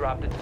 Dropped it.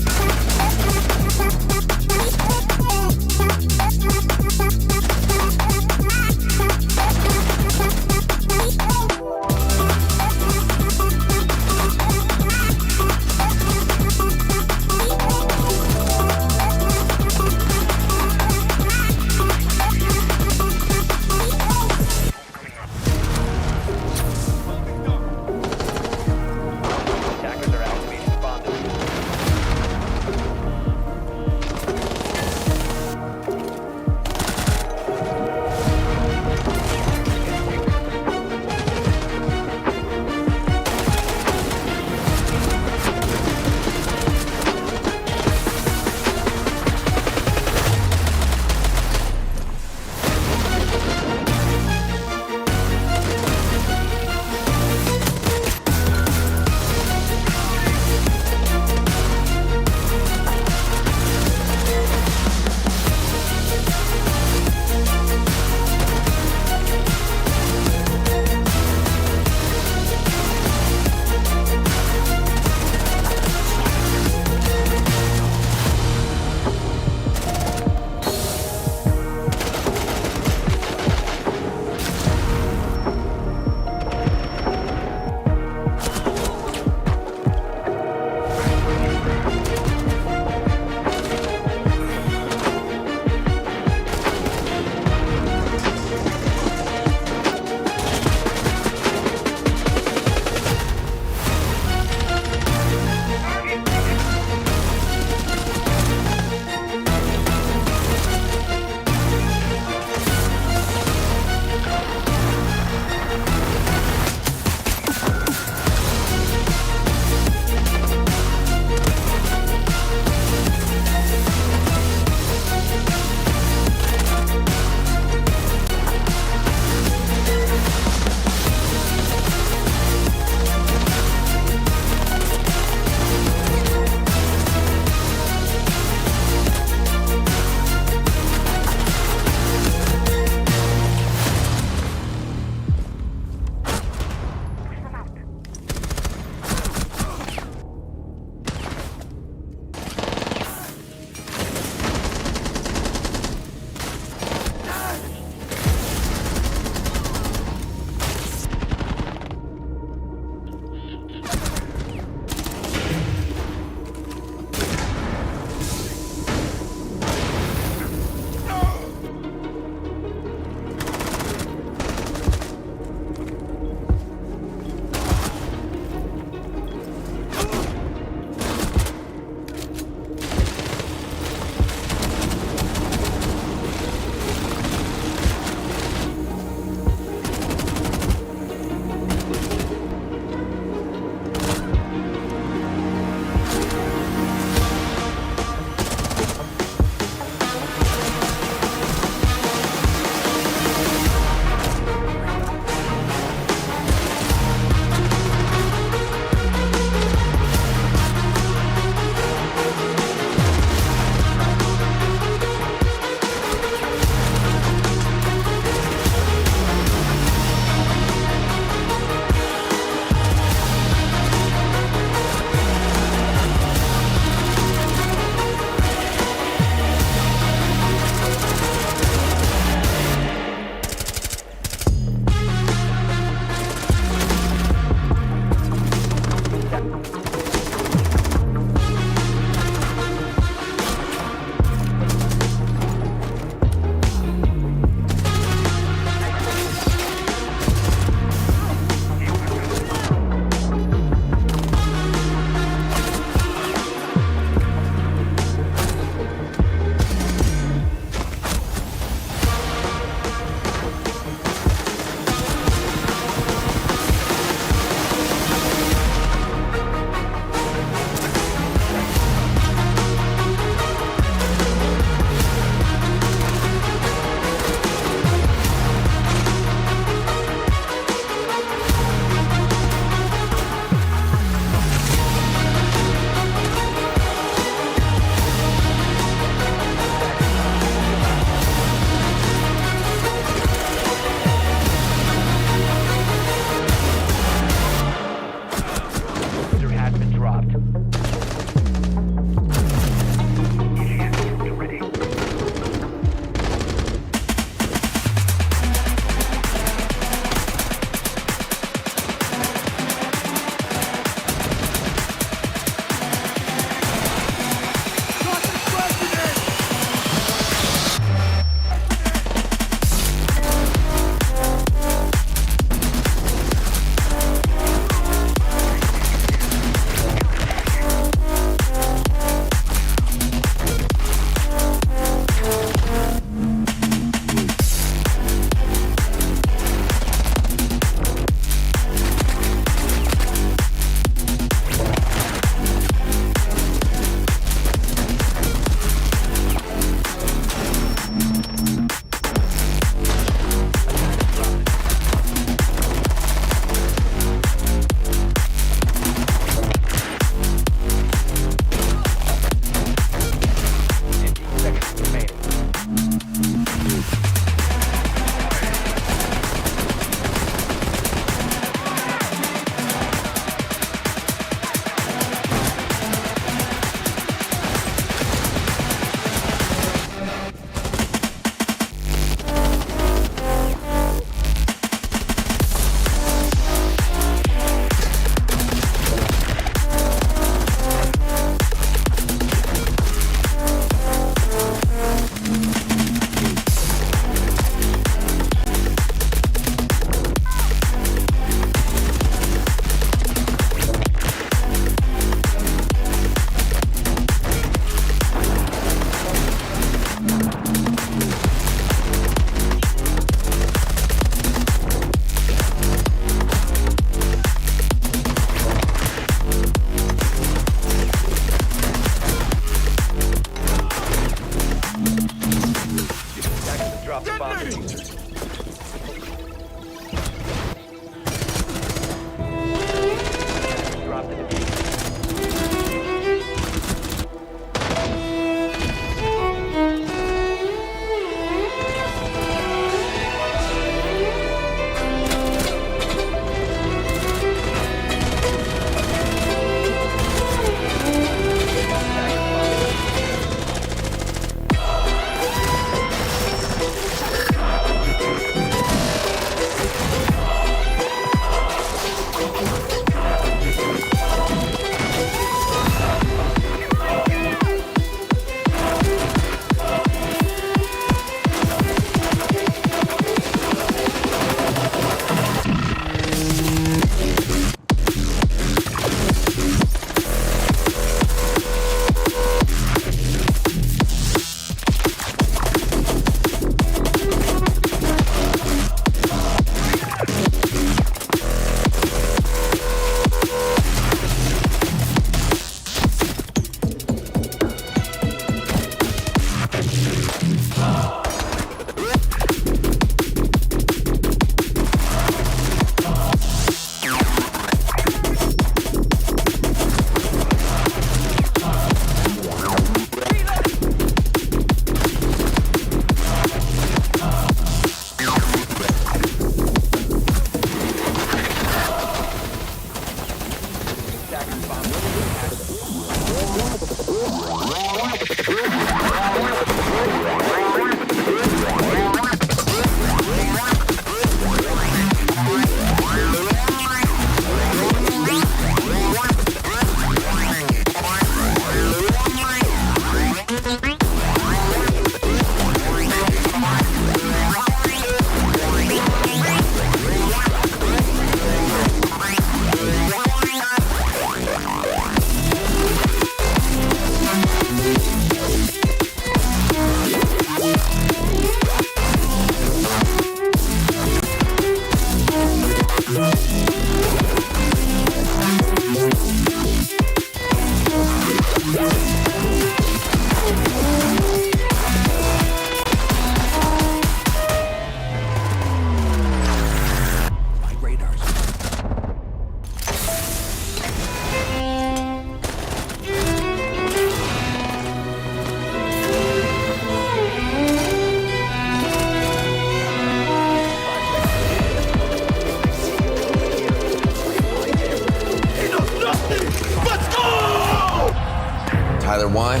Tyler 1,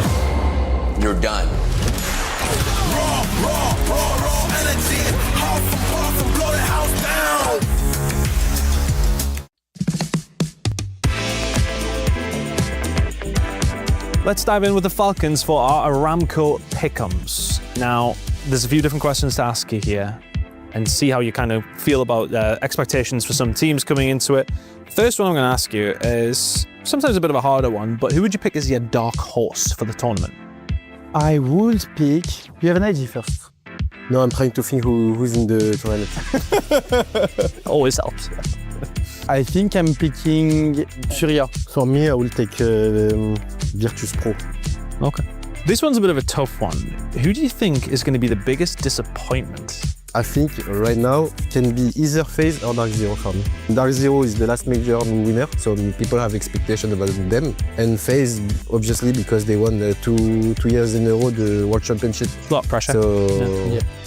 you're done. Raw energy, half and blow the house down. Let's dive in with the Falcons for our Aramco pick'ems. Now, there's a few different questions to ask you here and see how you kind of feel about expectations for some teams coming into it. First one I'm going to ask you is sometimes a bit of a harder one, but who would you pick as your dark horse for the tournament? I would pick... You have an idea first? No, I'm trying to think who's in the tournament. Always helps. I think I'm picking Furia. For me, I will take Virtus.pro. Okay. This one's a bit of a tough one. Who do you think is going to be the biggest disappointment? I think right now can be either FaZe or Dark Zero for me. Dark Zero is the last major winner, so people have expectations about them. And FaZe, obviously, because they won 2 years in a row the World Championship. A lot of pressure. So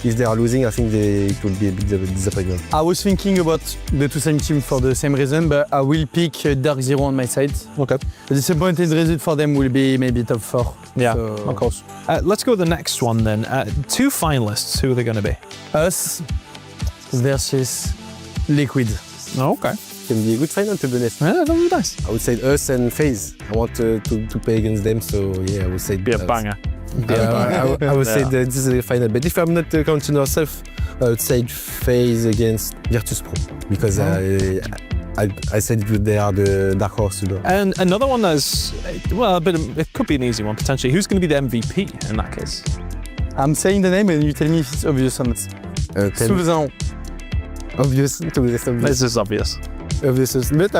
if they are losing, I think it will be a big disappointment. I was thinking about the two same teams for the same reason, but I will pick Dark Zero on my side. Okay. The disappointing result for them will be maybe top 4. Yeah, so, of course. Let's go with the next one then. 2 finalists, who are they going to be? Us versus Liquid. Oh, okay. Can be a good final, to be honest. Yeah, that would be nice. I would say us and FaZe. I want to play against them, so yeah, I would say Be a banger. I would say that this is the final. But if I'm not counting ourselves, I would say FaZe against Virtus.pro because I said they are the dark horse. You know. And another one that's, well, it could be an easy one potentially. Who's going to be the MVP in that case? I'm saying the name and you tell me if it's obvious or not. Soulzan. Obvious. This is obvious. Obviously, but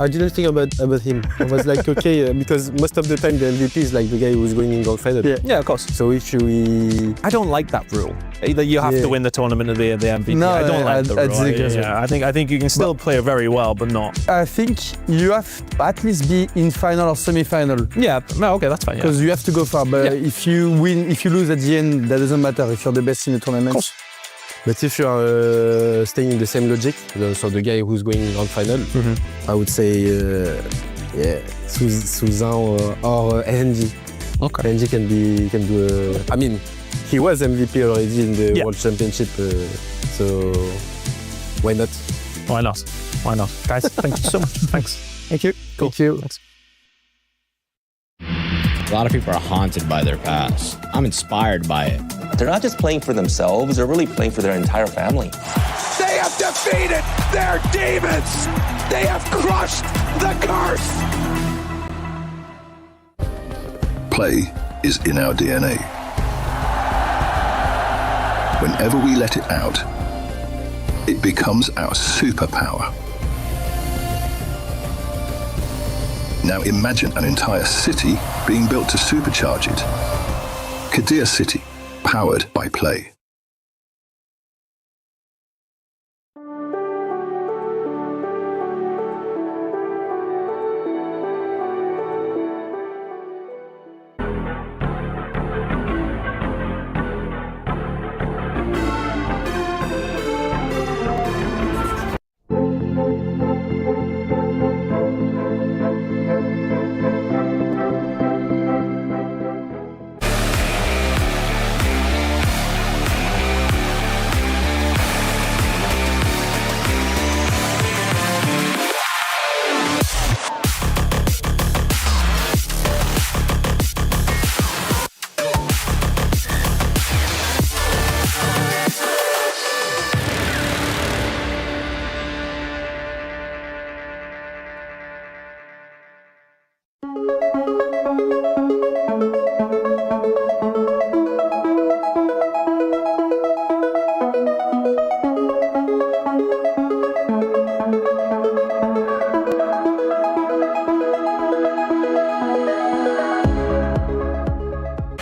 I didn't think about him. I was like, okay, because most of the time the MVP is like the guy who's going in gold final. Yeah, of course. So if we... I don't like that rule. Either you have to win the tournament of the MVP. No, I don't like the rule. yeah. I think you can still play very well, but not. I think you have to at least be in final or semi-final. Yeah, no, okay, that's fine. Because you have to go far. But if you lose at the end, that doesn't matter if you're the best in the tournament. But if you are staying in the same logic, so the guy who's going on final, I would say, Suzan or NG. Okay. NG can do. I mean, he was MVP already in the World Championship, so why not? Why not? Why not? Guys, thank you so much. Thanks. Thank you. Cool. Thank you. Thanks. A lot of people are haunted by their past. I'm inspired by it. They're not just playing for themselves, they're really playing for their entire family. They have defeated their demons. They have crushed the curse. Play is in our DNA. Whenever we let it out, it becomes our superpower. Now imagine an entire city being built to supercharge it. Kadir City, powered by play.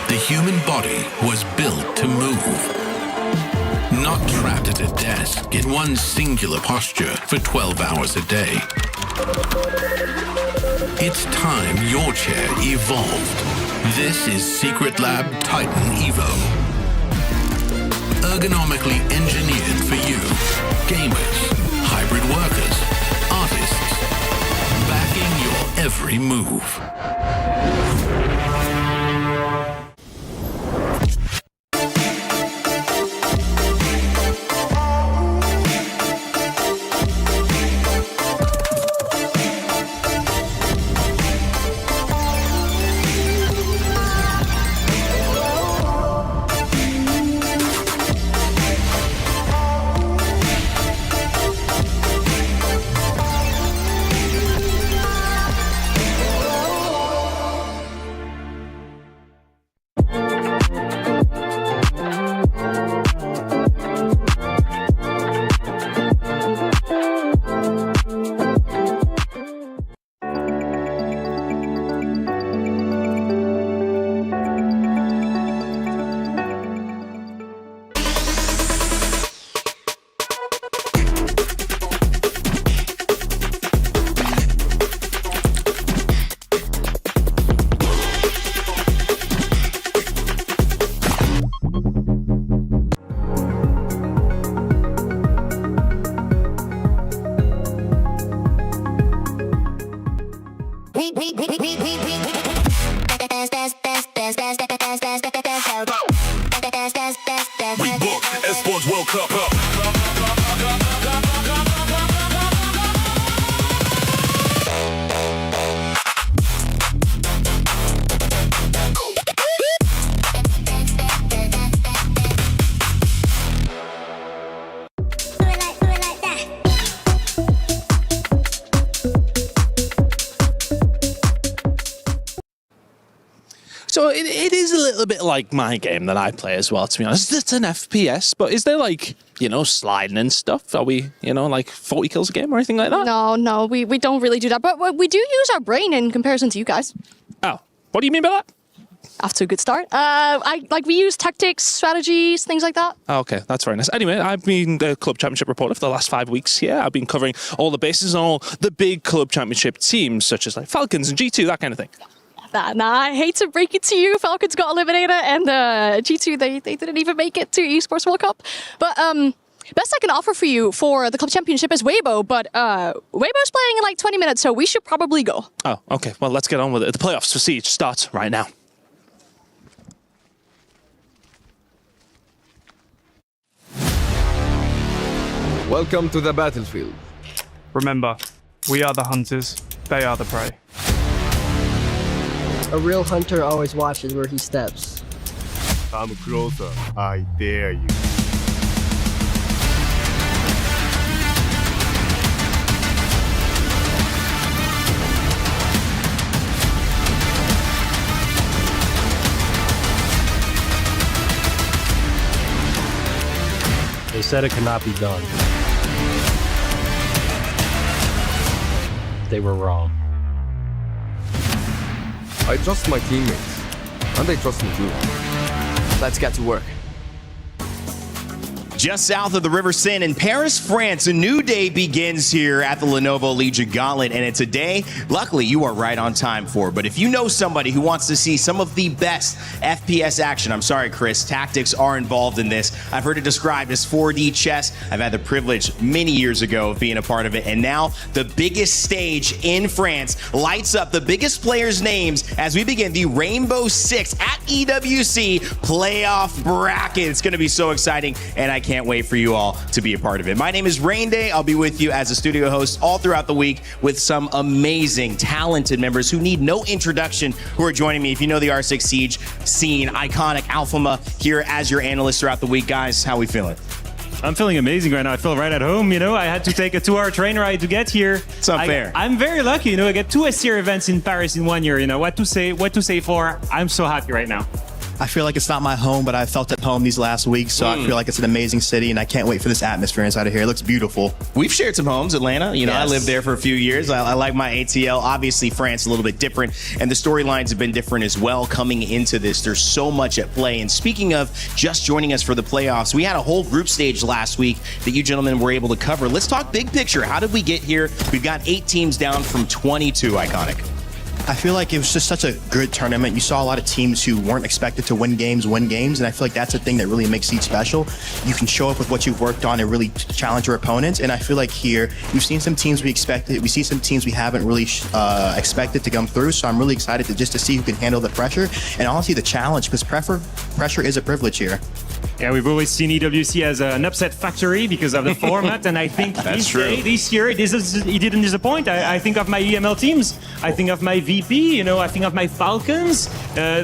The human body was built to move. Not trapped at a desk in one singular posture for 12 hours a day. It's time your chair evolved. This is Secret Lab Titan Evo. Ergonomically engineered for you, gamers, hybrid workers, artists, backing your every move. We booked Esports World Cup. So it is a little bit like my game that I play as well, to be honest. It's an FPS, but is there like, sliding and stuff? Are we, like 40 kills a game or anything like that? No, we don't really do that. But we do use our brain in comparison to you guys. Oh, what do you mean by that? Off to a good start. We use tactics, strategies, things like that. Oh, okay, that's very nice. Anyway, I've been the Club Championship reporter for the last 5 weeks here. I've been covering all the bases on all the big Club Championship teams, such as like Falcons and G2, that kind of thing. Nah, I hate to break it to you. Falcons got eliminated, and G2, they didn't even make it to Esports World Cup. But best I can offer for you for the Club Championship is Weibo, but Weibo's playing in like 20 minutes, so we should probably go. Oh, okay. Well, let's get on with it. The playoffs for Siege start right now. Welcome to the battlefield. Remember, we are the hunters, they are the prey. A real hunter always watches where he steps. Come closer, I dare you. They said it could not be done. They were wrong. I trust my teammates, and they trust me too. Let's get to work. Just south of the River Seine in Paris, France, a new day begins here at the Lenovo Legion Gauntlet, and it's a day, luckily, you are right on time for. But if you know somebody who wants to see some of the best FPS action, I'm sorry, Chris, tactics are involved in this. I've heard it described as 4D chess. I've had the privilege many years ago of being a part of it, and now the biggest stage in France lights up the biggest players' names as we begin the Rainbow Six at EWC playoff bracket. It's going to be so exciting, and I can't wait for you all to be a part of it. My name is Rain Day. I'll be with you as a studio host all throughout the week with some amazing, talented members who need no introduction who are joining me. If you know the R6 Siege scene, iconic Alphama here as your analyst throughout the week. Guys, how we feeling? I'm feeling amazing right now. I feel right at home. I had to take a 2-hour train ride to get here. It's unfair. I'm very lucky. I get 2 SCR events in Paris in 1 year. What to say for? I'm so happy right now. I feel like it's not my home, but I felt at home these last weeks, so I feel like it's an amazing city, and I can't wait for this atmosphere inside of here. It looks beautiful. We've shared some homes, Atlanta. Yes. I lived there for a few years. I like my ATL. Obviously, France a little bit different, and the storylines have been different as well coming into this. There's so much at play. And speaking of just joining us for the playoffs, we had a whole group stage last week that you gentlemen were able to cover. Let's talk big picture. How did we get here? We've got 8 teams down from 22, Iconic. I feel like it was just such a good tournament. You saw a lot of teams who weren't expected to win games, and I feel like that's the thing that really makes Siege special. You can show up with what you've worked on and really challenge your opponents, and I feel like here, we've seen some teams we expected, we see some teams we haven't really expected to come through, so I'm really excited to see who can handle the pressure, and honestly the challenge, because pressure is a privilege here. Yeah, we've always seen EWC as an upset factory because of the format, and I think this year it didn't disappoint. I think of my EML teams, I think of my VP, I think of my Falcons,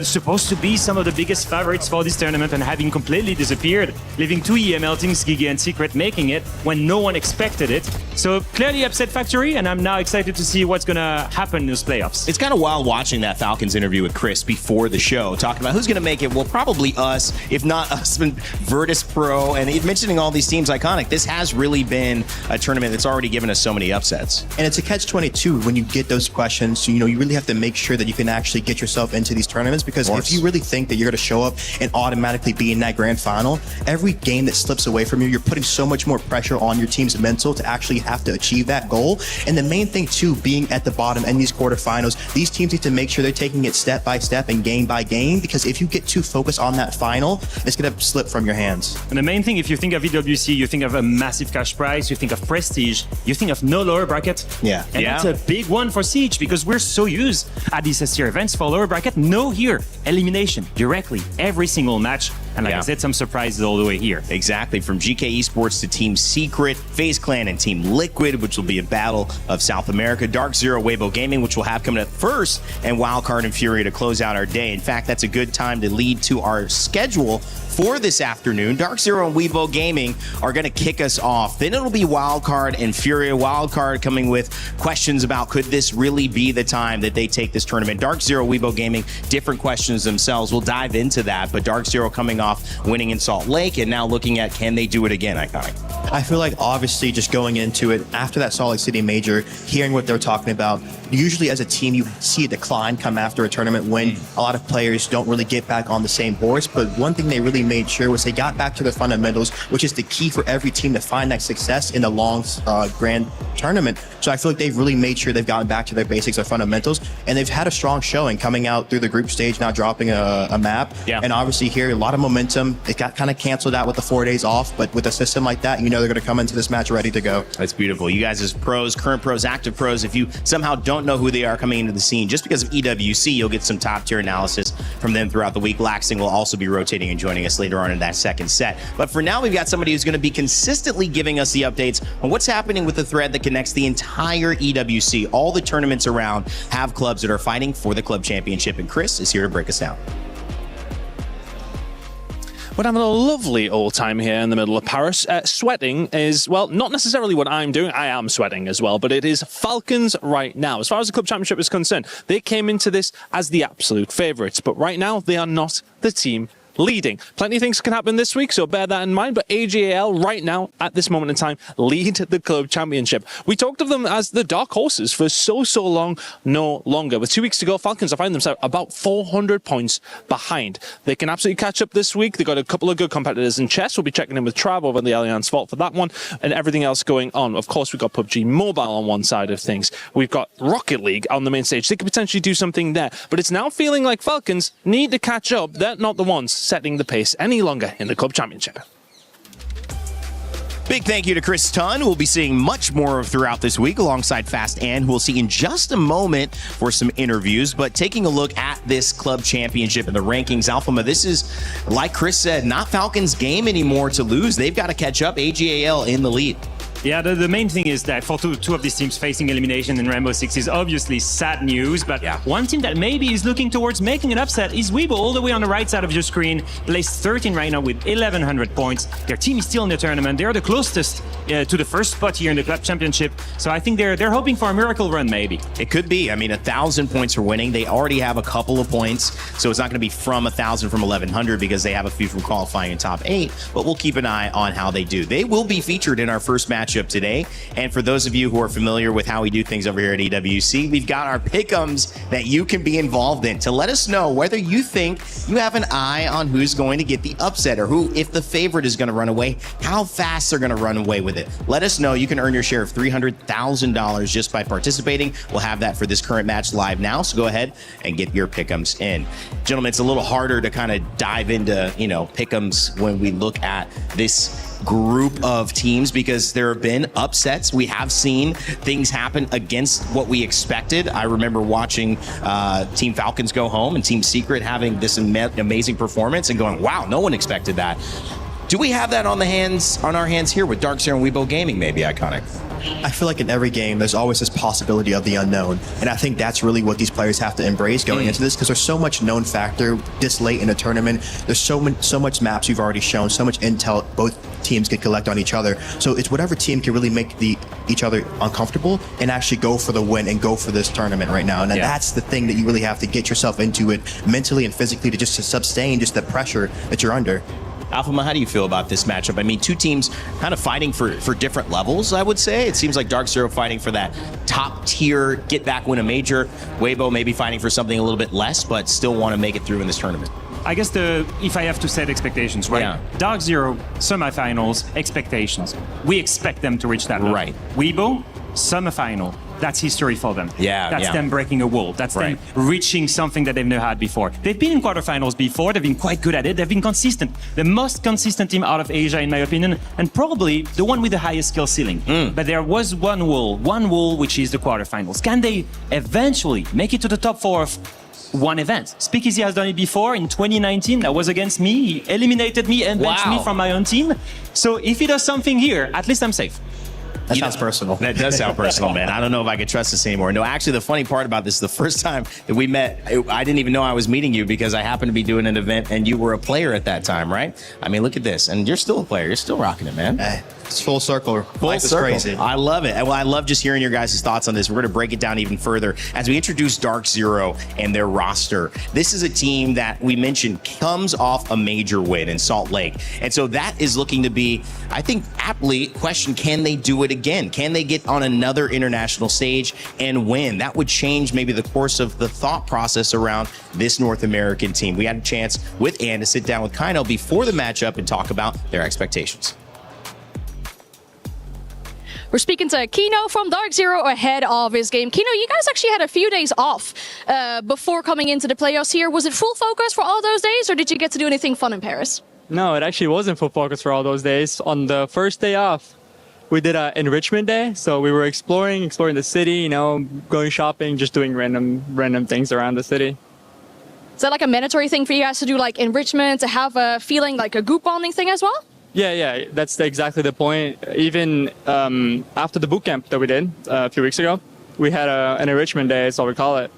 supposed to be some of the biggest favorites for this tournament and having completely disappeared, leaving 2 EML teams, Gigi and Secret, making it when no one expected it. So clearly upset factory, and I'm now excited to see what's going to happen in those playoffs. It's kind of wild watching that Falcons interview with Chris before the show, talking about who's going to make it. Well, probably us, if not us, virtus.pro, and mentioning all these teams, Iconic. This has really been a tournament that's already given us so many upsets. And it's a catch-22 when you get those questions. You really have to make sure that you can actually get yourself into these tournaments, because if you really think that you're going to show up and automatically be in that grand final, every game that slips away from you, you're putting so much more pressure on your team's mental to actually have to achieve that goal. And the main thing too, being at the bottom in these quarterfinals, these teams need to make sure they're taking it step by step and game by game, because if you get too focused on that final, it's going to slip from your hands. And the main thing, if you think of EWC, you think of a massive cash prize, you think of prestige, you think of no lower bracket. Yeah. And that's a big one for Siege, because we're so used at these SCR events for lower bracket. No here, elimination directly every single match. And like I said, some surprises all the way here. Exactly. From GK Esports to Team Secret, FaZe Clan, and Team Liquid, which will be a battle of South America. Dark Zero, Weibo Gaming, which we'll have coming up first, and Wildcard and Fury to close out our day. In fact, that's a good time to lead to our schedule for this afternoon. Dark Zero and Weibo Gaming are going to kick us off. Then it'll be Wildcard and Furia. Wildcard coming with questions about could this really be the time that they take this tournament. Dark Zero, Weibo Gaming, different questions themselves. We'll dive into that, but Dark Zero coming off winning in Salt Lake and now looking at can they do it again, Iconic? I feel like obviously just going into it after that Salt Lake City major, hearing what they're talking about, usually as a team you see a decline come after a tournament when a lot of players don't really get back on the same horse. But one thing they really made sure was they got back to their fundamentals, which is the key for every team to find that success in the long grand tournament. So I feel like they've really made sure they've gotten back to their basics, their fundamentals, and they've had a strong showing coming out through the group stage, not dropping a map. And obviously here, a lot of momentum. It got kind of canceled out with the 4 days off, but with a system like that, you know they're going to come into this match ready to go. That's beautiful. You guys as pros, current pros, active pros, if you somehow don't know who they are coming into the scene, just because of EWC, you'll get some top tier analysis from them throughout the week. Laxing will also be rotating and joining us later on in that second set. But for now, we've got somebody who's going to be consistently giving us the updates on what's happening with the thread that connects the entire EWC. All the tournaments around have clubs that are fighting for the club championship, and Chris is here to break us down. We're having a lovely old time here in the middle of Paris. Sweating is, well, not necessarily what I'm doing. I am sweating as well, but it is Falcons right now. As far as the club championship is concerned, they came into this as the absolute favourites, but right now they are not the team leading. Plenty of things can happen this week, so bear that in mind, but ag.al right now, at this moment in time, lead the club championship. We talked of them as the dark horses for so long, no longer. With 2 weeks to go, Falcons are finding themselves about 400 points behind. They can absolutely catch up this week. They've got a couple of good competitors in chess. We'll be checking in with Trav over in the Allianz Vault for that one, and everything else going on. Of course, we've got PUBG Mobile on one side of things. We've got Rocket League on the main stage. They could potentially do something there, but it's now feeling like Falcons need to catch up. They're not the ones setting the pace any longer in the club championship. Big thank you to Chris Tunn, who we'll be seeing much more of throughout this week, alongside Fast Ann, who we'll see in just a moment for some interviews. But taking a look at this club championship and the rankings, Alphama, this is, like Chris said, not Falcons' game anymore to lose. They've got to catch up. ag.al in the lead. Yeah, the main thing is that for two of these teams facing elimination in Rainbow Six is obviously sad news, but one team that maybe is looking towards making an upset is Weibo, all the way on the right side of your screen, placed 13 right now with 1,100 points. Their team is still in the tournament. They're the closest to the first spot here in the club championship, so I think they're hoping for a miracle run, maybe. It could be. I mean, 1,000 points for winning. They already have a couple of points, so it's not going to be from 1,000 from 1,100 because they have a few from qualifying in top 8, but we'll keep an eye on how they do. They will be featured in our first matchup today. And for those of you who are familiar with how we do things over here at EWC, we've got our pick'ems that you can be involved in to let us know whether you think you have an eye on who's going to get the upset or who, if the favorite is going to run away, how fast they're going to run away with it. Let us know. You can earn your share of $300,000 just by participating. We'll have that for this current match live now, so go ahead and get your pick'ems in. Gentlemen, it's a little harder to kind of dive into, pick'ems when we look at this group of teams because there have been upsets. We have seen things happen against what we expected. I remember watching Team Falcons go home and Team Secret having this amazing performance and going, wow, no one expected that. Do we have that on our hands here with Dark Zero and Weibo Gaming, maybe, Iconic? I feel like in every game, there's always this possibility of the unknown. And I think that's really what these players have to embrace going into this, because there's so much known factor this late in the tournament. There's so much maps you've already shown, so much intel both teams can collect on each other. So it's whatever team can really make each other uncomfortable and actually go for the win and go for this tournament right now. And that's the thing that you really have to get yourself into it mentally and physically to sustain just the pressure that you're under. Alphama, how do you feel about this matchup? I mean, two teams kind of fighting for different levels, I would say. It seems like Dark Zero fighting for that top tier, get back, win a major. Weibo maybe fighting for something a little bit less, but still want to make it through in this tournament. I guess if I have to set expectations, right? Yeah. Dark Zero, semifinals, expectations. We expect them to reach that level. Right. Weibo, semifinal. That's history for them. That's them breaking a wall. That's them reaching something that they've never had before. They've been in quarterfinals before. They've been quite good at it. They've been consistent. The most consistent team out of Asia, in my opinion, and probably the one with the highest skill ceiling. But there was one wall, which is the quarterfinals. Can they eventually make it to the top 4 of one event? Speakeasy has done it before in 2019. That was against me. He eliminated me and benched me from my own team. So if he does something here, at least I'm safe. That sounds personal. That does sound personal, man. I don't know if I could trust this anymore. No, actually, the funny part about this, the first time that we met, I didn't even know I was meeting you because I happened to be doing an event and you were a player at that time, right? I mean, look at this. And you're still a player. You're still rocking it, man. It's full circle. Life is crazy. I love it. Well, I love just hearing your guys' thoughts on this. We're going to break it down even further as we introduce Dark Zero and their roster. This is a team that we mentioned comes off a major win in Salt Lake. And so that is looking to be, I think, aptly question, can they do it again? Can they get on another international stage and win? That would change maybe the course of the thought process around this North American team. We had a chance with Ann to sit down with Kino before the matchup and talk about their expectations. We're speaking to Kino from Dark Zero ahead of his game. Kino, you guys actually had a few days off before coming into the playoffs here. Was it full focus for all those days, or did you get to do anything fun in Paris? No, it actually wasn't full focus for all those days. On the first day off, we did an enrichment day. So we were exploring the city, going shopping, just doing random things around the city. Is that like a mandatory thing for you guys to do, like enrichment, to have a feeling like a group bonding thing as well? Yeah, that's exactly the point. Even after the boot camp that we did a few weeks ago, we had an enrichment day, is what we call it.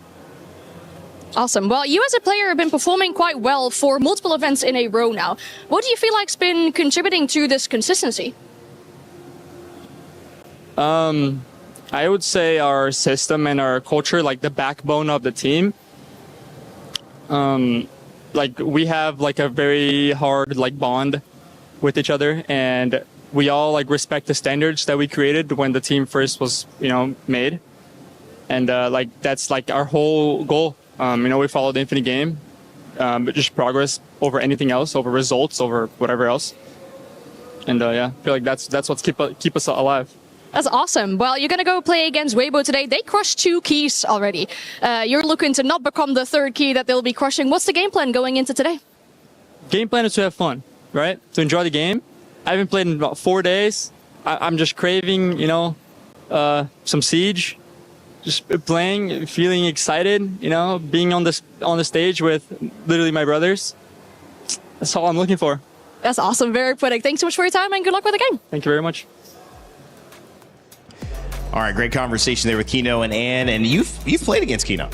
Awesome. Well, you as a player have been performing quite well for multiple events in a row now. What do you feel like's been contributing to this consistency? I would say our system and our culture, like the backbone of the team. Like we have like a very hard like bond with each other, and we all like respect the standards that we created when the team first was made, and like that's like our whole goal. We follow the infinite game, but just progress over anything else, over results, over whatever else. And yeah, I feel like that's what's keep us alive. That's awesome. Well, you're going to go play against Weibo today. They crushed 2 keys already. You're looking to not become the 3rd key that they'll be crushing. What's the game plan going into today? Game plan is to have fun, right? To enjoy the game. I haven't played in about 4 days. I'm just craving, some Siege. Just playing, feeling excited, being on the stage with literally my brothers. That's all I'm looking for. That's awesome. Very poetic. Thanks so much for your time and good luck with the game. Thank you very much. All right, great conversation there with Kino and Ann, and you've played against Kino.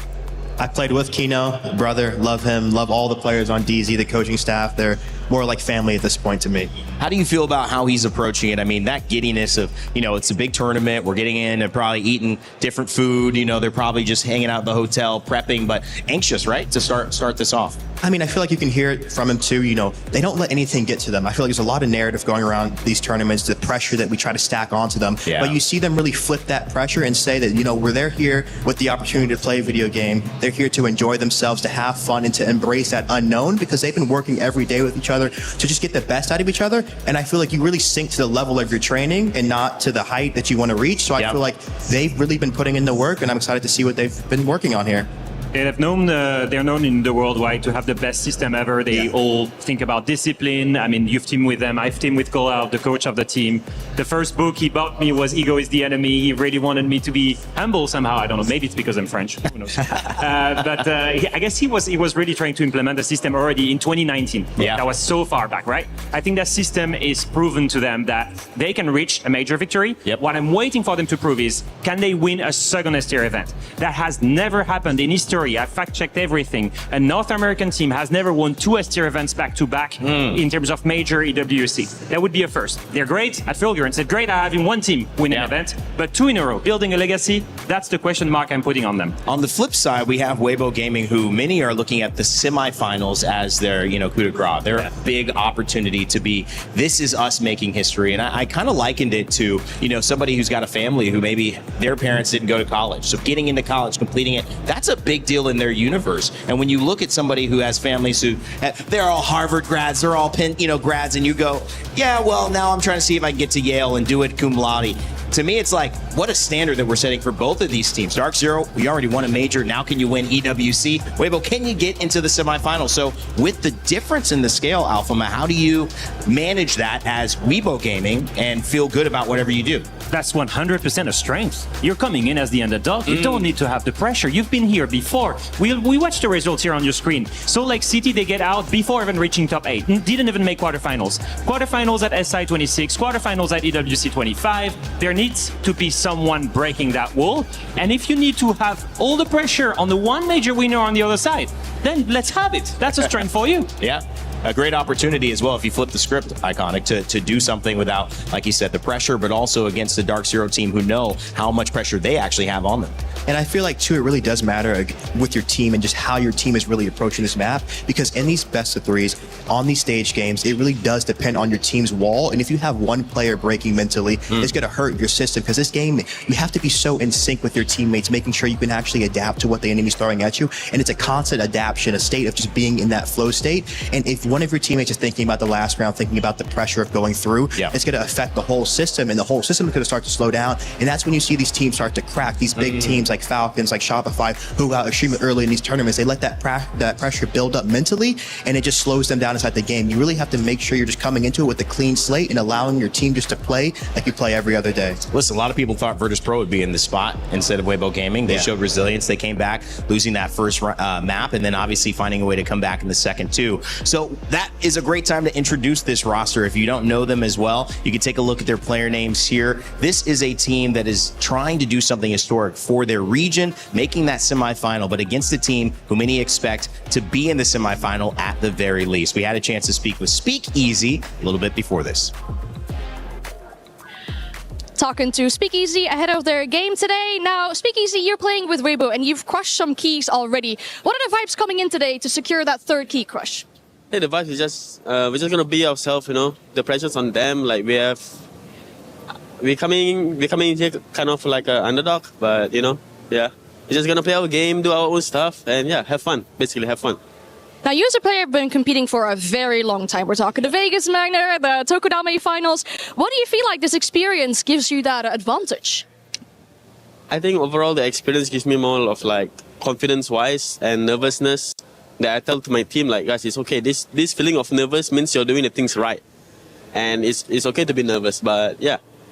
I played with Kino, brother, love him, love all the players on DZ, the coaching staff. They're more like family at this point to me. How do you feel about how he's approaching it? I mean, that giddiness of, it's a big tournament. We're getting in and probably eating different food. They're probably just hanging out at the hotel, prepping, but anxious, right, to start this off. I mean, I feel like you can hear it from him too. They don't let anything get to them. I feel like there's a lot of narrative going around these tournaments, the pressure that we try to stack onto them. Yeah. But you see them really flip that pressure and say that, they're here with the opportunity to play a video game. They're here to enjoy themselves, to have fun, and to embrace that unknown, because they've been working every day with each other to just get the best out of each other. And I feel like you really sink to the level of your training and not to the height that you want to reach. So I feel like they've really been putting in the work, and I'm excited to see what they've been working on here. They're known in the worldwide to have the best system ever. They all think about discipline. I mean, you've teamed with them. I've teamed with ag.al, the coach of the team. The first book he bought me was Ego is the Enemy. He really wanted me to be humble somehow. I don't know. Maybe it's because I'm French. Who knows? But I guess he was really trying to implement the system already in 2019. Yeah. That was so far back, right? I think that system is proven to them that they can reach a major victory. Yep. What I'm waiting for them to prove is, can they win a second S-tier event? That has never happened in history. I fact-checked everything. A North American team has never won 2 S-tier events back-to-back in terms of major EWC. That would be a first. They're great at Fulgurance. It's great at having one team win an event, but 2 in a row, building a legacy, that's the question mark I'm putting on them. On the flip side, we have Weibo Gaming, who many are looking at the semifinals as their, coup de grace. Their big opportunity to be, this is us making history. And I kind of likened it to, somebody who's got a family who maybe their parents didn't go to college. So getting into college, completing it, that's a big deal in their universe. And when you look at somebody who has families who, they're all Harvard grads, they're all Penn, grads, and you go, yeah, well, now I'm trying to see if I can get to Yale and do it cum laude. To me, it's like, what a standard that we're setting for both of these teams. Dark Zero, we already won a major. Now can you win EWC? Weibo, can you get into the semifinals? So with the difference in the scale, Alphama, how do you manage that as Weibo Gaming and feel good about whatever you do? That's 100% a strength. You're coming in as the underdog. You don't need to have the pressure. You've been here before. We watched the results here on your screen. Salt Lake City, they get out before even reaching top 8. Didn't even make quarterfinals. Quarterfinals at SI 26, quarterfinals at EWC 25. They're needs to be someone breaking that wall. And if you need to have all the pressure on the one major winner on the other side, then let's have it. That's a strength for you. Yeah. A great opportunity as well if you flip the script, Iconic, to do something without, like you said, the pressure, but also against the Dark Zero team who know how much pressure they actually have on them. And I feel like, too, it really does matter with your team and just how your team is really approaching this map, because in these best of threes, on these stage games, it really does depend on your team's wall. And if you have one player breaking mentally, it's going to hurt your system, because this game, you have to be so in sync with your teammates, making sure you can actually adapt to what the enemy's throwing at you. And it's a constant adaptation, a state of just being in that flow state. And if one of your teammates is thinking about the last round, thinking about the pressure of going through, it's going to affect the whole system, and the whole system is going to start to slow down. And that's when you see these teams start to crack. These big teams like Falcons, like Shopify, who got extremely early in these tournaments, they let that pressure build up mentally, and it just slows them down inside the game. You really have to make sure you're just coming into it with a clean slate and allowing your team just to play like you play every other day. Listen, a lot of people thought Virtus.pro would be in this spot instead of Weibo Gaming. They showed resilience. They came back, losing that first map, and then obviously finding a way to come back in the second too. So that is a great time to introduce this roster. If you don't know them as well, you can take a look at their player names here. This is a team that is trying to do something historic for their region, making that semifinal, but against a team who many expect to be in the semifinal at the very least. We had a chance to speak with Speakeasy a little bit before this. Talking to Speakeasy ahead of their game today. Now, Speakeasy, you're playing with Weibo and you've crushed some keys already. What are the vibes coming in today to secure that third key crush? Hey, the vibe is just we're just gonna be ourselves, you know. The pressure's on them. Like we're coming here kind of like an underdog, but you know, we're just gonna play our game, do our own stuff, and have fun. Basically, have fun. Now, you as a player have been competing for a very long time. We're talking the Vegas Magna, the Tokudame finals. What do you feel like this experience gives you that advantage? I think overall the experience gives me more of like confidence-wise and nervousness. That I tell to my team, like, guys, it's okay. This feeling of nervous means you're doing the things right, and it's okay to be nervous. But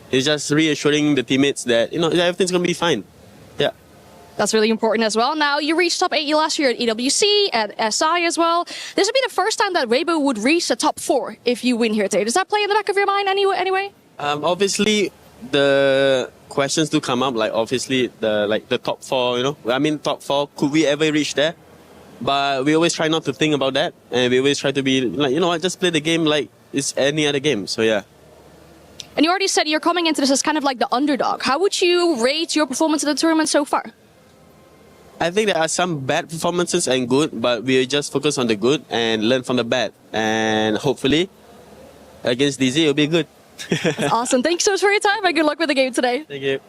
it's just reassuring the teammates that everything's gonna be fine. Yeah, that's really important as well. Now, you reached top 8 last year at EWC, at SI as well. This would be the first time that Weibo would reach the top 4 if you win here today. Does that play in the back of your mind anyway? Obviously, the questions do come up. Like obviously the top 4. Top 4. Could we ever reach there? But we always try not to think about that, and we always try to be like, just play the game like it's any other game. So And you already said you're coming into this as kind of like the underdog. How would you rate your performance in the tournament so far? I think there are some bad performances and good, but we just focus on the good and learn from the bad. And hopefully, against DZ, it'll be good. Awesome. Thanks so much for your time, and good luck with the game today. Thank you.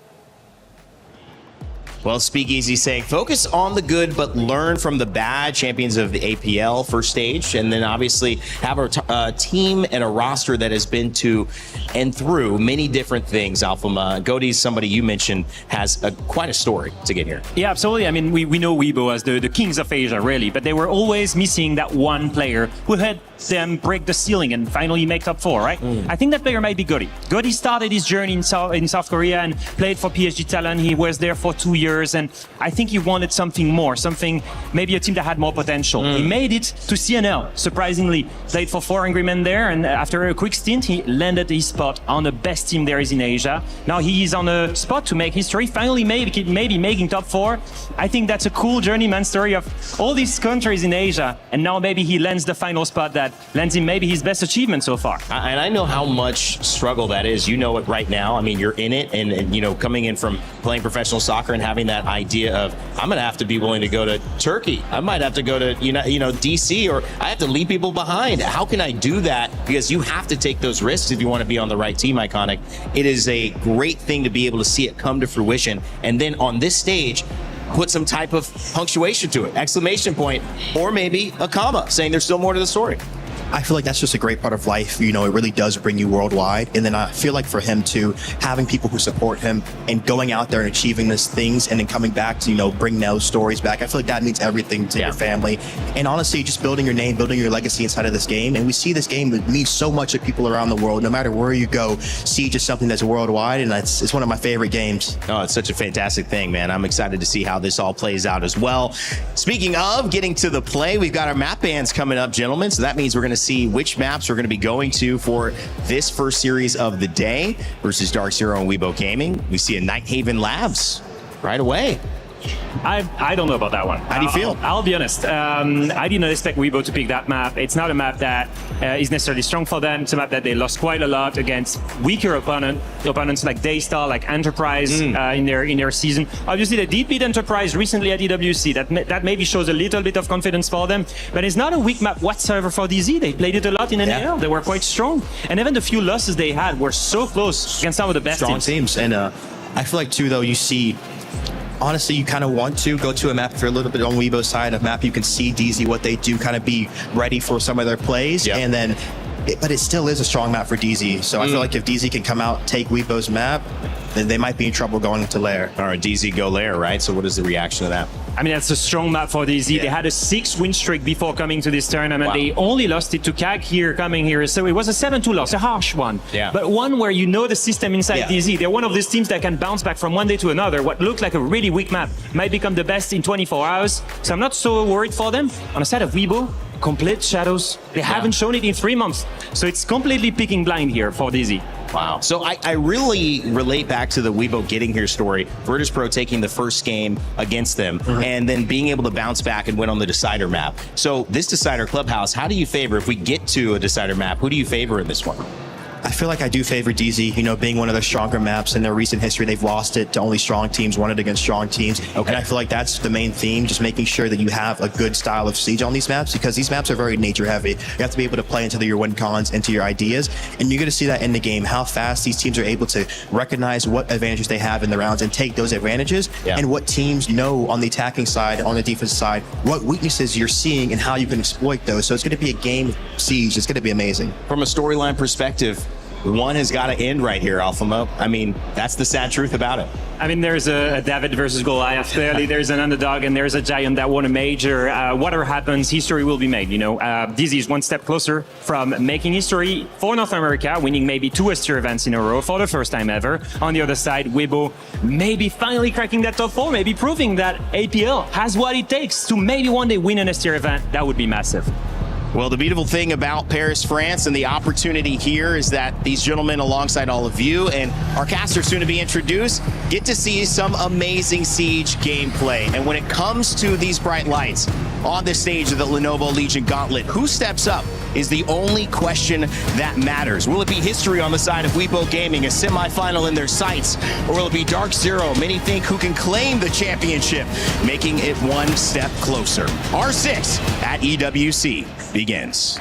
Well, Speakeasy saying focus on the good, but learn from the bad. Champions of the APL first stage, and then obviously have a team and a roster that has been to and through many different things. Alphama, Goaty's somebody you mentioned has quite a story to get here. Yeah, absolutely. I mean, we know Weibo as the kings of Asia, really, but they were always missing that one player who had them break the ceiling and finally make top 4, right? I think that player might be Goaty. Goaty started his journey in South Korea and played for PSG Talent. He was there for 2 years, and I think he wanted something more, maybe a team that had more potential. He made it to CNL, surprisingly. Played for 4 Angry Men there, and after a quick stint, he landed his spot on the best team there is in Asia. Now he is on a spot to make history, finally maybe making top 4. I think that's a cool journeyman story of all these countries in Asia, and now maybe he lands the final spot that lands him maybe his best achievement so far. And I know how much struggle that is. You know it right now. I mean, you're in it, and coming in from playing professional soccer and having that idea of, I'm going to have to be willing to go to Turkey. I might have to go to, DC, or I have to leave people behind. How can I do that? Because you have to take those risks if you want to be on the right team, Iconic. It is a great thing to be able to see it come to fruition. And then on this stage, put some type of punctuation to it, exclamation point, or maybe a comma saying there's still more to the story. I feel like that's just a great part of life. It really does bring you worldwide. And then I feel like for him too, having people who support him and going out there and achieving these things and then coming back to, bring those stories back. I feel like that means everything to your family. And honestly, just building your name, building your legacy inside of this game. And we see this game that means so much to people around the world. No matter where you go, see just something that's worldwide. And it's one of my favorite games. Oh, it's such a fantastic thing, man. I'm excited to see how this all plays out as well. Speaking of getting to the play, we've got our map bans coming up, gentlemen. So that means we're going to see which maps we're going to be going to for this first series of the day versus Dark Zero and Weibo Gaming. We see a Nighthaven Labs right away. I don't know about that one. How do you feel? I'll be honest. I did not expect Weibo to pick that map. It's not a map that is necessarily strong for them. It's a map that they lost quite a lot against weaker opponents like Daystar, like Enterprise in their season. Obviously, they did beat Enterprise recently at EWC. That maybe shows a little bit of confidence for them. But it's not a weak map whatsoever for DZ. They played it a lot in NAL. They were quite strong. And even the few losses they had were so close against some of the best teams. And I feel like, too, though, you see... Honestly, you kind of want to go to a map for a little bit on Weibo's side, a map you can see DZ, what they do, kind of be ready for some of their plays. And then, but it still is a strong map for DZ. So I feel like if DZ can come out, take Weibo's map, then they might be in trouble going into Lair. All right, DZ go Lair, right? So what is the reaction to that? I mean, that's a strong map for DZ. They had a 6-win streak before coming to this tournament. They only lost it to CAG coming here. So it was a 7-2 loss, a harsh one. But one where you know the system inside DZ. They're one of these teams that can bounce back from one day to another. What looked like a really weak map might become the best in 24 hours. So I'm not so worried for them. On the side of Weibo, complete shadows. They haven't shown it in 3 months. So it's completely picking blind here for DZ. Wow. So I really relate back to the Weibo getting here story. virtus.pro taking the first game against them and then being able to bounce back and win on the decider map. So this decider clubhouse, how do you favor, if we get to a decider map, who do you favor in this one? I feel like I do favor DZ, you know, being one of the stronger maps in their recent history. They've lost it to only strong teams, won it against strong teams. And I feel like that's the main theme, just making sure that you have a good style of siege on these maps, because these maps are very nature heavy. You have to be able to play into your win cons, into your ideas, and you're going to see that in the game, how fast these teams are able to recognize what advantages they have in the rounds and take those advantages, and what teams know on the attacking side, on the defense side, what weaknesses you're seeing and how you can exploit those. So it's going to be a game of siege. It's going to be amazing. From a storyline perspective, one has got to end right here, Alphamo. I mean, that's the sad truth about it. I mean, there's a David versus Goliath. Clearly, there's an underdog and there's a giant that won a major. Whatever happens, history will be made. You know, DZ is one step closer from making history for North America, winning maybe 2 S-tier events in a row for the first time ever. On the other side, Weibo maybe finally cracking that top 4, maybe proving that APL has what it takes to maybe one day win an S-tier event. That would be massive. Well, the beautiful thing about Paris, France, and the opportunity here is that these gentlemen, alongside all of you and our caster soon to be introduced, get to see some amazing Siege gameplay. And when it comes to these bright lights on the stage of the Lenovo Legion Gauntlet, who steps up is the only question that matters. Will it be history on the side of Weibo Gaming, a semifinal in their sights, or will it be Dark Zero, many think, who can claim the championship, making it one step closer? R6 at EWC begins.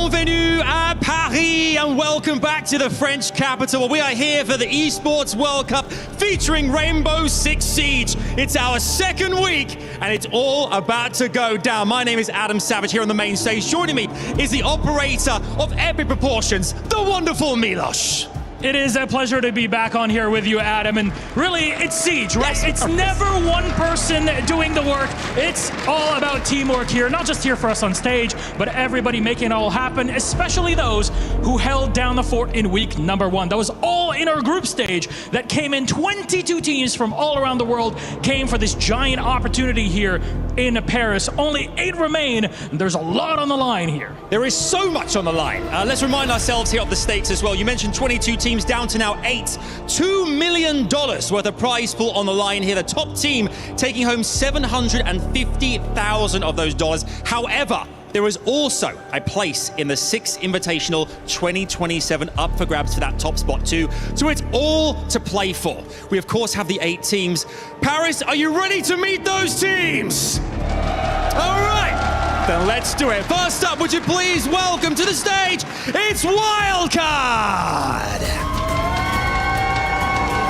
Bienvenue à Paris and welcome back to the French capital. We are here for the Esports World Cup featuring Rainbow Six Siege. It's our second week and it's all about to go down. My name is Adam Savage here on the main stage. Joining me is the operator of epic proportions, the wonderful Milos. It is a pleasure to be back on here with you, Adam. And really, it's Siege, right? Yes, it's never one person doing the work. It's all about teamwork here, not just here for us on stage, but everybody making it all happen, especially those who held down the fort in week number 1. That was all in our group stage that came in. 22 teams from all around the world came for this giant opportunity here in Paris. Only 8 remain. There's a lot on the line here. There is so much on the line. Let's remind ourselves here of the stakes as well. You mentioned 22 teams down to now 8. $2 million worth of prize pool on the line here. The top team taking home $750,000 of those dollars. However, there is also a place in the 6th Invitational 2027 up for grabs for that top spot too. So it's all to play for. We of course have the 8 teams. Paris, are you ready to meet those teams? All right, then let's do it. First up, would you please welcome to the stage, it's Wildcard.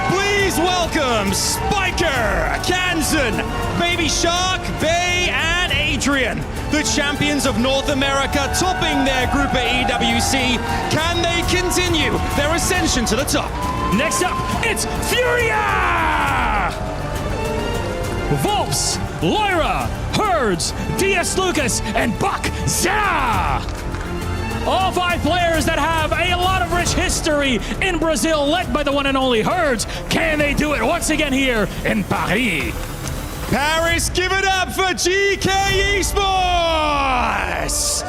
Please welcome Spiker, Kansan, Baby Shark, Bay, and Adrian, the champions of North America, topping their group at EWC. Can they continue their ascension to the top? Next up, it's Furia! Volps, Lyra, Herds, DS Lucas, and Buck Zera! All 5 players that have a lot of rich history in Brazil, led by the one and only Herds. Can they do it once again here in Paris? Paris, give it up for GK Esports!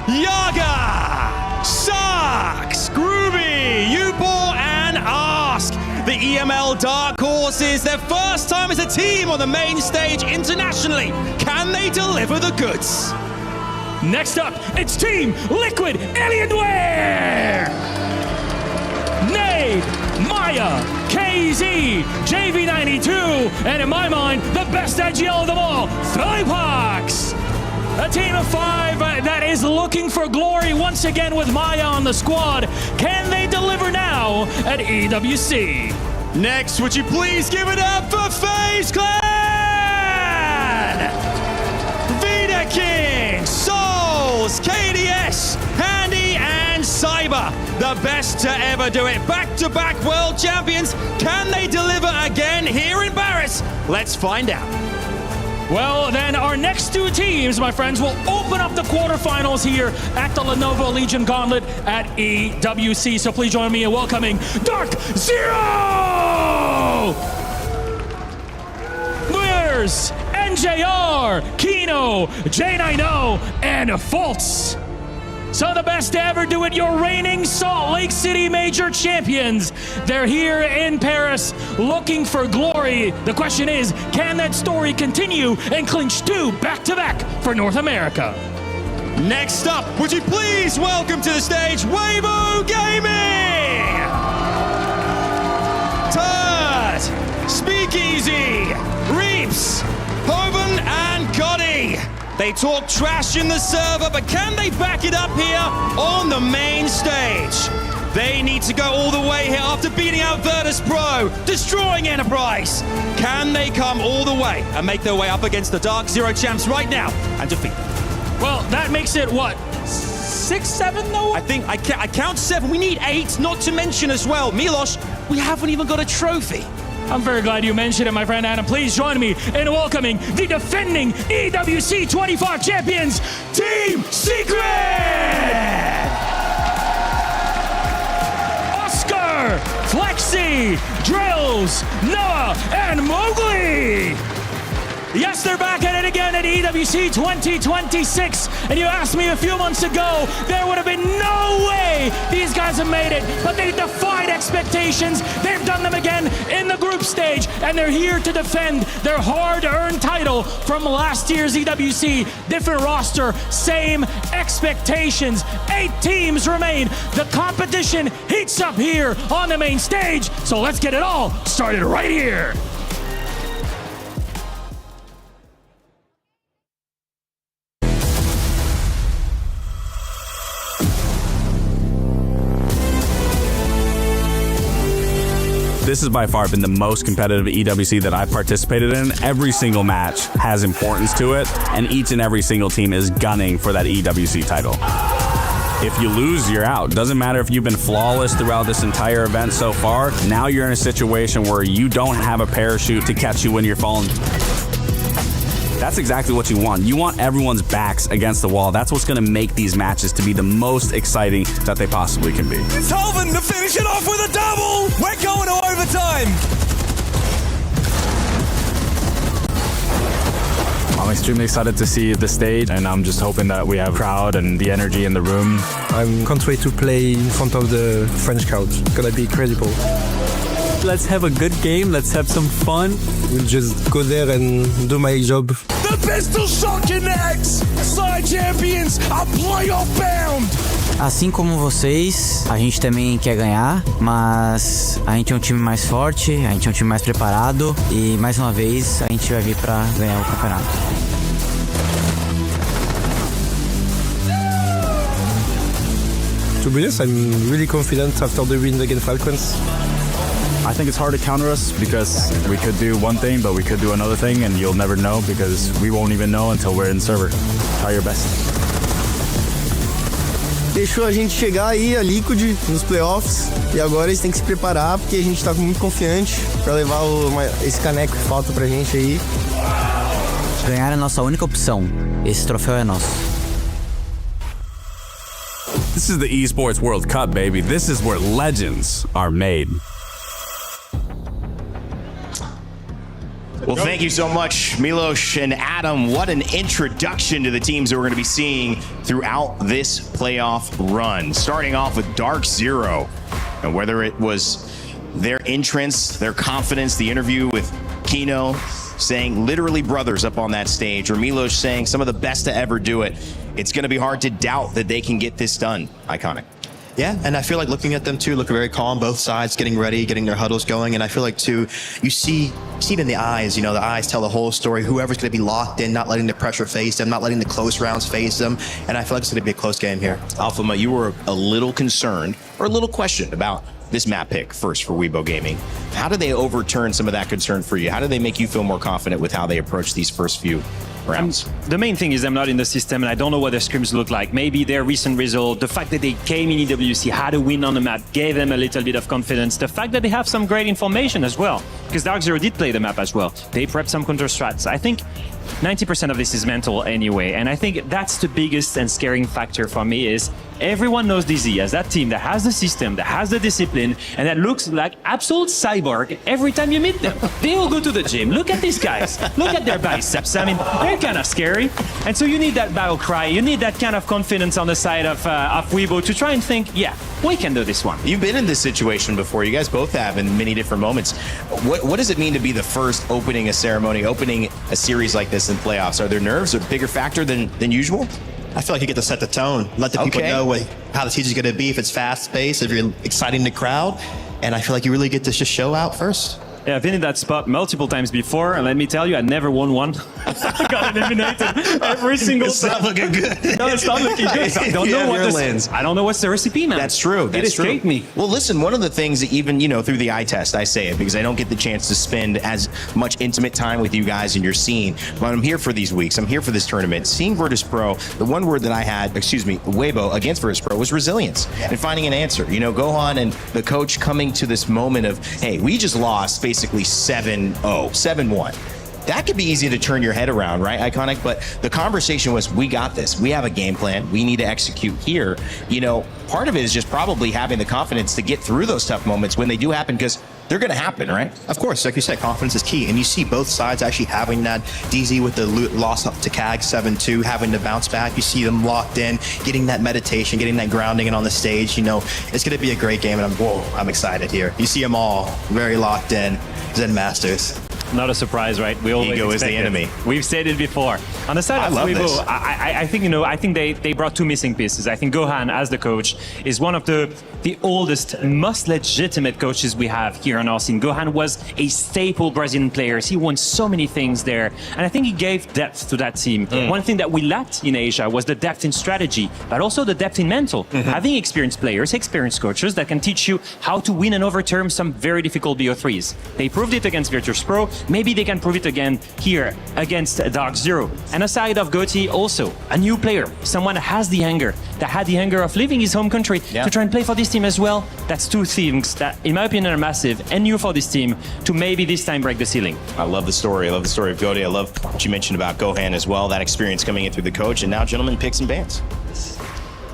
Yaga, Sarks, Groovy, Upor, and Ask. The EML Dark Horses, their first time as a team on the main stage internationally. Can they deliver the goods? Next up, it's Team Liquid Alienware! Nade, Maya, KZ, JV92, and in my mind, the best ag.al of them all, Philippox! A team of 5 that is looking for glory once again with Maya on the squad. Can they deliver now at EWC? Next, would you please give it up for FaZe Clan! Vita King, Souls, KDS, Handy, and Cyber. The best to ever do it. Back-to-back world champions. Can they deliver again here in Paris? Let's find out. Well, then our next 2 teams, my friends, will open up the quarterfinals here at the Lenovo Legion Gauntlet at EWC. So please join me in welcoming Dark Zero! Winners, NJR, Kino, J90, and Fultz. So the best to ever do it, your reigning Salt Lake City Major champions. They're here in Paris looking for glory. The question is, can that story continue and clinch 2 back-to-back for North America? Next up, would you please welcome to the stage, Weibo Gaming! Turd, Speakeasy, Reeps, Hoven, and Gotti. They talk trash in the server, but can they back it up here on the main stage? They need to go all the way here after beating out virtus.pro, destroying Enterprise. Can they come all the way and make their way up against the Dark Zero champs right now and defeat them? Well, that makes it, what, 6, 7 though? I think I count 7. We need 8, not to mention as well, Milos, we haven't even got a trophy. I'm very glad you mentioned it, my friend Adam. Please join me in welcoming the defending EWC 25 champions, Team Secret! Oscar, Flexi, Drills, Noah, and Mowgli! Yes, they're back at it again at EWC 2026. And you asked me a few months ago, there would have been no way these guys have made it, but they defied expectations. They've done them again in the group stage, and they're here to defend their hard-earned title from last year's EWC. Different roster, same expectations. 8 teams remain. The competition heats up here on the main stage, so let's get it all started right here. This has by far been the most competitive EWC that I've participated in. Every single match has importance to it, and each and every single team is gunning for that EWC title. If you lose, you're out. Doesn't matter if you've been flawless throughout this entire event so far. Now you're in a situation where you don't have a parachute to catch you when you're falling. That's exactly what you want. You want everyone's backs against the wall. That's what's going to make these matches to be the most exciting that they possibly can be. It's Hoven to finish it off with a double. We're going to overtime. I'm extremely excited to see the stage, and I'm just hoping that we have crowd and the energy in the room. I can't wait to play in front of the French crowd. It's gonna be incredible. Let's have a good game. Let's have some fun. We'll just go there and do my job. The pistol shot connects. Side champions are playoff bound. Assim como vocês, a gente também quer ganhar, mas a gente é um time mais forte, a gente é um time mais preparado e mais uma vez a gente vai vir para ganhar o campeonato. To be honest, I'm really confident after the win against Falcons. I think it's hard to counter us because we could do one thing, but we could do another thing, and you'll never know because we won't even know until we're in server. Try your best. Deixou a gente chegar aí a Liquid nos playoffs e agora eles têm que se preparar porque a gente tá muito confiante para levar esse caneco que falta pra gente aí. Ganhar é a nossa única opção. Esse troféu é nosso. This is the Esports World Cup, baby. This is where legends are made. Well, thank you so much, Milos and Adam. What an introduction to the teams that we're going to be seeing throughout this playoff run. Starting off with Dark Zero, and whether it was their entrance, their confidence, the interview with Kino saying literally brothers up on that stage, or Milos saying some of the best to ever do it, it's going to be hard to doubt that they can get this done. Iconic. Yeah, and I feel like looking at them too, look very calm, both sides, getting ready, getting their huddles going. And I feel like too, you see it in the eyes, the eyes tell the whole story. Whoever's going to be locked in, not letting the pressure face them, not letting the close rounds face them. And I feel like it's going to be a close game here. Alphama, you were a little concerned or a little questioned about this map pick first for Weibo Gaming. How do they overturn some of that concern for you? How do they make you feel more confident with how they approach these first few rounds? The main thing is I'm not in the system and I don't know what their scrims look like. Maybe their recent result, the fact that they came in EWC, had a win on the map, gave them a little bit of confidence. The fact that they have some great information as well, because Dark Zero did play the map as well. They prepped some counter strats. I think 90% of this is mental anyway, and I think that's the biggest and scaring factor for me is everyone knows DZ as that team that has the system, that has the discipline, and that looks like absolute cyborg every time you meet them. They all go to the gym. Look at these guys. Look at their biceps. I mean, they're kind of scary. And so you need that battle cry. You need that kind of confidence on the side of Weibo to try and think, yeah, we can do this one. You've been in this situation before. You guys both have in many different moments. What does it mean to be the first opening a ceremony, opening a series like this in playoffs? Are there nerves a bigger factor than usual? I feel like you get to set the tone, let the people know how the season's going to be, if it's fast-paced, if you're exciting the crowd, and I feel like you really get to just show out first. Yeah, I've been in that spot multiple times before, and let me tell you, I never won one. I got eliminated every single time. It's not looking good. No, it's not looking good. I don't know I don't know what's the recipe, man. That's true. It escaped me. Well, listen, one of the things that even, through the eye test, I say it because I don't get the chance to spend as much intimate time with you guys in your scene. But I'm here for these weeks. I'm here for this tournament. Seeing Virtus.pro, the one word that I had, Weibo against Virtus.pro was resilience and finding an answer. Gohan and the coach coming to this moment of, hey, we just lost basically 7-0, 7-1. That could be easy to turn your head around, right, Iconic? But the conversation was, we got this. We have a game plan. We need to execute here. Part of it is just probably having the confidence to get through those tough moments when they do happen, because they're going to happen, right? Of course, like you said, confidence is key. And you see both sides actually having that. DZ with the loss up to CAG 7-2, having to bounce back. You see them locked in, getting that meditation, getting that grounding and on the stage. It's going to be a great game, and I'm excited here. You see them all very locked in. Zen Masters. Not a surprise, right? We always Ego is the expect it. enemy. We've said it before. On the side I of love this. Weibo, I think, you know, I think they brought two missing pieces. I think Gohan, as the coach, is one of the oldest, most legitimate coaches we have here on our scene. Gohan was a staple Brazilian player. He won so many things there. And I think he gave depth to that team. One thing that we lacked in Asia was the depth in strategy, but also the depth in mental. Having experienced players, experienced coaches that can teach you how to win and overturn some very difficult BO3s. They proved it against Virtus.pro. Maybe they can prove it again here against Dark Zero. And aside of Gotti, also a new player, someone that has the anger, that had the anger of leaving his home country to try and play for this team as well. That's two things that, in my opinion, are massive and new for this team to maybe this time break the ceiling. I love the story. I love the story of Gotti. I love what you mentioned about Gohan as well, that experience coming in through the coach, and now gentlemen picks and bans.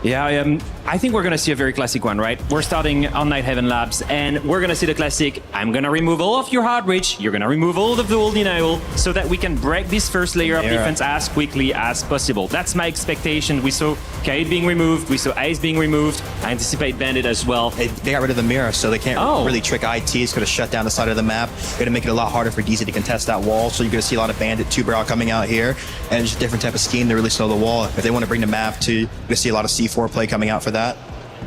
Yeah, I think we're going to see a very classic one, right? We're starting on Night Heaven Labs, and we're going to see the classic, I'm going to remove all of your hard reach, you're going to remove all of the old denial, so that we can break this first layer of defense as quickly as possible. That's my expectation. We saw Kaid being removed, we saw Ice being removed, I anticipate Bandit as well. They got rid of the mirror, so they can't really trick IT. It's going to shut down the side of the map. Going to make it a lot harder for DZ to contest that wall, so you're going to see a lot of Bandit 2-barrel coming out here, and just a different type of scheme to really slow the wall. If they want to bring the map to, you're going to see a lot of C4 play coming out for that.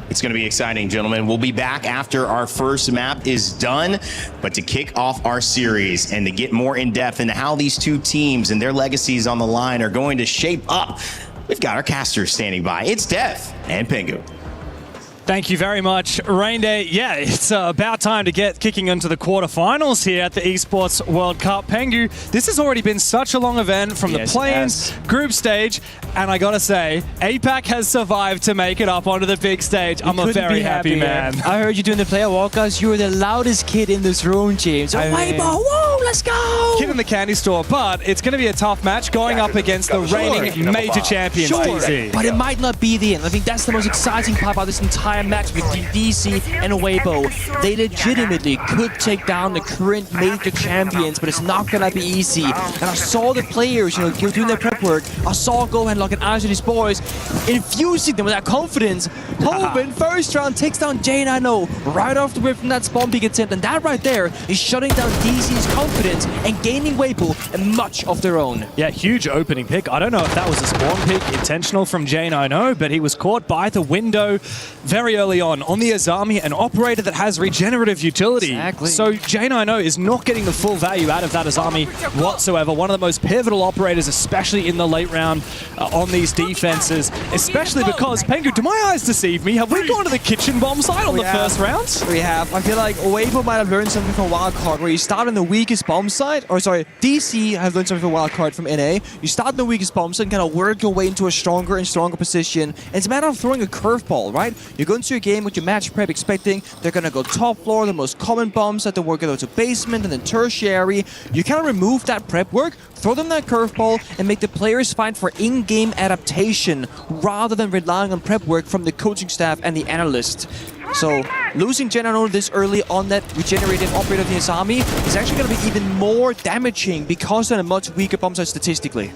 It's going to be exciting, gentlemen. We'll be back after our first map is done. But to kick off our series and to get more in depth into how these two teams and their legacies on the line are going to shape up, we've got our casters standing by. It's Dev and Pengu. Thank you very much, Rain Day. Yeah, it's about time to get kicking into the quarterfinals here at the Esports World Cup. Pengu, this has already been such a long event from the play-ins, group stage, and I gotta say, APAC has survived to make it up onto the big stage. I'm a very happy man. I heard you doing the player walkouts. You were the loudest kid in this room, James. Oh, Weibo, whoa, let's go! Kid in the candy store, but it's going to be a tough match going up against the reigning major champions, DZ. But it might not be the end. I think that's the most exciting part about this entire match with DC and Weibo. They legitimately could take down the current major champions, but it's not gonna be easy. And I saw the players, you know, doing their prep work. I saw Gohan locking eyes with his boys, infusing them with that confidence. Hoban, first round, takes down J9O right off the whip from that spawn peek attempt, and that right there is shutting down DC's confidence and gaining Weibo and much of their own. Yeah, huge opening pick. I don't know if that was a spawn pick intentional from J9O, but he was caught by the window very early on the Azami, an operator that has regenerative utility. Exactly. So J9O is not getting the full value out of that Azami whatsoever. One of the most pivotal operators, especially in the late round on these defenses, especially because, Pengu, do my eyes deceive me? Have we gone to the kitchen bomb side on the first round? We have. I feel like Weibo might have learned something from Wildcard, where you start on the weakest bomb side, or sorry, DC have learned something from Wildcard from NA. You start on the weakest bomb side and kind of work your way into a stronger and stronger position. And it's a matter of throwing a curveball, right? You go into your game with your match prep expecting they're going to go top floor, the most common bombs that they work out to basement and then tertiary. You kind of remove that prep work, throw them that curveball, and make the players fight for in-game adaptation rather than relying on prep work from the coaching staff and the analyst. So losing J9O this early on that regenerative operator of the Azami is actually going to be even more damaging because they're a much weaker bomb side statistically.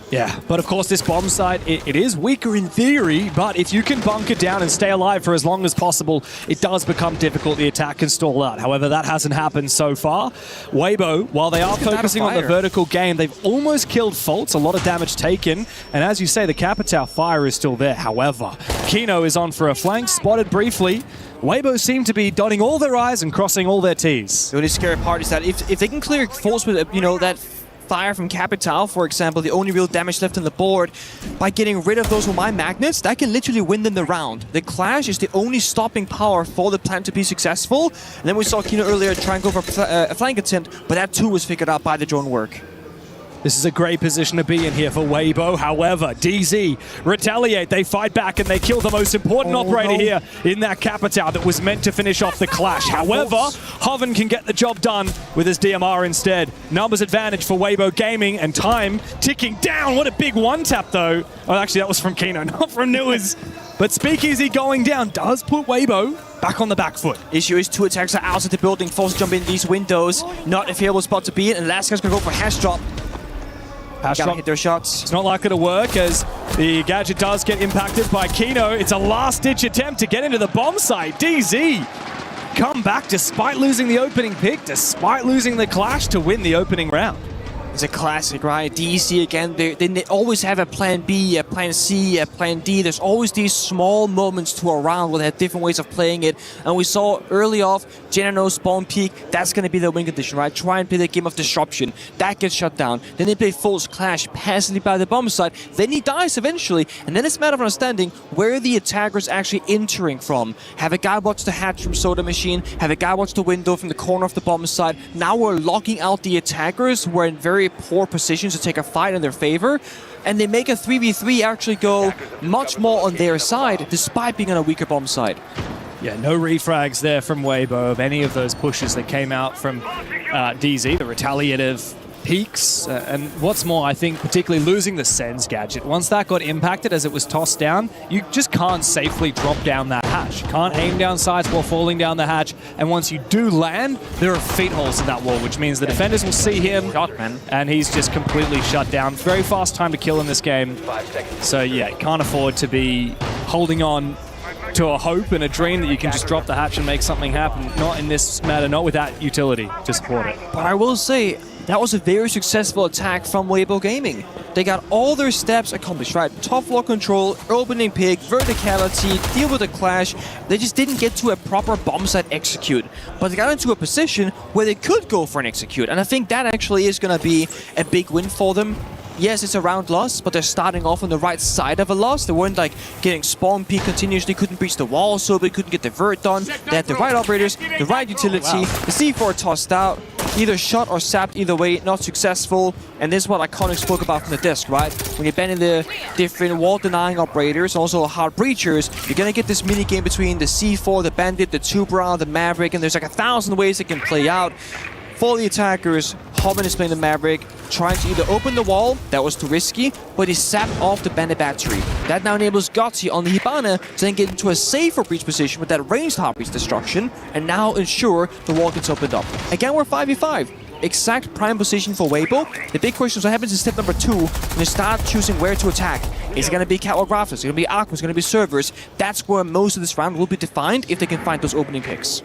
Yeah, but of course this bomb side, it is weaker in theory, but if you can bunker down and stay alive for as long as possible, it does become difficult. The attack can stall out. However, that hasn't happened so far. Weibo, while they are focusing on the vertical game, they've almost killed Faults, a lot of damage taken, and as you say, the Capitao fire is still there. However, Kino is on for a flank, spotted briefly. Weibo seem to be dotting all their I's and crossing all their T's. The only scary part is that if they can clear Faults with, you know, that fire from Capitao, for example, the only real damage left on the board, by getting rid of those Womai magnets, that can literally win them the round. The Clash is the only stopping power for the plan to be successful. And then we saw Kino earlier try and go for a flank attempt, but that too was figured out by the drone work. This is a great position to be in here for Weibo. However, DZ retaliate. They fight back and they kill the most important operator here in that Capitao that was meant to finish off the Clash. However, Hoven can get the job done with his DMR instead. Numbers advantage for Weibo Gaming and time ticking down. What a big one-tap though. Oh, actually that was from Kino, not from Newers. But Speakeasy going down does put Weibo back on the back foot. Issue is two attacks are outside the building, forced to jump in these windows. Not a favorable spot to be in, and last guy's gonna go for hash drop. Gotta hit their shots. It's not likely to work as the gadget does get impacted by Kino. It's a last-ditch attempt to get into the bomb site. DZ come back despite losing the opening pick, despite losing the clash to win the opening round. It's a classic, right? DC again, they always have a plan B, a plan C, a plan D. There's always these small moments to a round where they have different ways of playing it. And we saw early off, Genano spawn peak, that's going to be the win condition, right? Try and play the game of disruption. That gets shut down. Then they play false clash passively by the bomb side. Then he dies eventually. And then it's a matter of understanding where the attacker is actually entering from. Have a guy watch the hatch from Soda Machine. Have a guy watch the window from the corner of the bomb side. Now we're locking out the attackers who are in very poor positions to take a fight in their favor, and they make a 3v3 actually go much more on their side despite being on a weaker bomb side. Yeah, no refrags there from Weibo of any of those pushes that came out from DZ, the retaliative peaks. And what's more, I think particularly losing the Sens gadget. Once that got impacted as it was tossed down, you just can't safely drop down that hatch. You can't aim down sights while falling down the hatch. And once you do land, there are feet holes in that wall, which means the defenders will see him and he's just completely shut down. Very fast time to kill in this game. So yeah, can't afford to be holding on to a hope and a dream that you can just drop the hatch and make something happen. Not in this matter, not with that utility to support it. But I will say, that was a very successful attack from Weibo Gaming. They got all their steps accomplished, right? Top floor control, opening pick, verticality, deal with the clash. They just didn't get to a proper bomb site execute. But they got into a position where they could go for an execute. And I think that actually is going to be a big win for them. Yes, it's a round loss, but they're starting off on the right side of a loss. They weren't like getting spawn peak continuously, couldn't breach the wall, so they couldn't get the vert done. They had the right operators, the right utility, the C4 tossed out, either shot or sapped, either way, not successful. And this is what Iconic spoke about from the disc, right? When you're banning the different wall-denying operators, also hard breachers, you're gonna get this mini-game between the C4, the Bandit, the Tubra, the Maverick, and there's like 1,000 ways it can play out. For the attackers, Hobbin is playing the Maverick, trying to either open the wall, that was too risky, but he sapped off the Bandit battery. That now enables Gotti on the Hibana to then get into a safer breach position with that ranged hard breach destruction, and now ensure the wall gets opened up. Again, we're 5v5. Exact prime position for Weibo. The big question is what happens in step number 2 when you start choosing where to attack. Is it going to be Catwalk Rafters? Is it going to be Aqua? Is it going to be servers? That's where most of this round will be defined if they can find those opening picks.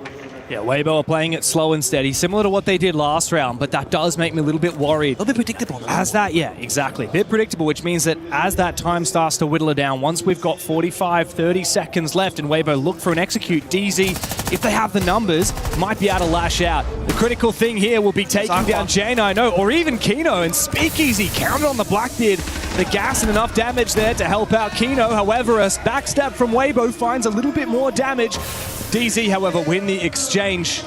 Yeah, Weibo are playing it slow and steady, similar to what they did last round, but that does make me a little bit worried. A little bit predictable. As that, yeah, exactly. A bit predictable, which means that as that time starts to whittle it down, once we've got 45, 30 seconds left and Weibo look for an execute, DZ, if they have the numbers, might be able to lash out. The critical thing here will be taking down J9, or even Kino, and Speakeasy counted on the Blackbeard. The gas and enough damage there to help out Kino. However, a backstab from Weibo finds a little bit more damage. DZ, however, win the exchange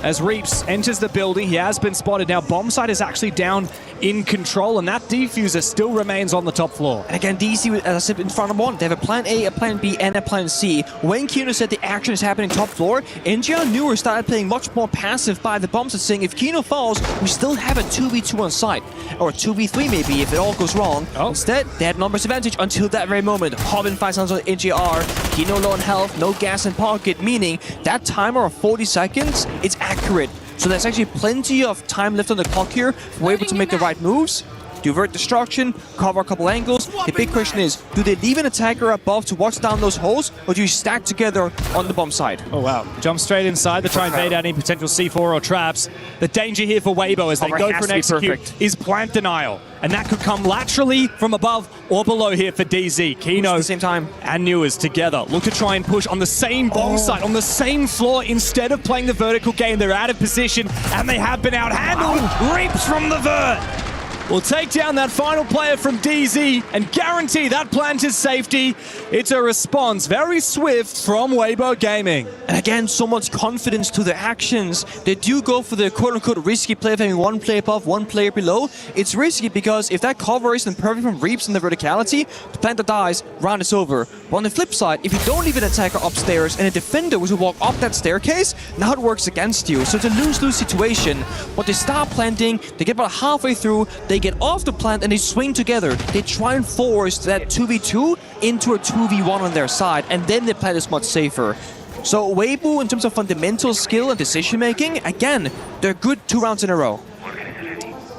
as Reaps enters the building. He has been spotted. Now, Bombsite is actually down in control, and that defuser still remains on the top floor. And again, DC, as I said, in front of one. They have a plan A, a plan B, and a plan C. When Kino said the action is happening top floor, ag.al Newer started playing much more passive by the bombs and saying, if Kino falls, we still have a 2v2 on site. Or a 2v3 maybe, if it all goes wrong. Instead, they had numbers advantage until that very moment. Hobbin finds on ag.al, Kino low on health, no gas in pocket, meaning that timer of 40 seconds, it's accurate. So there's actually plenty of time left on the clock here. We're able to make the right moves, do vert destruction, cover a couple angles. The big question is, do they leave an attacker above to watch down those holes, or do you stack together on the bomb side? Oh wow, jump straight inside to try and bait out any potential C4 or traps. The danger here for Weibo as they go for an execute is plant denial. And that could come laterally from above or below here for DZ. Kino at the same time and Newers together look to try and push on the same bomb site, on the same floor. Instead of playing the vertical game, they're out of position and they have been outhandled. Reaps from the vert will take down that final player from DZ and guarantee that planter's safety. It's a response very swift from Weibo Gaming. And again, so much confidence to their actions. They do go for the quote-unquote risky play of having one player above, one player below. It's risky because if that cover isn't perfect from Reaps and the verticality, the planter dies, round is over. But on the flip side, if you don't leave an attacker upstairs and a defender was to walk up that staircase, now it works against you. So it's a lose-lose situation. But they start planting, they get about halfway through, they get off the plant and they swing together. They try and force that 2v2 into a 2v1 on their side, and then the plant is much safer. So Weibo, in terms of fundamental skill and decision making, again, they're good 2 rounds in a row.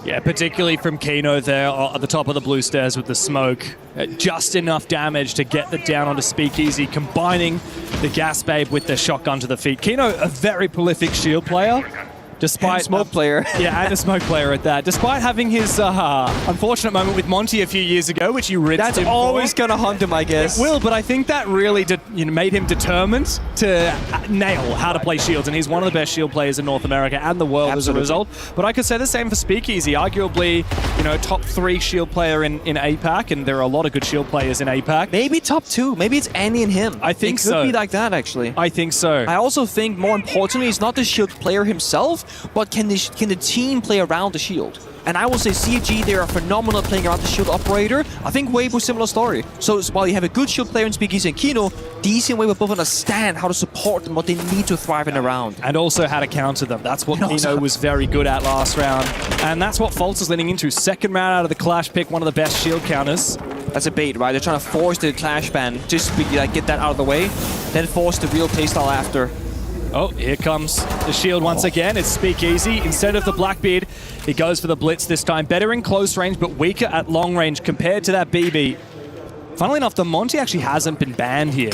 Yeah, particularly from Kino there at the top of the blue stairs with the smoke. Just enough damage to get the down onto Speakeasy, combining the gas babe with the shotgun to the feet. Kino, a very prolific shield player. Despite smoke player. Yeah, and a smoke player at that. Despite having his unfortunate moment with Monty a few years ago, which you rinsed him That's always going to hunt him, I guess. It will, but I think that really made him determined to nail how to play shields, and he's one of the best shield players in North America and the world as a result. But I could say the same for Speakeasy, arguably, top 3 shield player in APAC, and there are a lot of good shield players in APAC. Maybe top 2. Maybe it's Annie and him. I think so. It could be like that, actually. I think so. I also think, more importantly, it's not the shield player himself, but can the team play around the shield? And I will say CG, they are phenomenal playing around the shield operator. I think Weibo, similar story. So while you have a good shield player in Speakeasy and Kino, DC and Weibo both understand how to support them, what they need to thrive in around. And also how to counter them. That's what Kino was very good at last round. And that's what Fultz is leaning into. Second round out of the Clash pick, one of the best shield counters. That's a bait, right? They're trying to force the Clash ban, just get that out of the way, then force the real playstyle after. Oh, here comes the shield once again. It's Speakeasy. Instead of the Blackbeard, he goes for the Blitz this time. Better in close range, but weaker at long range compared to that BB. Funnily enough, the Monty actually hasn't been banned here.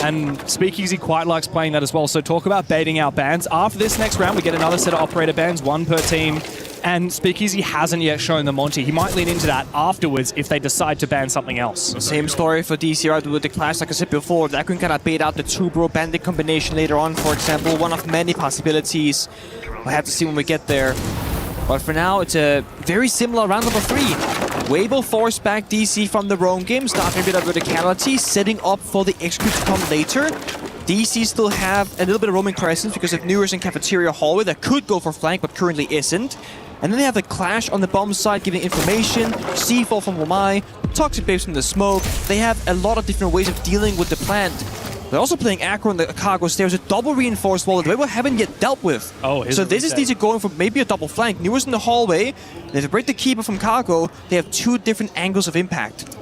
And Speakeasy quite likes playing that as well. So talk about baiting out bans. After this next round, we get another set of operator bans, 1 per team. And Speakeasy hasn't yet shown the Monty. He might lean into that afterwards if they decide to ban something else. Same story for DCR with the Clash, like I said before. That can kind of bait out the 2-bro bandit combination later on, for example. One of many possibilities. We'll have to see when we get there. But for now, it's a very similar round number 3. Weibo forced back DC from the roam game, starting a bit of verticality, setting up for the execute to come later. DC still have a little bit of roaming presence because of Newers and Cafeteria Hallway that could go for flank, but currently isn't. And then they have the Clash on the bomb side, giving information, C4 from Wamai, Toxic Babes from the smoke. They have a lot of different ways of dealing with the plant. They're also playing aggro on the cargo stairs, a double reinforced wall that Weibo haven't yet dealt with. Oh, so this is DC going for maybe a double flank. Newers in the hallway. If they break the keeper from cargo, they have 2 different angles of impact.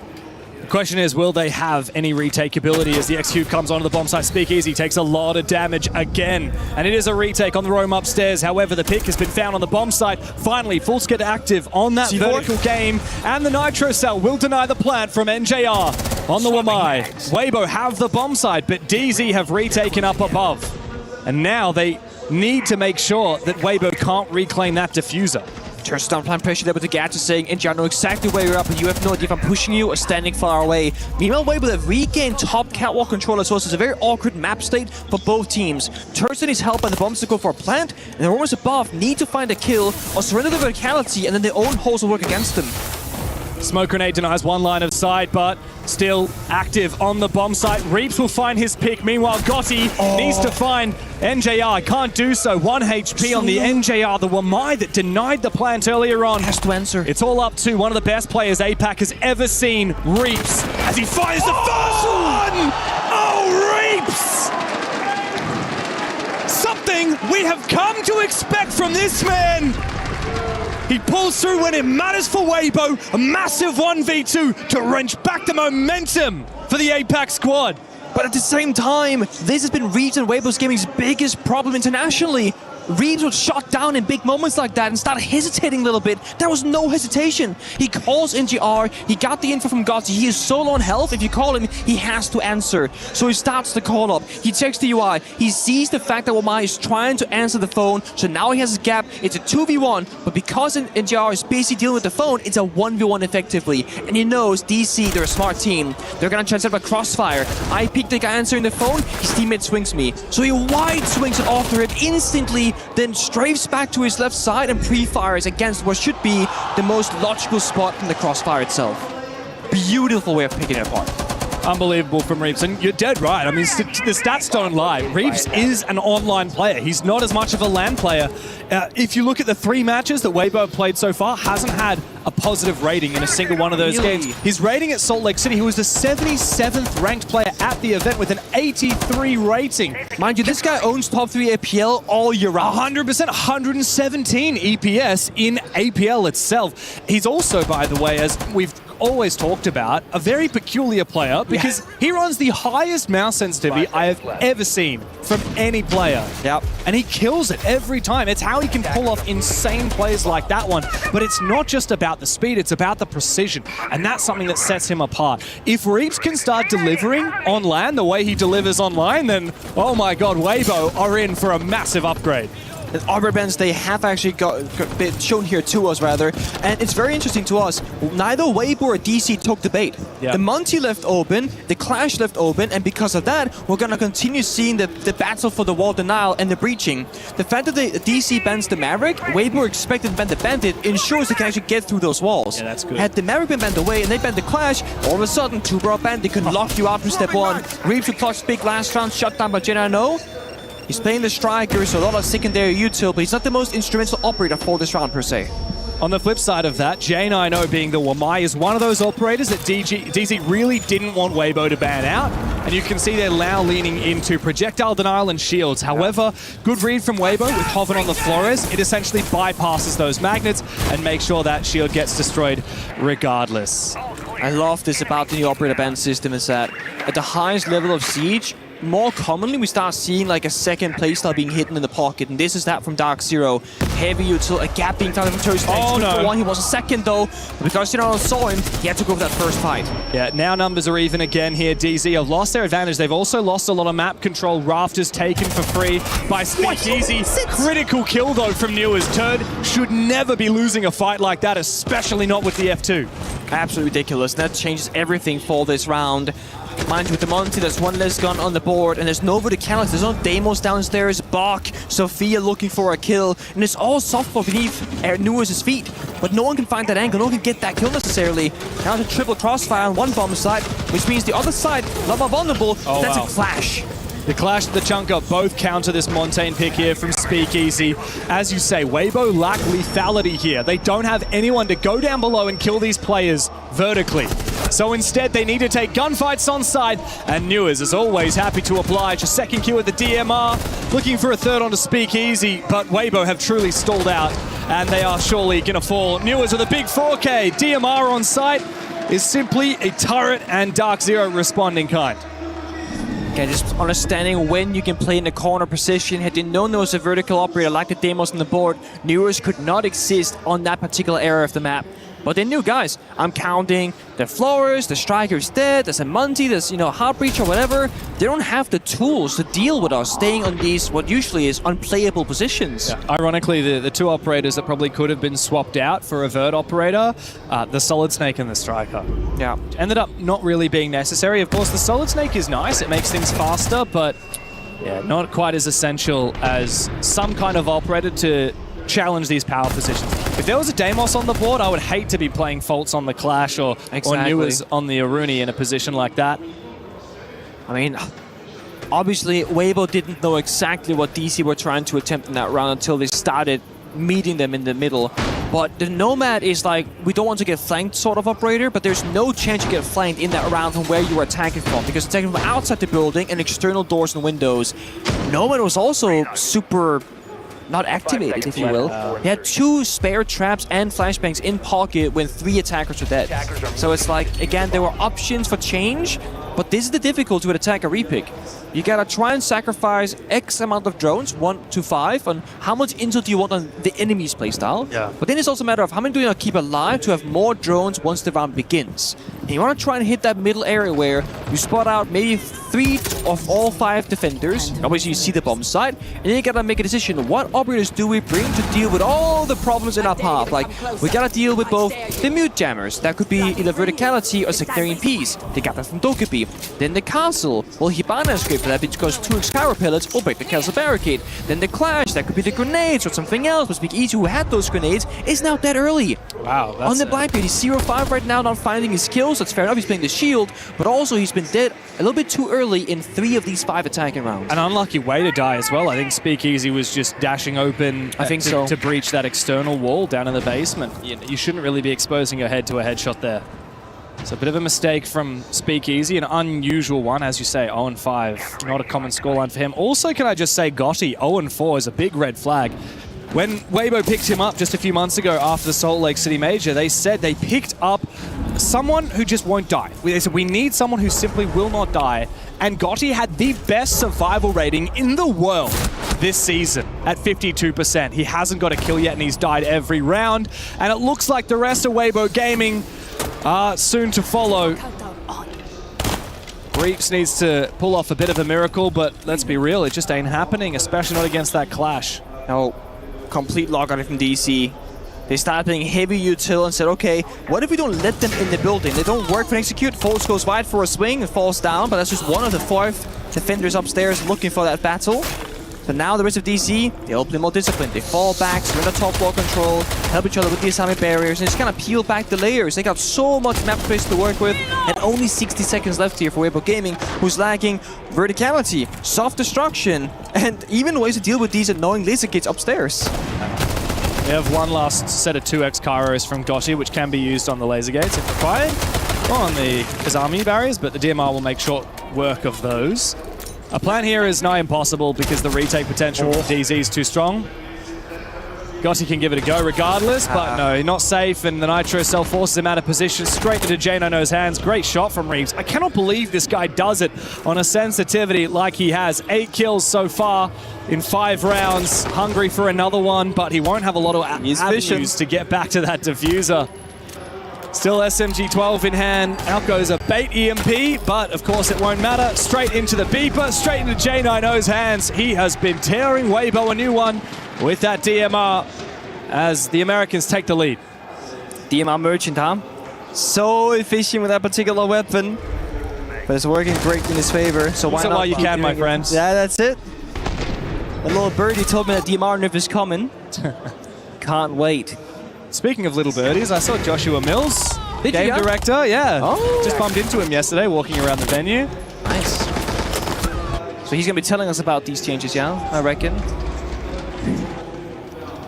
Question is, will they have any retake ability as the execute comes onto the bomb site? Speakeasy takes a lot of damage again, and it is a retake on the roam upstairs. However, the pick has been found on the bomb site. Finally, Fultz get active on that vertical game, and the Nitro Cell will deny the plant from NJR on the Wamai. Weibo have the bomb site, but DZ have retaken up above. And now they need to make sure that Weibo can't reclaim that diffuser. Turns down plan pressure there with the gadget saying, NJ, I know exactly where you're up, and you have no idea if I'm pushing you or standing far away. Meanwhile, Weibo have regained top catwalk control as well, so it's a very awkward map state for both teams. Turson is helped by the bombs to go for a plant, and the Romans above need to find a kill or surrender the verticality, and then their own holes will work against them. Smoke grenade denies 1 line of sight, but still active on the bomb site. Reaps will find his pick. Meanwhile, Gotti needs to find NJR. Can't do so. 1 HP on the NJR, the Wamai that denied the plant earlier on. Has to answer. It's all up to one of the best players APAC has ever seen, Reaps, as he fires the first one! Oh, Reaps! Something we have come to expect from this man! He pulls through when it matters for Weibo. A massive 1v2 to wrench back the momentum for the APAC squad. But at the same time, this has been Reaps and Weibo's gaming's biggest problem internationally. Reaps was shot down in big moments like that and started hesitating a little bit. There was no hesitation. He calls NGR, he got the info from Gotti, he is so low on health, if you call him, he has to answer. So he starts the call up, he checks the UI, he sees the fact that Wamai is trying to answer the phone, so now he has his gap, it's a 2v1, but because NGR is basically dealing with the phone, it's a 1v1 effectively. And he knows DC, they're a smart team. They're gonna transfer by crossfire. I peek the guy answering the phone, his teammate swings me. So he wide swings it off the rip instantly, then strafes back to his left side and pre-fires against what should be the most logical spot from the crossfire itself. Beautiful way of picking it apart. Unbelievable from Reaps, and you're dead right. I mean, the stats don't lie. Reaps is an online player. He's not as much of a LAN player. If you look at the 3 matches that Weibo played so far, hasn't had a positive rating in a single one of those games. His rating at Salt Lake City, he was the 77th ranked player at the event with an 83 rating. Mind you, this guy owns top 3 APL all year round. 100%, 117 EPS in APL itself. He's also, by the way, as we've always talked about, a very peculiar player because he runs the highest mouse sensitivity I have ever seen from any player. Yep. And he kills it every time. It's how he can pull off insane plays like that one. But it's not just about the speed, it's about the precision. And that's something that sets him apart. If Reaps can start delivering on land the way he delivers online, then, oh my god, Weibo are in for a massive upgrade. The Arbor Bends, they have actually got been shown here to us, rather. And it's very interesting to us. Neither Weibo or DC took the bait. Yeah. The Monty left open, the Clash left open, and because of that, we're going to continue seeing the battle for the wall denial and the breaching. The fact that the DC bans the Maverick, Weibo expected to ban the Bandit, ensures they can actually get through those walls. Yeah, that's good. Had the Maverick been banned away and they banned the Clash, all of a sudden, 2-Bro Bandit can lock you out from step 1. Reaps with clutch big last round, shut down by Jenna. He's playing the striker, so a lot of secondary util, but he's not the most instrumental operator for this round per se. On the flip side of that, J9O being the Wamai is one of those operators that DZ really didn't want Weibo to ban out. And you can see they're now leaning into projectile denial and shields. However, good read from Weibo with Hoven on the Flores. It essentially bypasses those magnets and makes sure that shield gets destroyed regardless. I love this about the new operator ban system is that at the highest level of siege, more commonly we start seeing like a second playstyle being hidden in the pocket, and this is that from Dark Zero. Heavy util, a gap being found in Terry's one. He was a second though, but because saw him, he had to go for that first fight. Yeah, now numbers are even again here. DZ have lost their advantage. They've also lost a lot of map control. Rafters taken for free by Speakeasy. Critical kill though from Newers. Turd should never be losing a fight like that, especially not with the F2. Absolutely ridiculous. That changes everything for this round. Mind you, with the Monty, there's one less gun on the board, and there's no verticality. There's no Deimos downstairs, Bach, Sophia looking for a kill, and it's all softball beneath Newers' feet. But no one can find that angle, no one can get that kill necessarily. Now it's a triple crossfire on one bomb side, which means the other side, a lot more vulnerable. Oh, that's wow. a clash. The Clash and the Chunker both counter this Montaigne pick here from Speakeasy. As you say, Weibo lack lethality here. They don't have anyone to go down below and kill these players vertically. So instead, they need to take gunfights on side, and Newers is always happy to oblige. A second kill with the DMR, looking for a third onto Speakeasy, but Weibo have truly stalled out, and they are surely going to fall. Newers with a big 4K. DMR on site is simply a turret and Dark Zero responding kind. Okay, just understanding when you can play in the corner position. Had they known there was a vertical operator like the Deimos on the board, Newers could not exist on that particular area of the map. But they knew, guys, I'm counting the Flores, the Striker's dead, there's a Monty, there's, Heartbreach or whatever. They don't have the tools to deal with us staying on these, what usually is unplayable positions. Yeah. Ironically, the two operators that probably could have been swapped out for a Vert operator, the Solid Snake and the Striker. Yeah. Ended up not really being necessary. Of course, the Solid Snake is nice, it makes things faster, but yeah, not quite as essential as some kind of operator to challenge these power positions. If there was a Deimos on the board, I would hate to be playing Faults on the Clash or Newers on the Aruni in a position like that. I mean, obviously, Weibo didn't know exactly what DC were trying to attempt in that round until they started meeting them in the middle. But the Nomad is like, we don't want to get flanked sort of operator, but there's no chance you get flanked in that round from where you were attacking from, because attacking from outside the building and external doors and windows. Nomad was also super not activated, if you will. He had 2 spare traps and flashbangs in pocket when 3 attackers were dead. So it's like, again, there were options for change, but this is the difficulty with attack a repick. You gotta try and sacrifice X amount of drones, 1 to 5, on how much intel do you want on the enemy's playstyle. Yeah. But then it's also a matter of how many do you keep alive to have more drones once the round begins. And you wanna try and hit that middle area where you spot out maybe 3 of all 5 defenders. Obviously you see the bomb site, and then you gotta make a decision. What operators do we bring to deal with all the problems in our path? Like, we gotta deal with both the mute jammers, that could be either verticality or sectarian peace. They got that from Dokkaebi. Then the castle, well, Hibana is great for that because 2 Excalibur pellets will break the castle barricade. Then the Clash, that could be the grenades or something else, but Speakeasy, who had those grenades, is now dead early. Wow, that's on the Blackbeard, he's 0-5 right now, not finding his kills. That's fair enough, he's playing the shield, but also he's been dead a little bit too early in 3 of these 5 attacking rounds. An unlucky way to die as well. I think Speakeasy was just dashing open to breach that external wall down in the basement. You shouldn't really be exposing your head to a headshot there. So a bit of a mistake from Speakeasy, an unusual one, as you say, 0-5. Not a common scoreline for him. Also, can I just say, Gotti, 0-4 is a big red flag. When Weibo picked him up just a few months ago after the Salt Lake City Major, they said they picked up someone who just won't die. They said, we need someone who simply will not die. And Gotti had the best survival rating in the world this season at 52%. He hasn't got a kill yet, and he's died every round. And it looks like the rest of Weibo Gaming are soon to follow. Reaps needs to pull off a bit of a miracle, but let's be real, it just ain't happening, especially not against that Clash. No, complete lockout from DC. They started playing heavy util and said, okay, what if we don't let them in the building? They don't work for an execute. Falls goes wide for a swing and falls down, but that's just one of the 4 defenders upstairs looking for that battle. So now the rest of DC, they all play more disciplined. They fall back, surrender top floor control, help each other with the Asami barriers, and just kind of peel back the layers. They got so much map space to work with, and only 60 seconds left here for Weibo Gaming, who's lacking verticality, soft destruction, and even ways to deal with these annoying laser kids upstairs. We have one last set of 2x Kairos from Gotti, which can be used on the laser gates if required, or on the Kazami barriers, but the DMR will make short work of those. A plan here is nigh impossible because the retake potential for DZ is too strong. Gotti can give it a go regardless, but no, not safe, and the Nitro cell forces him out of position straight into J9O's hands. Great shot from Reeves. I cannot believe this guy does it on a sensitivity like he has. 8 kills so far in 5 rounds. Hungry for another one, but he won't have a lot of avenues to get back to that diffuser. Still SMG-12 in hand. Out goes a bait EMP, but of course it won't matter. Straight into the beeper, straight into J9O's hands. He has been tearing Weibo a new one with that DMR as the Americans take the lead. DMR Merchant, huh? So efficient with that particular weapon, but it's working great in his favor. So why not? While you can, my friends. Yeah, that's it. The little birdie told me that DMR nerf is coming. Can't wait. Speaking of little birdies, I saw Joshua Mills, game director, just bumped into him yesterday walking around the venue. Nice. So he's going to be telling us about these changes, yeah, I reckon.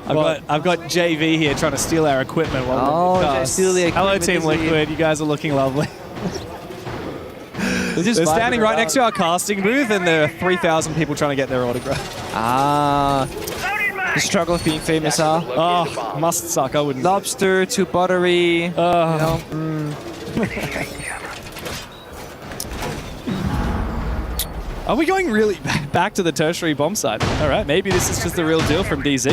I've got JV here trying to steal our equipment while we steal the equipment. Hello, Team Liquid. You guys are looking lovely. They're standing right next to our casting booth, and there are 3,000 people trying to get their autograph. The struggle of being famous, huh? Oh, must suck. I wouldn't. Lobster to buttery. Are we going really back to the tertiary bomb site? All right, maybe this is just the real deal from DZ.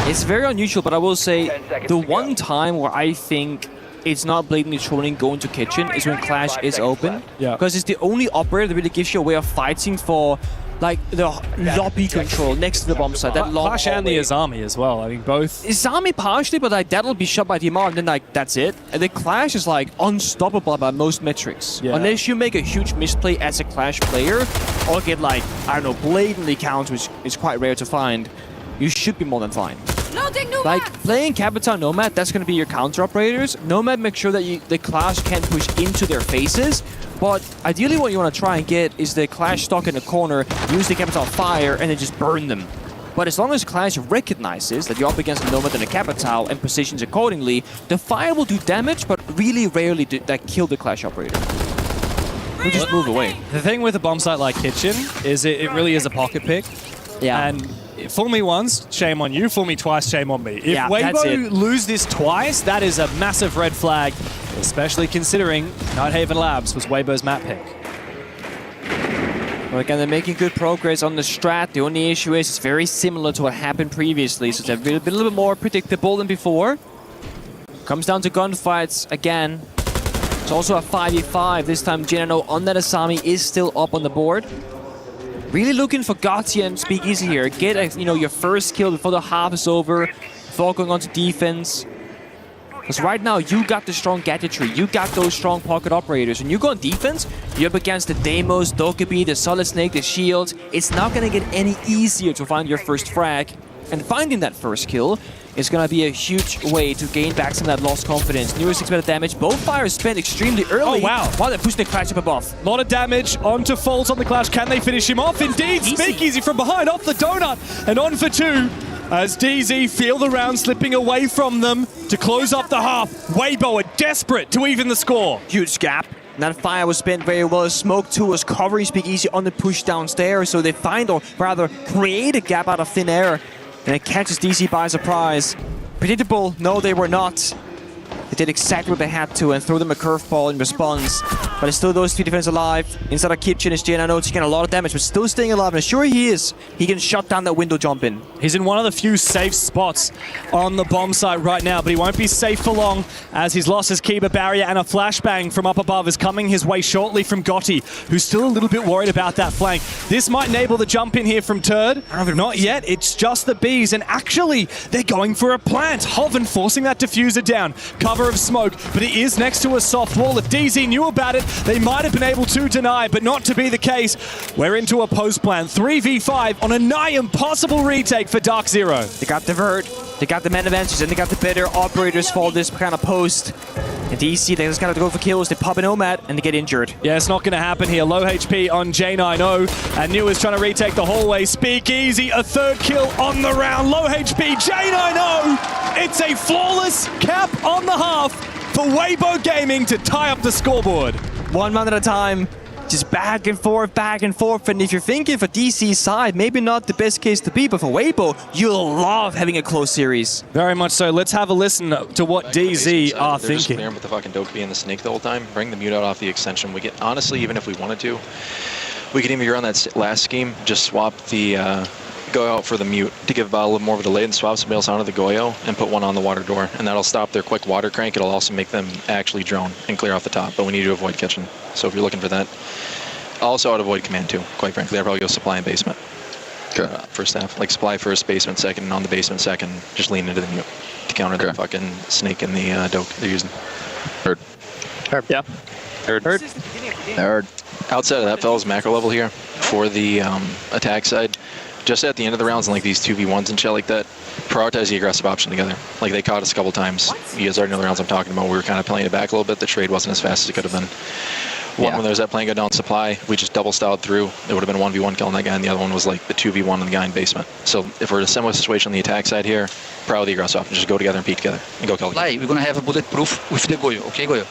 It's very unusual, but I will say the one time where I think it's not blatantly trolling going to kitchen is when Clash is open. Yeah. Because it's the only operator that really gives you a way of fighting for like the lobby control next to the bomb site. That long Clash and the Azami as well. I mean, both. Azami partially, but like that'll be shot by DMR and then like that's it. And the Clash is like unstoppable by most metrics. Yeah. Unless you make a huge misplay as a Clash player or get like, I don't know, blatantly counts, which is quite rare to find, you should be more than fine. Like playing Capital Nomad, that's going to be your counter operators. Nomad makes sure that the Clash can't push into their faces. But ideally what you want to try and get is the Clash stuck in the corner, use the Capital Fire, and then just burn them. But as long as Clash recognizes that you're up against a Nomad and a Capital and positions accordingly, the Fire will do damage, but really rarely kill the Clash operator. We'll just move away. The thing with a bomb site like Kitchen is it really is a pocket pick. Yeah. And fool me once, shame on you. Fool me twice, shame on me. If Weibo lose this twice, that is a massive red flag, especially considering Nighthaven Labs was Weibo's map pick. Well, again, they're making good progress on the strat. The only issue is it's very similar to what happened previously, so it's a little bit more predictable than before. Comes down to gunfights again. It's also a 5v5. This time, J9O on that Asami is still up on the board. Really looking for Gotti and Speakeasy here. Get your first kill before the half is over, before going on to defense. Because right now, you got the strong gadgetry, you got those strong pocket operators. When you go on defense, you're up against the Deimos, Dokkaebi, the Solid Snake, the Shield. It's not going to get any easier to find your first frag. And finding that first kill is going to be a huge way to gain back some of that lost confidence. Newer 6 better damage. Both fires spent extremely early. Oh, wow. While they're pushing the Clash up above. A lot of damage onto Falls on the Clash. Can they finish him off? Indeed, Speakeasy from behind, off the donut, and on for 2. As DZ feel the round slipping away from them to close up the half. Weibo are desperate to even the score. Huge gap. And that fire was spent very well. Smoke 2 was covering Speakeasy on the push downstairs, so they find, or rather create a gap out of thin air. And it catches DC by surprise. Predictable? No, they were not. They did exactly what they had to and threw them a curveball in response. But it's still those 3 defenders alive. Inside our kitchen is Jane. I know taking a lot of damage, but still staying alive. And sure he is. He can shut down that window jump in. He's in one of the few safe spots on the bomb site right now, but he won't be safe for long as he's lost his Kiba barrier, and a flashbang from up above is coming his way shortly from Gotti, who's still a little bit worried about that flank. This might enable the jump in here from Turd. Not yet. It's just the bees, and actually they're going for a plant. Hoven forcing that diffuser down. Cover of smoke, but it is next to a soft wall. If DZ knew about it, they might have been able to deny, but not to be the case. We're into a post plan. 3v5 on a nigh impossible retake for Dark Zero. They got the Vert, they got the men advances, and they got the better operators for this kind of post. And DC, they just gotta go for kills. They pop an Nomad and they get injured. Yeah, it's not going to happen here. Low HP on J90. And New is trying to retake the hallway. Speakeasy, a 3rd kill on the round. Low HP, J90. It's a flawless cap on the half for Weibo Gaming to tie up the scoreboard. 1 man at a time. Just back and forth, and if you're thinking for DC's side, maybe not the best case to be, but for Weibo, you'll love having a close series. Very much so. Let's have a listen to what DZ are They're just thinking. clearing with the fucking Dokkaebi and the Snake the whole time. Bring the mute out off the extension. We get, honestly, even if we wanted to, we could even run that last scheme, just swap the go out for the mute to give a little more of a delay and swap somebody else onto the Goyo and put one on the water door, and that'll stop their quick water crank. It'll also make them actually drone and clear off the top, but we need to avoid kitchen. So if you're looking for that, also I'd avoid command too, quite frankly. I'd probably go supply and basement first half, like supply first, basement second, and on the basement second, just lean into the mute to counter the fucking Snake and the Doke they're using. Heard. Yeah. Heard. Outside of that, fellas, macro level here for the attack side. Just at the end of the rounds and like these 2v1s and shit like that, prioritize the aggressive option together. Like they caught us a couple times. You guys already know the rounds I'm talking about. We were kind of playing it back a little bit. The trade wasn't as fast as it could have been. One, when there was that plane go down supply, we just double styled through. It would have been 1v1 killing that guy, and the other one was like the 2v1 on the guy in basement. So if we're in a similar situation on the attack side here, priority the aggressive option. Just go together and peek together and go kill the guy. We're going to have a bulletproof with the Goyo, okay, Goyo?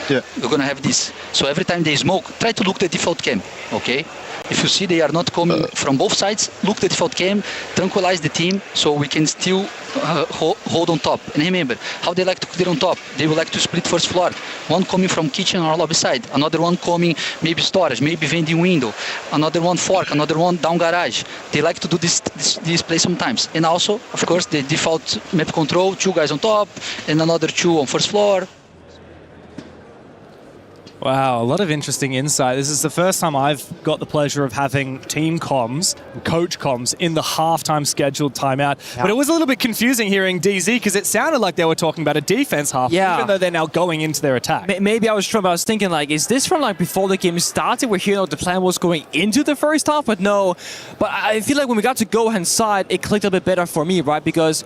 Yeah. We're going to have this. So every time they smoke, try to look the default cam, okay? If you see they are not coming from both sides, look the default cam, tranquilize the team so we can still hold on top. And remember, how they like to clear on top. They would like to split first floor. One coming from kitchen or lobby side, another one coming maybe storage, maybe vending window, another one fork, another one down garage. They like to do this play sometimes. And also, of course, the default map control, 2 guys on top and another 2 on first floor. Wow, a lot of interesting insight. This is the first time I've got the pleasure of having team comms, coach comms, in the halftime scheduled timeout. Yeah. But it was a little bit confusing hearing DZ because it sounded like they were talking about a defense half, even though they're now going into their attack. Maybe I was thinking, like, is this from like before the game started where here the plan was going into the first half? But no. But I feel like when we got to Gohan's side, it clicked a bit better for me, right? Because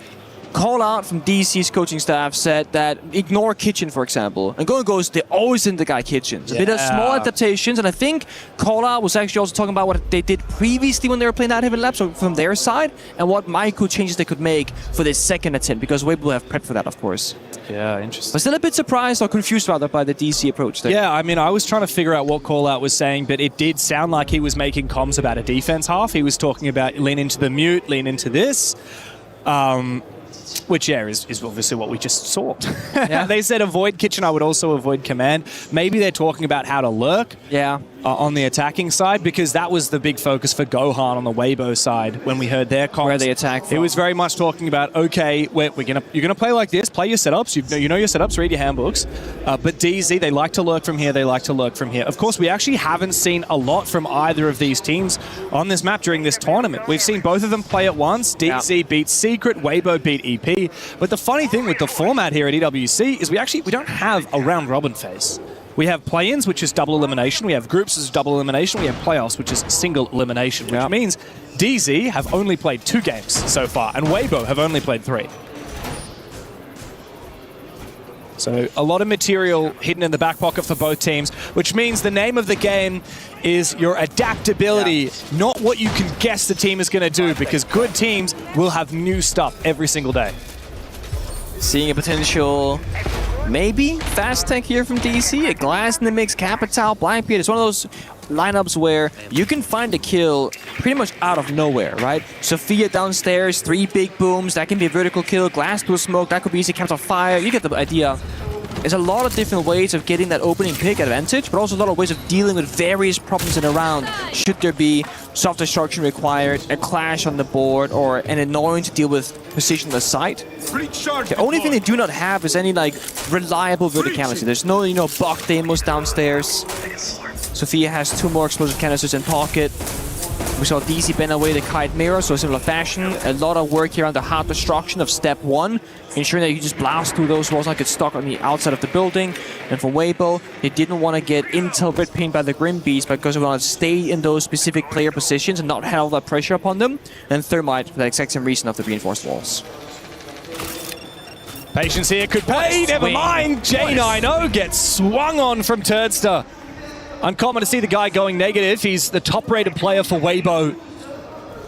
call out from DC's coaching staff said that ignore kitchen, for example. And Gohan goes, they always in the guy kitchens. A bit of small adaptations, and I think call out was actually also talking about what they did previously when they were playing that heavy lap, so from their side, and what micro changes they could make for this second attempt, because Weibo will have prepped for that, of course. Yeah, interesting. But still a bit surprised or confused rather by the DC approach there. Yeah, I mean, I was trying to figure out what call out was saying, but it did sound like he was making comms about a defense half. He was talking about lean into the mute, lean into this. Which, yeah, is obviously what we just saw. Yeah. They said avoid kitchen, I would also avoid command. Maybe they're talking about how to lurk on the attacking side, because that was the big focus for Gohan on the Weibo side when we heard their comms. Where they attack from. It was very much talking about, okay, you're gonna play like this, play your setups, you know your setups, read your handbooks. But DZ, they like to lurk from here, they like to lurk from here. Of course, we actually haven't seen a lot from either of these teams on this map during this tournament. We've seen both of them play at once. DZ beat Secret, Weibo beat EP. But the funny thing with the format here at EWC is we don't have a round robin phase. We have play-ins, which is double elimination. We have groups as double elimination. We have playoffs, which is single elimination, which means DZ have only played 2 games so far, and Weibo have only played 3. So a lot of material hidden in the back pocket for both teams, which means the name of the game is your adaptability, not what you can guess the team is going to do, because good teams will have new stuff every single day. Seeing a potential, maybe, fast tech here from DC, a glass in the mix, Capital, Blackbeard. It's one of those lineups where you can find a kill pretty much out of nowhere, right? Sophia downstairs, 3 big booms, that can be a vertical kill, glass to a smoke, that could be easy, Capital fire, you get the idea. there's a lot of different ways of getting that opening pick advantage, but also a lot of ways of dealing with various problems in a round. Should there be soft destruction required, a clash on the board, or an annoying to deal with position on the site. The only thing they do not have is any like reliable verticality. There's no, you know, buck demos downstairs. Sophia has 2 more explosive canisters in pocket. We saw DC bend away the kite mirror, so similar fashion. A lot of work here on the hard destruction of step 1, ensuring that you just blast through those walls, not get stuck on the outside of the building. And for Weibo, they didn't want to get intel red pinged by the Grim Beast because they want to stay in those specific player positions and not have all that pressure upon them. And Thermite for the exact same reason of the reinforced walls. Patience here could pay, never mind. J90 gets swung on from Turdster. Uncommon to see the guy going negative. He's the top-rated player for Weibo.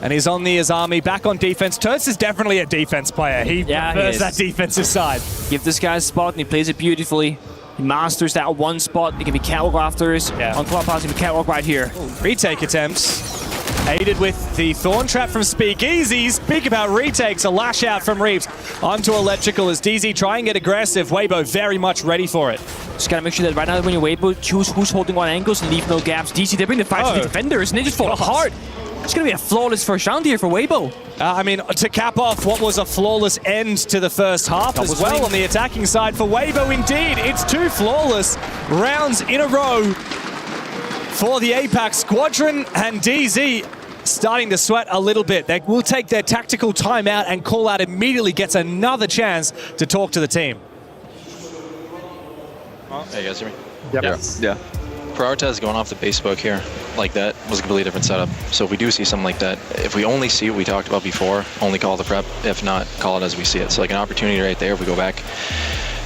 And he's on the Azami, back on defense. Turds is definitely a defense player. He prefers that defensive side. Give this guy a spot, and he plays it beautifully. He masters that one spot. It can be catwalk afters. On Clubhouse, it can be catwalk right here. Retake attempts. Aided with the Thorn Trap from Speakeasy. Speak about retakes, a lash out from Reeves onto Electrical as DZ try and get aggressive. Weibo very much ready for it. Just gotta make sure that right now when you Weibo, choose who's holding what angles and leave no gaps. DC, they bring the fight to the defenders and they just fall apart. It's going to be a flawless first round here for Weibo. I mean, to cap off what was a flawless end to the first half as well on the attacking side for Weibo indeed. It's 2 flawless rounds in a row for the APAC squadron, and DZ starting to sweat a little bit. They will take their tactical timeout, and Call Out immediately gets another chance to talk to the team. Hey, you guys hear me? Yep. Yeah. Prioritize going off the base smoke here like that was a completely different setup. So if we do see something like that, if we only see what we talked about before, only call the prep. If not, call it as we see it. So like an opportunity right there, if we go back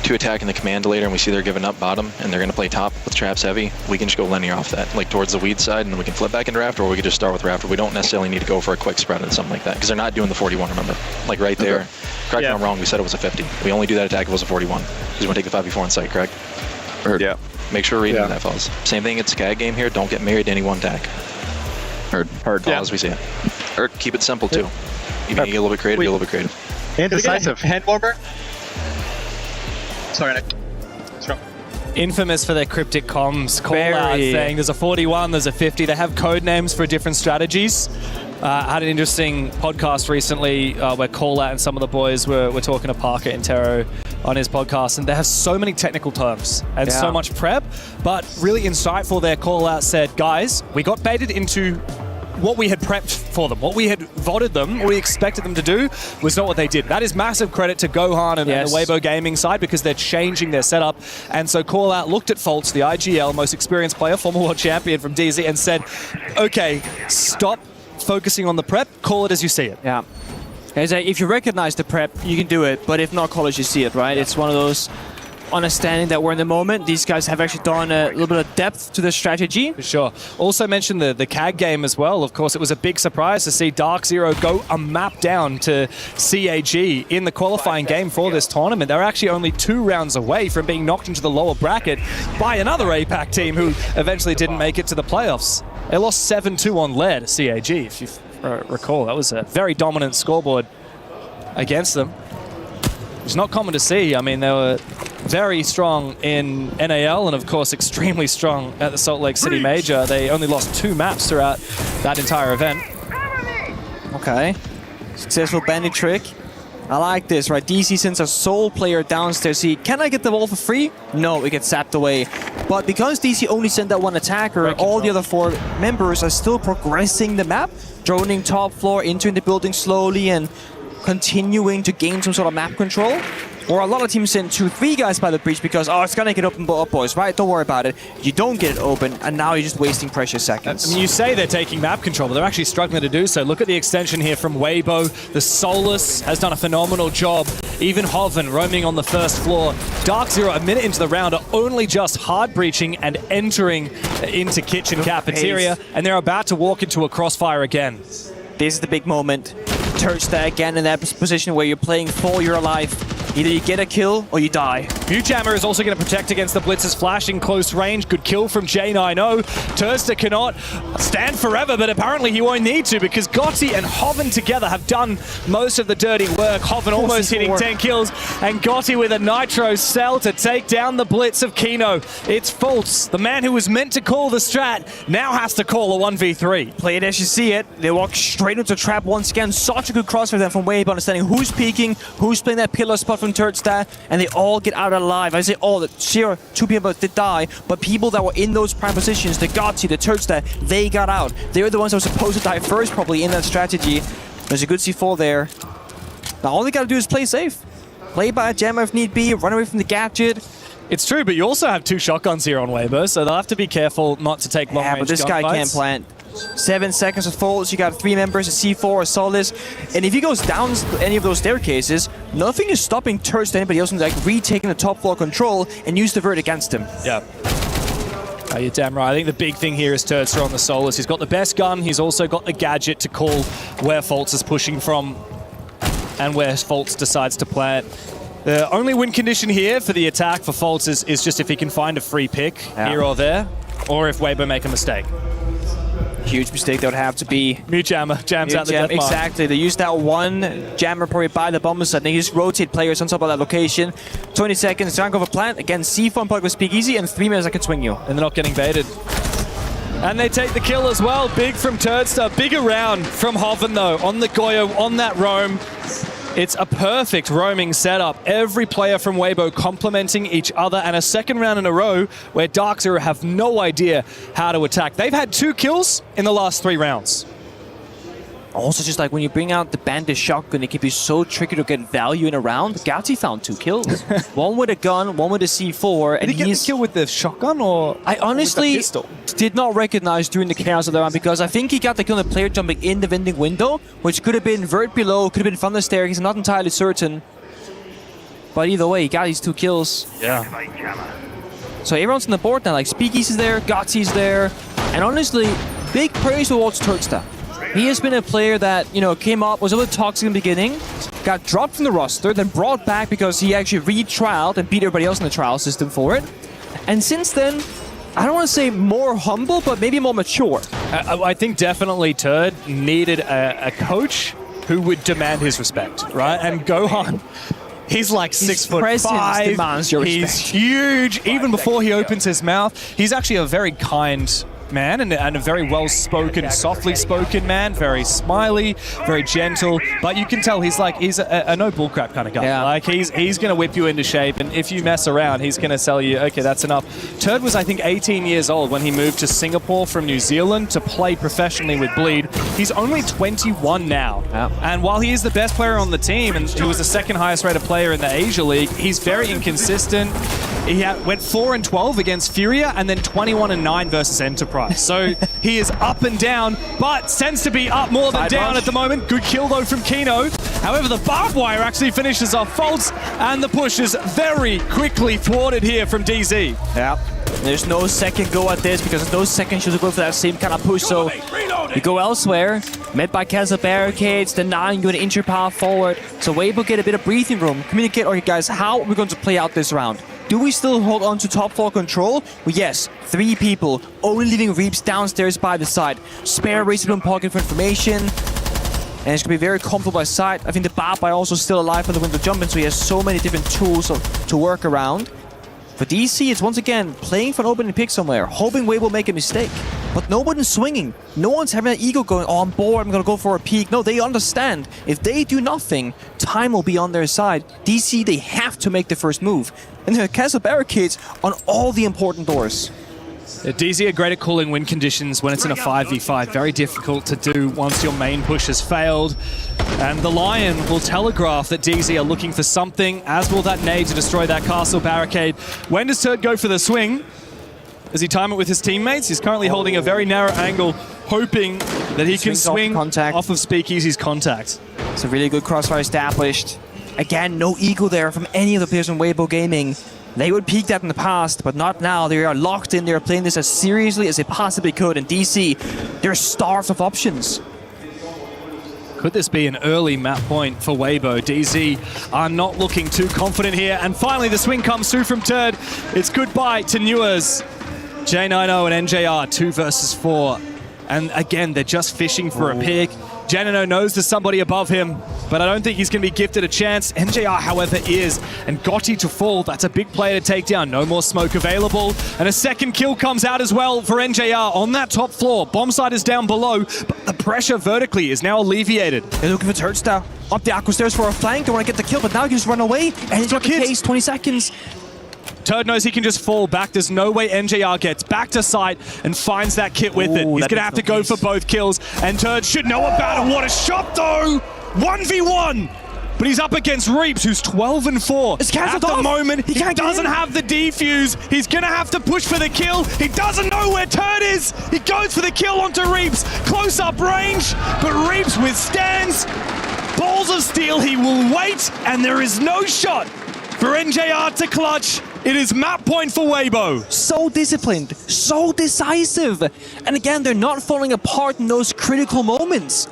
to attack in the command later and we see they're giving up bottom and they're going to play top with traps heavy, we can just go linear off that, like towards the weed side, and then we can flip back into raft, or we can just start with raft. We don't necessarily need to go for a quick spread and something like that, because they're not doing the 41, remember? Like right there. Okay. Correct me if I'm wrong, we said it was a 50. We only do that attack if it was a 41. Because we want to take the 5v4 on site, correct? Heard. Yeah. Make sure we're reading that, fellas. Same thing, it's a CAG game here. Don't get married to any one attack. Heard. Call as we see it. Or keep it simple, too. Even if you get a little bit creative, be a little bit creative. Indecisive. Hand warmer? Sorry, Nick. Infamous for their cryptic comms. Call out saying there's a 41, there's a 50. They have code names for different strategies. I had an interesting podcast recently where Call Out and some of the boys were talking to Parker Intero on his podcast, and they have so many technical terms and so much prep, but really insightful there. Call Out said, guys, we got baited into what we had prepped for them, what we had voted them, what we expected them to do was not what they did. That is massive credit to Gohan and the Weibo Gaming side, because they're changing their setup. And so Call Out looked at Fultz, the ag.al most experienced player, former world champion from DZ, and said, okay, stop focusing on the prep, call it as you see it. Yeah. If you recognize the prep, you can do it, but if not, call it as you see it, right? It's one of those understanding that we're in the moment. These guys have actually done a little bit of depth to the strategy. For sure. Also mentioned the CAG game as well. Of course, it was a big surprise to see Dark Zero go a map down to CAG in the qualifying game for this tournament. They're actually only 2 rounds away from being knocked into the lower bracket by another APAC team who eventually didn't make it to the playoffs. They lost 7-2 on lead, CAG, if you recall. That was a very dominant scoreboard against them. It's not common to see. I mean, they were very strong in NAL and, of course, extremely strong at the Salt Lake City Major. They only lost 2 maps throughout that entire event. Okay. Successful bandit trick. I like this, right? DC sends a sole player downstairs. See, can I get the wall for free? No, it gets sapped away. But because DC only sent that one attacker, all the other 4 members are still progressing the map, droning top floor, entering the building slowly, and continuing to gain some sort of map control. Or a lot of teams send 2-3 guys by the breach because, oh, it's gonna get open up, boys, right? Don't worry about it. You don't get it open, and now you're just wasting precious seconds. I mean, you say they're taking map control, but they're actually struggling to do so. Look at the extension here from Weibo. The Solus has done a phenomenal job. Even Hoven roaming on the first floor. Dark Zero, a minute into the round, are only just hard breaching and entering into kitchen cafeteria, and they're about to walk into a crossfire again. This is the big moment. Tursta again in that position where you're playing for your life. Either you get a kill or you die. Mewjammer is also going to protect against the Blitz's flash in close range. Good kill from J90. Turster cannot stand forever, but apparently he won't need to because Gotti and Hoven together have done most of the dirty work. Hoven almost hitting 10 kills, and Gotti with a Nitro cell to take down the Blitz of Kino. It's Fultz, the man who was meant to call the strat, now has to call a 1v3. Play it as you see it. They walk straight into trap once again. Such a good cross for them from Weibo, understanding who's peeking, who's playing that pillar spot from Turdstar, and they all get out alive. I say all, two people did die, but people that were in those prime positions, the Gotti, the Turdstar, they got out. They were the ones that were supposed to die first probably in that strategy. There's a good C4 there. Now all they gotta do is play safe. Play by a jammer if need be, run away from the gadget. It's true, but you also have 2 shotguns here on Weibo, so they'll have to be careful not to take long range. Yeah, but this guy can't plant. 7 seconds of Fultz, you got 3 members, a C4, a Solis, and if he goes down any of those staircases, nothing is stopping Turst or anybody else from like retaking the top floor control and use the vert against him. Yeah. You're damn right. I think the big thing here is Turster on the Solis. He's got the best gun, he's also got the gadget to call where Fultz is pushing from and where Fultz decides to plant. The only win condition here for the attack for Fultz is just if he can find a free pick here or there, or if Weibo make a mistake. Huge mistake that would have to be. Mewjammer jams out the death mark. Exactly. They use that one jammer probably by the bomber side. They just rotate players on top of that location. 20 seconds, Jank over plant. Again, C4 and plug with Speakeasy, and 3 minutes I can swing you. And they're not getting baited. And they take the kill as well. Big from Turdstar. Bigger round from Hoven though. On the Goyo, on that roam. It's a perfect roaming setup. Every player from Weibo complementing each other, and a second round in a row where Dark Zero have no idea how to attack. They've had 2 kills in the last 3 rounds. Also, just like when you bring out the Bandit shotgun, it can be so tricky to get value in a round. Gauti found 2 kills. One with a gun, one with a C4. Did he get the kill with the shotgun or I honestly did not recognize during the chaos of the round because I think he got the kill on the player jumping in the vending window, which could have been vert below, could have been from the staircase. I'm not entirely certain. But either way, he got his 2 kills. Yeah. So everyone's on the board now. Like Speakeasy's there, Gotsy's there, and honestly, big praise towards Turdstar. He has been a player that, you know, came up, was a little toxic in the beginning, got dropped from the roster, then brought back because he actually retrialed and beat everybody else in the trial system for it. And since then, I don't want to say more humble, but maybe more mature. I think definitely Turd needed a coach who would demand his respect, right? And Gohan, he's like 6'5". Demands your respect. He's huge. Even before he opens his mouth, he's actually a very kind man and a very well-spoken, softly spoken man, very smiley, very gentle, but you can tell he's a no bullcrap kind of guy. Yeah. Like he's gonna whip you into shape, and if you mess around, he's gonna tell you, okay, that's enough. Turd was, I think, 18 years old when he moved to Singapore from New Zealand to play professionally with Bleed. He's only 21 now, and while he is the best player on the team, and he was the 2nd highest rated player in the Asia League, he's very inconsistent. He went 4-12 against Furia, and then 21-9 versus Enterprise. So he is up and down, but tends to be up more than down at the moment. Good kill though from Kino. However, the barbed wire actually finishes off Fultz, and the push is very quickly thwarted here from DZ. Yeah. There's no second go at this because those second should go for that same kind of push. So you go elsewhere, met by Castle Barricades, the 9 going to inch your path forward. So Weibo get a bit of breathing room. Communicate, okay guys, how are we going to play out this round? Do we still hold on to top floor control? Well, yes, 3 people, only leaving Reaps downstairs by the side. Spare Razorblade pocket for information. And it's going to be very comfortable by side. I think the barbed wire also still alive for the window jumping, so he has so many different tools to work around. For DC, it's once again playing for an opening pick somewhere, hoping Weibo will make a mistake. But no one is swinging. No one's having that ego going, oh, I'm bored, I'm going to go for a peek. No, they understand. If they do nothing, time will be on their side. DC, they have to make the first move. And there are Castle Barricades on all the important doors. DZ are great at calling win conditions when it's in a 5v5. Very difficult to do once your main push has failed. And the Lion will telegraph that DZ are looking for something, as will that nade to destroy that castle barricade. When does Turd go for the swing? Does he time it with his teammates? He's currently holding a very narrow angle, hoping that he can swing off of Speakeasy's contact. It's a really good crossfire established. Again, no ego there from any of the players in Weibo Gaming. They would peak that in the past, but not now. They are locked in. They're playing this as seriously as they possibly could. And DC, they're starved of options. Could this be an early map point for Weibo? DZ are not looking too confident here. And finally, the swing comes through from Turd. It's goodbye to Newers. J90 and NJR, 2 versus 4. And again, they're just fishing for a pick. J90 knows there's somebody above him, but I don't think he's going to be gifted a chance. NJR, however, is. And Gotti to fall, that's a big player to take down. No more smoke available. And a second kill comes out as well for NJR on that top floor. Bombsite is down below, but the pressure vertically is now alleviated. They're looking for Turnstile up the aqua stairs for a flank. They want to get the kill, but now he can just run away. And it's got the case, 20 seconds. Turd knows he can just fall back. There's no way NJR gets back to site and finds that kit with it. He's going to have to go for both kills. And Turd should know about it. What a shot, though! 1v1! But he's up against Reaps, who's 12 and 4. At the moment, he doesn't have the defuse. He's going to have to push for the kill. He doesn't know where Turd is. He goes for the kill onto Reaps. Close-up range, but Reaps withstands. Balls of steel, he will wait, and there is no shot for NJR to clutch. It is map point for Weibo. So disciplined, so decisive. And again, they're not falling apart in those critical moments.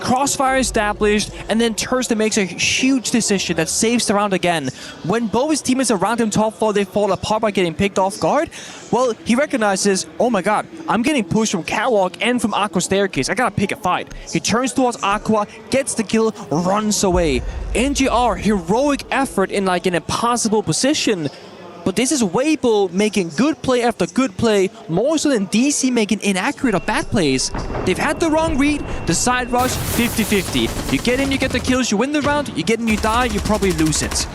Crossfire established, and then Tursta makes a huge decision that saves the round again. When both his teammates around him top 4, they fall apart by getting picked off guard. Well, he recognizes, oh my god, I'm getting pushed from Catwalk and from Aqua Staircase. I gotta pick a fight. He turns towards Aqua, gets the kill, runs away. NGR, heroic effort in like an impossible position. But this is Weibo making good play after good play, more so than DC making inaccurate or bad plays. They've had the wrong read, the side rush, 50-50. You get in, you get the kills, you win the round, you get in, you die, you probably lose it.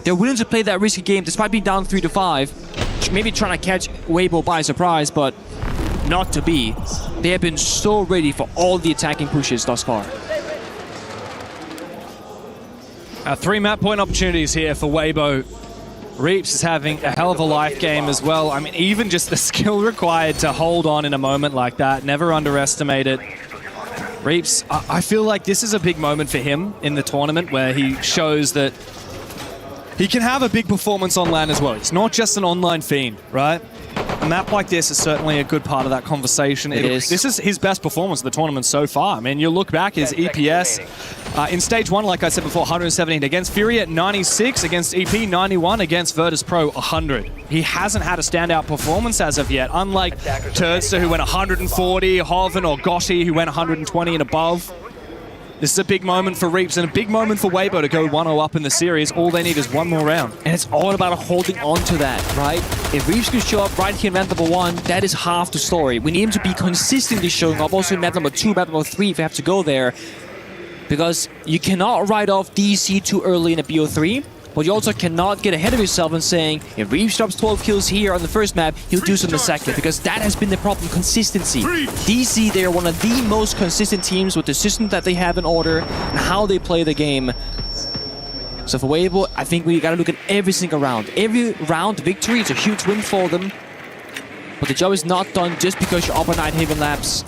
They're willing to play that risky game despite being down 3-5. Maybe trying to catch Weibo by surprise, but not to be. They have been so ready for all the attacking pushes thus far. 3 map point opportunities here for Weibo. Reaps is having a hell of a life game as well. I mean, even just the skill required to hold on in a moment like that, never underestimate it. Reaps, I feel like this is a big moment for him in the tournament where he shows that he can have a big performance on LAN as well. He's not just an online fiend, right? A map like this is certainly a good part of that conversation. This is his best performance of the tournament so far. I mean, you look back, his EPS in stage 1, like I said before, 117 against Fury at 96, against EP 91, against virtus.pro 100. He hasn't had a standout performance as of yet, unlike Turster who went 140, Hoven or Gotti who went 120 and above. This is a big moment for Reaps and a big moment for Weibo to go 1-0 up in the series. All they need is one more round. And it's all about holding on to that, right? If Reaps can show up right here in map number 1, that is half the story. We need him to be consistently showing up also in map number 2, map number 3 if you have to go there. Because you cannot write off DC too early in a BO3. But you also cannot get ahead of yourself and saying, if Reaps drops 12 kills here on the first map, he'll do so in the second, because that has been the problem, consistency. DC, they are one of the most consistent teams with the system that they have in order and how they play the game. So for Weibo, I think we gotta look at every single round. Every round victory is a huge win for them. But the job is not done just because you're up on Nighthaven Labs.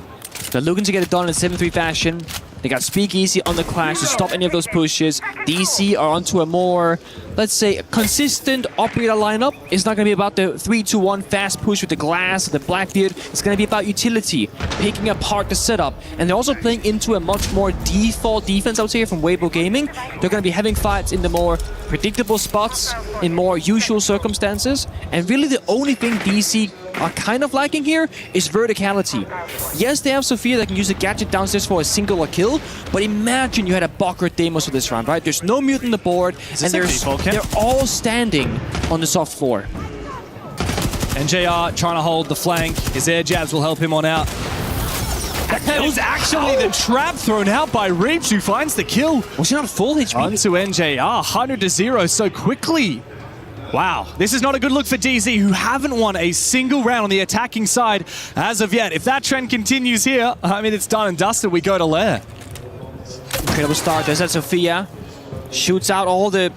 They're looking to get it done in 7-3 fashion. They got Speakeasy on the Clash to stop any of those pushes. DC are onto a more, let's say, consistent operator lineup. It's not going to be about the 3-2-1 fast push with the Glass, the Blackbeard. It's going to be about utility, picking apart the setup. And they're also playing into a much more default defense, I would say, from Weibo Gaming. They're going to be having fights in the more predictable spots, in more usual circumstances. And really the only thing DC are kind of lacking here is verticality. Yes, they have Sophia that can use a gadget downstairs for a single kill, but imagine you had a Bocker Deimos for this round, right? There's no mute on the board, and they're all standing on the soft floor. NJR trying to hold the flank. His air jabs will help him on out. That was actually the trap thrown out by Reaps, who finds the kill. Was he not full HP? Onto NJR, 100-0 so quickly. Wow, this is not a good look for DZ, who haven't won a single round on the attacking side as of yet. If that trend continues here, I mean, it's done and dusted. We go to Lair. Incredible start. There's that Sophia. Shoots out all the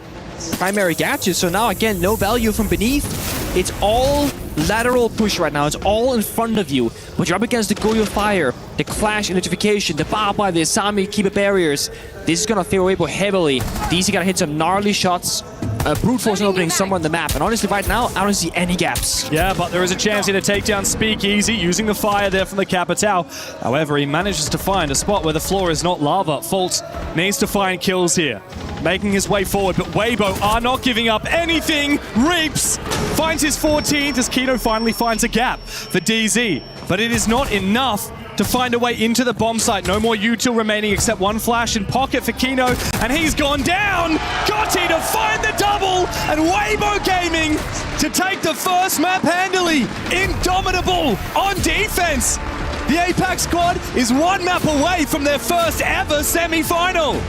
primary gadgets. So now, again, no value from beneath. It's all lateral push right now. It's all in front of you. But you're up against the Goyo Fire, the Clash Electrification, the Baba, the Asami Keeper Barriers. This is going to favor Weibo heavily. DC got to hit some gnarly shots. brute force opening somewhere on the map. And honestly, right now, I don't see any gaps. Yeah, but there is a chance here to take down Speakeasy using the fire there from the Capitao. However, he manages to find a spot where the floor is not lava. Fault needs to find kills here, making his way forward, but Weibo are not giving up anything. Reaps finds his 14th as Kino finally finds a gap for DZ, but it is not enough to find a way into the bomb site. No more util remaining except one flash in pocket for Kino, and he's gone down. Gotti to find the double, and Weibo Gaming to take the first map handily. Indomitable on defense. The Apex squad is one map away from their first ever semi-final.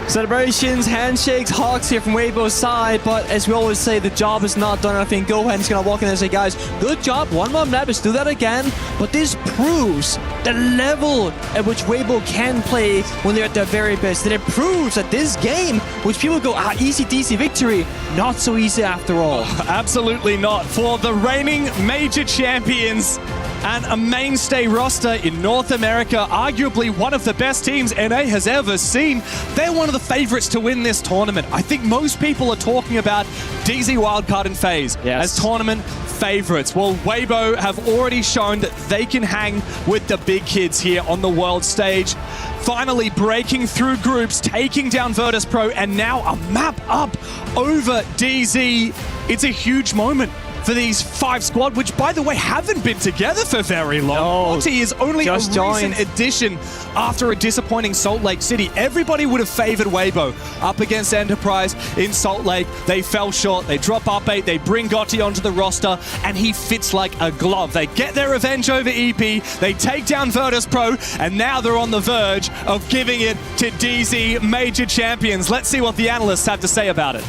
Celebrations, handshakes, hugs here from Weibo's side, but as we always say, the job is not done. I think Gohan's gonna walk in and say, guys, good job, one more map, let's do that again. But this proves the level at which Weibo can play when they're at their very best. And it proves that this game, which people go, easy DC victory, not so easy after all. Absolutely not. For the reigning major champions and a mainstay roster in North America, arguably one of the best teams NA has ever seen. They're one of the favorites to win this tournament. I think most people are talking about DZ Wildcard and FaZe as tournament favorites. Well, Weibo have already shown that they can hang with the big kids here on the world stage. Finally breaking through groups, taking down Virtus.pro, and now a map up over DZ. It's a huge moment for these 5 squad, which, by the way, haven't been together for very long. Porte is only a recent addition after a disappointing Salt Lake City. Everybody would have favored Weibo up against Enterprise in Salt Lake. They fell short. They drop up 8. They bring Gotti onto the roster, and he fits like a glove. They get their revenge over EP. They take down Virtus.pro, and now they're on the verge of giving it to DZ Major Champions. Let's see what the analysts have to say about it.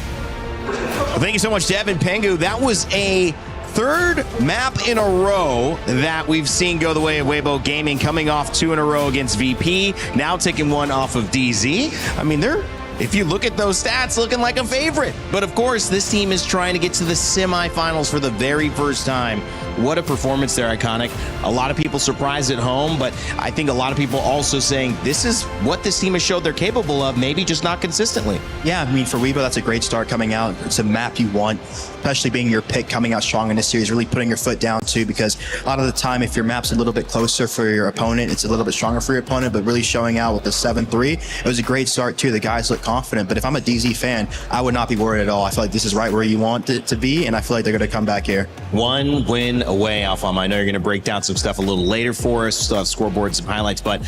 Well, thank you so much, Devin Pengu. That was a 3rd map in a row that we've seen go the way of Weibo Gaming, coming off 2 in a row against VP, now taking 1 off of DZ. I mean, if you look at those stats, looking like a favorite. But of course, this team is trying to get to the semifinals for the very first time. What a performance there, Iconic. A lot of people surprised at home, but I think a lot of people also saying this is what this team has showed they're capable of, maybe just not consistently. Yeah, I mean, for Weibo, that's a great start coming out. It's a map you want, especially being your pick coming out strong in this series, really putting your foot down too, because a lot of the time, if your map's a little bit closer for your opponent, it's a little bit stronger for your opponent, but really showing out with the 7-3, it was a great start too. The guys look confident, but if I'm a DZ fan, I would not be worried at all. I feel like this is right where you want it to be, and I feel like they're going to come back here. 1 win away, Alpha. I know you're going to break down some stuff a little later for us, still have scoreboards, some highlights, but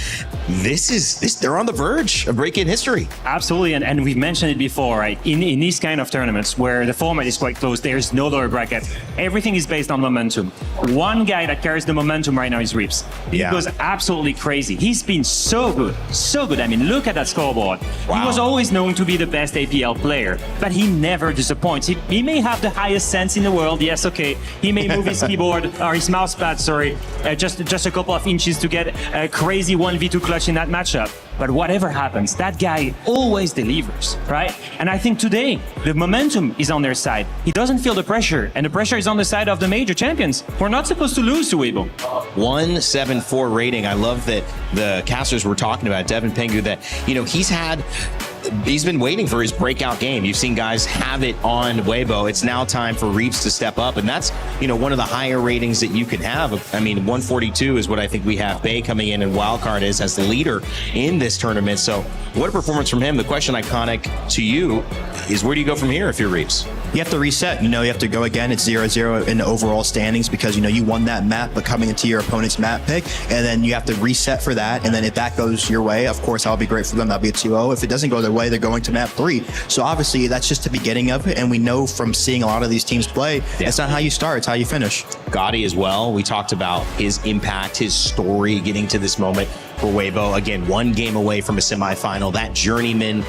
they're on the verge of breaking history. Absolutely, and we've mentioned it before, right? In these kind of tournaments where the format is quite close, there's no lower bracket. Everything is based on momentum. One guy that carries the momentum right now is Reaps. He goes absolutely crazy. He's been so good, so good. I mean, look at that scoreboard. Wow. He was always known to be the best APL player, but he never disappoints. He may have the highest sense in the world, yes, okay. He may move his keyboard, or his mouse pad, sorry, just a couple of inches to get a crazy 1v2 clutch in that matchup. But whatever happens, that guy always delivers, right? And I think today, the momentum is on their side. He doesn't feel the pressure, and the pressure is on the side of the major champions. We're not supposed to lose to Weibo. 174 rating. I love that the casters were talking about, Devin Pengu, that, you know, he's been waiting for his breakout game. You've seen guys have it on Weibo. It's now time for Reaps to step up, and that's, you know, one of the higher ratings that you can have. I mean, 142 is what I think we have Bay coming in, and Wildcard is as the leader in this tournament. So what a performance from him. The question, Iconic, to you is, where do you go from here if you're Reaps? You have to reset. You know, you have to go again. It's 0-0 in the overall standings because, you know, you won that map, but coming into your opponent's map pick, and then you have to reset for that. And then if that goes your way, of course, that'll be great for them. That'll be a 2-0. If it doesn't go their way, they're going to map 3. So obviously, that's just the beginning of it. And we know from seeing a lot of these teams play, it's not how you start, it's how you finish. Gotti as well. We talked about his impact, his story, getting to this moment for Weibo. Again, 1 game away from a semifinal. That journeyman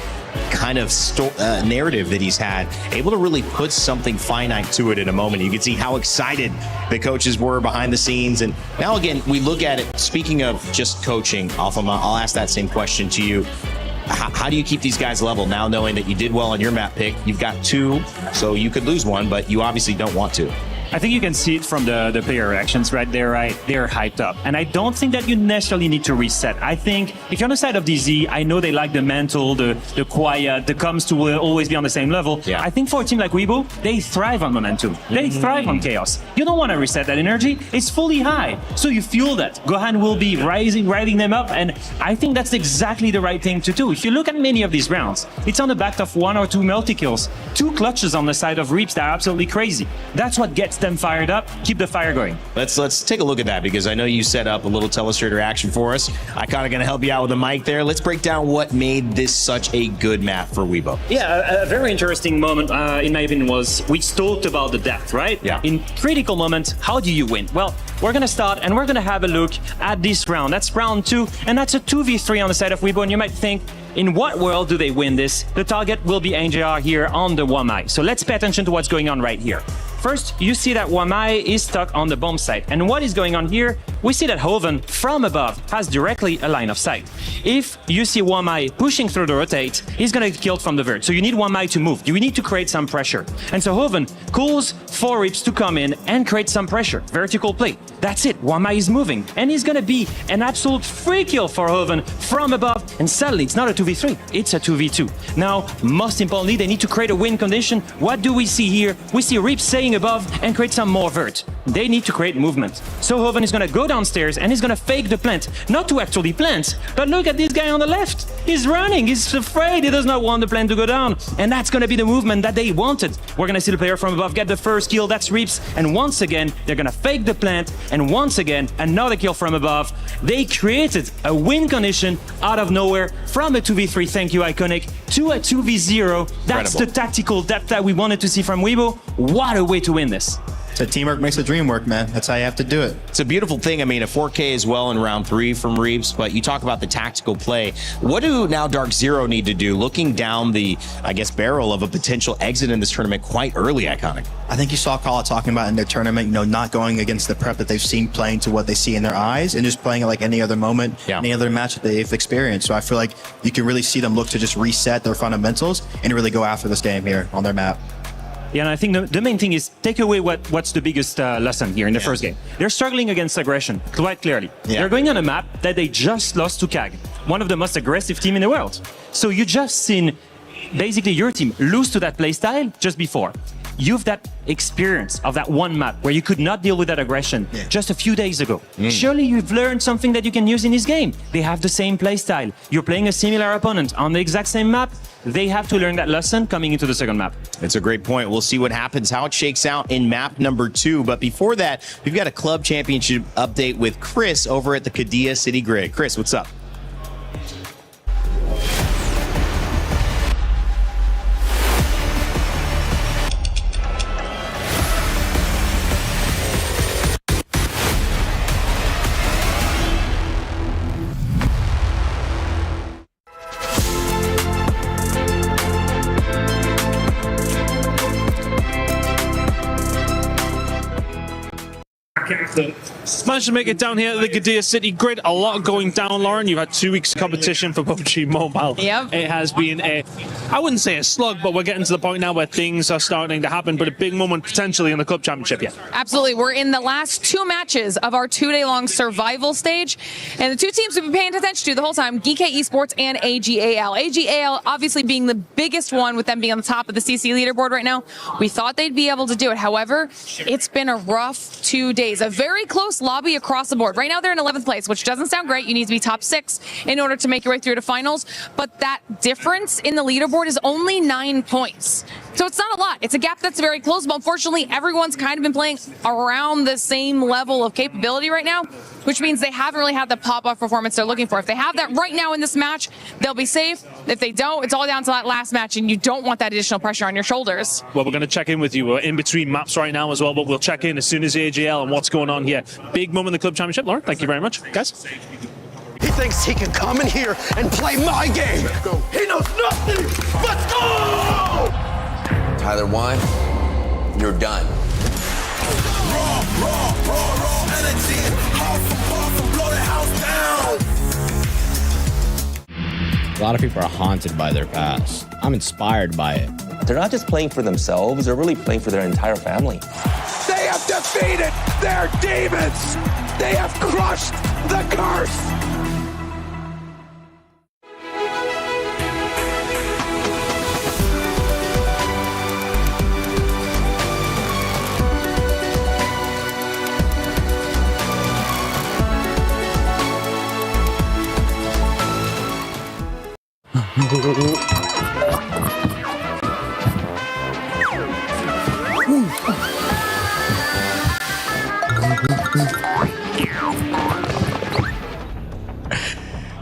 kind of narrative that he's had, able to really put something finite to it in a moment. You can see how excited the coaches were behind the scenes. And now again, we look at it, speaking of just coaching, I'll ask that same question to you. How do you keep these guys level now, knowing that you did well on your map pick? You've got 2, so you could lose 1, but you obviously don't want to. I think you can see it from the player reactions, right? They're hyped up. And I don't think that you necessarily need to reset. I think if you're on the side of DZ, I know they like the mental, the quiet, the comms to always be on the same level. Yeah. I think for a team like Weibo, they thrive on momentum. They thrive on chaos. You don't want to reset that energy. It's fully high. So you fuel that. Gohan will be riding them up. And I think that's exactly the right thing to do. If you look at many of these rounds, it's on the back of 1 or 2 multi-kills, 2 clutches on the side of Reaps that are absolutely crazy. That's what gets them fired up. Keep the fire going. Let's take a look at that, because I know you set up a little telestrator action for us. I kind of going to help you out with the mic there. Let's break down what made this such a good map for Weibo. Yeah, a very interesting moment, in my opinion, was we talked about the depth, right? Yeah. In critical moments, how do you win? Well, we're going to start and we're going to have a look at this round. That's round 2, and that's a 2v3 on the side of Weibo, and you might think, in what world do they win this? The target will be ag.al here on the Wamai. So let's pay attention to what's going on right here. First, you see that Wamai is stuck on the bomb site. And what is going on here? We see that Hoven, from above, has directly a line of sight. If you see Wamai pushing through the rotate, he's going to get killed from the vert. So you need Wamai to move. You need to create some pressure. And so Hoven calls for Rips to come in and create some pressure. Vertical play. That's it. Wamai is moving. And he's going to be an absolute free kill for Hoven from above. And suddenly, it's not a 2v3. It's a 2v2. Now, most importantly, they need to create a win condition. What do we see here? We see Rips saying above and create some more vert. They need to create movement. So Hoven is going to go downstairs and he's going to fake the plant. Not to actually plant, but look at this guy on the left. He's running. He's afraid. He does not want the plant to go down. And that's going to be the movement that they wanted. We're going to see the player from above get the first kill. That's Rips. And once again, they're going to fake the plant. And once again, another kill from above. They created a win condition out of nowhere from a 2v3, thank you, Iconic, to a 2v0. That's the tactical depth that we wanted to see from Weibo. What a way to win this. So teamwork makes the dream work, man. That's how you have to do it. It's a beautiful thing. I mean, a 4K as well in round 3 from Reeves, but you talk about the tactical play. What do now Dark Zero need to do, looking down the, I guess, barrel of a potential exit in this tournament quite early, Iconic? I think you saw Kala talking about in their tournament, not going against the prep that they've seen, playing to what they see in their eyes and just playing it like any other moment, any other match that they've experienced. So I feel like you can really see them look to just reset their fundamentals and really go after this game here on their map. Yeah, and I think the main thing is take away what's the biggest lesson here in the first game. They're struggling against aggression, quite clearly. They're going on a map that they just lost to CAG, one of the most aggressive team in the world. So you just seen basically your team lose to that playstyle just before. You've that experience of that one map where you could not deal with that aggression just a few days ago. Surely you've learned something that you can use in this game. They have the same playstyle. You're playing a similar opponent on the exact same map. They have to learn that lesson coming into the second map. It's a great point. We'll see what happens, how it shakes out in map number 2. But before that, we've got a club championship update with Chris over at the Kadia City Grid. Chris, what's up? Managed to make it down here at the Kadia City Grid. A lot going down, Lauren. You've had 2 weeks of competition for PUBG Mobile. Yep. It has been I wouldn't say a slug, but we're getting to the point now where things are starting to happen, but a big moment potentially in the Club Championship yet. Absolutely. We're in the last 2 matches of our 2-day-long survival stage. And the 2 teams we've been paying attention to the whole time, GK Esports and ag.al. ag.al obviously being the biggest one with them being on the top of the CC leaderboard right now. We thought they'd be able to do it. However, it's been a rough 2 days. A very close lobby across the board. Right now they're in 11th place, which doesn't sound great. You need to be top 6 in order to make your way through to finals. But that difference in the leaderboard is only 9 points. So it's not a lot. It's a gap that's very close, but unfortunately everyone's kind of been playing around the same level of capability right now, which means they haven't really had the pop-off performance they're looking for. If they have that right now in this match, they'll be safe. If they don't, it's all down to that last match, and you don't want that additional pressure on your shoulders. Well, we're going to check in with you. We're in between maps right now as well, but we'll check in as soon as ag.al and what's going on here. Big moment in the Club Championship. Lauren, thank you very much. Guys? He thinks he can come in here and play my game. He knows nothing. Let's go! Tyler Wine, you're done. Raw energy. House of blow the house down. A lot of people are haunted by their past. I'm inspired by it. They're not just playing for themselves, they're really playing for their entire family. They have defeated their demons. They have crushed the curse.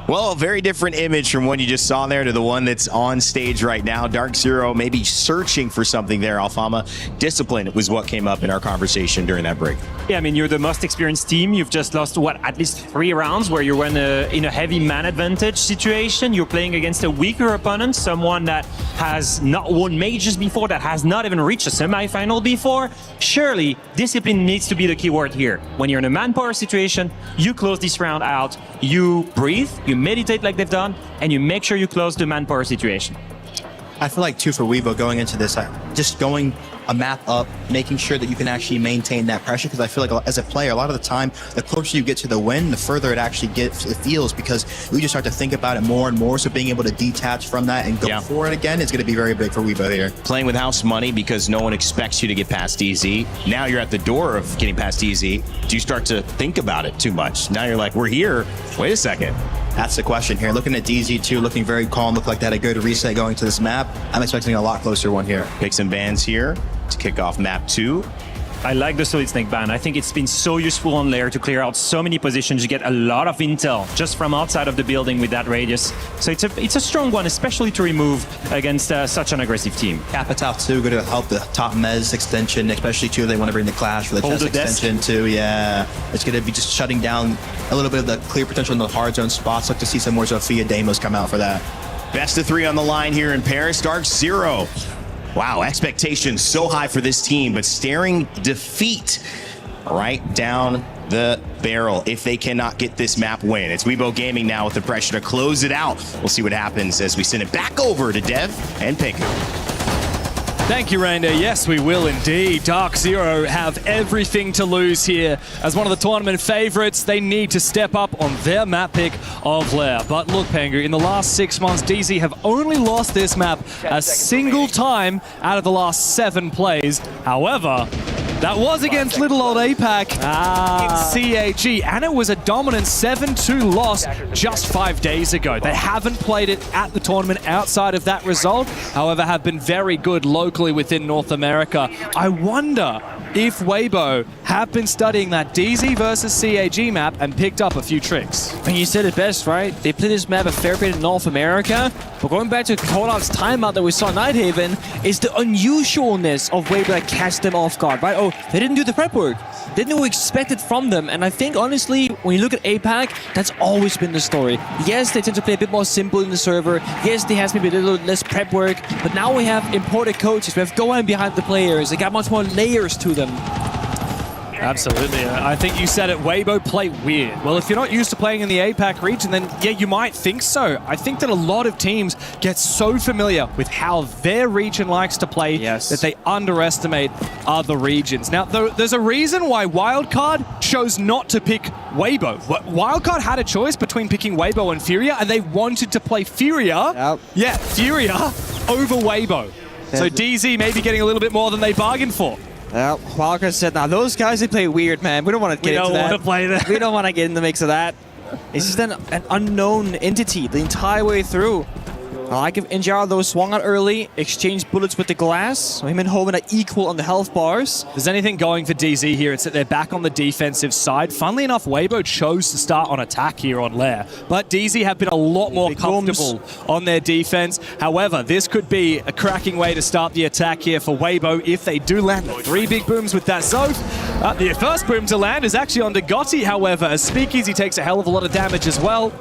Well, a very different image from one you just saw there to the one that's on stage right now. Dark Zero maybe searching for something there, Alfama. Discipline was what came up in our conversation during that break. Yeah, I mean, you're the most experienced team. You've just lost, at least 3 rounds where you were in a heavy man advantage situation. You're playing against a weaker opponent, someone that has not won majors before, that has not even reached a semifinal before. Surely, discipline needs to be the key word here. When you're in a manpower situation, you close this round out, you breathe, you meditate like they've done, and you make sure you close the manpower situation. I feel like too for Weibo going into this, just going a map up, making sure that you can actually maintain that pressure, because I feel like as a player, a lot of the time, the closer you get to the win, the further it feels, because we just start to think about it more and more, so being able to detach from that and go for it again is going to be very big for Weibo here. Playing with house money because no one expects you to get past easy. Now you're at the door of getting past easy. Do you start to think about it too much? Now you're like, we're here. Wait a second. That's the question here. Looking at DZ too, looking very calm, look like they had a good reset going to this map. I'm expecting a lot closer one here. Picks and bans here to kick off map 2. I like the Solid Snake ban. I think it's been so useful on layer to clear out so many positions. You get a lot of intel just from outside of the building with that radius. So it's a strong one, especially to remove against such an aggressive team. Capitao too, going to help the top mez extension, especially too if they want to bring the clash for the chest extension too. Yeah, it's going to be just shutting down a little bit of the clear potential in the hard zone spots. Look to see some more Zofia demos come out for that. Best of 3 on the line here in Paris. Dark Zero. Wow, expectations so high for this team, but staring defeat right down the barrel if they cannot get this map win. It's Weibo Gaming now with the pressure to close it out. We'll see what happens as we send it back over to Dev and Pinku. Thank you, Rander. Yes, we will indeed. Dark Zero have everything to lose here. As one of the tournament favorites, they need to step up on their map pick of Lair. But look, Pengu, in the last 6 months, DZ have only lost this map a single time out of the last 7 plays. However, that was against little old APAC in CAG, and it was a dominant 7-2 loss just 5 days ago. They haven't played it at the tournament outside of that result, however, have been very good locally within North America. I wonder if Weibo have been studying that DZ versus CAG map and picked up a few tricks. And you said it best, right? They played this map a fair bit in North America, but going back to Kolar's timeout that we saw in Nighthaven, is the unusualness of Weibo that catch them off guard, right? Oh, they didn't do the prep work. They didn't know what we expected from them, and I think, honestly, when you look at APAC, that's always been the story. Yes, they tend to play a bit more simple in the server. Yes, they have maybe a little less prep work, but now we have imported coaches. We have Gohan behind the players. They got much more layers to them. Absolutely. I think you said it, Weibo play weird. Well, if you're not used to playing in the APAC region, then yeah, you might think so. I think that a lot of teams get so familiar with how their region likes to play that they underestimate other regions. Now, there's a reason why Wildcard chose not to pick Weibo. Wildcard had a choice between picking Weibo and Furia, and they wanted to play Furia. Yeah, Furia over Weibo. So DZ may be getting a little bit more than they bargained for. Well, Wildcard said, now those guys, they play weird, man. We don't want to get into that. We don't want to play that. We don't want to get in the mix of that. It's just an unknown entity the entire way through. I like if ag.al though swung out early, exchanged bullets with the glass, so him and Hoven are equal on the health bars. If there's anything going for DZ here, it's that they're back on the defensive side. Funnily enough, Weibo chose to start on attack here on Lair, but DZ have been a lot more comfortable on their defense. However, this could be a cracking way to start the attack here for Weibo if they do land the 3 big booms with that Zoth. The first boom to land is actually on Gotti, however, as Speakeasy takes a hell of a lot of damage as well.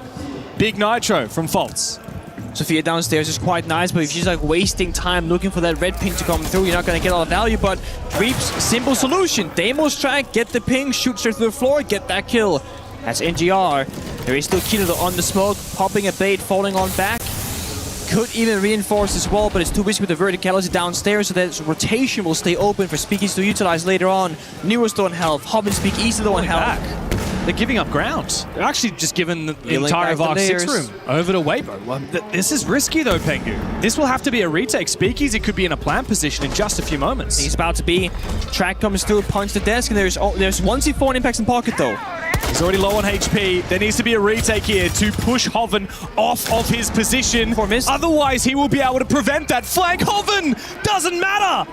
Big Nitro from Faults. Zofia downstairs is quite nice, but if she's like wasting time looking for that red ping to come through, you're not going to get a lot of value. But Reap's simple solution. Demo strike, get the ping, shoot straight through the floor, get that kill. That's NGR. There is still Kilo on the smoke, popping a bait, falling on back. could even reinforce as well, but it's too busy with the verticality downstairs, so that rotation will stay open for Speakeasy to utilize later on. Newers don't help. Hob and Speakeasy don't help. They're giving up ground. They're actually just giving the Peeling entire back the VARC 6 layers. room over to Weibo. Well, this is risky though, Pengu. This will have to be a retake. Speakeasy could be in a plant position in just a few moments. He's about to be. Track comes through, punch the desk, and there's 1C4 impacts in pocket though. He's already low on HP. There needs to be a retake here to push Hoven off of his position. Otherwise, he will be able to prevent that flank. Hoven doesn't matter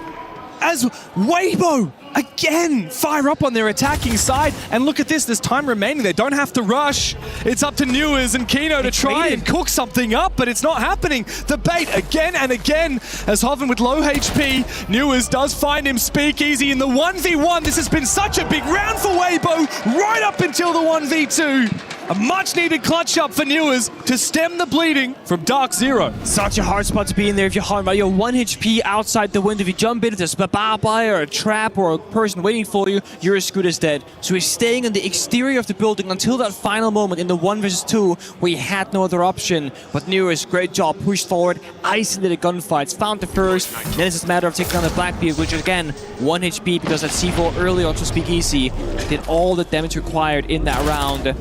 as Weibo again fire up on their attacking side. And look at this, there's time remaining. They don't have to rush. It's up to Newers and Kino to try and cook something up, but it's not happening. The bait again and again as Hoven with low HP. Newers does find him. Speakeasy in the 1v1. This has been such a big round for Weibo right up until the 1v2. A much-needed clutch up for Newers to stem the bleeding from Dark Zero. Such a hard spot to be in there if you're hard, right? You're 1 HP outside the window. If you jump in, there's a barbire or a trap or a person waiting for you, you're as good as dead. So he's staying on the exterior of the building until that final moment in the 1 versus 2 where he had no other option. But Newers, great job, pushed forward, isolated gunfights, found the first, then it's just a matter of taking down the Blackbeard, which again, 1 HP because that C4 early on to Speakeasy did all the damage required in that round.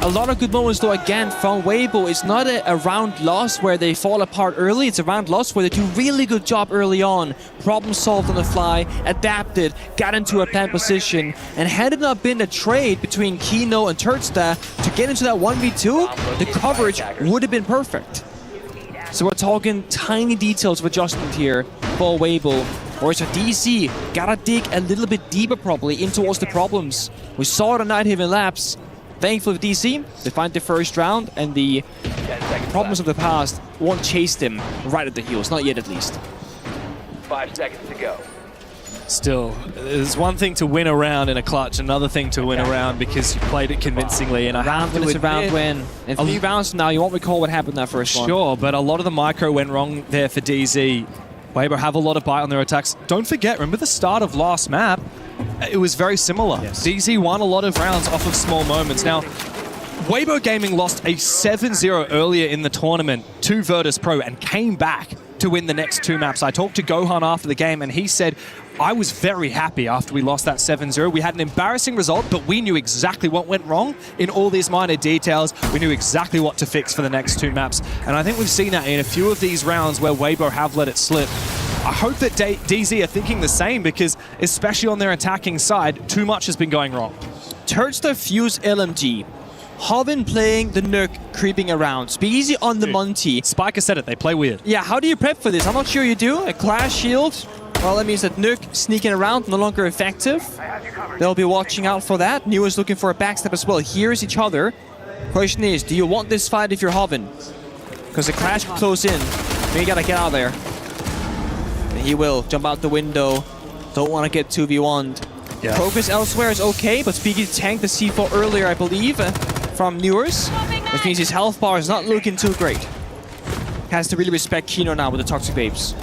A lot of good moments though again from Weibo. It's not a round loss where they fall apart early, it's a round loss where they do really good job early on. Problem solved on the fly, adapted, got into a plant position, and had it not been a trade between Kino and Turtsta to get into that 1v2, the coverage would have been perfect. So we're talking tiny details of adjustment here for Weibo. Whereas for DC, gotta dig a little bit deeper probably in towards the problems. We saw it on Nighthaven Labs. Thankfully for DC, they find the first round, and the problems of the past won't chase them right at the heels, not yet at least. 5 seconds to go. Still, there's one thing to win a round in a clutch, another thing to win a round because you played it convincingly. And a round win is a round win. In 3 rounds from now, you won't recall what happened that first one. Sure, but a lot of the micro went wrong there for DZ. Weibo have a lot of bite on their attacks. Don't forget, remember the start of last map? It was very similar. Yes. DZ won a lot of rounds off of small moments. Now, Weibo Gaming lost a 7-0 earlier in the tournament to Virtus.pro and came back to win the next 2 maps. I talked to Gohan after the game and he said, I was very happy after we lost that 7-0. We had an embarrassing result, but we knew exactly what went wrong in all these minor details. We knew exactly what to fix for the next 2 maps. And I think we've seen that in a few of these rounds where Weibo have let it slip. I hope that DZ are thinking the same because, especially on their attacking side, too much has been going wrong. Turtsta fuse LMG. Hoven playing the Nook, creeping around. Speakeasy on the Monty. Spiker said it, they play weird. Yeah, how do you prep for this? I'm not sure you do. A Clash Shield. Well, that means that Nook sneaking around, no longer effective. They'll be watching out for that. Newers looking for a backstep as well. Here's each other. Question is, do you want this fight if you're Hoven? Because the Clash can close in. Then you gotta get out of there. And he will jump out the window. Don't want to get 2v1'd. Yeah. Progress elsewhere is okay, but Speakeasy tanked the C4 earlier, I believe, from Newers. Which means his health bar is not looking too great. Has to really respect Kino now with the Toxic Babes.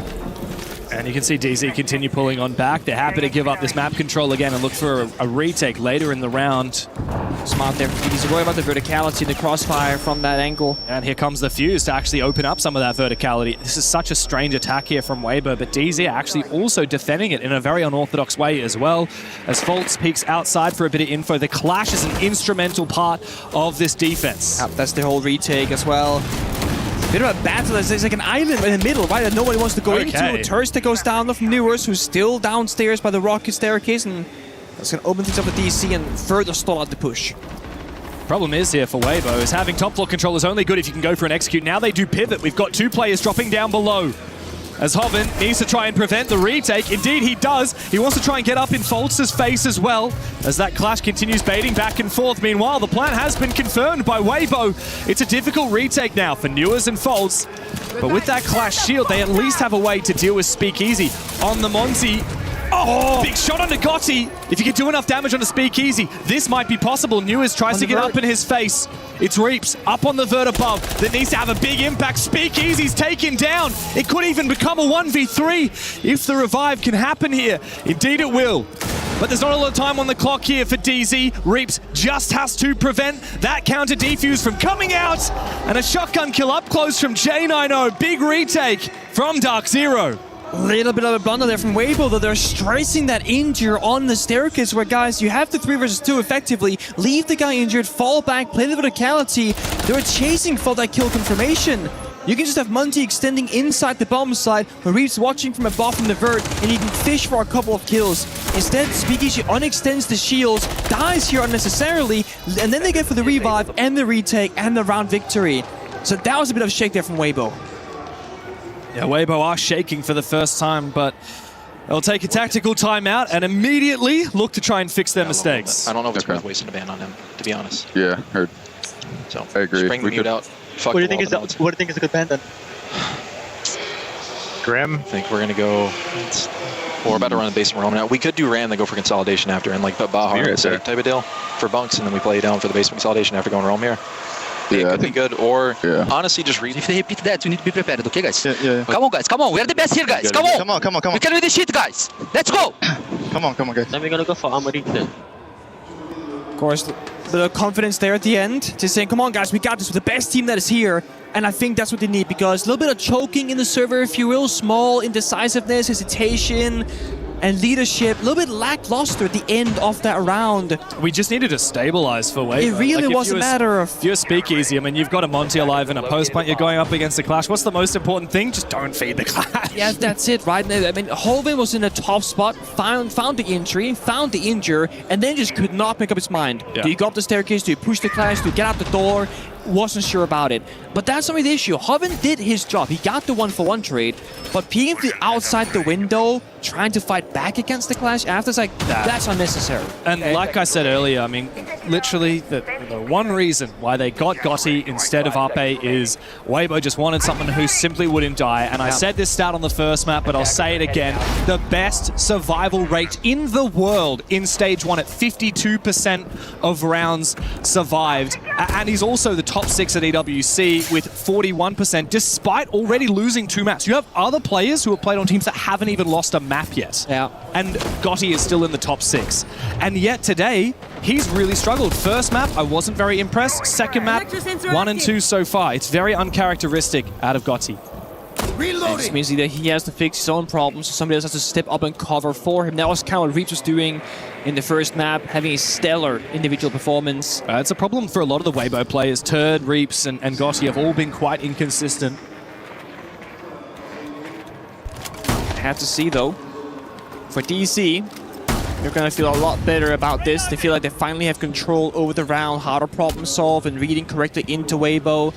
And you can see DZ continue pulling on back. They're happy to give up this map control again and look for a retake later in the round. Smart there. He's worried about the verticality and the crossfire from that angle. And here comes the fuse to actually open up some of that verticality. This is such a strange attack here from Weibo, but DZ actually also defending it in a very unorthodox way as well. As Fultz peeks outside for a bit of info, the Clash is an instrumental part of this defense. Yep, that's the whole retake as well. Bit of a battle. There's like an island in the middle, right, that nobody wants to go into. Turtsta goes down from Newers, who's still downstairs by the rocket staircase, and that's going to open things up with DC and further stall out the push. Problem is here for Weibo is having top floor control is only good if you can go for an execute. Now they do pivot. We've got 2 players dropping down below. As Hoven needs to try and prevent the retake. Indeed, he does. He wants to try and get up in Fultz's face as well, as that Clash continues baiting back and forth. Meanwhile, the plan has been confirmed by Weibo. It's a difficult retake now for Newers and Fultz. But with that Clash shield, they at least have a way to deal with Speakeasy. On the Monty. Oh, big shot on Gotti. If you can do enough damage on a Speakeasy, this might be possible. Newers tries to get up in his face. It's Reaps up on the vert above that needs to have a big impact. Speakeasy's taken down. It could even become a 1v3 if the revive can happen here. Indeed it will. But there's not a lot of time on the clock here for DZ. Reaps just has to prevent that counter defuse from coming out. And a shotgun kill up close from J90. Big retake from Dark Zero. A little bit of a blunder there from Weibo, though they're stressing that injure on the staircase where, guys, you have the 3 versus 2 effectively. Leave the guy injured, fall back, play the verticality. They're chasing for that kill confirmation. You can just have Munty extending inside the bomb site, but Reeves watching from above from the vert, and he can fish for a couple of kills. Instead, Speakeasy unextends the shields, dies here unnecessarily, and then they get for the revive and the retake and the round victory. So that was a bit of a shake there from Weibo. Yeah, Weibo are shaking for the first time, but they'll take a tactical timeout and immediately look to try and fix their mistakes. I don't know if it's worth wasting a ban on him, to be honest. Yeah, heard. So I agree. Just bring the mute out. What do you think is a good ban then? Grim. I think we're gonna go. Well, we're about to run the basement roam now. We could do Ram, then go for consolidation after, and like put Bahar type of deal for bunks, and then we play down for the basement consolidation after going roam here. Yeah, it could be good, or honestly just read. If they repeat that, you need to be prepared, okay, guys? Come on, guys, come on. We are the best here, guys. Come on. Come on. We can do this shit, guys. Let's go. Come on, guys. Then we're gonna go for armory then. Of course, the confidence there at the end, just saying, come on, guys, we got this with the best team that is here. And I think that's what they need, because a little bit of choking in the server, if you will, small indecisiveness, hesitation, and leadership, a little bit lackluster at the end of that round. We just needed to stabilize for Weibo. It really was a matter of... If you're Speakeasy, I mean, you've got a Monty alive and a post plant, you're going up against the Clash. What's the most important thing? Just don't feed the Clash. Yeah, that's it, right? I mean, Holvin was in a top spot, found the injury, found the injure, and then just could not make up his mind. Yeah. Do you go up the staircase? Do you push the Clash? Do you get out the door? Wasn't sure about it. But that's not the issue. Hoven did his job. He got the 1-for-1 trade, but peeking outside the window, trying to fight back against the Clash after, it's like, that's unnecessary. And like I said earlier, I mean, literally the one reason why they got Gotti instead of Ape is Weibo just wanted someone who simply wouldn't die. And I said this stat on the first map, but I'll say it again. The best survival rate in the world in stage 1 at 52% of rounds survived. And he's also the top 6 at EWC with 41%, despite already losing 2 maps. You have other players who have played on teams that haven't even lost a map yet. Yeah. And Gotti is still in the top 6. And yet today, he's really struggled. First map, I wasn't very impressed. Second map, 1 and 2 so far. It's very uncharacteristic out of Gotti. It just means that he has to fix his own problems, so somebody else has to step up and cover for him. That was kind of what Reeps was doing in the first map, having a stellar individual performance. It's a problem for a lot of the Weibo players. Turd, Reeps, and Gotti have all been quite inconsistent. Have to see, though. For DC, they're going to feel a lot better about this. They feel like they finally have control over the round, how to problem solve, and reading correctly into Weibo.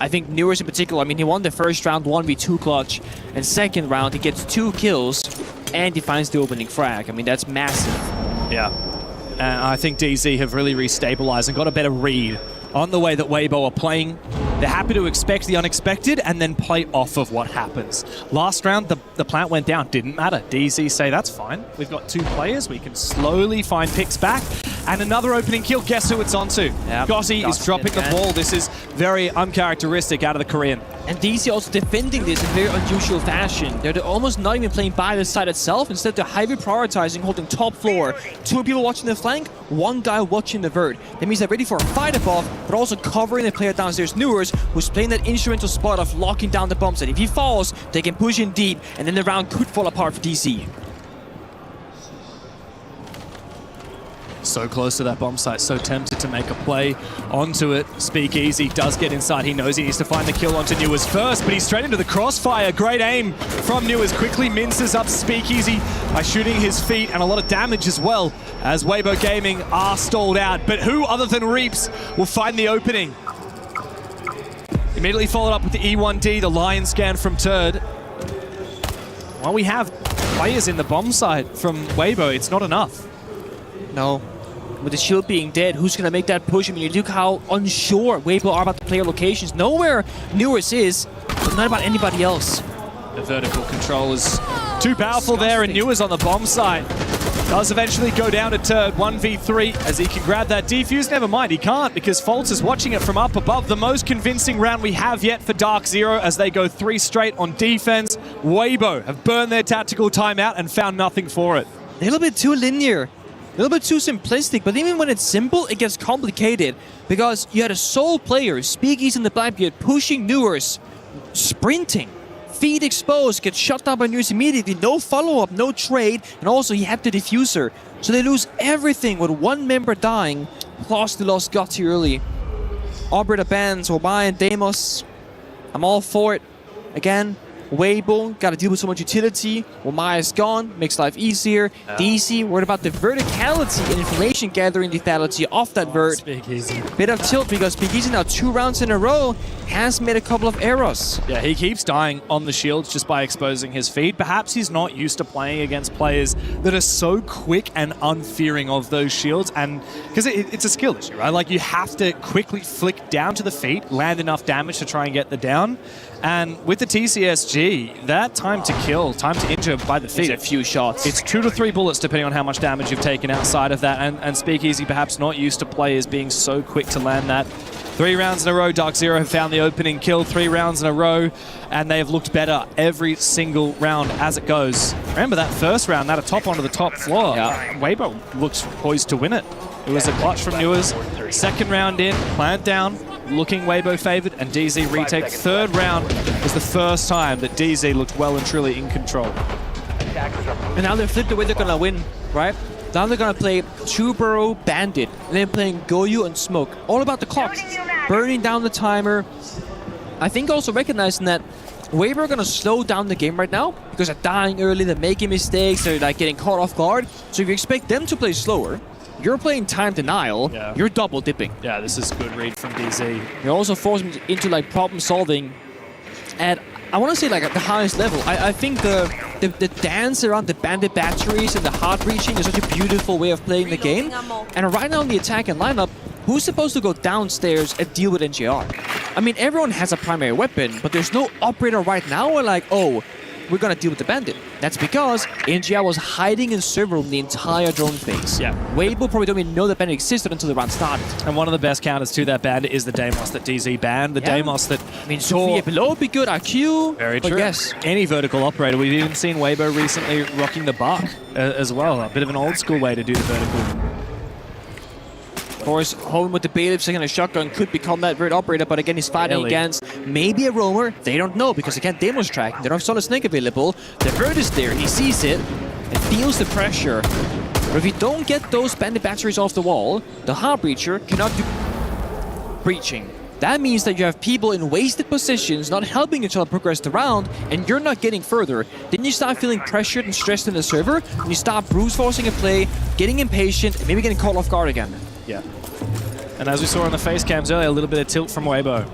I think Newers in particular, I mean, he won the first round 1v2 clutch, and second round he gets 2 kills, and he finds the opening frag. I mean, that's massive. Yeah. And I think DZ have really restabilized and got a better read on the way that Weibo are playing. They're happy to expect the unexpected and then play off of what happens. Last round, the plant went down. Didn't matter. DZ say, that's fine. We've got 2 players. We can slowly find picks back. And another opening kill. Guess who it's onto? Yep. Gotti is dropping the ball. This is very uncharacteristic out of the Korean. And DC also defending this in very unusual fashion. They're almost not even playing by the side itself. Instead, they're highly prioritizing, holding top floor. 2 people watching the flank, 1 guy watching the vert. That means they're ready for a fight above, but also covering the player downstairs, Newers, who's playing that instrumental spot of locking down the bomb set. If he falls, they can push in deep, and then the round could fall apart for DC. So close to that bomb site, so tempted to make a play onto it. Speakeasy does get inside. He knows he needs to find the kill onto Newers first, but he's straight into the crossfire. Great aim from Newers. Quickly minces up Speakeasy by shooting his feet, and a lot of damage as well, as Weibo Gaming are stalled out. But who other than Reeps will find the opening? Immediately followed up with the E1D, the lion scan from Turd. While we have players in the bomb site from Weibo, it's not enough. No. With the shield being dead, who's going to make that push? I mean, you look how unsure Weibo are about the player locations. Know where Newers is, but not about anybody else. The vertical control is too powerful there, and Newers on the bomb site does eventually go down to Turd 1v3 as he can grab that defuse. Never mind, he can't, because Foltz is watching it from up above. The most convincing round we have yet for Dark Zero as they go 3 straight on defense. Weibo have burned their tactical timeout and found nothing for it. A little bit too linear. little bit too simplistic, but even when it's simple, it gets complicated because you had a sole player, Speakeasy in the Blackbeard, pushing Newers, sprinting. Feed exposed, gets shut down by Newers immediately, no follow-up, no trade, and also he had the diffuser. So they lose everything with one member dying, plus they lost Gotti early. Operator bans, Wamai and Deimos. I'm all for it. Again, Weibo, gotta deal with so much utility. Wamai is gone, makes life easier. DC, worried about the verticality and information gathering lethality of that vert. Speakeasy. Bit of tilt because Speakeasy now 2 rounds in a row has made a couple of errors. Yeah, he keeps dying on the shields just by exposing his feed. Perhaps he's not used to playing against players that are so quick and unfearing of those shields, and because it's a skill issue, right? Like, you have to quickly flick down to the feet, land enough damage to try and get the down. And with the TCSG, that time to kill, time to injure by the feet, a few shots. It's 2 to 3 bullets depending on how much damage you've taken outside of that. And Speakeasy perhaps not used to players being so quick to land that. 3 rounds in a row, Dark Zero have found the opening kill, 3 rounds in a row, and they have looked better every single round as it goes. Remember that first round, that atop onto the top floor. Weibo looks poised to win it. It was a clutch from Newers. Second round in, plant down, looking Weibo favored, and DZ retake. Third round was the first time that DZ looked well and truly in control. And now they've flipped the way they're gonna win, right? Now they're gonna play Chubero, Bandit, and then playing Goyu and Smoke. All about the clock, burning down the timer. I think also recognizing that Weibo are gonna slow down the game right now because they're dying early, they're making mistakes, they're like getting caught off guard. So if you expect them to play slower, you're playing time denial, you're double dipping. Yeah, this is good read from DZ. You're also forcing them into like problem solving at, I want to say, like at the highest level. I think the dance around the bandit batteries and the hard breaching is such a beautiful way of playing the game. And right now in the attack and lineup, who's supposed to go downstairs and deal with NGR? I mean, everyone has a primary weapon, but there's no operator right now where like, oh, we're gonna deal with the bandit. That's because NGR was hiding in server room the entire drone phase. Yeah. Weibo probably don't even know that bandit existed until the round started. And one of the best counters to that bandit is the Deimos that DZ banned. The Deimos that... I mean, Sophia below would be good, IQ. Very but true. Yes. Any vertical operator. We've even seen Weibo recently rocking the buck as well. A bit of an old school way to do the vertical. Of course, home with the bailiff second a shotgun could become that vert operator, but again, he's fighting against maybe a roamer. They don't know because again, Deimos track. They don't have solid snake available. The vert is there. He sees it and feels the pressure. But if you don't get those bandit batteries off the wall, the hard breacher cannot do breaching. That means that you have people in wasted positions not helping each other progress the round, and you're not getting further. Then you start feeling pressured and stressed in the server, and you start brute forcing a play, getting impatient, and maybe getting caught off guard again. Yeah. And as we saw on the face cams earlier, a little bit of tilt from Weibo.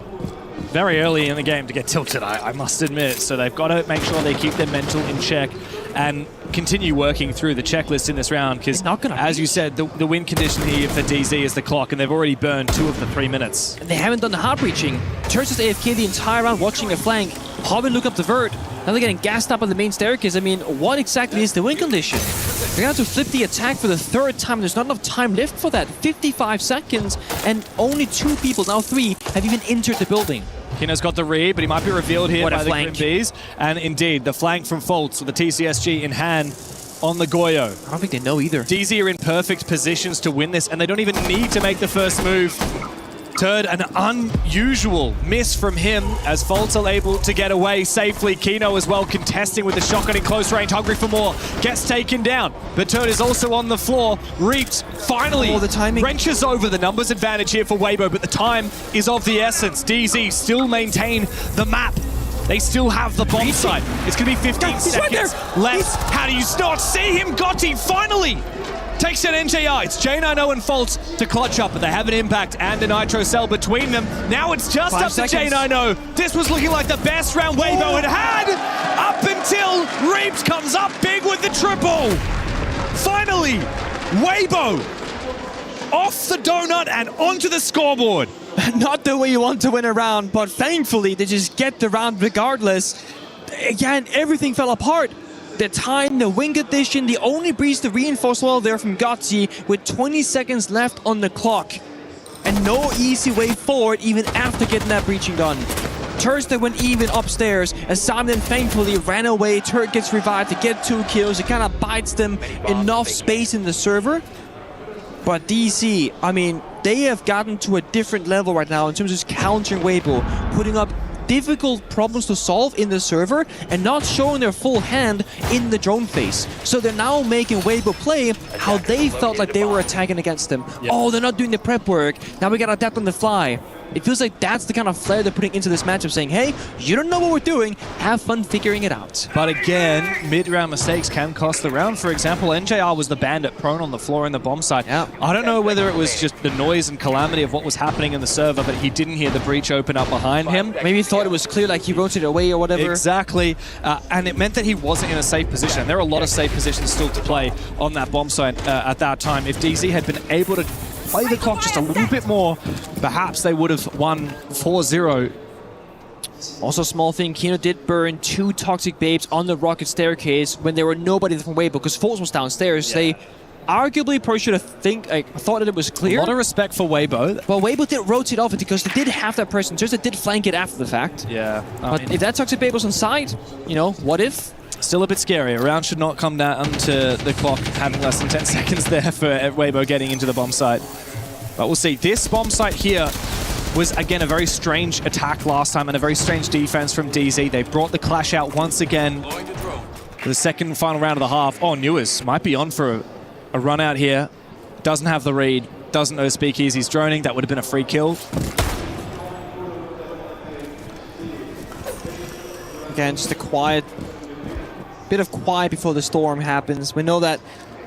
Very early in the game to get tilted, I must admit. So they've got to make sure they keep their mental in check and continue working through the checklist in this round, because as you said, the win condition here for DZ is the clock, and they've already burned 2 of the 3 minutes. And they haven't done the hard breaching. Turns is AFK the entire round watching a flank. Hobbin look up the vert. Now they're getting gassed up on the main staircase. I mean, what exactly is the win condition? They're going to have to flip the attack for the 3rd time. There's not enough time left for that. 55 seconds, and only 2 people, now 3, have even entered the building. Kino's got the read, but he might be revealed here by the Grim Bees. And indeed, the flank from Fultz with the TCSG in hand on the Goyo. I don't think they know either. DZ are in perfect positions to win this, and they don't even need to make the first move. Turd, an unusual miss from him as Fultz are able to get away safely. Kino as well contesting with the shotgun in close range, hungry for more. Gets taken down, but Turd is also on the floor. Reaped finally the timing wrenches over the numbers advantage here for Weibo, but the time is of the essence. DZ still maintain the map. They still have the bomb site. It's going to be 15 seconds left. How do you not see him? Gotti finally takes down NJR. It's J90 and Fultz to clutch up, but they have an impact and a nitro cell between them. Now it's just 5 up seconds. to J90. This was looking like the best round Weibo had had up until Reeves comes up big with the triple. Finally, Weibo off the donut and onto the scoreboard. Not the way you want to win a round, but thankfully they just get the round regardless. Again, everything fell apart. The time, the wing condition, the only breach, the reinforced wall there from Gotti with 20 seconds left on the clock. And no easy way forward even after getting that breaching done. Thursday went even upstairs as Simon thankfully ran away. Turk gets revived to get 2 kills. It kind of bites them enough space in the server. But DC, I mean, they have gotten to a different level right now in terms of just countering Weibo, putting up difficult problems to solve in the server and not showing their full hand in the drone phase. So they're now making Weibo play how they felt like they were attacking against them. Yep. Oh, they're not doing the prep work. Now we gotta adapt on the fly. It feels like that's the kind of flair they're putting into this matchup, saying, hey, you don't know what we're doing, have fun figuring it out. But again, mid-round mistakes can cost the round. For example, NJR was the bandit prone on the floor in the bomb site. Yeah. I don't know whether it was just the noise and calamity of what was happening in the server, but he didn't hear the breach open up behind him. Maybe he thought it was clear, like he rotated away or whatever. Exactly, and it meant that he wasn't in a safe position. And there are a lot of safe positions still to play on that bomb site at that time. If DZ had been able to play the clock just a little bit more, perhaps they would have won 4-0. Also, small thing, Kino did burn 2 toxic babes on the rocket staircase when there were nobody from Weibo because Force was downstairs. Yeah. They arguably probably should have thought that it was clear. A lot of respect for Weibo. Well, Weibo did rotate off it because they did have that person, just they did flank it after the fact. Yeah. But if that toxic babe was on side, you know, what if? Still a bit scary. A round should not come down to the clock having less than 10 seconds there for Weibo getting into the bomb site. But we'll see. This bomb site here was, again, a very strange attack last time and a very strange defense from DZ. They brought the clash out once again for the second and final round of the half. Oh, Newers might be on for a run out here. Doesn't have the read. Doesn't know Speakeasy's droning. That would have been a free kill. Again, just a bit of quiet before the storm happens. We know that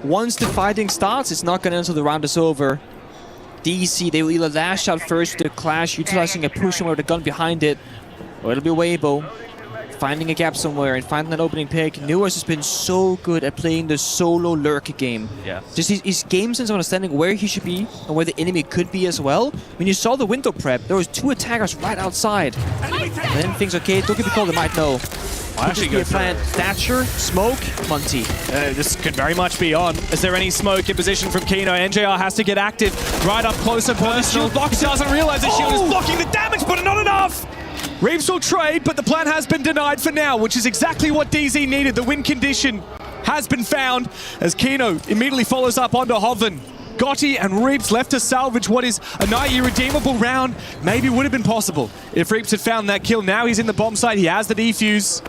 once the fighting starts, it's not going to end until the round is over. DC, they will either lash out first with the clash, utilizing a push with a gun behind it, or it'll be Weibo finding a gap somewhere and finding an opening pick. Newers has been so good at playing the solo lurk game. Yeah. Just his game sense of understanding where he should be and where the enemy could be as well. When you saw the window prep, there was 2 attackers right outside. And then things, okay, don't get me called, they might know. I actually go for Thatcher, Smoke, Monty. This could very much be on. Is there any smoke in position from Kino? NJR has to get active right up close and personal. He doesn't realize the shield is blocking the damage, but not enough! Reeves will trade, but the plan has been denied for now, which is exactly what DZ needed. The win condition has been found as Kino immediately follows up onto Hoven. Gotti and Reeps left to salvage what is a nigh irredeemable round. Maybe would have been possible if Reeps had found that kill. Now he's in the bomb site. He has the defuse.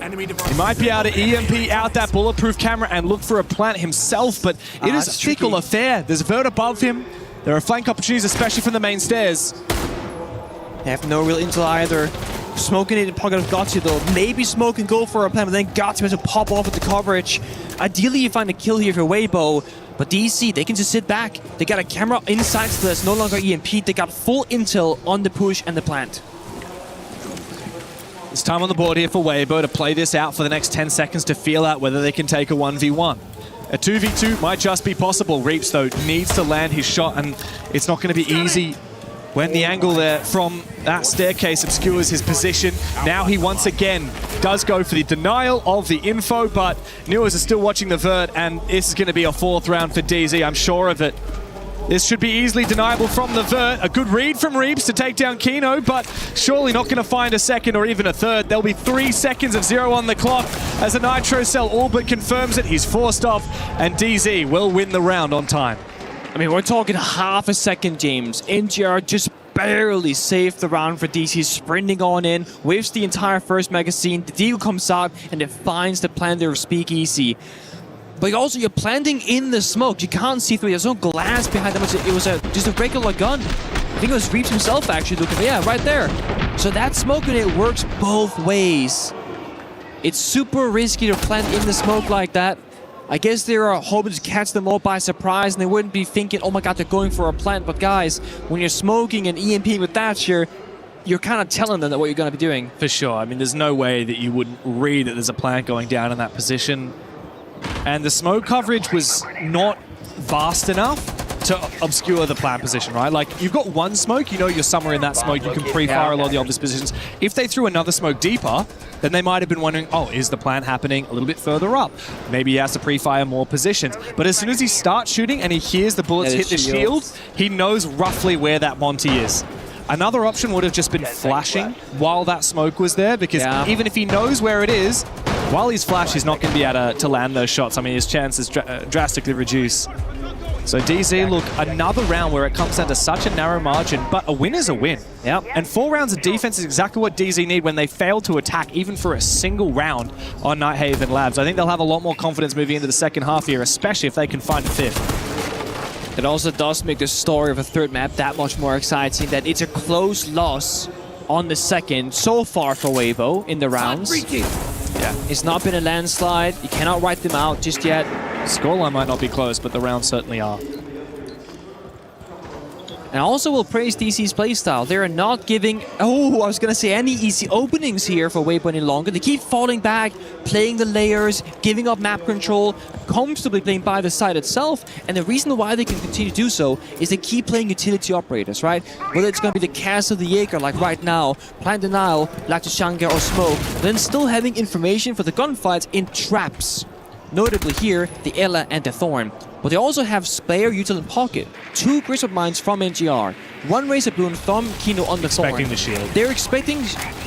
He might be able to EMP out that bulletproof camera and look for a plant himself, but it is a fickle affair. There's a vert above him. There are flank opportunities, especially from the main stairs. They have no real intel either. Smoking it in pocket of Gotti though. Maybe Smoke can go for a plan, but then Gotti has to pop off with the coverage. Ideally, you find a kill here for Weibo. But DC, they can just sit back. They got a camera inside, so that's no longer EMP. They got full intel on the push and the plant. It's time on the board here for Weibo to play this out for the next 10 seconds to feel out whether they can take a 1v1. A 2v2 might just be possible. Reeps, though, needs to land his shot, and it's not going to be easy when the angle there from that staircase obscures his position. Now he once again does go for the denial of the info, but Newers is still watching the vert, and this is going to be a 4th round for DZ, I'm sure of it. This should be easily deniable from the vert. A good read from Reeps to take down Kino, but surely not going to find a second or even a third. There'll be 3 seconds of 0 on the clock as a Nitro Cell all but confirms it. He's forced off, and DZ will win the round on time. I mean, we're talking half a second, James. NGR just barely saved the round for DC, sprinting on in, whiffs the entire first magazine. The deal comes out, and it finds the plant there of Speakeasy. But also, you're planting in the smoke. You can't see through. There's no glass behind them. It was just a regular gun. I think it was Reeps himself actually looking. Yeah, right there. So that smoke grenade works both ways. It's super risky to plant in the smoke like that. I guess they are hoping to catch them all by surprise, and they wouldn't be thinking, oh my god, they're going for a plant. But guys, when you're smoking and EMPing with that, you're kind of telling them that what you're going to be doing. For sure. I mean, there's no way that you wouldn't read that there's a plant going down in that position. And the smoke coverage was not vast enough to obscure the plant position, right? Like, you've got one smoke, you know you're somewhere in that smoke, you can pre-fire a lot of the obvious positions. If they threw another smoke deeper, then they might have been wondering, oh, is the plant happening a little bit further up? Maybe he has to pre-fire more positions. But as soon as he starts shooting and he hears the bullets hit the shield, he knows roughly where that Monty is. Another option would have just been flashing while that smoke was there, because even if he knows where it is, while he's flashed, he's not going to be able to land those shots. I mean, his chances drastically reduce. So DZ, look, another round where it comes down to such a narrow margin, but a win is a win. Yep. And 4 rounds of defense is exactly what DZ need when they fail to attack even for a single round on Nighthaven Labs. I think they'll have a lot more confidence moving into the second half here, especially if they can find a 5th. It also does make the story of a 3rd map that much more exciting, that it's a close loss on the 2nd so far for Weibo in the rounds. Yeah, it's not been a landslide. You cannot write them out just yet. Scoreline might not be close, but the rounds certainly are. And I also will praise DC's playstyle. They are not giving, I was going to say, any easy openings here for Weibo any longer. They keep falling back, playing the layers, giving up map control, comfortably playing by the side itself. And the reason why they can continue to do so is they keep playing utility operators, right? Whether it's going to be the Castle, the Jaeger, like right now, Plant Denial, like the Shanghai or Smoke, then still having information for the gunfights in traps. Notably here, the Ella and the Thorn. But they also have Spare, Util, and Pocket. 2 Griswold Mines from NGR. 1 Razor Boon from Kino on the Thorn. Expecting the shield. They're expecting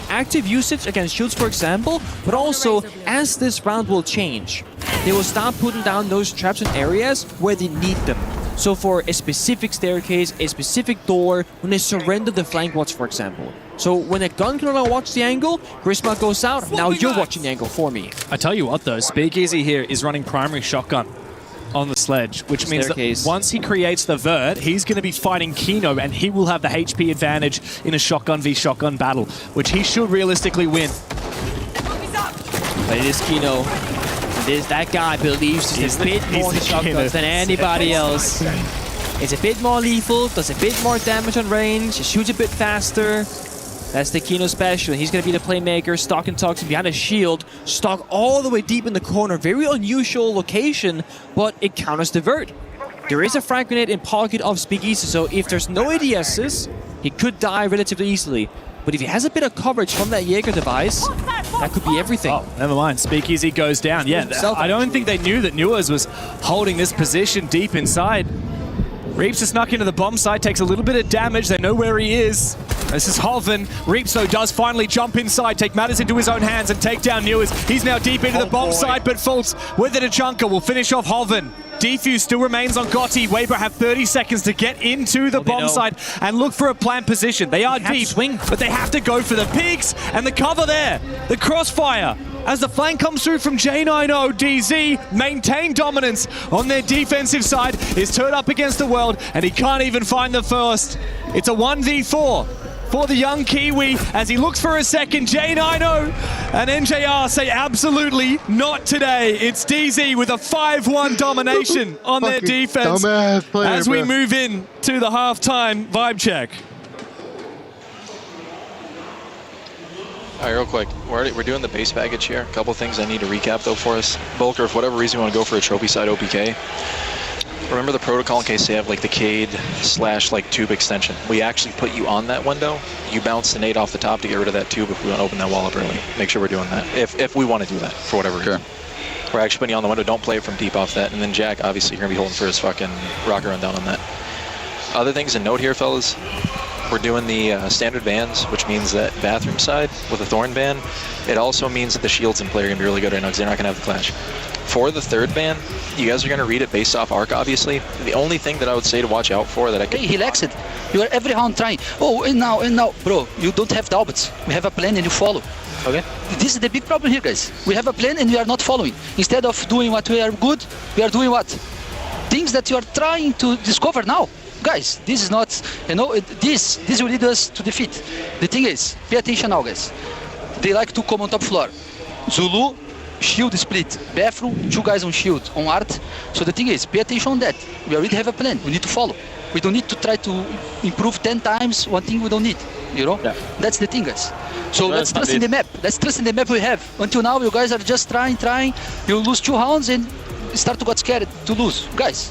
active usage against shields, for example, but also, as this round will change, they will start putting down those traps in areas where they need them. So for a specific staircase, a specific door, when they surrender the flank watch, for example. So when a gun can no longer watch the angle, Grisma goes out, now you're watching the angle for me. I tell you what though, Speakeasy here is running primary shotgun on the sledge, which means that once he creates the vert, he's going to be fighting Kino and he will have the HP advantage in a shotgun v shotgun battle, which he should realistically win. But it is Kino. That guy believes he's a bit more in shotguns than anybody else. It's a bit more lethal, does a bit more damage on range, shoots a bit faster. That's the Kino special. He's going to be the playmaker, Stock and Toxin behind a shield, Stock all the way deep in the corner. Very unusual location, but it counters the vert. There is a frag grenade in pocket of Speakeasy, so if there's no ADSs, he could die relatively easily. But if he has a bit of coverage from that Jaeger device, that could be everything. Oh, never mind. Speakeasy goes down. Yeah, I don't think they knew that Newers was holding this position deep inside. Reaps has snuck into the bomb site, takes a little bit of damage. They know where he is. This is Hoven. Reaps, though, does finally jump inside, take matters into his own hands and take down Newers. He's now deep into the bomb site, but Fultz with it a chunker will finish off Hoven. Defuse still remains on Gotti. Weibo have 30 seconds to get into the bomb site and look for a plant position. They are deep, but they have to go for the pigs and the cover there. The crossfire as the flank comes through from J90. DZ maintain dominance on their defensive side. Is turned up against the world and he can't even find the first. It's a 1v4 for the young Kiwi as he looks for a second. J90 and NJR say absolutely not today. It's DZ with a 5-1 domination on their defense as we move in to the halftime vibe check. All right, real quick, we're doing the base package here. A couple things I need to recap though for us. Bulker, for whatever reason you want to go for a trophy side OPK, remember the protocol in case they have like the Cade / like tube extension. We actually put you on that window. You bounce the nade off the top to get rid of that tube if we want to open that wall up early. Make sure we're doing that. If we want to do that for whatever reason. We're actually putting you on the window. Don't play it from deep off that. And then Jack, obviously you're going to be holding for his fucking rocker run down on that. Other things to note here, fellas. We're doing the standard bans, which means that bathroom side with a Thorn ban. It also means that the shields in play are going to be really good right now because they're not going to have the clash. For the third ban, you guys are going to read it based off arc, obviously. The only thing that I would say to watch out for that I could... Hey, relax it. You are every round trying. Oh, and now. Bro, you don't have doubts. We have a plan and you follow. Okay? This is the big problem here, guys. We have a plan and we are not following. Instead of doing what we are good, we are doing what? Things that you are trying to discover now. Guys, this is not, this will lead us to defeat. The thing is, pay attention now, guys. They like to come on top floor. Zulu, shield split. Bathroom, 2 guys on shield, on art. So the thing is, pay attention on that. We already have a plan. We need to follow. We don't need to try to improve 10 times one thing we don't need. Yeah. That's the thing, guys. So let's trust in the map. Let's trust in the map we have. Until now, you guys are just trying. You lose 2 rounds and start to get scared to lose. Guys,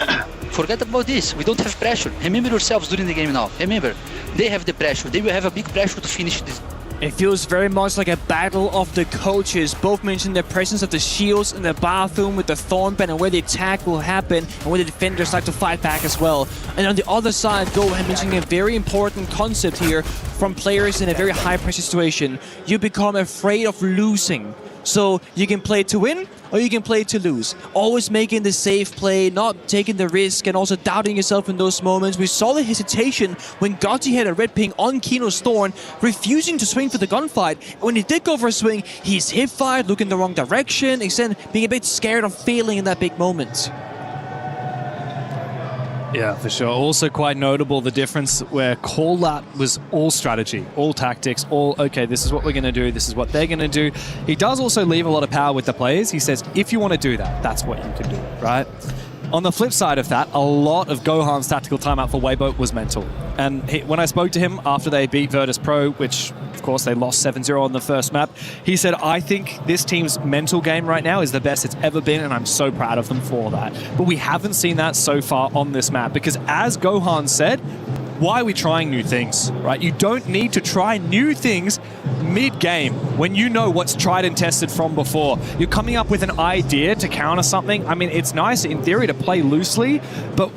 forget about this. We don't have pressure. Remember yourselves during the game now. Remember, they have the pressure. They will have a big pressure to finish this. It feels very much like a battle of the coaches, both mentioning the presence of the shields in the bathroom with the Thorn ban and where the attack will happen and where the defenders like to fight back as well. And on the other side, Go mentioning a very important concept here from players in a very high pressure situation. You become afraid of losing. So you can play to win, or you can play to lose. Always making the safe play, not taking the risk, and also doubting yourself in those moments. We saw the hesitation when Gotti had a red ping on Kino's Thorn, refusing to swing for the gunfight. When he did go for a swing, he's hip-fired, looking the wrong direction, extend being a bit scared of failing in that big moment. Yeah, for sure. Also quite notable the difference where Call-Out was all strategy, all tactics, all, okay, this is what we're going to do, this is what they're going to do. He does also leave a lot of power with the players. He says, if you want to do that, that's what you can do, right? On the flip side of that, a lot of Gohan's tactical timeout for Weibo was mental. And when I spoke to him after they beat virtus.pro, which of course they lost 7-0 on the first map, he said, I think this team's mental game right now is the best it's ever been, and I'm so proud of them for that. But we haven't seen that so far on this map, because as Gohan said, why are we trying new things, right? You don't need to try new things mid-game when you know what's tried and tested from before. You're coming up with an idea to counter something. I mean, it's nice in theory to play loosely, but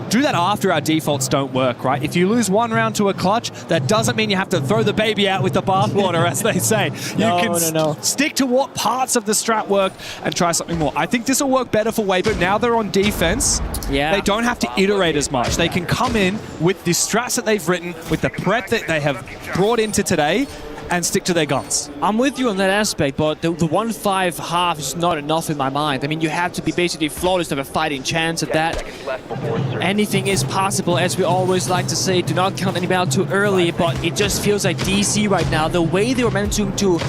do that after our defaults don't work, right? If you lose one round to a clutch, that doesn't mean you have to throw the baby out with the bathwater, as they say. You can stick to what parts of the strat work and try something more. I think this will work better for Weibo. Now they're on defense. Yeah. They don't have to iterate as much. They can come in with the strats that they've written, with the prep that they have brought into today, and stick to their guns. I'm with you on that aspect, but the 1-5 half is not enough in my mind. I mean, you have to be basically flawless to have a fighting chance at that. Anything is possible, as we always like to say. Do not count anybody out too early, but it just feels like DC right now, the way they were meant to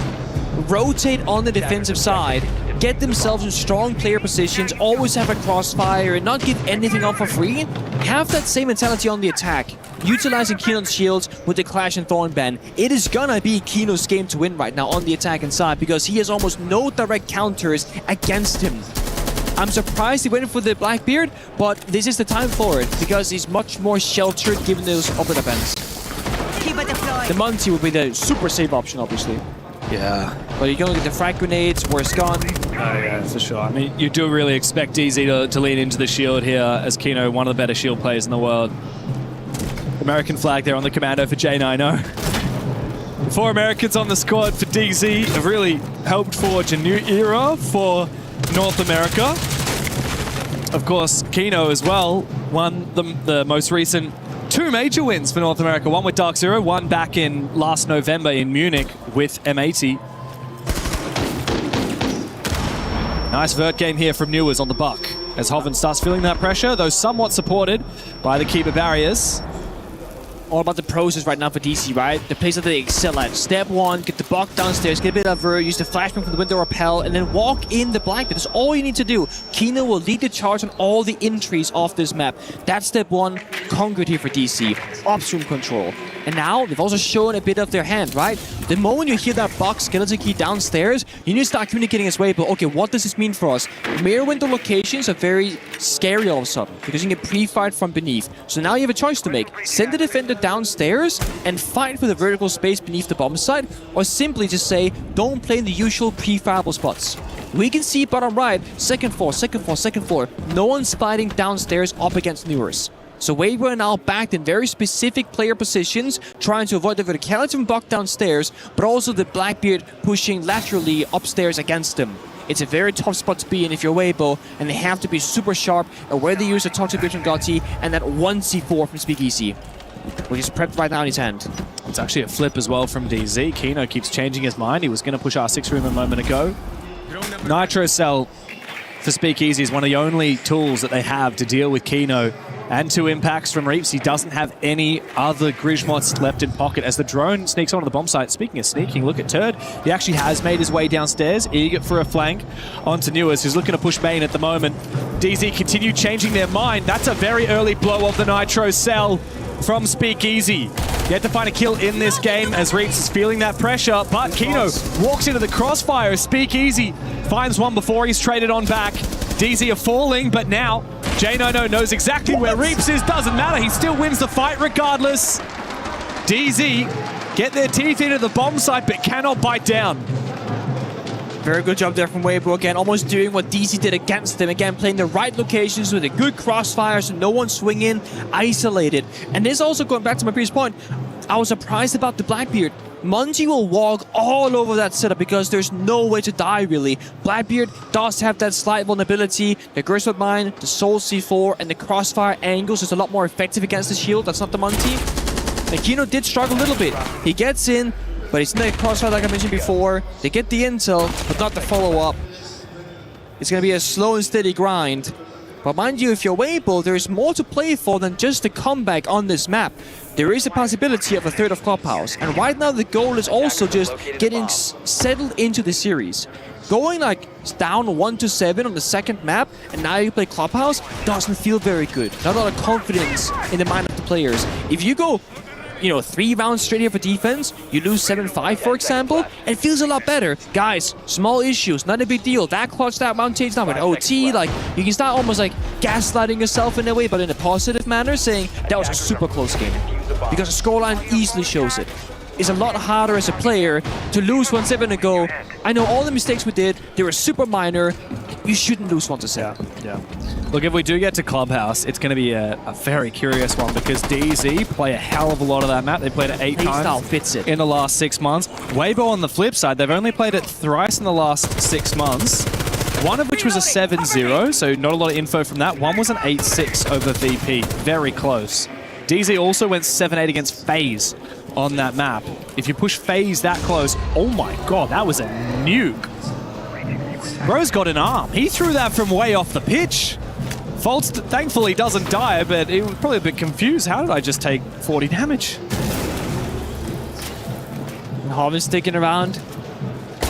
rotate on the defensive side, get themselves in strong player positions, always have a crossfire, and not give anything up for free, have that same mentality on the attack. Utilizing Kino's shields with the Clash and Thorn ban. It is gonna be Kino's game to win right now on the attacking side, because he has almost no direct counters against him. I'm surprised he went for the Blackbeard, but this is the time for it, because he's much more sheltered given those other events. The Monty would be the super safe option, obviously. Yeah. But you can look at the frag grenades, worst gun. Oh yeah, for sure. I mean, you do really expect DZ to lean into the shield here, as Kino, one of the better shield players in the world. American flag there on the commando for J90. 4 Americans on the squad for DZ have really helped forge a new era for North America. Of course, Kino as well won the most recent 2 major wins for North America. One with Dark Zero, one back in last November in Munich with M80. Nice vert game here from Newers on the buck, as Hoven starts feeling that pressure, though somewhat supported by the keeper barriers. All about the process right now for DC, right? The place that they excel at. Step 1, get the buck downstairs, get a bit of vert, use the flashbang from the window rappel, and then walk in the Blackbeard. That's all you need to do. Kino will lead the charge on all the entries off this map. That's step 1, conquered here for DC. Upstream control. And now, they've also shown a bit of their hand, right? The moment you hear that buck skeleton key downstairs, you need to start communicating as well, but okay, what does this mean for us? Mirror window locations are very scary all of a sudden, because you can get pre-fired from beneath. So now you have a choice to make. Send the defender downstairs and fight for the vertical space beneath the bomb site, or simply just say, don't play in the usual pre-fireable spots. We can see bottom right, second floor, second floor, second floor. No one's fighting downstairs up against Newers. So Weibo are now backed in very specific player positions, trying to avoid the verticality from Buck downstairs, but also the Blackbeard pushing laterally upstairs against them. It's a very tough spot to be in if you're Weibo, and they have to be super sharp at where they use the Toxic Bitch from Gotti and that 1C4 from Speakeasy, which is prepped right now in his hand. It's actually a flip as well from DZ. Kino keeps changing his mind. He was going to push R6 room a moment ago. Nitro Cell for Speakeasy is one of the only tools that they have to deal with Kino. And 2 impacts from Reaps. He doesn't have any other Grismots left in pocket as the drone sneaks onto the bomb site. Speaking of sneaking, look at Turd. He actually has made his way downstairs, eager for a flank onto Newers, who's looking to push main at the moment. DZ continue changing their mind. That's a very early blow of the Nitro Cell from Speakeasy. Yet to find a kill in this game as Reaps is feeling that pressure, but Kino walks into the crossfire. Speakeasy finds one before he's traded on back. DZ are falling, but now J90 knows exactly where Reaps is. Doesn't matter, he still wins the fight regardless. DZ get their teeth into the bomb site, but cannot bite down. Very good job there from Weibo again, almost doing what DC did against them. Again, playing the right locations with a good crossfire, so no one swing in, isolated. And this also going back to my previous point, I was surprised about the Blackbeard. Monty will walk all over that setup because there's no way to die, really. Blackbeard does have that slight vulnerability. The Griswold Mine, the Soul C4, and the Crossfire angles is a lot more effective against the shield. That's not the Monty. And Kino did struggle a little bit. He gets in, but he's in the Crossfire like I mentioned before. They get the intel, but not the follow-up. It's going to be a slow and steady grind. But mind you, if you're Weibo, there's more to play for than just a comeback on this map. There is a possibility of a third of Clubhouse. And right now the goal is also just getting settled into the series. Going like down 1-7 on the second map, and now you play Clubhouse, doesn't feel very good. Not a lot of confidence in the mind of the players. If you go, 3 rounds straight here for defense, you lose 7-5, for example, it feels a lot better. Guys, small issues, not a big deal. That clutch, that round change now with OT, like, you can start almost like gaslighting yourself in a way, but in a positive manner, saying that was a super close game. Because the scoreline easily shows it. It's a lot harder as a player to lose 1-7 and go, I know all the mistakes we did, they were super minor, you shouldn't lose 1-7. Yeah. Look, if we do get to Clubhouse, it's going to be a very curious one because DZ play a hell of a lot of that map. They played it 8 times fits it. in the last 6 months. Weibo on the flip side, they've only played it thrice in the last 6 months. One of which was a 7-0, so not a lot of info from that. One was an 8-6 over VP, very close. DZ also went 7-8 against FaZe on that map. If you push FaZe that close, oh my god, that was a nuke. Bro's got an arm. He threw that from way off the pitch. Faults thankfully doesn't die, but he was probably a bit confused. How did I just take 40 damage? Harvin sticking around.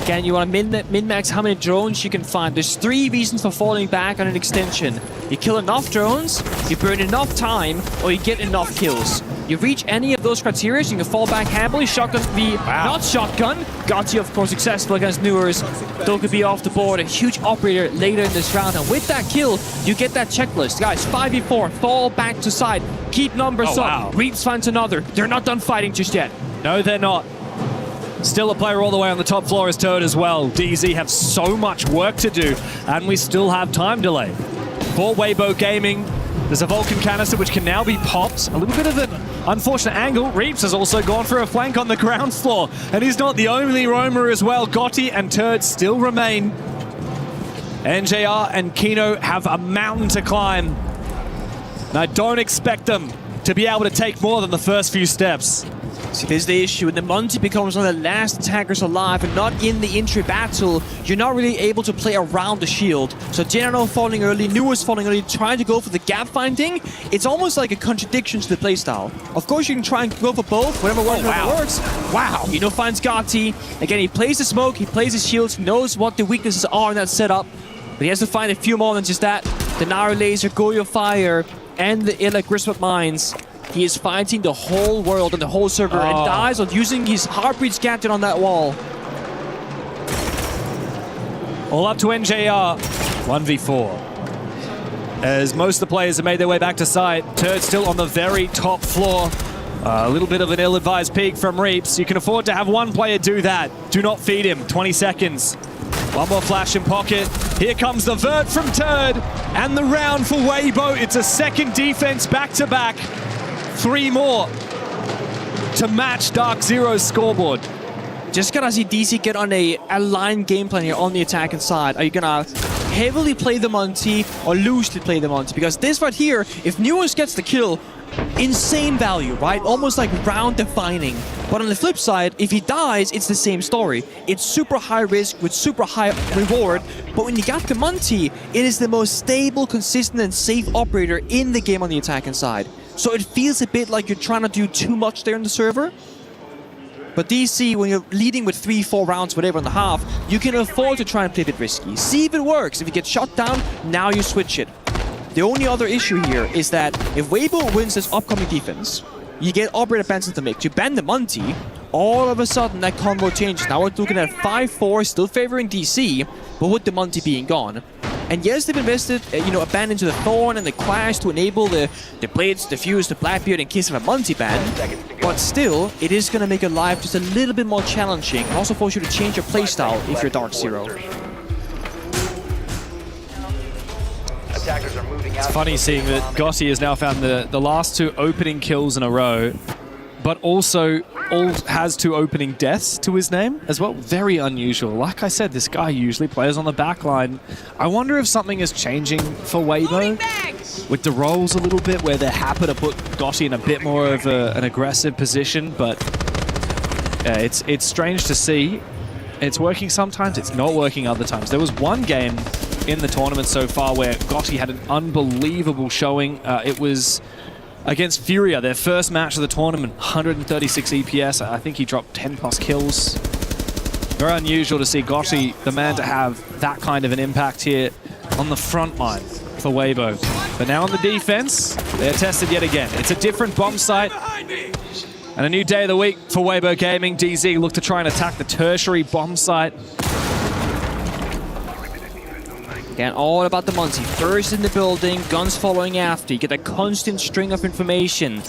Again, you want to min-max how many drones you can find. There's 3 reasons for falling back on an extension. You kill enough drones, you burn enough time, or you get enough kills. You reach any of those criteria, you can fall back happily. Shotgun v not shotgun. Gotti, of course, successful against Newers. Though could be off the board. A huge operator later in this round. And with that kill, you get that checklist. Guys, 5v4, fall back to side. Keep numbers up. Reaps finds another. They're not done fighting just yet. No, they're not. Still a player all the way on the top floor is Toad as well. DZ have so much work to do, and we still have time delay. For Weibo Gaming, there's a Vulcan canister which can now be popped. A little bit of an unfortunate angle. Reaps has also gone for a flank on the ground floor, and he's not the only roamer as well. Gotti and Turd still remain. NJR and Kino have a mountain to climb. And I don't expect them to be able to take more than the first few steps. See, this is the issue. When the Monty becomes one of the last attackers alive and not in the entry battle, you're not really able to play around the shield. So General falling early, Newers falling early, trying to go for the gap finding, it's almost like a contradiction to the playstyle. Of course, you can try and go for both, whatever works. Wow. Finds Gotti. Again, he plays the smoke, he plays his shields, knows what the weaknesses are in that setup, but he has to find a few more than just that. The Nara Laser, Goyo Fire, and the Illa Griswold Mines. He is fighting the whole world and the whole server and dies on using his Heartbreed gadget on that wall. All up to NJR. 1v4. As most of the players have made their way back to site, Turd still on the very top floor. A little bit of an ill-advised peek from Reaps. You can afford to have one player do that. Do not feed him. 20 seconds. One more flash in pocket. Here comes the vert from Turd. And the round for Weibo. It's a second defense back-to-back. 3 more to match Dark Zero's scoreboard. Just gonna see DC get on a aligned game plan here on the attacking side. Are you gonna heavily play the Monty or loosely play the Monty? Because this right here, if Newers gets the kill, insane value, right? Almost like round defining. But on the flip side, if he dies, it's the same story. It's super high risk with super high reward. But when you got the Monty, it is the most stable, consistent, and safe operator in the game on the attacking side. So it feels a bit like you're trying to do too much there in the server. But DC, when you're leading with 3-4 rounds, whatever, in the half, you can afford to try and play a bit risky. See if it works. If you get shot down, now you switch it. The only other issue here is that if Weibo wins this upcoming defense, you get operator bans into the mix. You ban the Monty, all of a sudden that combo changes. Now we're looking at 5-4, still favoring DC, but with the Monty being gone. And yes, they've invested, a ban into the Thorn and the Clash to enable the Blades, the Fuse, the Blackbeard in case of a Monty ban. But still, it is going to make your life just a little bit more challenging and also force you to change your playstyle if you're Dark Zero. It's funny seeing that Gotti has now found the last 2 opening kills in a row. but also has 2 opening deaths to his name as well. Very unusual. Like I said, this guy usually plays on the back line. I wonder if something is changing for Weibo with the roles a little bit, where they're happy to put Gotti in a bit more of an aggressive position, but it's strange to see. It's working sometimes, it's not working other times. There was one game in the tournament so far where Gotti had an unbelievable showing. It was against Furia, their first match of the tournament, 136 EPS. I think he dropped 10 plus kills. Very unusual to see Gotti, the man to have that kind of an impact here on the front line for Weibo. But now on the defense, they're tested yet again. It's a different bomb site and a new day of the week for Weibo Gaming. DZ look to try and attack the tertiary bomb site. Again, all about the Monty. First in the building, guns following after. You get a constant string of information.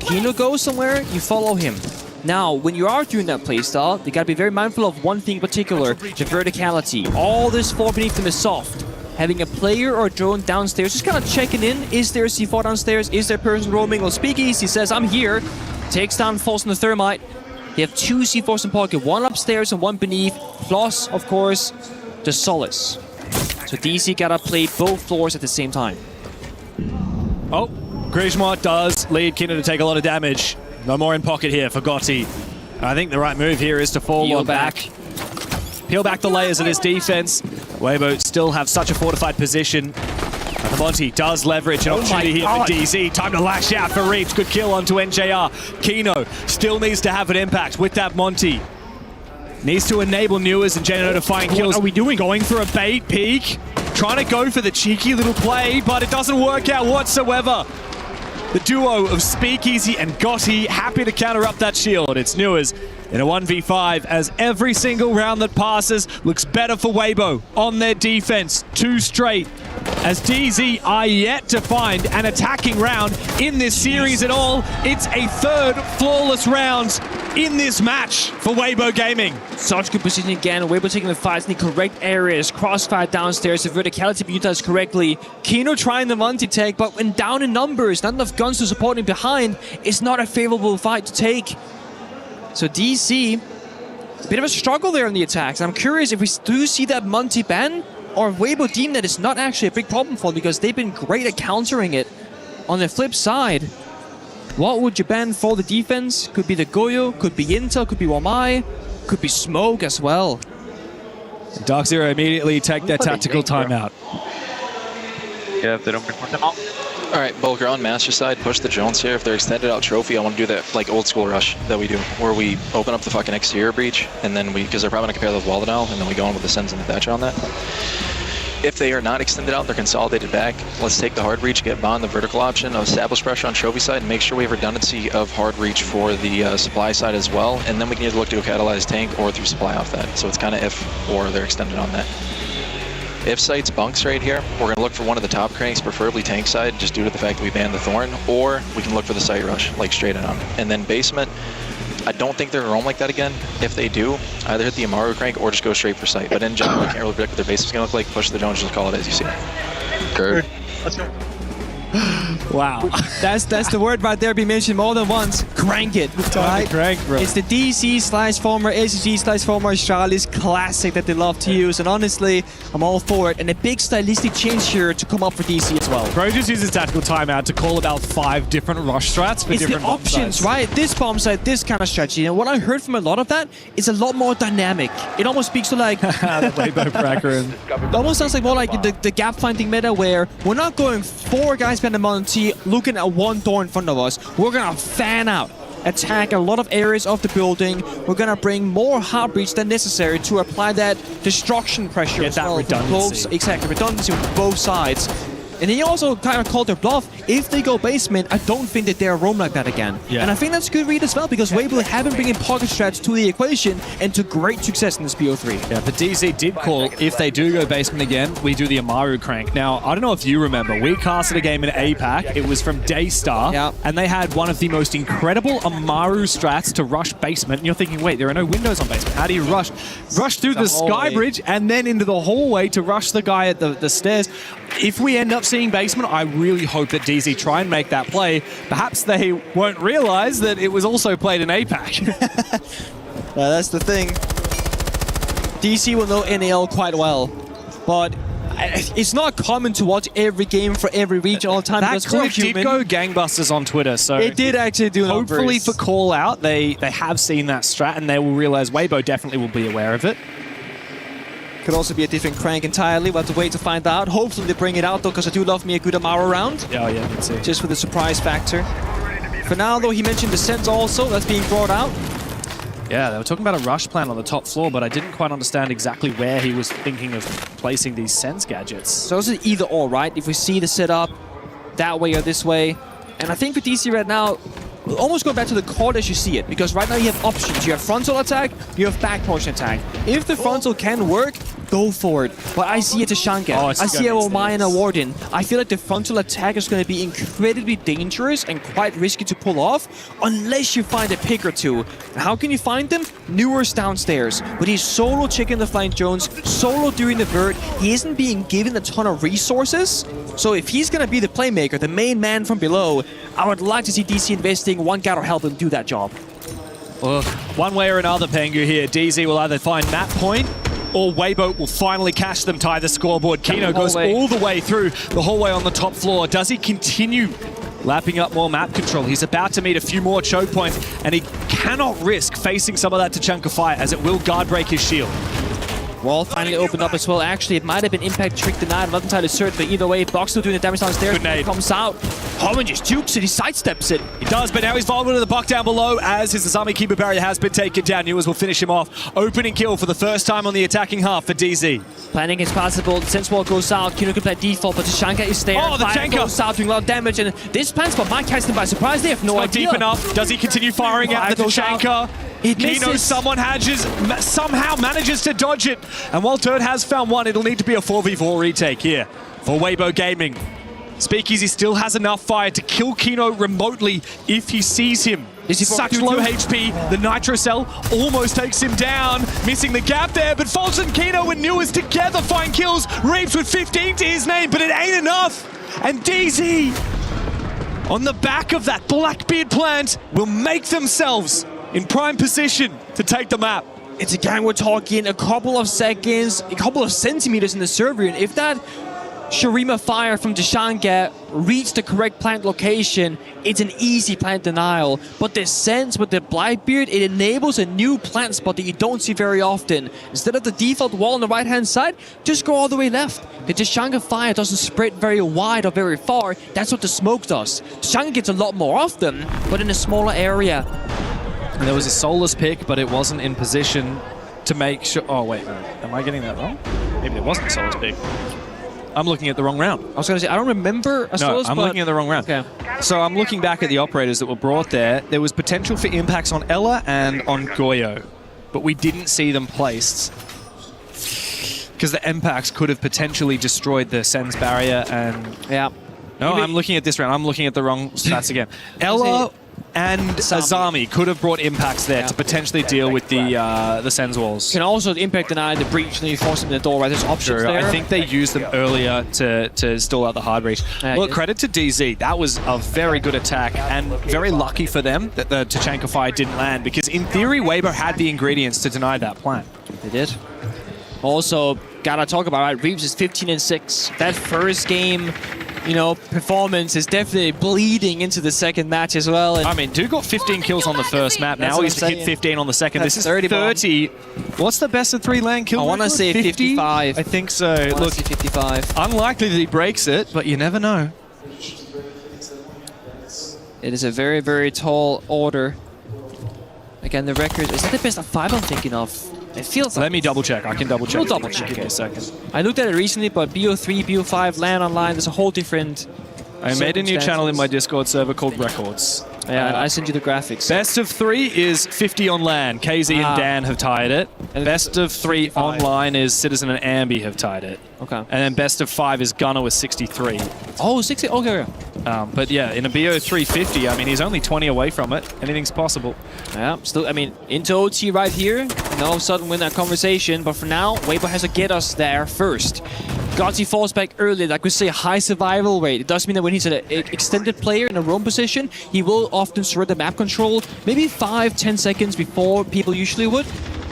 Kino goes somewhere, you follow him. Now, when you are doing that playstyle, you gotta be very mindful of one thing in particular, the verticality. All this floor beneath them is soft. Having a player or a drone downstairs, just kind of checking in. Is there a C4 downstairs? Is there a person roaming? Well, Speakeasy says, I'm here. Takes down False on the Thermite. They have 2 C4s in pocket, one upstairs and one beneath. Plus, of course, the Solace. So DC gotta play both floors at the same time. Oh, Grishmont does lead Kino to take a lot of damage. No more in pocket here for Gotti. I think the right move here is to fall back. Peel back the layers of his defense. Weibo still have such a fortified position. And the Monty does leverage an opportunity here for DZ. Time to lash out for Reeves. Good kill onto NJR. Kino still needs to have an impact with that Monty. Needs to enable Newers and Geno to find kills. What are we doing? Going for a bait peek. Trying to go for the cheeky little play, but it doesn't work out whatsoever. The duo of Speakeasy and Gotti happy to counter up that shield. It's Newers in a 1v5 as every single round that passes looks better for Weibo on their defense. 2 straight as DZ are yet to find an attacking round in this series at all. It's a 3rd flawless round in this match for Weibo Gaming. Such good position again. Weibo taking the fights in the correct areas. Crossfire downstairs, the verticality being utilized correctly. Kino trying the multi-take, but when down in numbers, not enough guns to support him behind, it's not a favorable fight to take. So DC, a bit of a struggle there in the attacks. I'm curious if we do see that Monty ban, or Weibo deem that it's not actually a big problem for them because they've been great at countering it. On the flip side, what would you ban for the defense? Could be the Goyo, could be Intel, could be Wamai, could be Smoke as well. Dark Zero immediately take their tactical timeout. Yeah, if they don't report them out. All right, Bulker on master side, push the Jones here. If they're extended out trophy, I want to do that like old school rush that we do, where we open up the fucking exterior breach, and then because they're probably going to compare the wall now, and then we go in with the Sens and the Thatcher on that. If they are not extended out, they're consolidated back. Let's take the hard reach, get bond the vertical option, establish pressure on trophy side, and make sure we have redundancy of hard reach for the supply side as well, and then we can either look to go catalyze tank or through supply off that. So it's kind of if or they're extended on that. If site's bunks right here, we're going to look for one of the top cranks, preferably tank side, just due to the fact that we banned the Thorn, or we can look for the site rush, like straight in on. And then basement, I don't think they're going to roam like that again. If they do, either hit the Amaru crank or just go straight for site. But in general, I can't really predict what their basement's going to look like. Push the Jones, just call it as you see it. Good. Let's go. Wow. That's the word right there being mentioned more than once. Crank it. Right? Crank, bro. It's the DC/former, SG/former Charlie's classic that they love to use. And honestly, I'm all for it. And a big stylistic change here to come up for DC as well. Bro just uses tactical timeout to call about 5 different rush strats for it's different the options, sides. right? This bomb site, this kind of strategy. And what I heard from a lot of that is a lot more dynamic. It almost speaks to like... the Weibo Pracker. It almost sounds like more like the gap finding meta where we're not going 4 guys behind the Monty looking at one door in front of us. We're going to fan out, attack a lot of areas of the building. We're going to bring more hard breach than necessary to apply that destruction pressure as well. Redundancy. Exactly, redundancy on both sides. And he also kind of called their bluff. If they go basement, I don't think that they're roam like that again. Yeah. And I think that's a good read as well, because Weibo have been bringing pocket strats to the equation and to great success in this BO3. Yeah, but DZ did call, if they do go basement again, we do the Amaru crank. Now, I don't know if you remember, we casted a game in APAC. It was from Daystar, and they had one of the most incredible Amaru strats to rush basement. And you're thinking, wait, there are no windows on basement. How do you rush? Rush through the sky bridge and then into the hallway to rush the guy at the stairs. If we end up seeing basement, I really hope that DZ try and make that play. Perhaps they won't realize that it was also played in APAC. That's the thing. DC will know NAL quite well, but it's not common to watch every game for every region all the time. That clip did go gangbusters on Twitter, so it did actually do numbers. Hopefully for call out, they have seen that strat and they will realize Weibo definitely will be aware of it. Could also be a different crank entirely. We'll have to wait to find out. Hopefully they bring it out though, because I do love me a good Amaro round. Oh yeah, me too. Just for the surprise factor. For now though, he mentioned the Sense also, that's being brought out. Yeah, they were talking about a rush plan on the top floor, but I didn't quite understand exactly where he was thinking of placing these Sense gadgets. So it's an either or, right? If we see the setup that way or this way. And I think for DC right now, we'll almost go back to the card as you see it, because right now you have options. You have frontal attack, you have back motion attack. If the frontal can work, go for it. But I see a Tashanka, I see a Omai and a Warden. I feel like the frontal attack is going to be incredibly dangerous and quite risky to pull off, unless you find a pick or two. And how can you find them? Newer's downstairs. But he's solo checking the Flying Jones, solo doing the Vert. He isn't being given a ton of resources. So if he's going to be the playmaker, the main man from below, I would like to see DC investing one guy to help him do that job. Well, one way or another, Pengu here, DZ will either find map point or Weibo will finally catch them, tie the scoreboard. Kino goes all the way through the hallway on the top floor. Does he continue lapping up more map control? He's about to meet a few more choke points, and he cannot risk facing some of that Tachanka fire, as it will guard break his shield. Wall finally opened up as well. Actually, it might have been impact trick denied. I'm not entirely certain, but either way, Box still doing the damage downstairs. Good nade. Comes out. Homan just jukes it. He sidesteps it. He does, but now he's vulnerable to the buck down below as his Azami Keeper barrier has been taken down. Newers will finish him off. Opening kill for the first time on the attacking half for DZ. Planning is possible. The Sense Wall goes out. Kino can play default, but Tashanka is there. Oh, the Fire Tanker goes out, doing a lot of damage, and this plan spot might catch them by surprise. They have no idea. Deep enough. Does he continue firing at the Tachanka? Kino somehow manages to dodge it. And while Turd has found one, it'll need to be a 4v4 retake here for Weibo Gaming. Speakeasy still has enough fire to kill Kino remotely if he sees him. Such low HP, the Nitro Cell almost takes him down, missing the gap there, but Fulton, Kino and Newers together find kills. Reeves with 15 to his name, but it ain't enough. And DZ, on the back of that Blackbeard plant, will make themselves in prime position to take the map. It's again, we're talking a couple of seconds, a couple of centimeters in the server, and if that Shurima fire from Tashanka reached the correct plant location, it's an easy plant denial. But the Sense with the Blackbeard, it enables a new plant spot that you don't see very often. Instead of the default wall on the right-hand side, just go all the way left. The Tashanka fire doesn't spread very wide or very far. That's what the smoke does. Tashanka gets a lot more of them, but in a smaller area. And there was a Soulless pick, but it wasn't in position to make sure... Oh, wait, no. Am I getting that wrong? Maybe it wasn't a Soulless pick. I'm looking at the wrong round. I was going to say, I don't remember a Soulless, I'm looking at the wrong round. Okay. So I'm looking back at the operators that were brought there. There was potential for impacts on Ella and on Goyo, but we didn't see them placed because the impacts could have potentially destroyed the Sen's barrier and... Yeah. No, I'm looking at this round. I'm looking at the wrong stats again. Ella and Azami could have brought impacts there to potentially deal with the Sen's walls. Can also impact deny the breach and you force them in the door, right? There's options there. I think they used them earlier to stall out the hard breach. Look, credit to DZ. That was a very good attack and very lucky for them that the Tachanka fire didn't land, because in theory, Weibo had the ingredients to deny that plan. They did. Also, gotta talk about, right, Reeves is 15-6. That first game, you know, performance is definitely bleeding into the second match as well. And I mean, dude got 15 kills on the first map. Now he's hit 15 on the second. This is 30. What's the best of 3 land kill? I want to say 55. I think so. Look, 55. Unlikely that he breaks it, but you never know. It is a very, very tall order. Again, the record, is that the best of 5 I'm thinking of? It feels like... Let me double check. I can double check. We'll double check. Give me a second. I looked at it recently, but BO3, BO5, LAN online, there's a whole different... I made a new channel in my Discord server called Records. Yeah, and I sent you the graphics. Best of 3 is 50 on LAN. KZ and Dan have tied it. And best of 3 online is Citizen and Ambi have tied it. Okay. And then best of 5 is Gunner with 63. Oh, 60? Okay. But yeah, in a BO3 50, I mean, he's only 20 away from it. Anything's possible. Yeah, still, I mean, into OT right here. And all of a sudden win that conversation. But for now, Weibo has to get us there first. Gotti falls back early, like we say, high survival rate. It does mean that when he's an extended player in a roam position, he will often surrender map control maybe 5-10 seconds before people usually would,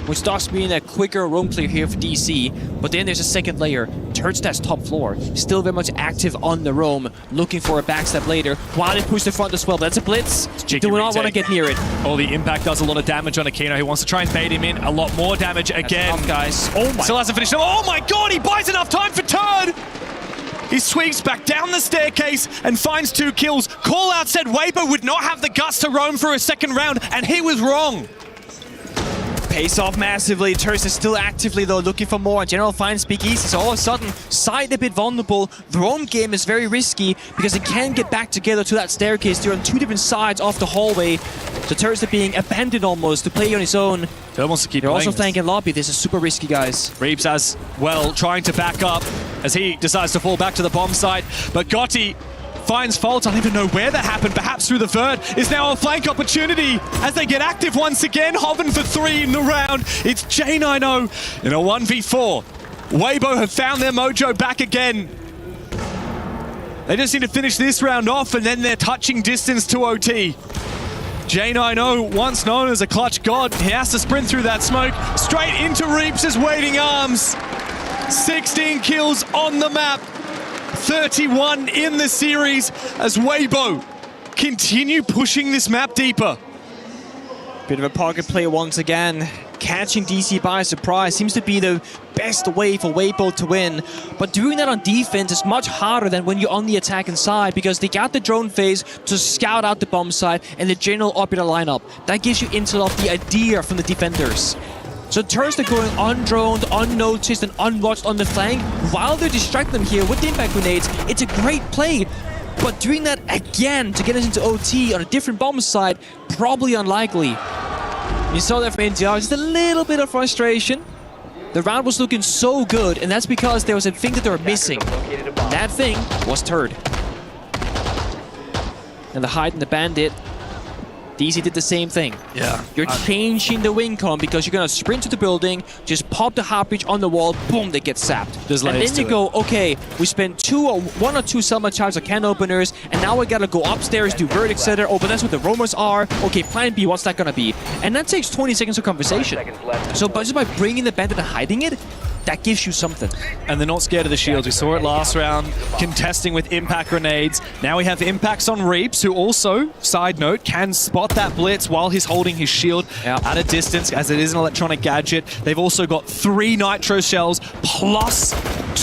which does mean a quicker roam clear here for DC. But then there's a second layer. Turt's top floor, still very much active on the roam, looking for a backstab later, while they push the front as well. That's a blitz. Do not want to get near it. Oh, the impact does a lot of damage on Akino. He wants to try and bait him in. A lot more damage again. Enough, guys. Oh my. Still hasn't finished. Oh my god, he buys enough time for Turd! He sweeps back down the staircase and finds 2 kills. Call out said Weibo would not have the guts to roam for a second round, and he was wrong. Pace off massively. Turst is still actively, though, looking for more. General finds Speakeasy, so all of a sudden, side a bit vulnerable. The roam game is very risky because they can't get back together to that staircase. They're on 2 different sides of the hallway. So Turst being abandoned almost to play on his own. Turd wants to keep They're also flanking lobby. This is super risky, guys. Reeves as well, trying to back up as he decides to fall back to the bomb site. But Gotti finds fault. I don't even know where that happened. Perhaps through the vert. Is now a flank opportunity as they get active once again. Hoven for 3 in the round. It's J90 in a 1v4. Weibo have found their mojo back again. They just need to finish this round off and then they're touching distance to OT. J90, once known as a clutch god, he has to sprint through that smoke. Straight into Reeps' waiting arms. 16 kills on the map. 31 in the series as Weibo continue pushing this map deeper. Bit of a pocket play once again. Catching DC by surprise seems to be the best way for Weibo to win. But doing that on defense is much harder than when you're on the attacking side because they got the drone phase to scout out the bomb side and the general orbital lineup. That gives you intel of the idea from the defenders. So Turst are going undroned, unnoticed, and unwatched on the flank while they distract them here with the impact grenades. It's a great play, but doing that again to get us into OT on a different bomb side, probably unlikely. You saw that from NTR, just a little bit of frustration. The round was looking so good, and that's because there was a thing that they were missing. That thing was Turd. And the hide and the bandit. DC did the same thing. Yeah. You're changing the win con because you're going to sprint to the building, just pop the hot breach on the wall, boom, they get sapped. And then you go, okay, we spent 1 or 2 Selma charges or can openers, and now we got to go upstairs, do verdict setter. Oh, but that's what the roamers are. Okay, plan B, what's that going to be? And that takes 20 seconds of conversation. So just by bringing the bandit and hiding it, that gives you something. And they're not scared of the shields. We saw it last round, contesting with impact grenades. Now we have impacts on Reeps, who also, side note, can spot that blitz while he's holding his shield at a distance, as it is an electronic gadget. They've also got 3 nitro shells, plus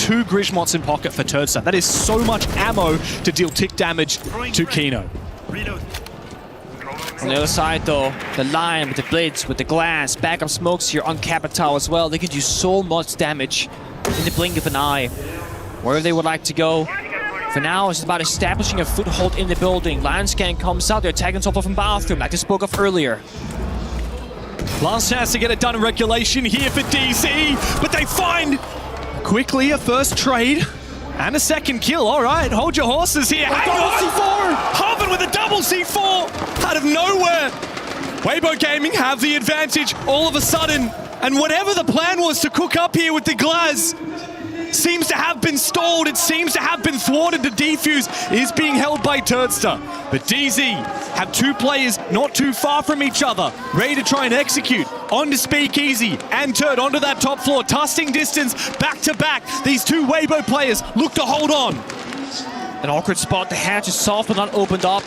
2 Grishmots in pocket for Turdstar. That is so much ammo to deal tick damage to Kino. On the other side, though, the line with the blitz, with the glass, backup smokes here on Capital as well. They could do so much damage in the blink of an eye. Where they would like to go. For now, it's about establishing a foothold in the building. Lion Scan comes out, they're attacking top from bathroom, like I spoke of earlier. Last chance to get it done in regulation here for DC, but they find quickly a first trade. And a second kill, all right, hold your horses here. Hang on! C4! Hoven with a double C4 out of nowhere. Weibo Gaming have the advantage all of a sudden. And whatever the plan was to cook up here with the Glaz seems to have been stalled. It seems to have been thwarted. The defuse is being held by Turdstar. But DZ have 2 players not too far from each other, ready to try and execute. On to Speakeasy and Turd onto that top floor, testing distance back to back. These 2 Weibo players look to hold on. An awkward spot, the hatch is soft but not opened up.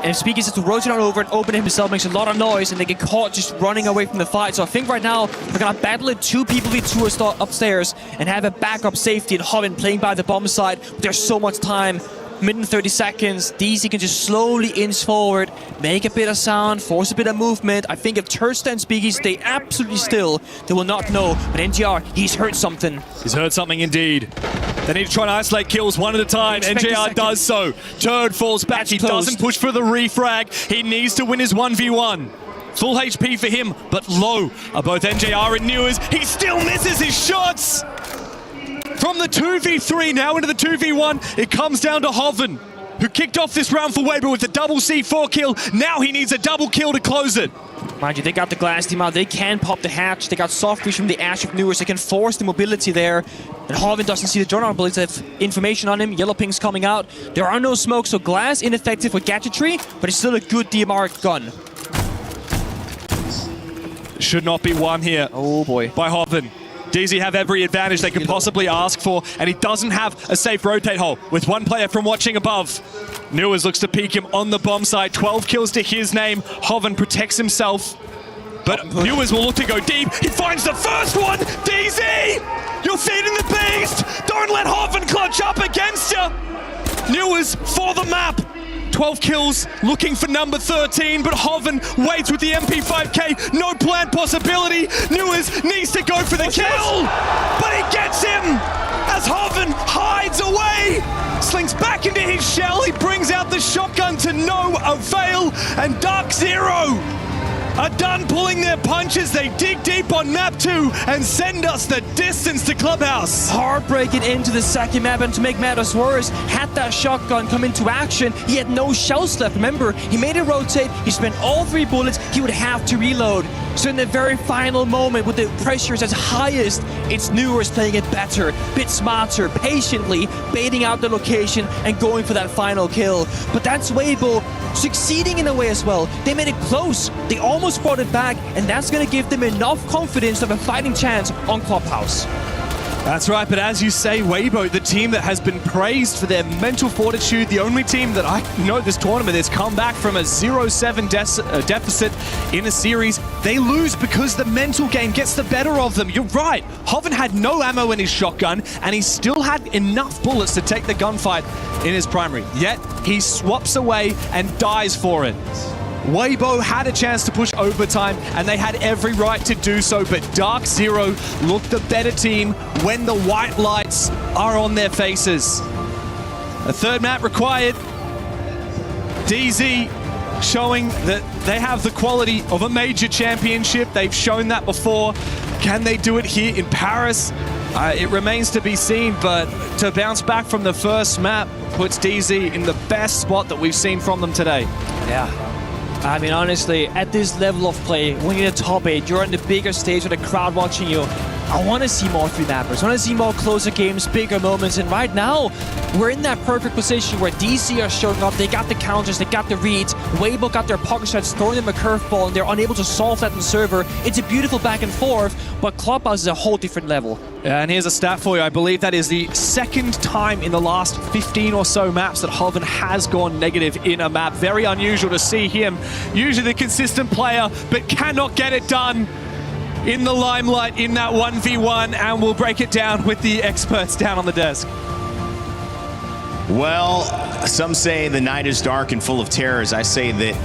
And Speakeasy has to rotate on over and open it himself, makes a lot of noise, and they get caught just running away from the fight. So I think right now we're gonna battle it 2 people v2 upstairs and have a backup safety and Hoven playing by the bomb side. But there's so much time. Minute and 30 seconds, DC can just slowly inch forward, make a bit of sound, force a bit of movement. I think if Turdstar and Speakeasy stay absolutely still, they will not know. But NGR, he's heard something. He's heard something indeed. They need to try and isolate kills one at a time. NJR does so. Turd falls back. He doesn't push for the refrag. He needs to win his 1v1. Full HP for him, but low are both NJR and Newers. He still misses his shots. From the 2v3 now into the 2v1, it comes down to Hoven, who kicked off this round for Weibo with a double C4 kill. Now he needs a double kill to close it. Mind you, they got the glass team out. They can pop the hatch. They got soft reach from the Ash of Newers. They can force the mobility there. And Hoven doesn't see the drone ability. They have information on him. Yellow ping's coming out. There are no smokes, so glass ineffective with gadgetry, but it's still a good DMR gun. Should not be won here. Oh boy. By Hoven. DZ have every advantage they could possibly ask for, and he doesn't have a safe rotate hole with one player from watching above. Newers looks to peek him on the bomb site. 12 kills to his name. Hoven protects himself, but Newers will look to go deep. He finds the first one! DZ! You're feeding the beast! Don't let Hoven clutch up against you! Newers for the map. 12 kills, looking for number 13, but Hoven waits with the MP5K. No plant possibility. Newers needs to go for the kill, but he gets him as Hoven hides away. Slings back into his shell. He brings out the shotgun to no avail, and Dark Zero are done pulling their punches. They dig deep on map 2 and send us the distance to Clubhouse. Heartbreaking into the second map, and to make matters worse, had that shotgun come into action, he had no shells left. Remember, he made it rotate, he spent all 3 bullets, he would have to reload. So in the very final moment, with the pressures at highest, it's Newers playing it better, bit smarter, patiently baiting out the location and going for that final kill. But that's Weibo succeeding in a way as well. They made it close, they almost brought it back, and that's going to give them enough confidence of a fighting chance on Clubhouse. That's right, but as you say, Weibo, the team that has been praised for their mental fortitude, the only team that I know this tournament has come back from a 0-7 deficit in a series. They lose because the mental game gets the better of them. You're right, Hoven had no ammo in his shotgun, and he still had enough bullets to take the gunfight in his primary. Yet, he swaps away and dies for it. Weibo had a chance to push overtime, and they had every right to do so, but Dark Zero looked the better team when the white lights are on their faces. A third map required. DZ showing that they have the quality of a major championship. They've shown that before. Can they do it here in Paris? It remains to be seen, but to bounce back from the first map puts DZ in the best spot that we've seen from them today. Yeah. I mean, honestly, at this level of play, when you're in the top 8, you're on the bigger stage with a crowd watching you. I want to see more 3-mappers. I want to see more closer games, bigger moments. And right now, we're in that perfect position where DC are showing up. They got the counters, they got the reads. Weibo got their pocket shots, throwing them a curveball, and they're unable to solve that in the server. It's a beautiful back and forth, but Clubhouse is a whole different level. Yeah, and here's a stat for you. I believe that is the second time in the last 15 or so maps that Hoven has gone negative in a map. Very unusual to see him. Usually the consistent player, but cannot get it done in the limelight in that 1v1, and we'll break it down with the experts down on the desk. Well, some say the night is dark and full of terrors. I say that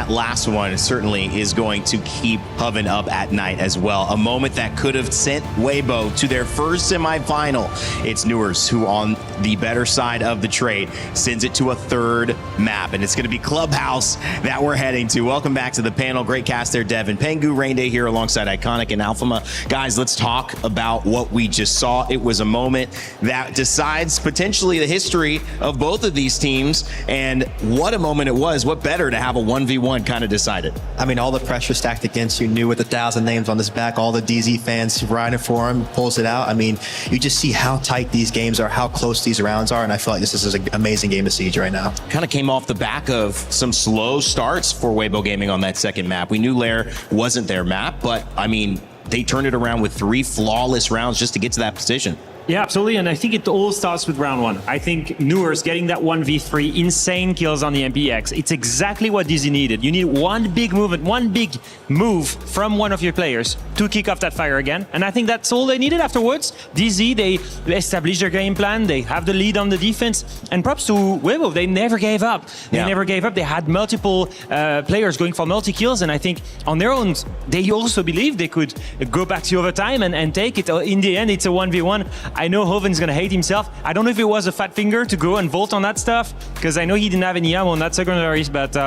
last one certainly is going to keep Hoven up at night as well. A moment that could have sent Weibo to their first semifinal. It's Newers who, on the better side of the trade, sends it to a third map, and it's going to be Clubhouse that we're heading to. Welcome back to the panel. Great cast there, Devin. Pengu, Rain Day here alongside Iconic and Alphama. Guys, let's talk about what we just saw. It was a moment that decides potentially the history of both of these teams, and what a moment it was. What better to have a 1v1 kind of decided? I mean, all the pressure stacked against you, New with 1,000 names on his back, all the DZ fans riding for him, pulls it out. I mean, you just see how tight these games are, how close these rounds are, and I feel like this is an amazing game to siege right now. Kind of came off the back of some slow starts for Weibo Gaming on that second map. We knew Lair wasn't their map, but I mean, they turned it around with 3 flawless rounds just to get to that position. Yeah, absolutely, and I think it all starts with round 1. I think Newers getting that 1v3, insane kills on the MPX. It's exactly what DZ needed. You need one big movement, one big move from one of your players to kick off that fire again, and I think that's all they needed afterwards. DZ, they established their game plan, they have the lead on the defense, and props to Weibo, they never gave up. They never gave up. They had multiple players going for multi-kills, and I think on their own, they also believed they could go back to overtime and take it. In the end, it's a 1v1. I know Hoven's gonna hate himself. I don't know if it was a fat finger to go and vault on that stuff, because I know he didn't have any ammo on that secondaries, but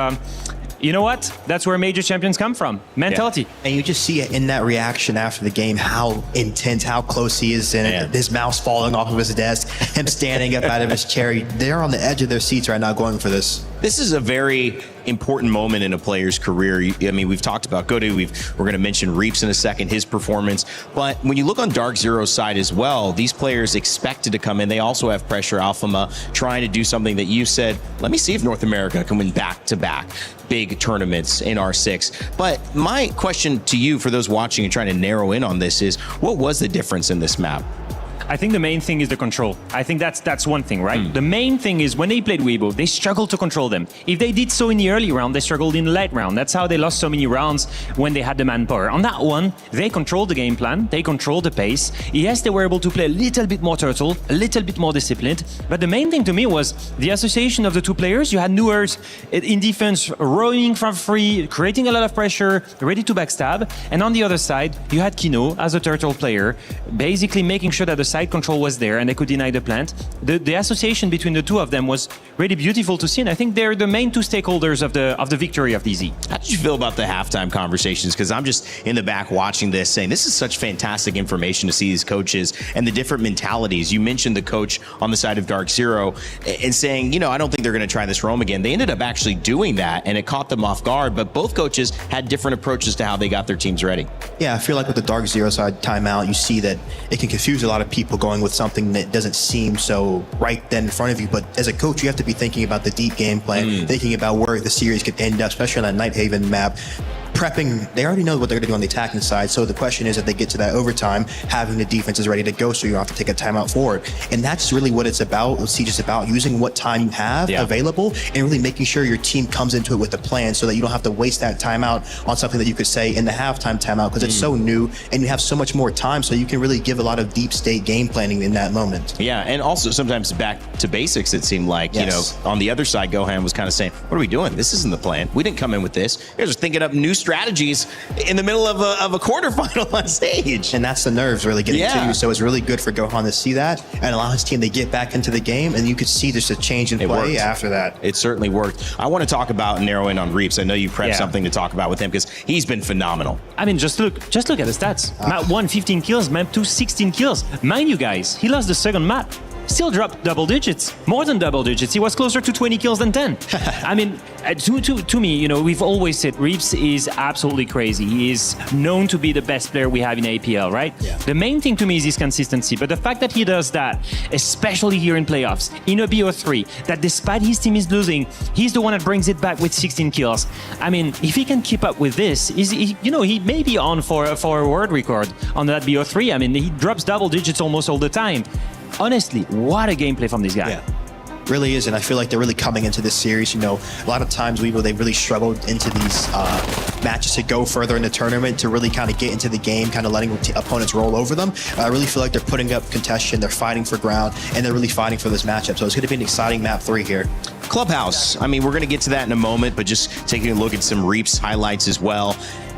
you know what? That's where major champions come from. Mentality. Yeah. And you just see it in that reaction after the game, how intense, how close he is, and his mouse falling off of his desk, him standing up out of his chair. They're on the edge of their seats right now going for this. This is a very important moment in a player's career. I mean, we've talked about Godu. We're going to mention Reaps in a second, his performance. But when you look on Dark Zero's side as well, these players expected to come in. They also have pressure. Alphama trying to do something that you said, let me see if North America can win back-to-back big tournaments in R6. But my question to you, for those watching and trying to narrow in on this, is what was the difference in this map? I think the main thing is the control. I think that's one thing, right? The main thing is when they played Weibo, they struggled to control them. If they did so in the early round, they struggled in the late round. That's how they lost so many rounds when they had the manpower. On that one, they controlled the game plan, they controlled the pace. Yes, they were able to play a little bit more turtle, a little bit more disciplined. But the main thing to me was the association of the two players. You had Newers in defense, rowing from free, creating a lot of pressure, ready to backstab. And on the other side, you had Kino as a turtle player, basically making sure that the side control was there and they could deny the plant. The association between the two of them was really beautiful to see, and I think they're the main two stakeholders of the victory of DZ. How did you feel about the halftime conversations? Because I'm just in the back watching this saying this is such fantastic information to see these coaches and the different mentalities. You mentioned the coach on the side of Dark Zero and saying, you know, I don't think they're going to try this roam again. They ended up actually doing that and it caught them off guard, but both coaches had different approaches to how they got their teams ready. Yeah, I feel like with the Dark Zero side timeout, you see that it can confuse a lot of people going with something that doesn't seem so right then in front of you. But as a coach, you have to be thinking about the deep game plan, thinking about where the series could end up, especially on that Nighthaven map. Prepping, they already know what they're going to do on the attacking side. So the question is, if they get to that overtime, having the defenses ready to go so you don't have to take a timeout forward. And that's really what it's about. What Siege is about, using what time you have available and really making sure your team comes into it with a plan so that you don't have to waste that timeout on something that you could say in the halftime timeout because it's so new and you have so much more time, so you can really give a lot of deep state game planning in that moment. Yeah, and also sometimes back to basics, it seemed like, you know, on the other side, Gohan was kind of saying, what are we doing? This isn't the plan. We didn't come in with this. Here's just thinking up new strategies in the middle of a quarterfinal on stage. And that's the nerves really getting to you. So it's really good for Gohan to see that and allow his team to get back into the game. And you could see there's a change in play after that. It certainly worked. I want to talk about and narrow in on Reaps. I know you prepped something to talk about with him because he's been phenomenal. I mean, just look at the stats. Map 1, 15 kills. Map 2, 16 kills. Mind you guys, he lost the second map. Still dropped double digits, more than double digits. He was closer to 20 kills than 10. I mean, to me, you know, we've always said Reaps is absolutely crazy. He is known to be the best player we have in APL, right? Yeah. The main thing to me is his consistency, but the fact that he does that, especially here in playoffs, in a BO3, that despite his team is losing, he's the one that brings it back with 16 kills. I mean, if he can keep up with this, he may be on for a world record on that BO3. I mean, he drops double digits almost all the time. Honestly, what a gameplay from this guy. Yeah. Really is, and I feel like they're really coming into this series. You know, a lot of times they've really struggled into these matches to go further in the tournament, to really kind of get into the game, kind of letting opponents roll over them. I really feel like they're putting up contention, they're fighting for ground, and they're really fighting for this matchup. So it's going to be an exciting map 3 here. Clubhouse, I mean, we're going to get to that in a moment, but just taking a look at some Reaps highlights as well.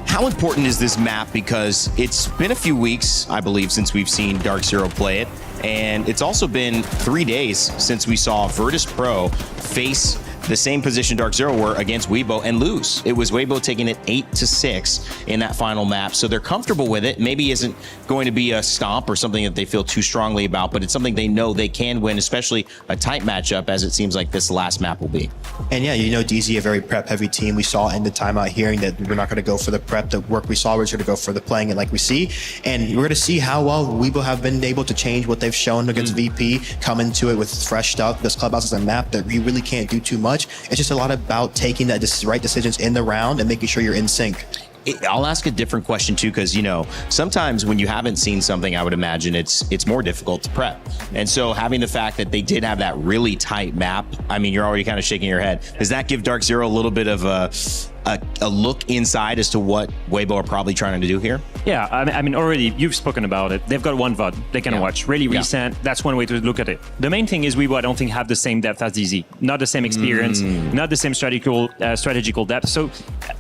How important is this map? Because it's been a few weeks, I believe, since we've seen Dark Zero play it. And it's also been 3 days since we saw virtus.pro face the same position Dark Zero were against Weibo and lose. It was Weibo taking it 8-6 in that final map. So they're comfortable with it. Maybe isn't going to be a stomp or something that they feel too strongly about, but it's something they know they can win, especially a tight matchup as it seems like this last map will be. And yeah, you know, DZ, a very prep heavy team. We saw in the timeout hearing that we're not going to go for the prep. The work we saw, we're going to go for the playing it like we see. And we're going to see how well Weibo have been able to change what they've shown against VP, come into it with fresh stuff. This Clubhouse is a map that we really can't do too much. It's just a lot about taking the right decisions in the round and making sure you're in sync. I'll ask a different question too, because, you know, sometimes when you haven't seen something, I would imagine it's more difficult to prep. And so having the fact that they did have that really tight map, I mean, you're already kind of shaking your head. Does that give Dark Zero a little bit of a look inside as to what Weibo are probably trying to do here? Yeah, I mean, already you've spoken about it. They've got one VOD they can watch, really recent. That's one way to look at it. The main thing is Weibo, I don't think, have the same depth as DZ. Not the same experience, not the same strategical depth. So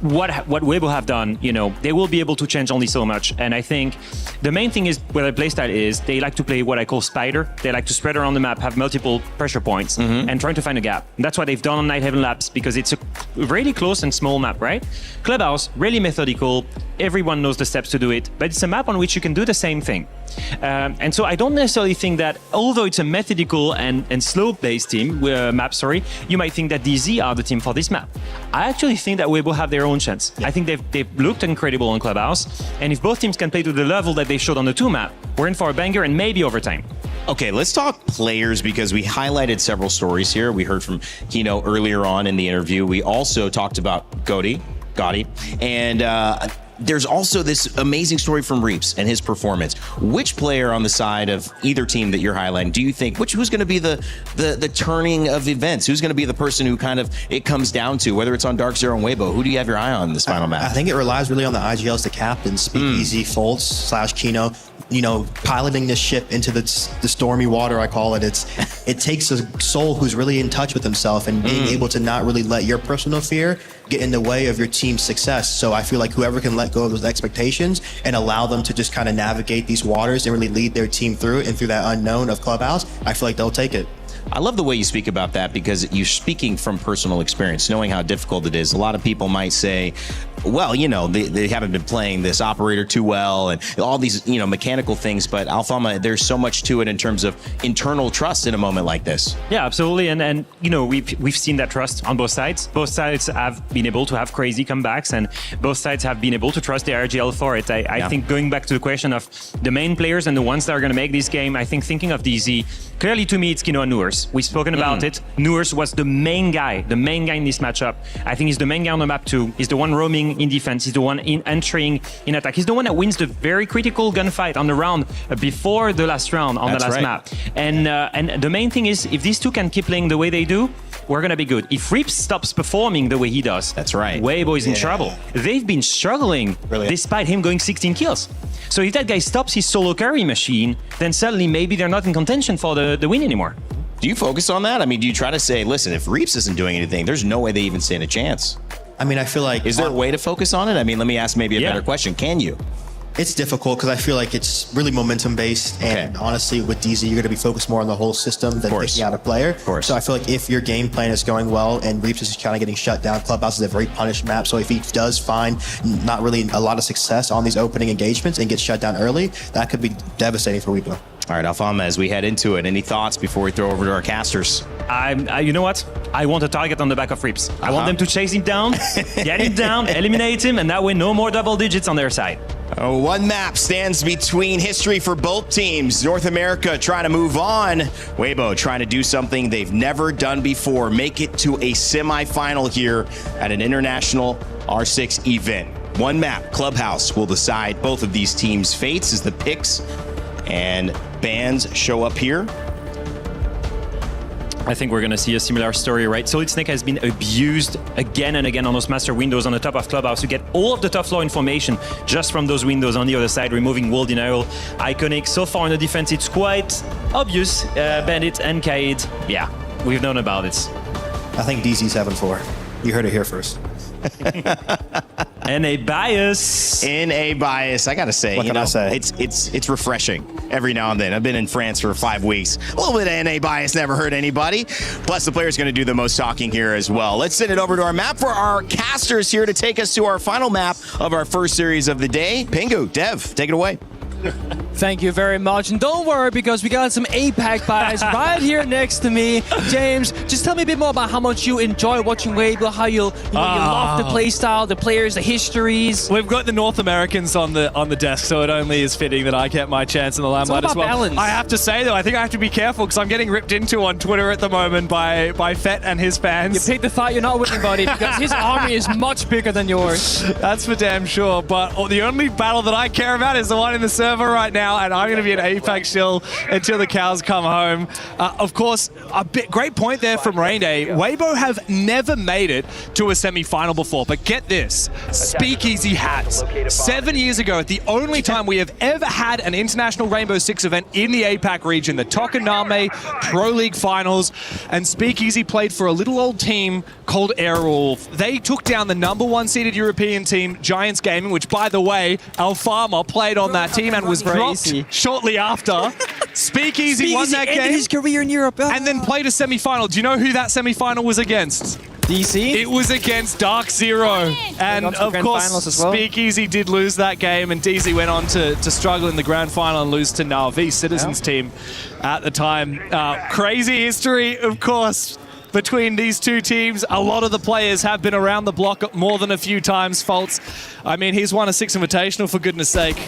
what Weibo have done, you know, they will be able to change only so much. And I think the main thing is where their playstyle is, they like to play what I call spider. They like to spread around the map, have multiple pressure points, and trying to find a gap. And that's what they've done on Nighthaven Labs, because it's a really close and small map, right? Clubhouse, really methodical. Everyone knows the steps to do it, but it's a map on which you can do the same thing. And so I don't necessarily think that, although it's a methodical and slow-paced team, you might think that DZ are the team for this map. I actually think that Weibo have their own chance. I think they've looked incredible on Clubhouse, and if both teams can play to the level that they showed on the 2 map, we're in for a banger and maybe overtime. Okay, let's talk players because we highlighted several stories here. We heard from Kino earlier on in the interview. We also talked about Gotti, and there's also this amazing story from Reaps and his performance. Which player on the side of either team that you're highlighting do you think, who's going to be the turning of events? Who's going to be the person who kind of it comes down to, whether it's on Dark Zero and Weibo? Who do you have your eye on in this final match? I think it relies really on the ag.al as the captain, Speakeasy, Foltz / Kino. Piloting this ship into the stormy water, I call it. It takes a soul who's really in touch with himself and being able to not really let your personal fear get in the way of your team's success. So I feel like whoever can let go of those expectations and allow them to just kind of navigate these waters and really lead their team through it and through that unknown of Clubhouse, I feel like they'll take it. I love the way you speak about that because you're speaking from personal experience, knowing how difficult it is. A lot of people might say, well, they haven't been playing this operator too well and all these, mechanical things. But Alfama, there's so much to it in terms of internal trust in a moment like this. Yeah, absolutely. And we've seen that trust on both sides. Both sides have been able to have crazy comebacks and both sides have been able to trust the ag.al for it. I think going back to the question of the main players and the ones that are going to make this game, I think thinking of DZ, clearly to me, it's Kino and Nours. We've spoken about it. Nours was the main guy in this matchup. I think he's the main guy on the map too. He's the one roaming in defense. He's the one entering in attack. He's the one that wins the very critical gunfight on the round before the last round on the last map. And the main thing is, if these two can keep playing the way they do, we're going to be good. If Reaps stops performing the way he does, that's right, Weibo is in trouble. They've been struggling despite him going 16 kills. So if that guy stops his solo carry machine, then suddenly maybe they're not in contention for the win anymore. Do you focus on that? I mean, do you try to say, listen, if Reaps isn't doing anything, there's no way they even stand a chance? I mean, I feel like... Is there a way to focus on it? I mean, let me ask maybe a better question. Can you? It's difficult because I feel like it's really momentum based, and honestly, with DZ, you're going to be focused more on the whole system than picking out a player. So I feel like if your game plan is going well and Reaps is kind of getting shut down, Clubhouse is a very punished map. So if he does find not really a lot of success on these opening engagements and gets shut down early, that could be devastating for Weibo. All right, Alfama, as we head into it, any thoughts before we throw over to our casters? You know what? I want a target on the back of Reaps. I want them to chase him down, get him down, eliminate him, and that way no more double digits on their side. One map stands between history for both teams. North America trying to move on. Weibo trying to do something they've never done before, make it to a semifinal here at an international R6 event. One map, Clubhouse, will decide both of these teams' fates as the picks and bans show up here. I think we're going to see a similar story, right? Solid Snake has been abused again and again on those master windows on the top of Clubhouse to get all of the top floor information just from those windows on the other side, removing wall denial. Iconic. So far in the defense, it's quite obvious. Bandit and Kaid, yeah, we've known about it. I think DZ's 7-4. You heard it here first. NA bias. NA bias. I gotta say, what can I say? It's refreshing every now and then. I've been in France for 5 weeks. A little bit of NA bias never hurt anybody. Plus, the player's going to do the most talking here as well. Let's send it over to our map for our casters here to take us to our final map of our first series of the day. Pingu, Dev, take it away. Thank you very much. And don't worry, because we got some APAC guys right here next to me. James, just tell me a bit more about how much you enjoy watching Weibo, how you love the playstyle, the players, the histories. We've got the North Americans on the desk, so it only is fitting that I get my chance in the limelight as well. Balance. I have to say, though, I think I have to be careful because I'm getting ripped into on Twitter at the moment by Fett and his fans. You picked the fight you're not winning, buddy, because his army is much bigger than yours. That's for damn sure. But the only battle that I care about is the one in the server right now. And I'm going to be an APAC shill until the cows come home. Of course, great point there from Rain Day. Weibo have never made it to a semi-final before, but get this, Speakeasy has. 7 years ago, the only time we have ever had an international Rainbow Six event in the APAC region, the Tokoname Pro League Finals, and Speakeasy played for a little old team called Airwolf. They took down the #1 seeded European team, Giants Gaming, which, by the way, Alfama played on that team and was dropped shortly after. Speakeasy won that game. His career in Europe. And then played a semi-final. Do you know who that semi-final was against? DC? It was against Dark Zero. And of course, well. Speakeasy did lose that game, and DC went on to struggle in the grand final and lose to Na'Vi, Citizens team at the time. Crazy history, of course, between these two teams. A lot of the players have been around the block more than a few times. Faults, I mean, he's won a 6 Invitational, for goodness sake.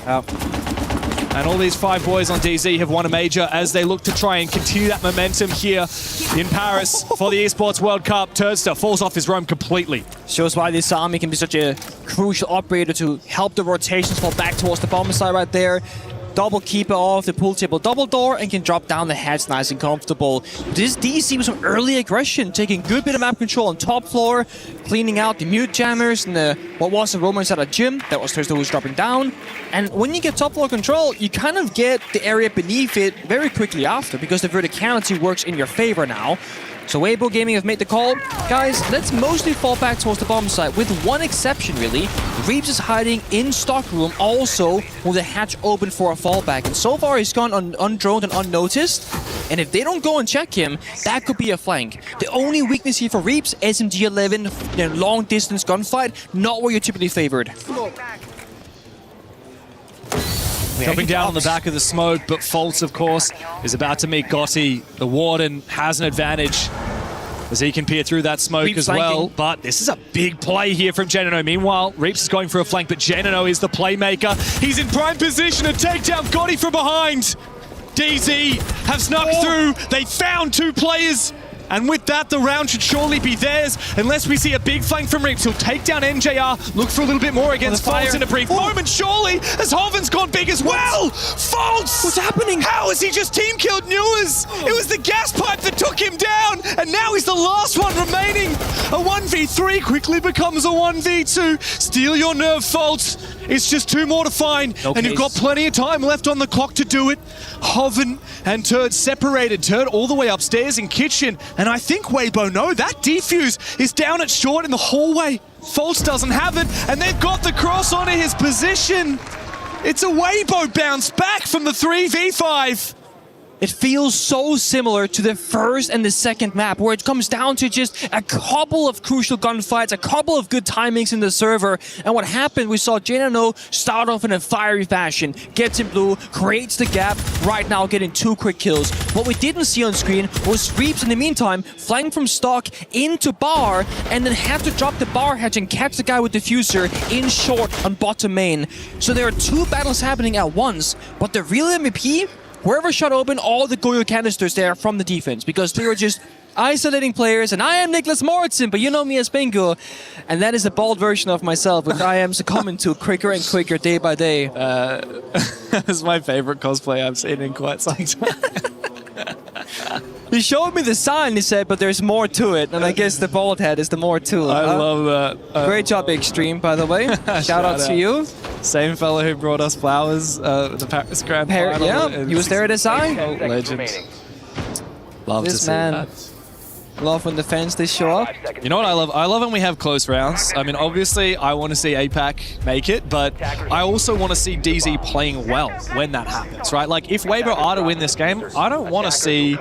And all these 5 boys on DZ have won a major as they look to try and continue that momentum here in Paris for the Esports World Cup. Turdster falls off his roam completely. Shows why this army can be such a crucial operator to help the rotations fall back towards the bomb side right there. Double keeper off the pool table double door and can drop down the heads nice and comfortable. This DC with some early aggression, taking good bit of map control on top floor, cleaning out the mute jammers and what was the Romans at a gym. That was Thursday who was dropping down. And when you get top floor control, you kind of get the area beneath it very quickly after, because the verticality works in your favor now. So Weibo Gaming have made the call. Guys, let's mostly fall back towards the bomb side, with one exception really. Reeps is hiding in stock room also with the hatch open for a fallback. And so far he's gone undroned and unnoticed. And if they don't go and check him, that could be a flank. The only weakness here for Reeps, SMG-11, long distance gunfight, not where you're typically favored. Jumping down on the back of the smoke, but Faults, of course, is about to meet Gotti. The Warden has an advantage as he can peer through that smoke Reeps as well. flanking. But this is a big play here from Genino. Meanwhile, Reeps is going for a flank, but Genino is the playmaker. He's in prime position to take down Gotti from behind. DZ have snuck through. They found 2 players. And with that, the round should surely be theirs, unless we see a big flank from Reeps. He'll take down NJR, look for a little bit more against Faults in a brief moment, surely, as Hoven's gone big as well! Faults! What's happening? How has he just team killed Newers? It was the gas pipe that took him down, and now he's the last one remaining. A 1v3 quickly becomes a 1v2. Steal your nerve, Faults. It's just 2 more to find, and you've got plenty of time left on the clock to do it. Hoven and Turd separated. Turd all the way upstairs in kitchen. And I think Weibo know that defuse is down at short in the hallway. Faults doesn't have it, and they've got the cross onto his position. It's a Weibo bounce back from the 3v5. It feels so similar to the first and the second map, where it comes down to just a couple of crucial gunfights, a couple of good timings in the server. And what happened, we saw Genino start off in a fiery fashion, gets in blue, creates the gap, right now getting 2 quick kills. What we didn't see on screen was Reeps in the meantime flying from stock into bar, and then have to drop the bar hatch and catch the guy with diffuser in short on bottom main. So there are 2 battles happening at once, but the real MVP, whoever shot open all the Goyo canisters there from the defense, because they were just isolating players, and I am Niklas Mortensen, but you know me as Bingo, and that is a bald version of myself, which I am succumbing to quicker and quicker day by day. That's my favorite cosplay I've seen in quite some time. He showed me the sign, he said, but there's more to it, and I guess the bald head is the more to it. I love that. Great job, Extreme, by the way. Shout out to you. Same fellow who brought us flowers, the Paris Grand Final. Yeah, he was there at SI. Legend. Love this to see man. that. Love when the fans they show up. You know what I love? I love when we have close rounds. I mean, obviously, I want to see APAC make it, but I also want to see DZ playing well when that happens, right? Like, if Weibo are to win this game, I don't want to see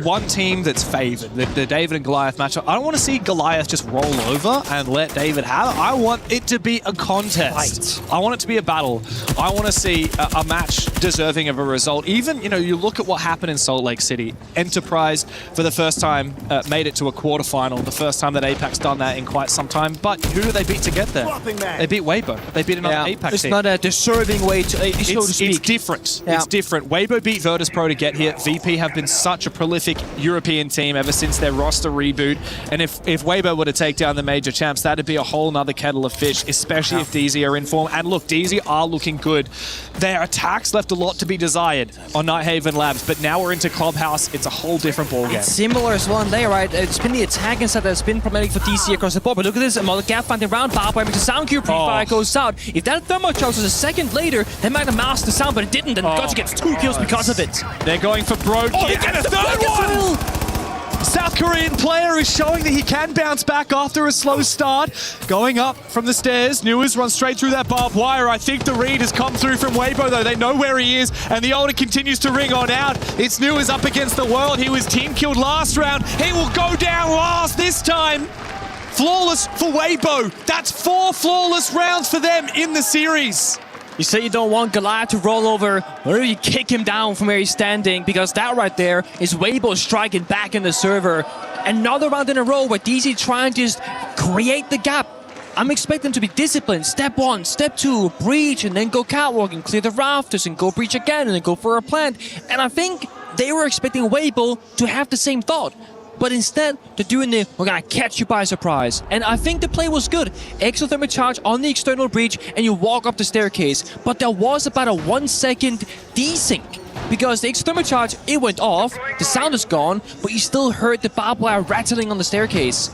one team that's favored, the David and Goliath matchup. I don't want to see Goliath just roll over and let David have it. I want it to be a contest. I want it to be a battle. I want to see a match deserving of a result. Even, you know, you look at what happened in Salt Lake City. Enterprise, for the first time, made it to a quarterfinal, the first time that APAC's done that in quite some time. But who do they beat to get there? They beat Weibo. They beat another APAC team. It's not a deserving way to, so to speak. It's different. Yeah. It's different. Weibo beat virtus.pro to get here. VP have been such a prolific European team ever since their roster reboot. And if Weibo were to take down the major champs, that'd be a whole nother kettle of fish, especially if DZ are in form. And look, DZ are looking good. Their attacks left a lot to be desired on Nighthaven Labs, but now we're into Clubhouse. It's a whole different ballgame. It's similar as well in there, right? It's been the attack inside that's been problematic for DC across the board. But look at this, another gap finding round, Barbara makes a sound cue, pre-fire goes out. If that thermal charge was a second later, they might have masked the sound, but it didn't, and Gotcha gets 2 kills because of it. They're going for Broad. Oh, they get a third one! South Korean player is showing that he can bounce back after a slow start. Going up from the stairs, Newers runs straight through that barbed wire. I think the read has come through from Weibo, though. They know where he is, and the order continues to ring on out. It's Newers up against the world. He was team killed last round. He will go down last this time. Flawless for Weibo. That's 4 flawless rounds for them in the series. You say you don't want Goliath to roll over, or you kick him down from where he's standing, because that right there is Weibo striking back in the server. Another round in a row where DC trying to just create the gap. I'm expecting them to be disciplined. Step 1, step 2, breach, and then go catwalk and clear the rafters and go breach again and then go for a plant. And I think they were expecting Weibo to have the same thought. But instead, they're doing the, we're gonna catch you by surprise. And I think the play was good. Exothermic charge on the external breach, and you walk up the staircase. But there was about a 1 second desync. Because the exothermic charge, it went off, the sound is gone, but you still heard the barbed wire rattling on the staircase.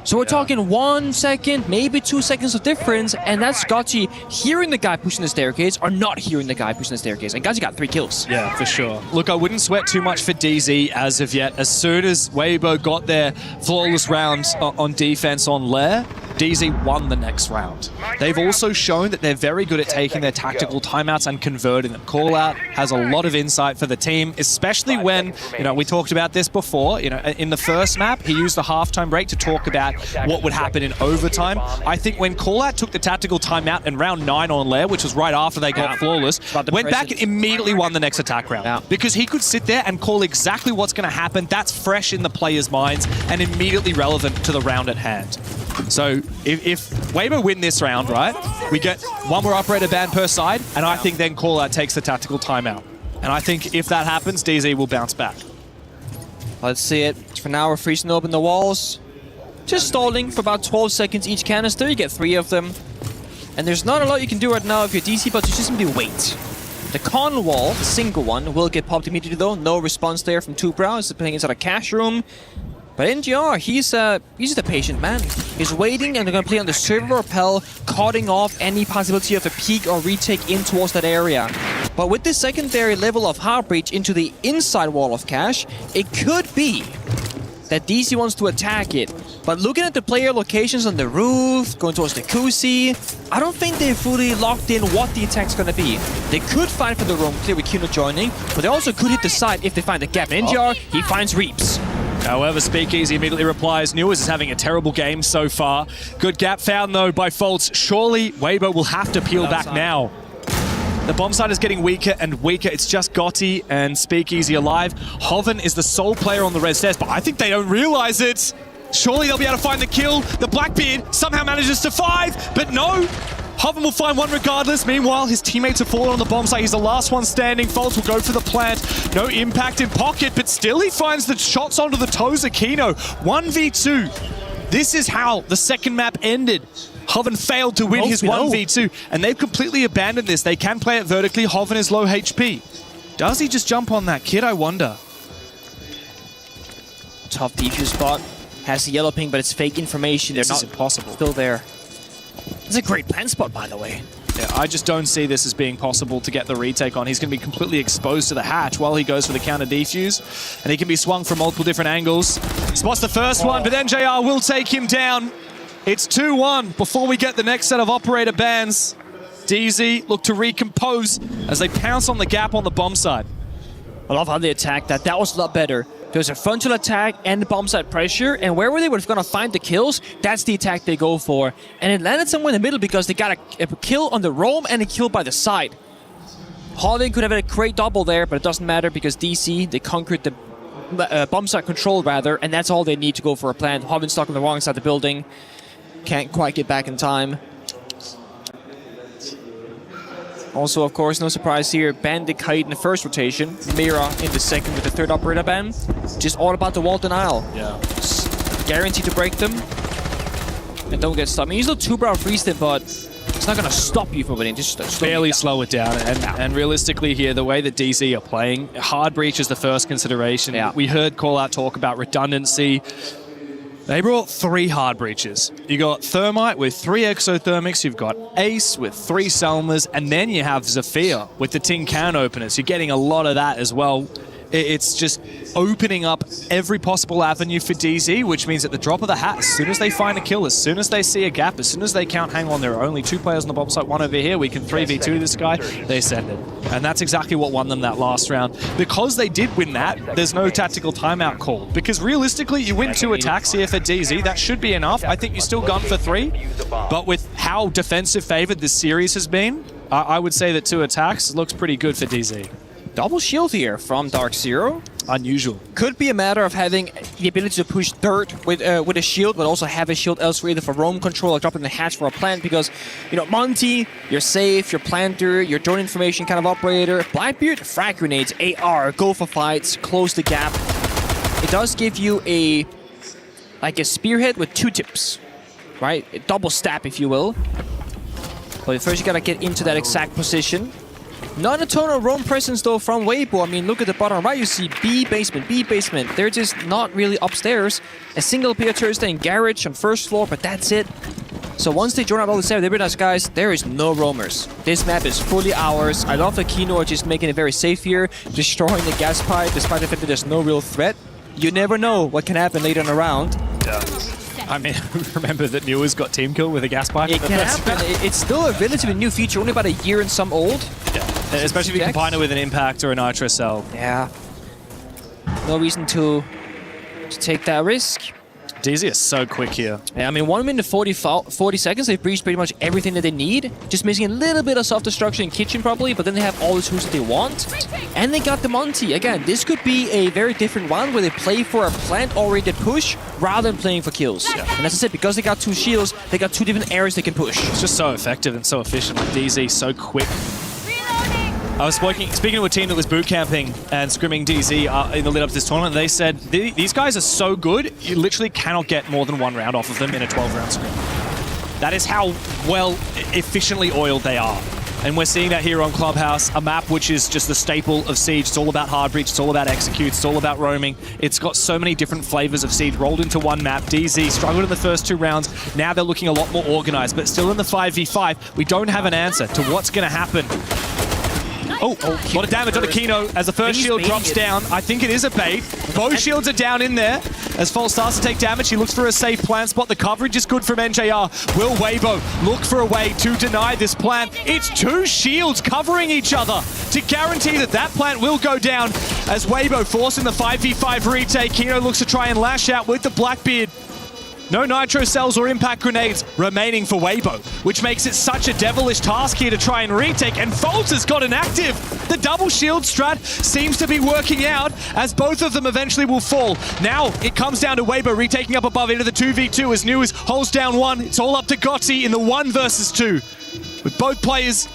So we're talking 1 second, maybe 2 seconds of difference, and that's Scotty hearing the guy pushing the staircase or not hearing the guy pushing the staircase. And Scotty got 3 kills. Yeah, for sure. Look, I wouldn't sweat too much for DZ as of yet. As soon as Weibo got their flawless rounds on defense on Lair, DZ won the next round. They've also shown that they're very good at taking their tactical timeouts and converting them. Callout has a lot of insight for the team, especially when, we talked about this before, in the first map, he used the halftime break to talk about what would happen in overtime. I think when Callout took the tactical timeout in round 9 on Lair, which was right after they got flawless, went back and immediately won the next attack round. Because he could sit there and call exactly what's going to happen. That's fresh in the players' minds and immediately relevant to the round at hand. So if Weibo win this round, right, we get 1 more operator ban per side, and I think then Callout takes the tactical timeout. And I think if that happens, DZ will bounce back. Let's see it. For now, we're freezing open the walls. Just stalling for about 12 seconds each canister. You get 3 of them. And there's not a lot you can do right now if you're DC, but you just simply wait. The con wall, the single one, will get popped immediately though. No response there from 2Brow. He's playing inside a cash room. But NGR, he's just a patient man. He's waiting, and they're going to play on the server rappel, cutting off any possibility of a peek or retake in towards that area. But with this secondary level of hard breach into the inside wall of cash, it could be that DC wants to attack it. But looking at the player locations on the roof, going towards the Kusi, I don't think they're fully locked in what the attack's going to be. They could fight for the roam clear with Kuno joining, but they also could hit the side if they find the gap. NGR, he finds Reaps. However, Speakeasy immediately replies, Newers is having a terrible game so far. Good gap found, though, by Faults. Surely Weibo will have to peel back now. The bomb side is getting weaker and weaker. It's just Gotti and Speakeasy alive. Hoven is the sole player on the red stairs, but I think they don't realize it. Surely they'll be able to find the kill. The Blackbeard somehow manages to 5, but no. Hoven will find 1 regardless. Meanwhile, his teammates have fallen on the bomb site. He's the last one standing. Faults will go for the plant. No impact in pocket, but still he finds the shots onto the toes of Kino. 1v2. This is how the second map ended. Hoven failed to win his 1v2, and they've completely abandoned this. They can play it vertically. Hoven is low HP. Does he just jump on that kid, I wonder? Tough defuse spot. Has the yellow ping, but it's fake information. They're not impossible. Still there. It's a great plant spot, by the way. Yeah, I just don't see this as being possible to get the retake on. He's going to be completely exposed to the hatch while he goes for the counter defuse, and he can be swung from multiple different angles. Spots the first one, but then JR will take him down. It's 2-1 before we get the next set of operator bans. DZ look to recompose as they pounce on the gap on the bomb side. I love how they attacked that. That was a lot better. There's a frontal attack and the bomb side pressure, and where were they going to find the kills? That's the attack they go for. And it landed somewhere in the middle because they got a kill on the roam and a kill by the side. Hoven could have had a great double there, but it doesn't matter because DC, they conquered the bomb side control rather, and that's all they need to go for a plant. Hoven stuck on the wrong side of the building. Can't quite get back in time. Also, of course, no surprise here, Bandit Kite in the first rotation, Mira in the second with the third operator ban. Just all about the wall denial. Yeah. Just guaranteed to break them. And don't get stuck. I mean, you still 2-brow freeze them, but it's not going to stop you from winning. Just barely slow it down. And realistically here, the way that DC are playing, hard breach is the first consideration. Yeah. We heard Callout talk about redundancy. They brought 3 hard breaches. You got Thermite with 3 exothermics, you've got Ace with 3 Selmas, and then you have Zephyr with the tin can openers. You're getting a lot of that as well. It's just opening up every possible avenue for DZ, which means at the drop of the hat, as soon as they find a kill, as soon as they see a gap, as soon as they count, hang on, there are only 2 players on the bomb site, one over here, we can 3v2 this guy, they send it. And that's exactly what won them that last round. Because they did win that, there's no tactical timeout call. Because realistically, you win 2 attacks here for DZ, that should be enough. I think you still gun for 3, but with how defensive favored this series has been, I would say that 2 attacks looks pretty good for DZ. Double shield here from Dark Zero. Unusual. Could be a matter of having the ability to push dirt with a shield, but also have a shield elsewhere, either for roam control or dropping the hatch for a plant, because, you know, Monty, you're safe, you're planter, you're drone information kind of operator. Blackbeard, frag grenades, AR, go for fights, close the gap. It does give you a spearhead with 2 tips, right? A double stab, if you will. But first you gotta get into that exact position. Not a ton of roam presence though from Weibo. I mean, look at the bottom right, you see B basement, B basement. They're just not really upstairs. A single player Thursday in garage on first floor, but that's it. So once they join out all the 7, they realize, guys, there is no roamers. This map is fully ours. I love the Kino just making it very safe here, destroying the gas pipe, despite the fact that there's no real threat. You never know what can happen later in the round. I mean, remember that Newer's got team kill with a gas pipe? It can happen. It's still a relatively new feature, only about a year and some old. Yeah, especially if you combine it with an impact or a nitro cell. Yeah. No reason to take that risk. DZ is so quick here. Yeah, I mean, 1 minute 40 seconds, they've breached pretty much everything that they need. Just missing a little bit of self-destruction in kitchen probably, but then they have all the tools that they want. And they got the Monty. Again, this could be a very different one where they play for a plant-oriented push rather than playing for kills. Yeah. And as I said, because they got 2 shields, they got 2 different areas they can push. It's just so effective and so efficient with DZ, so quick. I was speaking to a team that was boot camping and scrimming DZ in the lead up to this tournament. They said these guys are so good, you literally cannot get more than 1 round off of them in a 12-round scrim. That is how well efficiently oiled they are. And we're seeing that here on Clubhouse, a map which is just the staple of Siege. It's all about hard breach, it's all about executes, it's all about roaming. It's got so many different flavors of Siege rolled into one map. DZ struggled in the first 2 rounds. Now they're looking a lot more organized, but still in the 5v5, we don't have an answer to what's going to happen. Oh, a lot of damage on Aquino as the first shield drops down. I think it is a bait. Both shields are down in there. As Fall starts to take damage, he looks for a safe plant spot. The coverage is good from NJR. Will Weibo look for a way to deny this plant? It's 2 shields covering each other to guarantee that that plant will go down as Weibo forcing the 5v5 retake. Kino looks to try and lash out with the Blackbeard. No nitro cells or impact grenades remaining for Weibo, which makes it such a devilish task here to try and retake, and Foltz has got an active. The double shield strat seems to be working out as both of them eventually will fall. Now it comes down to Weibo retaking up above into the 2v2 as News holds down 1. It's all up to Gotti in the 1 versus 2. With both players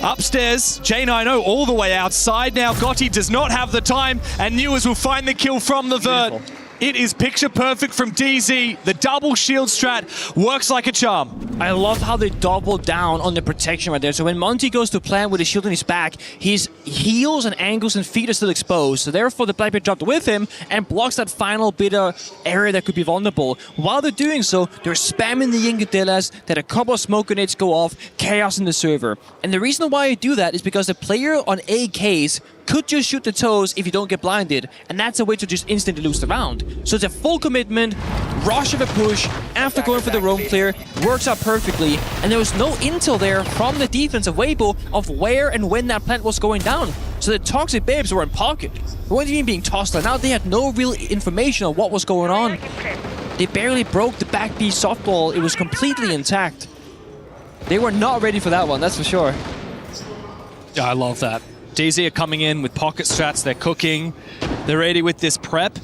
upstairs, J90 all the way outside. Now Gotti does not have the time, and Newers will find the kill from the Vert. Beautiful. It is picture perfect from DZ. The double shield strat works like a charm. I love how they double down on the protection right there. So when Monty goes to plan with a shield on his back, his heels and ankles and feet are still exposed. So therefore the Blackbeard dropped with him and blocks that final bit of area that could be vulnerable. While they're doing so, they're spamming the Yinkadelas, that a couple of smoke grenades go off, chaos in the server. And the reason why I do that is because the player on AKs could just shoot the toes if you don't get blinded, and that's a way to just instantly lose the round. So it's a full commitment, rush of a push, after going for the roam clear, works out perfectly, and there was no intel there from the defense of Weibo of where and when that plant was going down. So the Toxic Babes were in pocket. They weren't even being tossed out. Now they had no real information on what was going on. They barely broke the back B softball. It was completely intact. They were not ready for that one, that's for sure. Yeah, I love that. DZ are coming in with pocket strats, they're cooking, they're ready with this prep,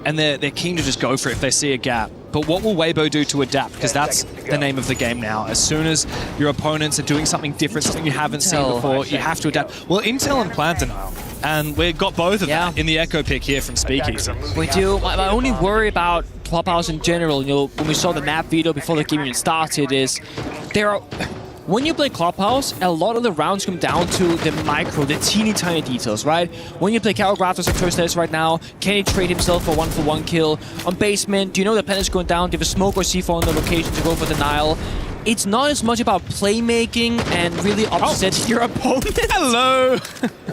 and they're keen to just go for it if they see a gap. But what will Weibo do to adapt? Because that's the name of the game now. As soon as your opponents are doing something different, something you haven't seen before, you have to adapt. Well, Intel and Plant denial. And we've got both of them in the Echo pick here from Speakeasy. We do. My only worry about Clubhouse in general, you know, when we saw the map video before the game even started, is there are... When you play Clubhouse, a lot of the rounds come down to the micro, the teeny tiny details, right? When you play Carol Grafters or Toasters right now, can he trade himself for 1-for-1 kill? On basement, do you know the plant is going down? Do you have a smoke or C4 on the location to go for denial? it's not as much about playmaking and really upsetting your opponent. Hello!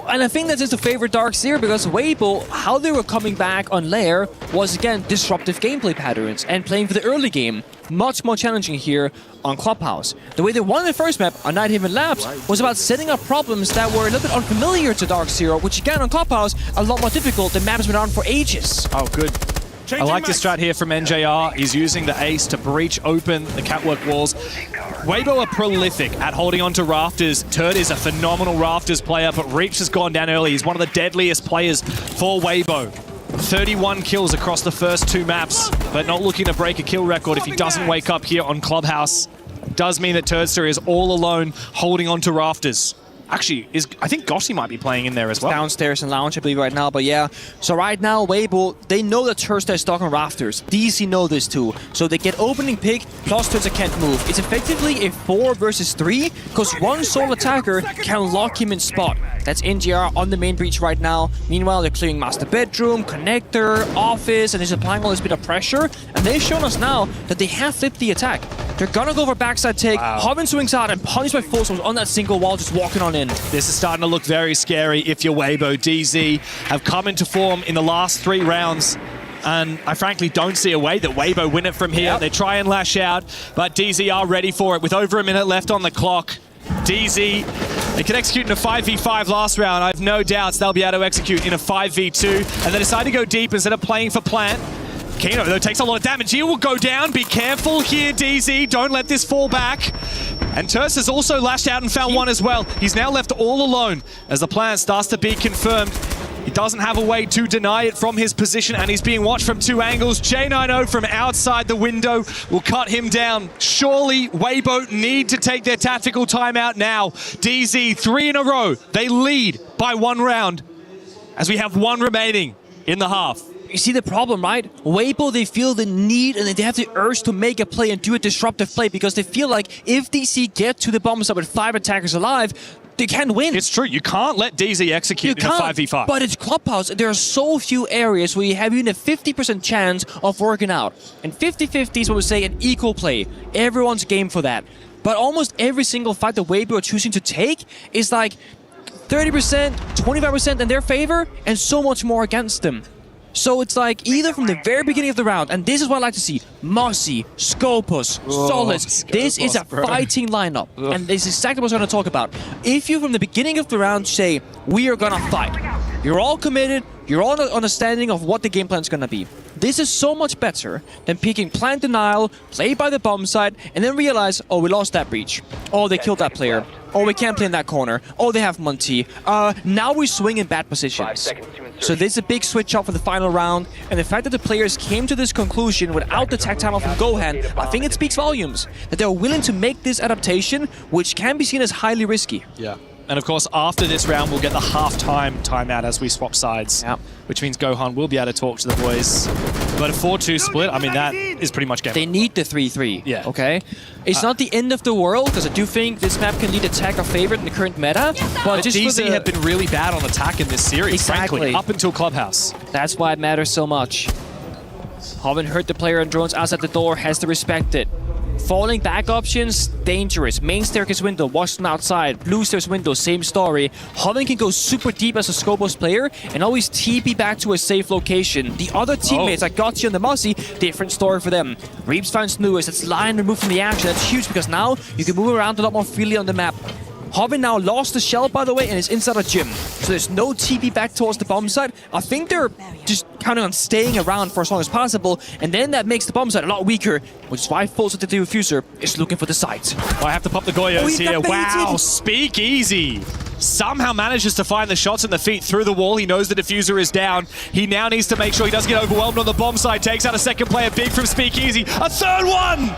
And I think that's just a favorite Darkseer because Weibo, how they were coming back on Lair was, again, disruptive gameplay patterns and playing for the early game. Much more challenging here on Clubhouse. The way they won the first map on Night Haven Labs was about setting up problems that were a little bit unfamiliar to Darkseer, which again on Clubhouse, a lot more difficult than maps been on for ages. Oh, good. I like this strat here from NJR. He's using the ace to breach open the catwalk walls. Weibo are prolific at holding on to rafters. Turd is a phenomenal rafters player, but Reach has gone down early. He's one of the deadliest players for Weibo. 31 kills across the first 2 maps, but not looking to break a kill record if he doesn't wake up here on Clubhouse. Does mean that Turdster is all alone holding on to rafters. Actually, I think Gossi might be playing in there as well. Downstairs in lounge, I believe, right now. But yeah, so right now, Weibo, they know that Turdster is stuck on rafters. DC know this too. So they get opening pick, plus Turdster can't move. It's effectively a 4 versus 3, because one sole attacker can lock him in spot. That's NGR on the main breach right now. Meanwhile, they're clearing master bedroom, connector, office, and they're applying all this bit of pressure. And they've shown us now that they have flipped the attack. They're gonna go for backside take. Hobbin swings out and punished by full souls on that single wall, just walking on in. This is starting to look very scary if you're Weibo. DZ have come into form in the last 3 rounds. And I frankly don't see a way that Weibo win it from here. Yep. They try and lash out, but DZ are ready for it with over a minute left on the clock. DZ, they could execute in a 5v5 last round. I have no doubts they'll be able to execute in a 5v2. And they decide to go deep instead of playing for plant. Kino, though, takes a lot of damage. He will go down. Be careful here, DZ. Don't let this fall back. And Terse has also lashed out and found one as well. He's now left all alone as the plan starts to be confirmed. He doesn't have a way to deny it from his position, and he's being watched from 2 angles. J90 from outside the window will cut him down. Surely Weibo need to take their tactical timeout now. DZ, 3 in a row. They lead by 1 round as we have 1 remaining in the half. You see the problem, right? Weibo, they feel the need and they have the urge to make a play and do a disruptive play because they feel like if DC get to the bomb site with 5 attackers alive, they can't win. It's true. You can't let DZ execute in a 5v5. But it's Clubhouse. There are so few areas where you have even a 50% chance of working out. And 50-50 is what we say an equal play. Everyone's game for that. But almost every single fight that Weibo are choosing to take is like 30%, 25% in their favor, and so much more against them. So it's like either from the very beginning of the round, and this is what I like to see, Mossy, Scopus, Solids, this is a fighting lineup. And this is exactly what I was going to talk about. If you from the beginning of the round say, we are going to fight, you're all committed, you're all understanding of what the game plan is going to be. This is so much better than picking plant denial, play by the bomb side, and then realize, oh, we lost that breach. Oh, they killed that player. Oh, we can't play in that corner. Oh, they have Monty. Now we swing in bad positions. So this is a big switch up for the final round, and the fact that the players came to this conclusion without the tech timeout from Gohan, I think it speaks volumes. That they're willing to make this adaptation, which can be seen as highly risky. Yeah. And of course, after this round, we'll get the half-time timeout as we swap sides, which means Gohan will be able to talk to the boys. But a 4-2 split, I mean, that is pretty much game. They need the 3-3, yeah. Okay? It's not the end of the world, because I do think this map can lead attack our favorite in the current meta. But just DZ have been really bad on attack in this series, frankly, up until Clubhouse. That's why it matters so much. Haven't hurt the player on drones outside the door, has to respect it. Falling back options, dangerous. Main staircase window, watch them outside. Blue stairs window, same story. Hoven can go super deep as a Scopus player and always TP back to a safe location. The other teammates, like Gotchi and the Mossy, different story for them. Reeves finds Lewis, that's line removed from the action. That's huge because now you can move around a lot more freely on the map. Hobbin now lost the shell, by the way, and is inside a gym. So there's no TP back towards the bomb site. I think they're just counting on staying around for as long as possible, and then that makes the bomb site a lot weaker, which is why Fulsa the Diffuser is looking for the site. I have to pop the Goyos here. Wow, Speakeasy somehow manages to find the shots in the feet through the wall. He knows the Diffuser is down. He now needs to make sure he doesn't get overwhelmed on the bomb side. Takes out a second player, big from Speakeasy. A third one!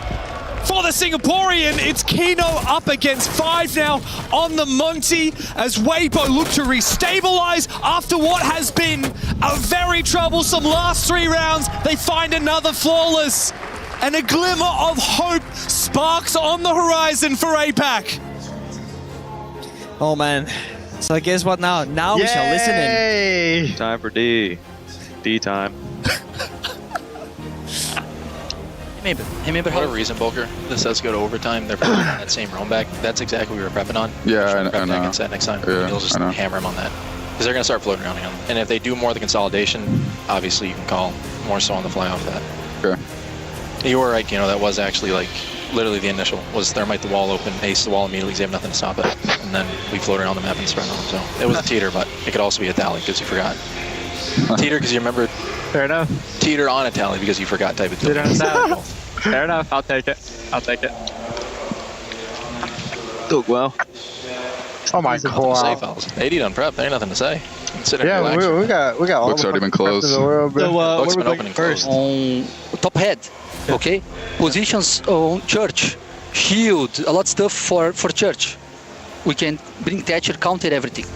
For the Singaporean, it's Kino up against 5 now on the Monty as Weibo look to restabilize after what has been a very troublesome last 3 rounds. They find another flawless, and a glimmer of hope sparks on the horizon for APAC. Oh man, so guess what now? Now we shall listen in. Time for D. D time. mibr. Hey mibr, For a reason, Bulker, this does go to overtime. They're prepping on that same roam back. That's exactly what we were prepping on. Yeah, I know. Against that next time. Yeah, You'll just I know. hammer them on that. Because they're going to start floating around again. And if they do more of the consolidation, obviously you can call more so on the fly off that. Okay. You were right, that was actually like literally the initial was thermite the wall open, ace the wall immediately because they have nothing to stop it. And then we float around the map and spread on them. So it was a teeter, but it could also be a tally because you forgot. Teeter because you remember. Fair enough. Teeter on a tally because you forgot type of deal. Fair enough. I'll take it. I'll take it. Took well. Oh my god. 80 done prep. There ain't nothing to say. Yeah, we got all Book's the already been prep in closed. the world, bro. So, Book's what been are we open going and closed. on top head, okay? Positions on church, shield, a lot of stuff for church. We can bring Thatcher, counter everything.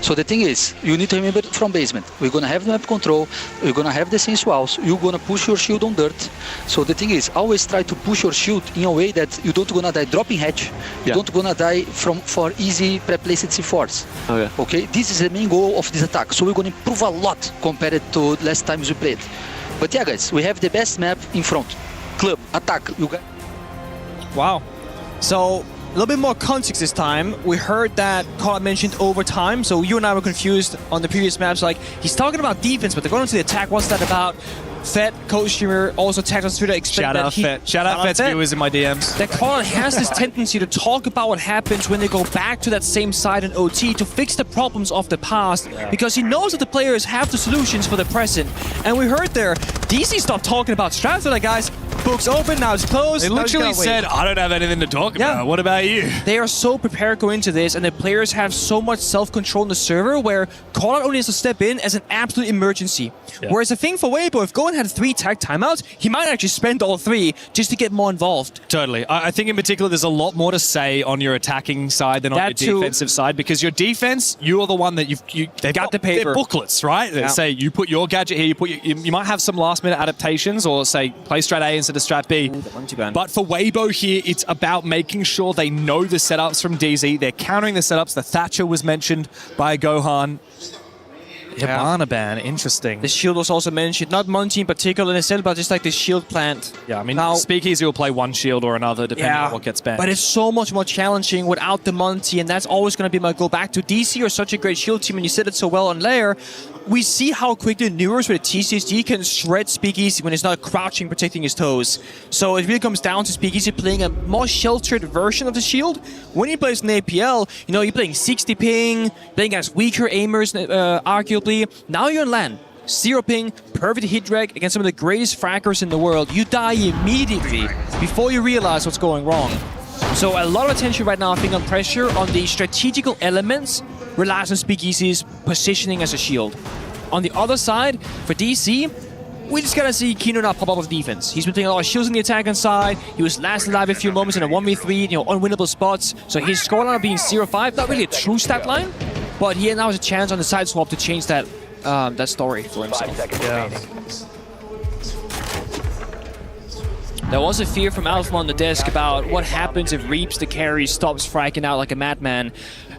So the thing is, you need to remember from basement. We're gonna have the map control. We're gonna have the sense walls. You're gonna push your shield on dirt. So the thing is, always try to push your shield in a way that you don't gonna die dropping hatch. You don't gonna die for easy pre-placed C4s. Okay. This is the main goal of this attack. So we're gonna improve a lot compared to last times we played. But yeah, guys, we have the best map in front. Club attack. You guys. Wow. So a little bit more context this time. We heard that Carl mentioned overtime, so you and I were confused on the previous maps. Like, he's talking about defense, but they're going to the attack. What's that about? Fed, co-streamer, also tagged on Twitter, explained that Fed. Shout out Fed's viewers in my DMs. That Colin has this tendency to talk about what happens when they go back to that same side in OT to fix the problems of the past, because he knows that the players have the solutions for the present. And we heard there, DC stopped talking about strats. They're like, guys, book's open, now it's closed. They literally said, I don't have anything to talk about. What about you? They are so prepared going into this, and the players have so much self-control in the server where Colin only has to step in as an absolute emergency. Whereas the thing for Weibo, if Gohan had 3 tag timeouts, he might actually spend all 3 just to get more involved. Totally. I think in particular there's a lot more to say on your attacking side than on your defensive side, because your defense, you are the one that they've got the paper. They're booklets, right? They say you put your gadget here, you might have some last minute adaptations or say play strat A instead of strat B. But for Weibo here, it's about making sure they know the setups from DZ. They're countering the setups. The Thatcher was mentioned by Gohan. Hibana ban, interesting. The shield was also mentioned, not Monty in particular instead, but just like the shield plant. Yeah, I mean, now Speakeasy will play one shield or another depending on what gets banned. But it's so much more challenging without the Monty, and that's always going to be my go back to. DC are such a great shield team, and you said it so well on Lair. We see how quickly Newers with a TCSG can shred Speakeasy when he's not crouching, protecting his toes. So it really comes down to Speakeasy playing a more sheltered version of the shield. When he plays in APL, you're playing 60 ping, playing against weaker aimers, arguably. Now you're in LAN. 0 ping, perfect hit drag against some of the greatest fraggers in the world. You die immediately before you realize what's going wrong. So a lot of attention right now, I think, on pressure on the strategical elements relies on Speakeasy's positioning as a shield. On the other side, for DC, we just gotta see Kino now pop up with defense. He's been playing a lot of shields on the attacking side. He was last alive a few moments in a 1v3, unwinnable spots. So his scoreline being 0-5, not really a true stat line, but he now has a chance on the side swap to change that that story for himself. There was a fear from Alpha on the desk about what happens if Reaps the carry stops fragging out like a madman.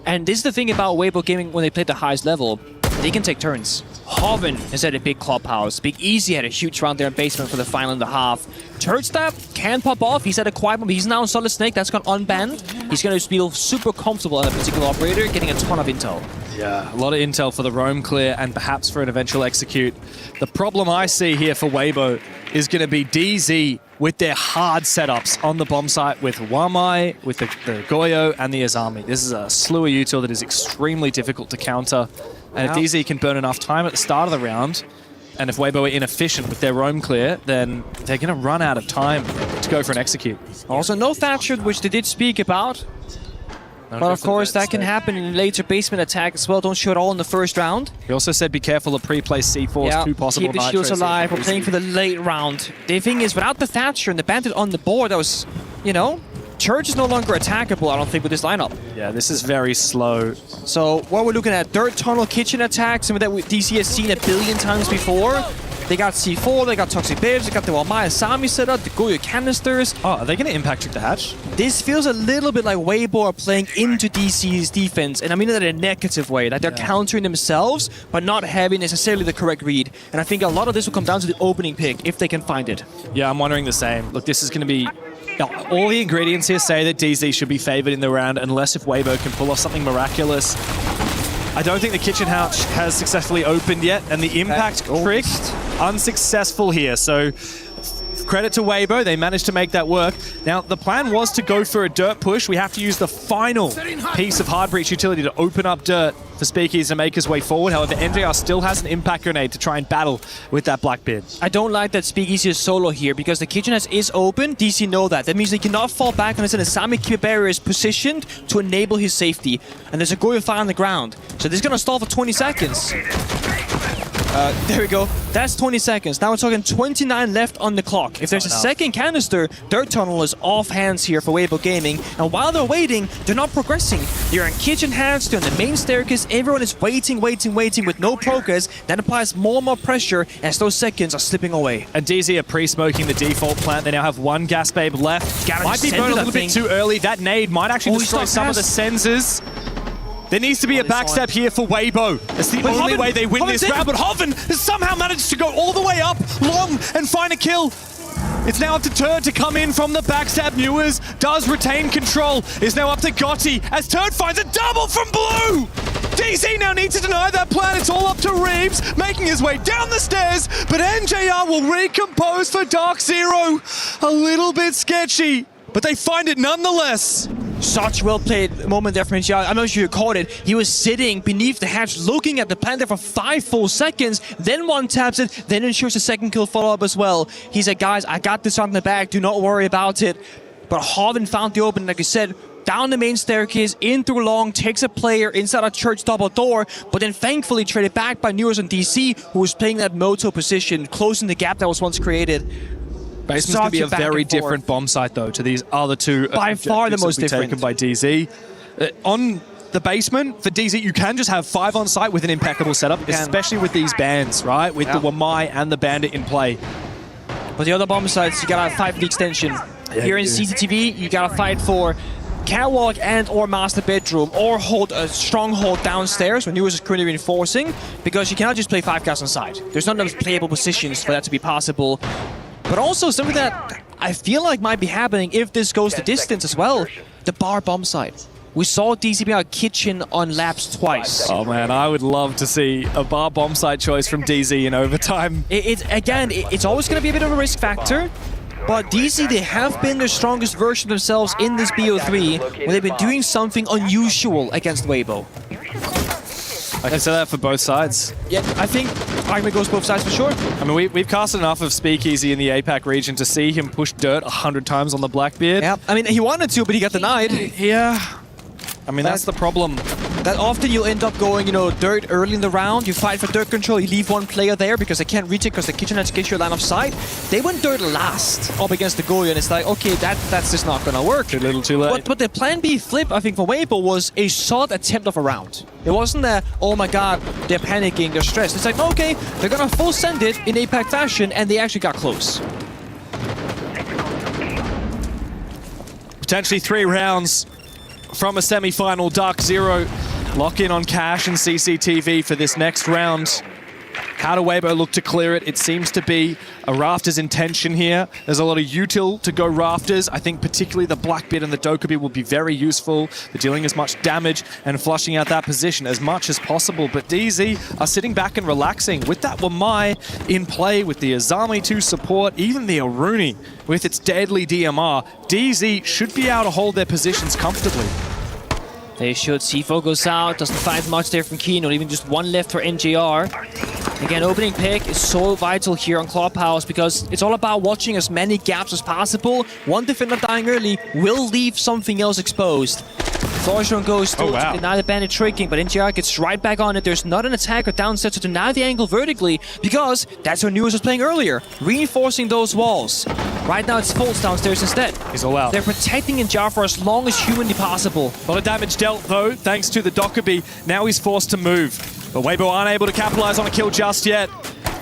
And this is the thing about Weibo Gaming when they play the highest level. They can take turns. Hoven has had a big clubhouse. Big Easy had a huge round there in basement for the final and a half. Turdstab can pop off. He's at a quiet moment. He's now on Solid Snake. That's gone unbanned. He's going to feel super comfortable in a particular operator, getting a ton of intel. Yeah, a lot of intel for the roam clear and perhaps for an eventual execute. The problem I see here for Weibo is going to be DZ with their hard setups on the bomb site with Wamai, with the Goyo, and the Azami. This is a slew of util that is extremely difficult to counter. And if DZ can burn enough time at the start of the round, and if Weibo are inefficient with their roam clear, then they're going to run out of time to go for an execute. Also, no Thatcher, which they did speak about. But of course, that can happen in a later basement attack as well. Don't show it all in the first round. He also said be careful of pre-placed C4s, two possible keep the shields alive. We're playing for the late round. The thing is, without the Thatcher and the Bandit on the board, that was, Church is no longer attackable, I don't think, with this lineup. Yeah, this is very slow. So what we're looking at, dirt tunnel kitchen attacks, something that DC has seen a billion times before. They got C4, they got Toxic Babes, they got the Walmaya Sami set up, the Goyo canisters. Oh, are they going to impact trick the hatch? This feels a little bit like Weibo are playing into DC's defense, and I mean that in a negative way. Like they're countering themselves, but not having necessarily the correct read. And I think a lot of this will come down to the opening pick, if they can find it. Yeah, I'm wondering the same. Look, this is going to be... all the ingredients here say that DZ should be favored in the round, unless if Weibo can pull off something miraculous. I don't think the kitchen hatch has successfully opened yet, and the impact trick unsuccessful here. So credit to Weibo, they managed to make that work. Now, the plan was to go for a dirt push. We have to use the final piece of hard breach utility to open up dirt for Speakeasy to make his way forward. However, NJR still has an impact grenade to try and battle with that Blackbeard. I don't like that Speakeasy is solo here because the kitchen hatch is open. DC know that. That means they cannot fall back unless an Asami Keeper barrier is positioned to enable his safety. And there's a Goyo fire on the ground. So this is going to stall for 20 seconds. There we go. That's 20 seconds. Now we're talking 29 left on the clock. If there's a second canister, Dirt Tunnel is off hands here for Weibo Gaming. And while they're waiting, they're not progressing. They're in kitchen hatch, they're on the main staircase. Everyone is waiting with no progress. That applies more and more pressure as those seconds are slipping away. And DZ are pre-smoking the default plant. They now have one gas babe left. Might be burned a little bit too early. That nade might actually destroy some of the sensors. There needs to be a backstep here for Weibo. It's the only way they win this round, but Hoven has somehow managed to go all the way up long and find a kill. It's now up to Turd to come in from the backstab. Newers does retain control. It's now up to Gotti as Turd finds a double from Blue. DC now needs to deny that plan. It's all up to Reeves, making his way down the stairs, but NJR will recompose for Dark Zero. A little bit sketchy, but they find it nonetheless. Such well-played moment there from NJR. I'm not sure you caught it. He was sitting beneath the hatch, looking at the plant there for 5 full seconds, then one taps it, then ensures a second kill follow-up as well. He said, guys, I got this on the back, do not worry about it. But Hoven found the opening, like you said, down the main staircase, in through long, takes a player inside a church double door, but then thankfully traded back by Newers and DC, who was playing that Moto position, closing the gap that was once created. Basement's going to be a very different bomb site, though, to these other two. By far the most different. Taken by DZ. On the basement, for DZ, you can just have 5 on site with an impeccable setup, especially with these bands, right? With the Wamai and the Bandit in play. But the other bomb sites, you got to fight for the extension. Here in CCTV, you got to fight for catwalk and or master bedroom, or hold a stronghold downstairs when Newers is currently reinforcing, because you cannot just play 5 guys on side. There's not enough playable positions for that to be possible. But also something that I feel like might be happening if this goes the distance as well. The bar bomb site. We saw DC being out kitchen on laps twice. Oh man, I would love to see a bar bomb site choice from DZ in overtime. It's always going to be a bit of a risk factor. But DC, they have been their strongest version of themselves in this BO3, where they've been doing something unusual against Weibo. I can say that for both sides. Yeah, I think argument goes both sides for sure. I mean, we've casted enough of Speakeasy in the APAC region to see him push dirt 100 times on the Blackbeard. Yeah, I mean, he wanted to, but he got denied. Yeah. I mean, that's the problem. That often you'll end up going, dirt early in the round. You fight for dirt control, you leave one player there because they can't reach it because the kitchen has to get your line of sight. They went dirt last up against the Goyo, and it's like, okay, that's just not going to work. A little too late. But the plan B flip, I think, for Weibo was a solid attempt of a round. It wasn't that, oh my god, they're panicking, they're stressed. It's like, okay, they're going to full send it in APAC fashion, and they actually got close. Potentially 3 rounds from a semi-final. Dark Zero lock in on Cash and CCTV for this next round. How do Weibo look to clear it? It seems to be a Rafters intention here. There's a lot of util to go Rafters. I think particularly the Blackbeard and the Dokkaebi will be very useful for dealing as much damage and flushing out that position as much as possible. But DZ are sitting back and relaxing with that Wamai in play, with the Azami to support, even the Aruni with its deadly DMR. DZ should be able to hold their positions comfortably. They should. C4 goes out, doesn't find much there from Kino, even just 1 left for NJR. Again, opening pick is so vital here on Clubhouse because it's all about watching as many gaps as possible. One defender dying early will leave something else exposed. Florsron goes to deny the bandit tricking, but NJR gets right back on it. There's not an attacker downstairs to deny the angle vertically because that's what Newers was playing earlier, reinforcing those walls. Right now it's Fultz downstairs instead. He's all out. They're protecting NJR for as long as humanly possible. A lot of damage dealt though, thanks to the Dokkaebi. Now he's forced to move. But Weibo aren't able to capitalize on a kill just yet.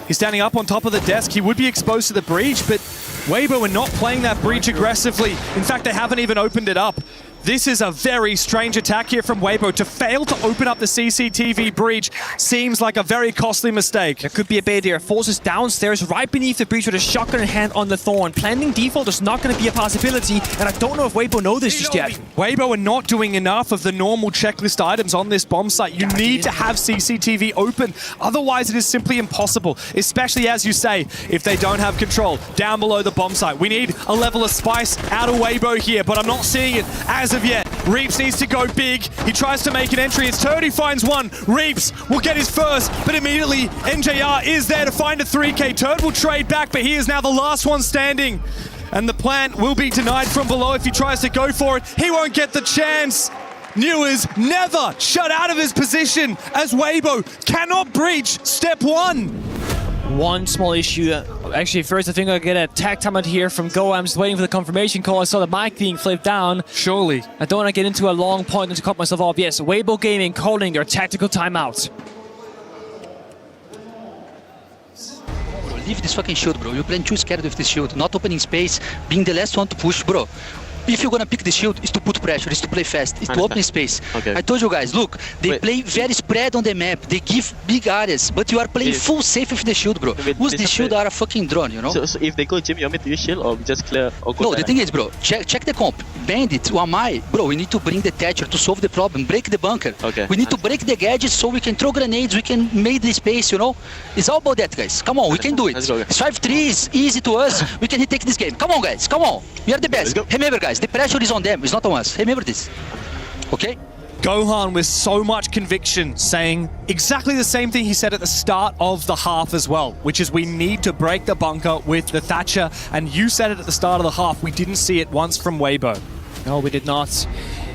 He's standing up on top of the desk. He would be exposed to the breach, but Weibo are not playing that breach aggressively. In fact, they haven't even opened it up. This is a very strange attack here from Weibo. To fail to open up the CCTV breach seems like a very costly mistake. There could be a bait there. Forces downstairs right beneath the breach with a shotgun in hand on the Thorn. Planting default is not going to be a possibility, and I don't know if Weibo know this just yet. Weibo are not doing enough of the normal checklist items on this bomb site. You need to have CCTV open. Otherwise, it is simply impossible, especially as you say, if they don't have control down below the bomb site. We need a level of spice out of Weibo here, but I'm not seeing it as of yet. Reaps needs to go big. He tries to make an entry. It's Turd, he finds one. Reaps will get his first, but immediately NJR is there to find a 3K. Turd will trade back, but he is now the last one standing. And the plant will be denied from below if he tries to go for it. He won't get the chance. Newers never shut out of his position as Weibo cannot breach step 1. One small issue. Actually, first I think I'll get a tag timeout here from Go. I'm just waiting for the confirmation call. I saw the mic being flipped down. Surely. I don't want to get into a long point and to cut myself off. Yes, Weibo Gaming calling their tactical timeout. Leave this fucking shield, bro. You're playing too scared with this shield. Not opening space, being the last one to push, bro. If you're gonna pick the shield, is to put pressure, is to play fast, is to open space. Okay. I told you guys, look, they play very spread on the map, they give big areas, but you are playing full safe with the shield, bro. Who's the shield are a fucking drone, you know? So if they go gym, you want me to use shield or just clear or go? No, the thing is, bro, check the comp. Bandit, Wamai, bro, we need to bring the Thatcher to solve the problem, break the bunker. Okay. We need to break the gadgets so we can throw grenades, we can make the space, you know? It's all about that, guys. Come on, we can do it. 5-3 is easy to us, we can take this game. Come on, guys, come on. We are the best. Remember, guys, the pressure is on them, it's not on us. Remember this, okay? Gohan with so much conviction saying exactly the same thing he said at the start of the half as well, which is we need to break the bunker with the Thatcher, and you said it at the start of the half. We didn't see it once from Weibo. No, we did not.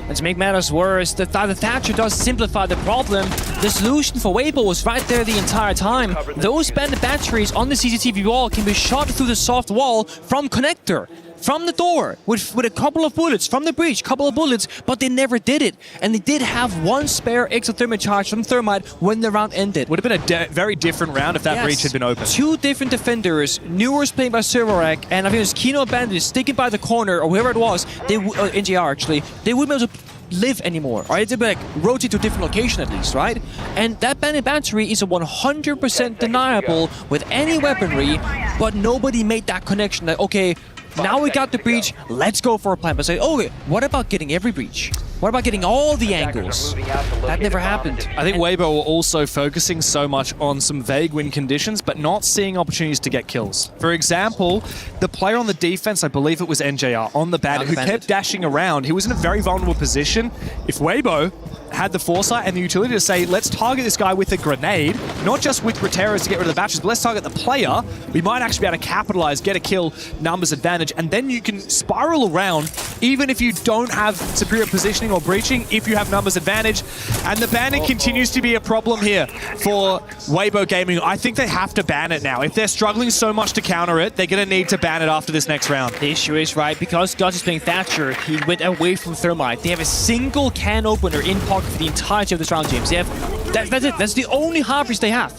And to make matters worse, the Thatcher does simplify the problem. The solution for Weibo was right there the entire time. Those bandit batteries on the CCTV wall can be shot through the soft wall from connector, from the door, with a couple of bullets, from the breach, couple of bullets, but they never did it. And they did have one spare exothermic charge from Thermite when the round ended. Would have been a very different round if that breach had been open. Two different defenders, Newers playing by Serverac, and I think it was Kino Bandit sticking by the corner, or whoever it was, they NJR actually, they wouldn't be able to live anymore, right? They'd be like rotate to a different location at least, right? And that bandit battery is a 100% deniable with any weaponry, but nobody made that connection that, okay, now we got the breach, let's go for a plan. But say, oh, what about getting every breach? What about getting all the angles? That never happened. I think Weibo were also focusing so much on some vague win conditions, but not seeing opportunities to get kills. For example, the player on the defense, I believe it was NJR, on the bandit, who kept dashing around. He was in a very vulnerable position. If Weibo had the foresight and the utility to say, let's target this guy with a grenade, not just with Roteros to get rid of the batteries, but let's target the player, we might actually be able to capitalize, get a kill, numbers advantage, and then you can spiral around, even if you don't have superior positioning or breaching, if you have numbers advantage. And the bandit continues to be a problem here for Weibo Gaming. I think they have to ban it now. If they're struggling so much to counter it, they're going to need to ban it after this next round. The issue is, right, because Dutch is playing Thatcher, he went away from Thermite. They have a single can opener in pocket for the entirety of this round, James. They have, that's it. That's the only hard breach they have.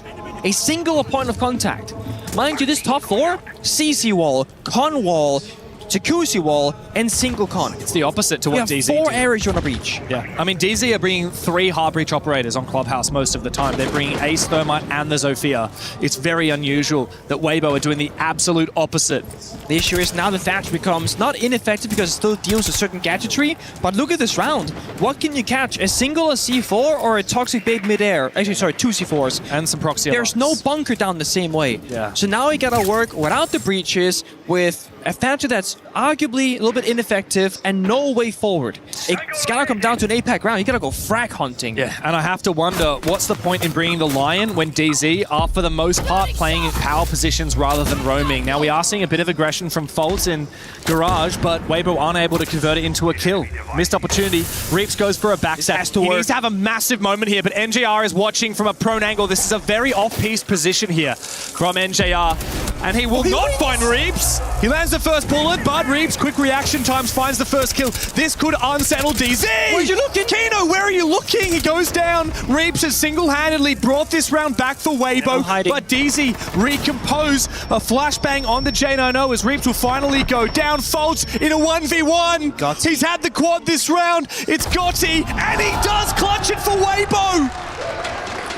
A single point of contact. Mind you, this top four, CC wall, con wall, Jacuzzi wall, and single con. It's the opposite to what DZ did. 4 areas you want to breach. Yeah, I mean, DZ are bringing 3 hard breach operators on Clubhouse most of the time. They're bringing Ace, Thermite, and the Zofia. It's very unusual that Weibo are doing the absolute opposite. The issue is now the Thatch becomes not ineffective because it still deals with certain gadgetry, but look at this round. What can you catch? A single C4 or a Toxic Babe midair? Actually, sorry, 2 C4s. And some proxy There's no bunker down the same way. Yeah. So now we gotta work without the breaches with a Thatcher that's arguably a little bit ineffective and no way forward. It's gotta come down to an APAC round. You gotta go frag hunting. Yeah, and I have to wonder, what's the point in bringing the Lion when DZ are, for the most part, playing in power positions rather than roaming? Now, we are seeing a bit of aggression from Fault in Garage, but Weibo unable to convert it into a kill. Missed opportunity. Reaps goes for a backstab. He needs to have a massive moment here, but NJR is watching from a prone angle. This is a very off-piste position here from NJR. and he will not find Reaps. He lands the first bullet, but Reaps, quick reaction times, finds the first kill. This could unsettle DZ. Where are you looking? Kino, where are you looking? He goes down. Reaps has single-handedly brought this round back for Weibo, but DZ recompose a flashbang on the J90 as Reaps will finally go down. Folds in a 1v1. Gotti. He's had the quad this round. It's Gotti, and he does clutch it for Weibo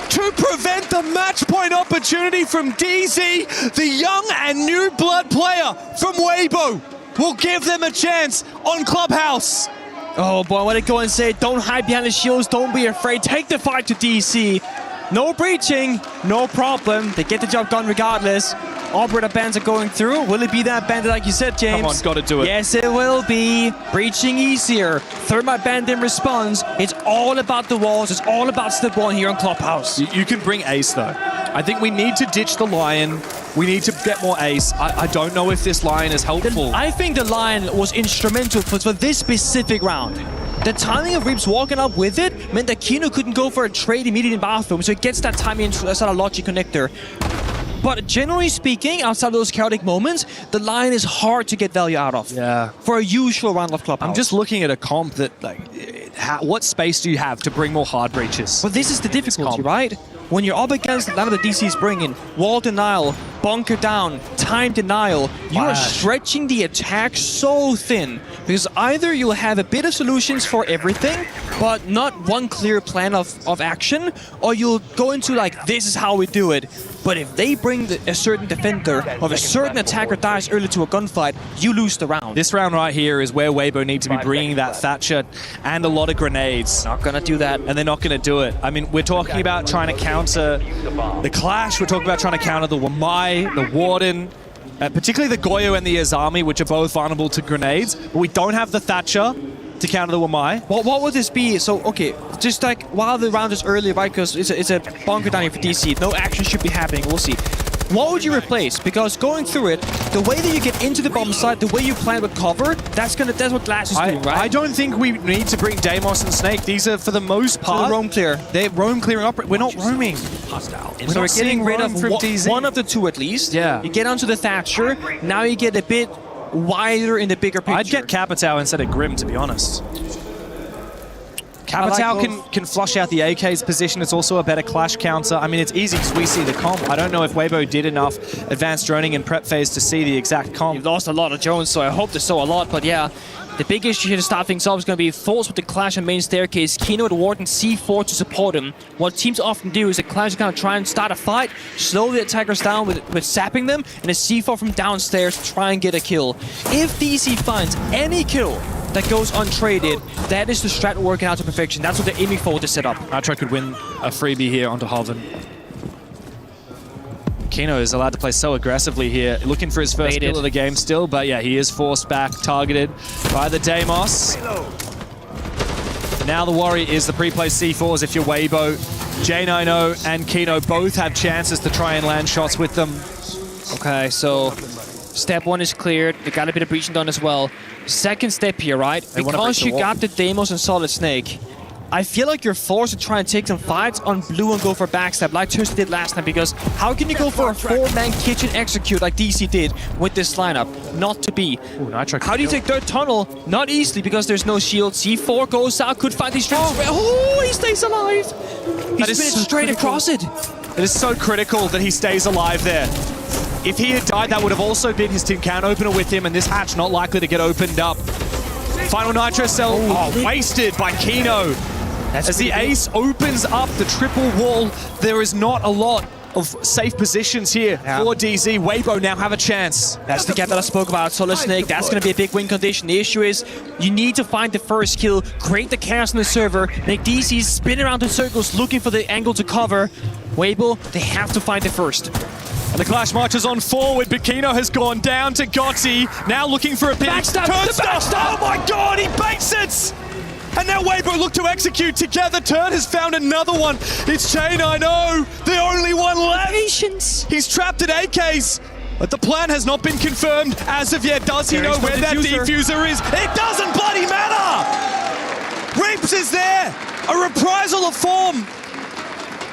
to prevent the match point opportunity from DZ. The young and new blood player from Weibo will give them a chance on Clubhouse. Oh boy, I want to go and say, don't hide behind the shields, don't be afraid, take the fight to DC. No breaching, no problem. They get the job done regardless. Operator bands are going through. Will it be that bandit like you said, James? Come on, gotta do it. Yes, it will be. Breaching easier. Thermite band in response. It's all about the walls. It's all about step one here on Clubhouse. You can bring Ace though. I think we need to ditch the Lion. We need to get more Ace. I don't know if this Lion is helpful. I think the Lion was instrumental for this specific round. The timing of Reaps walking up with it meant that Kino couldn't go for a trade immediately in bathroom, so it gets that timing inside a logic connector. But generally speaking, outside of those chaotic moments, the Lion is hard to get value out of. Yeah. For a usual round of Clubhouse. I'm just looking at a comp that, like, what space do you have to bring more hard breaches? But this is the difficulty, right? When you're up against the line of the DC's bringing, wall denial, bunker down, time denial, you are stretching the attack so thin. Because either you'll have a bit of solutions for everything, but not one clear plan of action, or you'll go into like, this is how we do it. But if they bring a certain defender or a certain attacker dies early to a gunfight, you lose the round. This round right here is where Weibo need to be bringing that Thatcher and a lot of grenades. Not gonna do that. And they're not gonna do it. I mean, we're talking about trying to counter the Clash, we're talking about trying to counter the Wamai, the Warden, particularly the Goyo and the Azami, which are both vulnerable to grenades, but we don't have the Thatcher to counter the Wamai. What would this be? So, okay, just like while the round is early, right, because it's a bunker down here for DC, no action should be happening, we'll see. What would you replace? Because going through it, the way that you get into the bomb site, the way you plan with cover, that's what Glass is doing, right? I don't think we need to bring Deimos and Snake. These are, for the most part, so roam clear. They're roam clearing up. We're not roaming. So we're getting rid of one of the two at least. Yeah. You get onto the Thatcher, now you get a bit wider in the bigger picture. I'd get Capitao instead of Grim, to be honest. Capitao can flush out the AK's position. It's also a better clash counter. I mean, it's easy because we see the comp. I don't know if Weibo did enough advanced droning in prep phase to see the exact comp. You've lost a lot of drones, so I hope they saw a lot, but yeah. The big issue here to start things off is going to be Force with the Clash and main staircase, Kino and Warden C4 to support him. What teams often do is the Clash is going to try and start a fight, slow the attackers down with sapping them, and a C4 from downstairs to try and get a kill. If DC finds any kill that goes untraded, that is the strat working out to perfection. That's what they're aiming for with the setup. Nitro could win a freebie here onto Hoven. Kino is allowed to play so aggressively here, looking for his first kill of the game still, but yeah, he is forced back, targeted by the Deimos. Now the worry is the pre-placed C4s if you're Weibo. J90 and Kino both have chances to try and land shots with them. Okay, so step one is cleared. They got a bit of breaching done as well. Second step here, right? Because you got the Deimos and Solid Snake, I feel like you're forced to try and take some fights on blue and go for backstab like Thursday did last time, because how can you go for a 4-man kitchen execute like DC did with this lineup? Not to be. Ooh, Nitro. How do you take third tunnel? Not easily because there's no shield. C4 goes out, could find these streams. Oh, he stays alive. He's been straight across it. It is so critical that he stays alive there. If he had died, that would have also been his tin can opener with him, and this hatch not likely to get opened up. Final Nitro cell wasted by Kino. As the Ace opens up the triple wall, there is not a lot of safe positions here for DZ. Weibo now have a chance. That's the gap that I spoke about, Solid Snake. That's going to be a big win condition. The issue is you need to find the first kill, create the chaos on the server, make DC spin around in circles looking for the angle to cover. Weibo, they have to find the first. And the Clash marches on forward, but Kino has gone down to Gotti. Now looking for a big backstab. Oh my god, he baits it! And now Weibo look to execute together. Turn has found another one. It's J90, the only one left. Patience. He's trapped at AKs. But the plan has not been confirmed as of yet. Does he know where that diffuser is? It doesn't bloody matter! Reaps is there! A reprisal of form!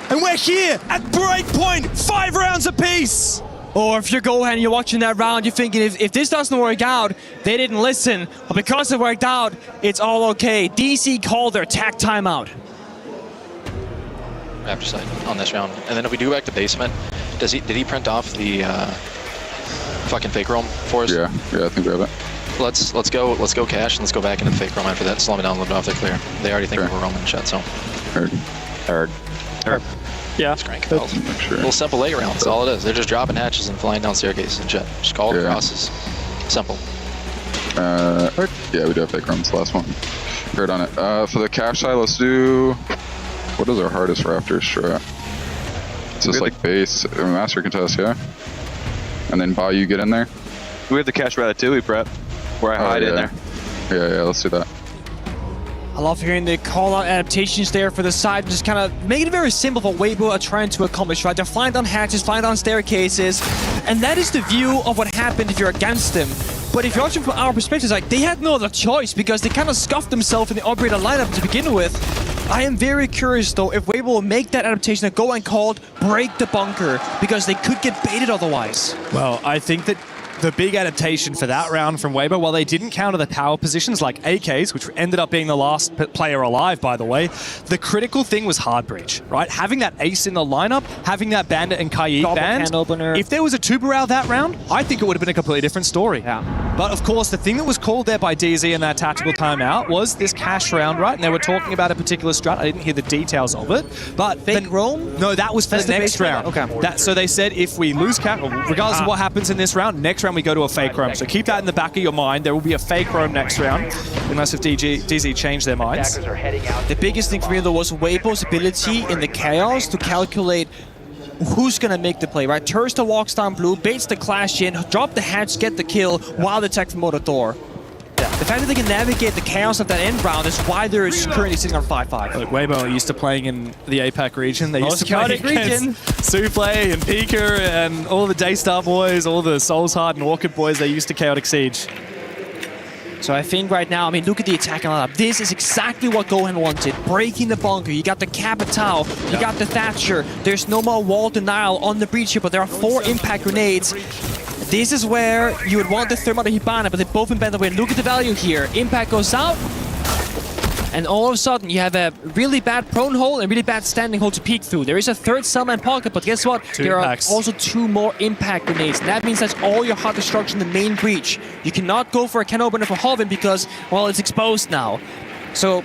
And we're here at breakpoint, 5 rounds apiece! Or if you're Gohan and you're watching that round, you're thinking, if this doesn't work out, they didn't listen. But because it worked out, it's all okay. DC called their attack timeout. Raptor side on this round. And then if we do go back to basement, did he print off the fucking fake roam for us? Yeah, I think we have it. Let's go cash and let's go back into the fake roam after that. Slow them down a little bit off their clear. They already think we're roaming shit, so. Heard. Yeah. Just crank bells. Sure. Little simple late round, that's all it is. They're just dropping hatches and flying down staircases and shit. Just call it crosses. Simple. Yeah, we do have fake roams, the last one. Heard on it. For the cash side, let's do, what is our hardest Raptor strat? It's just like base, master contest, yeah? And then Bayou get in there? We have the cash ratatouille prep, where I hide in there. Yeah, let's do that. I love hearing the call-out adaptations there for the side, just kind of making it very simple for Weibo are trying to accomplish, right? They're flying down hatches, flying down staircases, and that is the view of what happened if you're against them. But if you're watching from our perspective, like, they had no other choice because they kind of scuffed themselves in the operator lineup to begin with. I am very curious, though, if Weibo will make that adaptation that go and called break the bunker, because they could get baited otherwise. Well, I think that the big adaptation for that round from Weibo, while they didn't counter the power positions like AKs, which ended up being the last player alive, by the way, the critical thing was hard breach, right? Having that ace in the lineup, having that bandit and Kai banned, if there was a Tubarao that round, I think it would have been a completely different story. Yeah. But of course, the thing that was called there by DZ in that tactical timeout was this cash round, right? And they were talking about a particular strat. I didn't hear the details of it, but fake roam? No, that was for the next round. Okay. So they said if we lose cash, regardless of what happens in this round, next round we go to a fake roam. So keep that in the back of your mind. There will be a fake roam next round, unless if DZ change their minds. The biggest thing for me, though, was Weibo's ability in the chaos to calculate who's going to make the play, right? Tursta walks down blue, baits the clash in, drop the hatch, get the kill, while the tech from Motor. The fact that they can navigate the chaos of that end round is why they're currently sitting on 5-5. Look, Weibo are used to playing in the APAC region. They used to play chaotic region. Souffle and Pika and all the Daystar boys, all the Souls Heart and Orchid boys, they used to Chaotic Siege. So I think right now, I mean, look at the attacking lineup. This is exactly what Gohan wanted. Breaking the bunker. You got the Capital. You got the Thatcher. There's no more wall denial on the breach here, but there are 4 impact grenades. This is where you would want the Thermite Hibana, but they both been bent away. Look at the value here. Impact goes out. And all of a sudden, you have a really bad prone hole and really bad standing hole to peek through. There is a third Selma pocket, but guess what? There are also 2 more impact grenades. And that means that's all your hot destruction in the main breach. You cannot go for a can opener for Hoven because, well, it's exposed now. So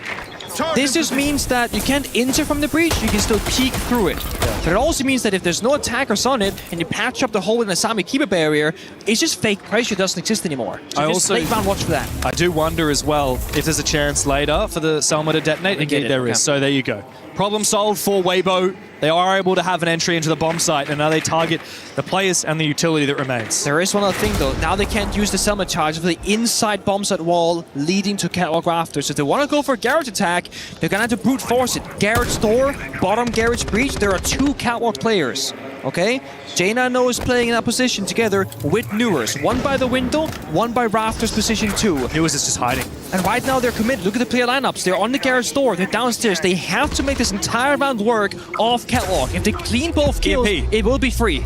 this just means that you can't enter from the breach, you can still peek through it. But it also means that if there's no attackers on it and you patch up the hole with an Asami Keeper barrier, it's just fake pressure, doesn't exist anymore. So just late round watch for that. I do wonder as well if there's a chance later for the Selma to detonate. Indeed there is, so there you go. Problem solved for Weibo. They are able to have an entry into the bomb site, and now they target the players and the utility that remains. There is one other thing, though. Now they can't use the Selma charge for the inside bomb site wall leading to Catwalk Rafters. So if they want to go for a garage attack, they're going to have to brute force it. Garage door, bottom garage breach. There are 2 Catwalk players. Okay? Jaina and Noah is playing in that position together with Newers. One by the window, one by Rafters position 2. Newers is just hiding. And right now they're committed. Look at the player lineups. They're on the garage door. They're downstairs. They have to make this entire round work off Catwalk. If they clean both kills, it will be free.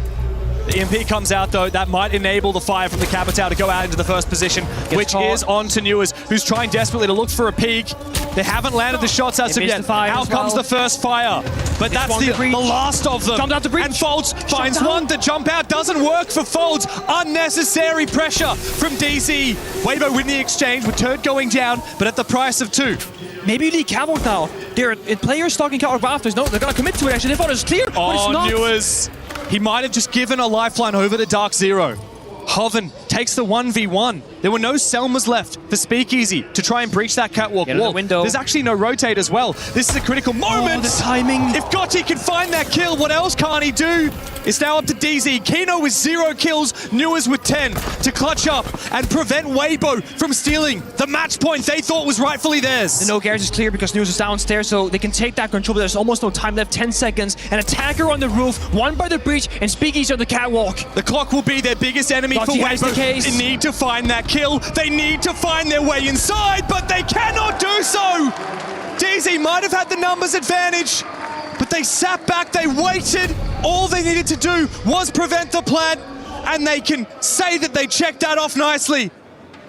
The EMP comes out, though. That might enable the fire from the Capital to go out into the first position, which is on to Newers, who's trying desperately to look for a peek. They haven't landed the shots as of yet. Out comes the first fire. But that's the last of them. Jumped out the breach. And Folds finds one to jump out. Doesn't work for Folds. Unnecessary pressure from DC. Weibo win the exchange with Turd going down, but at the price of 2. Maybe you need Catwalk now. There are players stalking Catwalk Rafters. No, they're going to commit to it, actually. They thought it was clear, but it's not. Newers. He might have just given a lifeline over to Dark Zero. Hoven takes the 1v1. There were no Selmas left for Speakeasy to try and breach that catwalk wall. There's actually no rotate as well. This is a critical moment. The timing. If Gotti can find that kill, what else can't he do? It's now up to DZ. Kino with 0 kills, Newers with 10 to clutch up and prevent Weibo from stealing the match point they thought was rightfully theirs. The no garage is clear because Newers is downstairs, so they can take that control, but there's almost no time left. 10 seconds. An attacker on the roof, one by the breach, and Speakeasy on the catwalk. The clock will be their biggest enemy for Weibo. They need to find that kill. They need to find their way inside, but they cannot do so. DZ might have had the numbers advantage, but they sat back, they waited. All they needed to do was prevent the plant, and they can say that they checked that off nicely.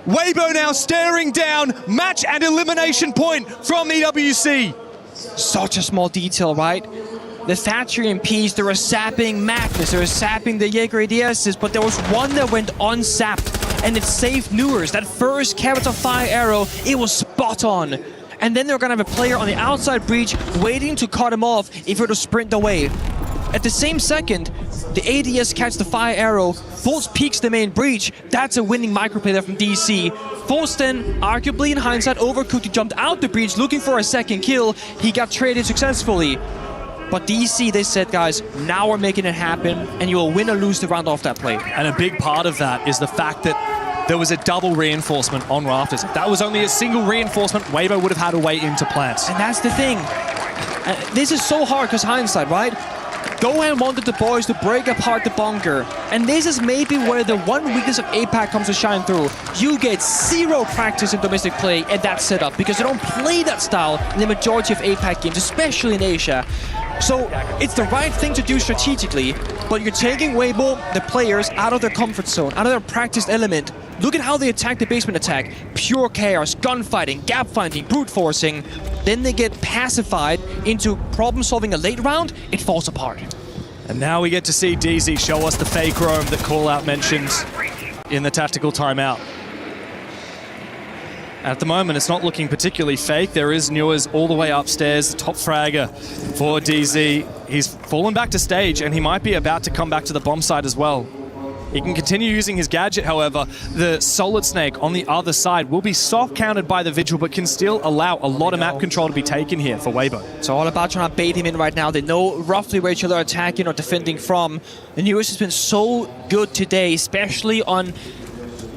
Weibo now staring down match and elimination point from EWC. Such a small detail, right? The Thatcherian piece, they were sapping Magnus, they were sapping the Jaeger ADSs, but there was one that went unsapped, and it saved Newers. That first Capital Fire arrow, it was spot on. And then they're gonna have a player on the outside breach waiting to cut him off if he were to sprint away. At the same second, the ADS catches the fire arrow, Fultz peeks the main breach. That's a winning microplay there from DC. Fultz then, arguably in hindsight, overcooked. He jumped out the breach looking for a second kill. He got traded successfully. But DC, they said, guys, now we're making it happen, and you will win or lose the round off that play. And a big part of that is the fact that there was a double reinforcement on Rafters. If that was only a single reinforcement, Weibo would have had to wait into plant. And that's the thing. This is so hard because hindsight, right? Gohan wanted the boys to break apart the bunker. And this is maybe where the one weakness of APAC comes to shine through. You get zero practice in domestic play at that setup because they don't play that style in the majority of APAC games, especially in Asia. So it's the right thing to do strategically, but you're taking Weibo, the players, out of their comfort zone, out of their practiced element. Look at how they attack the basement attack. Pure chaos, gunfighting, gap finding, brute forcing. Then they get pacified into problem solving a late round, it falls apart. And now we get to see DZ show us the fake roam that Callout mentioned in the tactical timeout. At the moment, it's not looking particularly fake. There is Newers all the way upstairs, the top fragger for DZ. He's fallen back to stage, and he might be about to come back to the bomb site as well. He can continue using his gadget, however. The Solid Snake on the other side will be soft countered by the Vigil, but can still allow a lot of map control to be taken here for Weibo. It's all about trying to bait him in right now. They know roughly where each other are attacking or defending from. And Newers has been so good today, especially on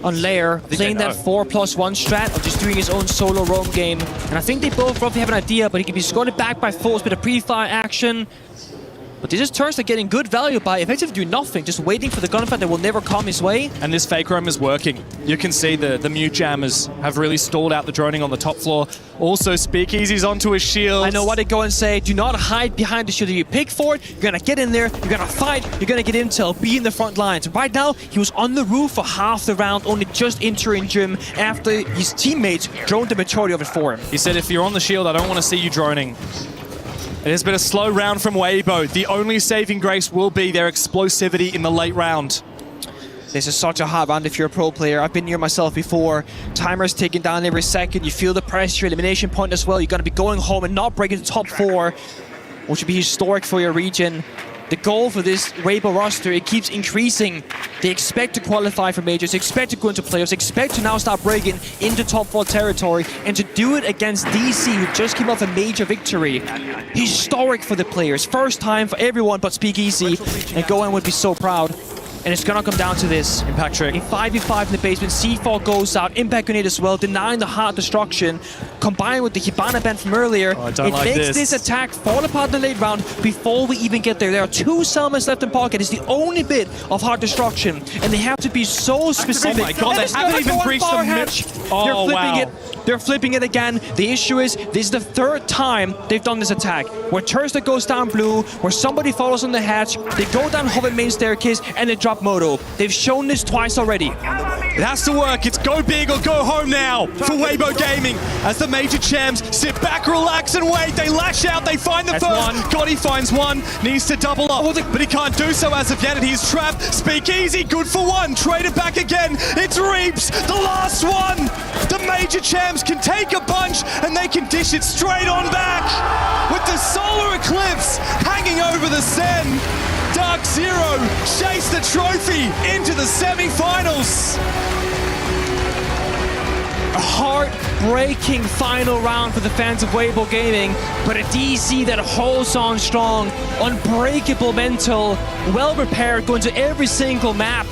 Lair, playing that 4+1 strat of just doing his own solo roam game. And I think they both roughly have an idea, but he can be scored back by Fultz with a pre-fire action. But this is Tursta getting good value by effectively doing nothing, just waiting for the gunfight that will never come his way. And this fake roam is working. You can see the mute jammers have really stalled out the droning on the top floor. Also, Speakeasy's onto his shield. I know what they go and say, do not hide behind the shield. If you pick for it, you're gonna get in there, you're gonna fight, you're gonna get intel, be in the front lines. Right now, he was on the roof for half the round, only just entering gym after his teammates droned the majority of it for him. He said, if you're on the shield, I don't want to see you droning. It has been a slow round from Weibo. The only saving grace will be their explosivity in the late round. This is such a hot round if you're a pro player. I've been here myself before. Timer's ticking down every second. You feel the pressure, elimination point as well. You're going to be going home and not breaking the top 4, which would be historic for your region. The goal for this Weibo roster, it keeps increasing. They expect to qualify for majors, expect to go into playoffs, expect to now start breaking into top 4 territory, and to do it against DC, who just came off a major victory. Historic for the players. First time for everyone but Speakeasy, and Gohan would be so proud. And it's gonna come down to this. Impact trick. A 5v5 in the basement, C4 goes out, impact grenade as well, denying the hard destruction. Combined with the Hibana band from earlier, it makes this attack fall apart in the late round before we even get there. There are 2 Selmas left in pocket. It's the only bit of hard destruction. And they have to be so specific. Oh my god, they haven't even breached the hatch. They're flipping it. They're flipping it again. The issue is, this is the 3rd time they've done this attack. Where Tursta goes down blue, where somebody follows on the hatch, they go down Hobbit main staircase, and they drop Moto. They've shown this twice already. It has to work. It's go big or go home now for Weibo Gaming. As the major champs sit back, relax, and wait. They lash out. They find the first. Gotti finds one. Needs to double up, but he can't do so as of yet. And he's trapped. Speakeasy, good for one. Traded back again. It's Reaps, the last one. The major champs can take a bunch, and they can dish it straight on back. With the solar eclipse hanging over the Sen. Dark Zero chase the trophy into the semi-finals. A heartbreaking final round for the fans of Weibo Gaming, but a DC that holds on strong, unbreakable mental, well prepared, going to every single map.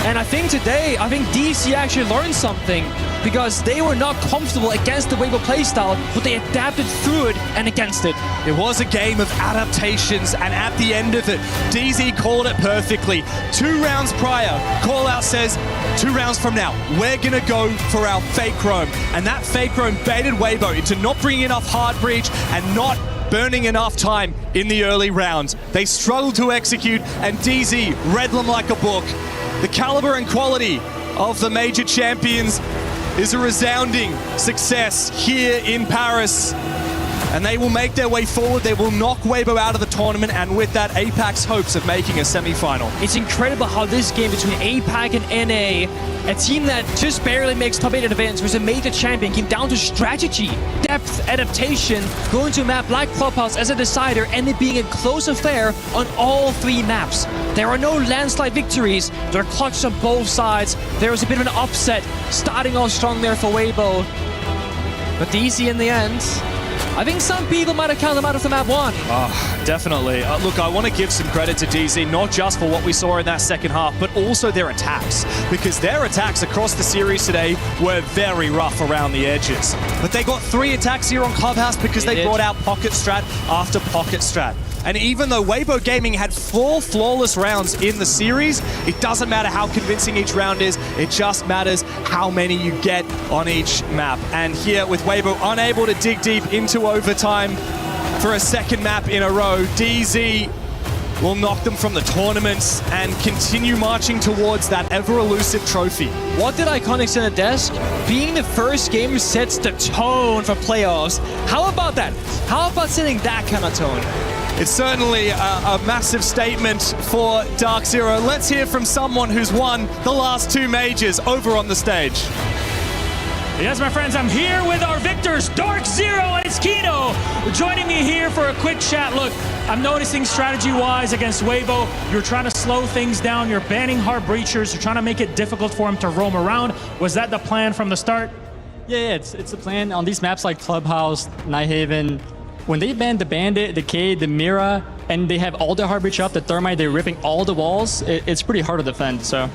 And I think today, DC actually learned something, because they were not comfortable against the Weibo playstyle, but they adapted through it and against it. It was a game of adaptations, and at the end of it, DZ called it perfectly. 2 rounds prior, Callout says, 2 rounds from now, we're gonna go for our fake roam. And that fake roam baited Weibo into not bringing enough hard breach and not burning enough time in the early rounds. They struggled to execute, and DZ read them like a book. The caliber and quality of the major champions is a resounding success here in Paris. And they will make their way forward. They will knock Weibo out of the tournament, and with that, APAC's hopes of making a semi-final. It's incredible how this game between APAC and NA, a team that just barely makes top 8 events, was a major champion, came down to strategy, depth, adaptation, going to a map like Clubhouse as a decider, and it being a close affair on all 3 maps. There are no landslide victories. There are clutches on both sides. There was a bit of an upset, starting off strong there for Weibo. But DC in the end, I think some people might have counted them out of the map 1. Oh, definitely. Look, I want to give some credit to DZ, not just for what we saw in that second half, but also their attacks. Because their attacks across the series today were very rough around the edges. But they got 3 attacks here on Clubhouse because they brought out pocket strat after pocket strat. And even though Weibo Gaming had 4 flawless rounds in the series, it doesn't matter how convincing each round is, it just matters how many you get on each map. And here with Weibo unable to dig deep into overtime for a second map in a row, DZ will knock them from the tournaments and continue marching towards that ever-elusive trophy. What did Iconic send at desk? Being the first game sets the tone for playoffs. How about that? How about setting that kind of tone? It's certainly a massive statement for Dark Zero. Let's hear from someone who's won the last 2 majors over on the stage. Yes, my friends, I'm here with our victors, Dark Zero and Iskino, joining me here for a quick chat. Look, I'm noticing strategy-wise against Weibo, you're trying to slow things down, you're banning hard breachers, you're trying to make it difficult for them to roam around. Was that the plan from the start? Yeah, it's the plan. On these maps like Clubhouse, Nighthaven, when they ban the Bandit, the Cade, the Mira, and they have all the hard breach up, the Thermite, they're ripping all the walls, it's pretty hard to defend, so.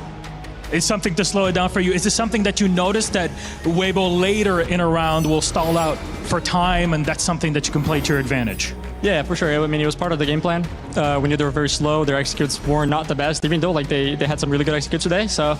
It's something to slow it down for you. Is this something that you noticed that Weibo later in a round will stall out for time, and that's something that you can play to your advantage? Yeah, for sure. I mean, it was part of the game plan. We knew they were very slow, their executes were not the best, even though like they had some really good executes today, so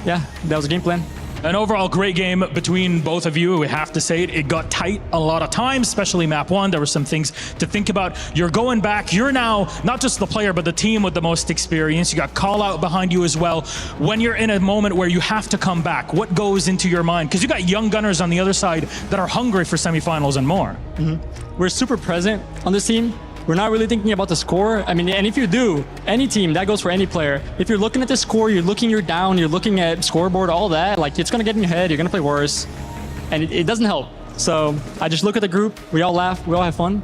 yeah, that was a game plan. An overall great game between both of you. We have to say it. It got tight a lot of times, especially map 1. There were some things to think about. You're going back. You're now not just the player, but the team with the most experience. You got call out behind you as well. When you're in a moment where you have to come back, what goes into your mind? Because you got young gunners on the other side that are hungry for semifinals and more. We're super present on this team. We're not really thinking about the score. I mean, and if you do, any team, that goes for any player. If you're looking at the score, you're down, you're looking at scoreboard, all that, like it's gonna get in your head, you're gonna play worse. And it doesn't help. So I just look at the group, we all laugh, we all have fun,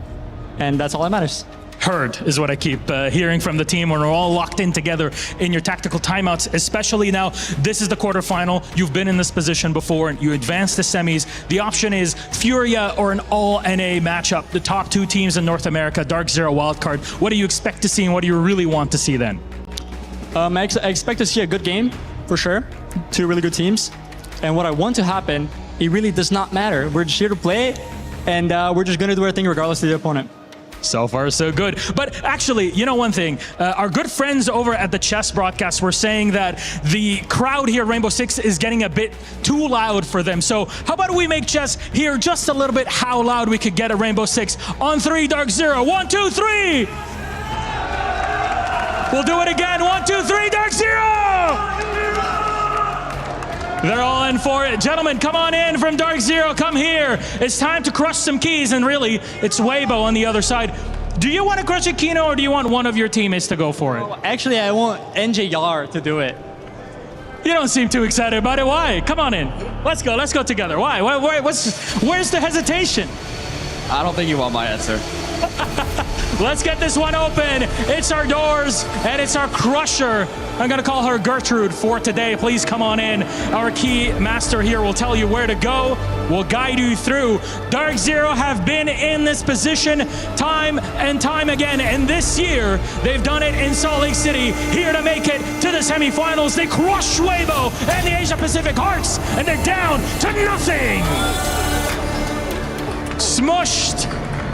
and that's all that matters. Heard is what I keep hearing from the team when we're all locked in together in your tactical timeouts, especially now. This is the quarterfinal. You've been in this position before and you advance to semis. The option is Furia or an all-NA matchup, the top 2 teams in North America, Dark Zero wildcard. What do you expect to see and what do you really want to see then? I expect to see a good game, for sure. 2 really good teams. And what I want to happen, it really does not matter. We're just here to play and we're just going to do our thing regardless of the opponent. So far, so good. But actually, you know one thing, our good friends over at the Chess broadcast were saying that the crowd here at Rainbow Six is getting a bit too loud for them. So how about we make Chess hear just a little bit how loud we could get at Rainbow Six on 3, Dark Zero. 1, 2, 3! We'll do it again. 1, 2, 3, Dark Zero! They're all in for it. Gentlemen, come on in from Dark Zero. Come here. It's time to crush some keys, and really, it's Weibo on the other side. Do you want to crush a Kino, or do you want one of your teammates to go for it? Actually, I want NJR to do it. You don't seem too excited about it. Why? Come on in. Let's go together. Why? Where's the hesitation? I don't think you want my answer. Let's get this one open. It's our doors, and it's our crusher. I'm gonna call her Gertrude for today. Please come on in. Our key master here will tell you where to go. We'll guide you through. Dark Zero have been in this position time and time again, and this year they've done it in Salt Lake City, here to make it to the semifinals. They crushed Weibo and the Asia Pacific Hearts, and they're down to nothing. Smushed.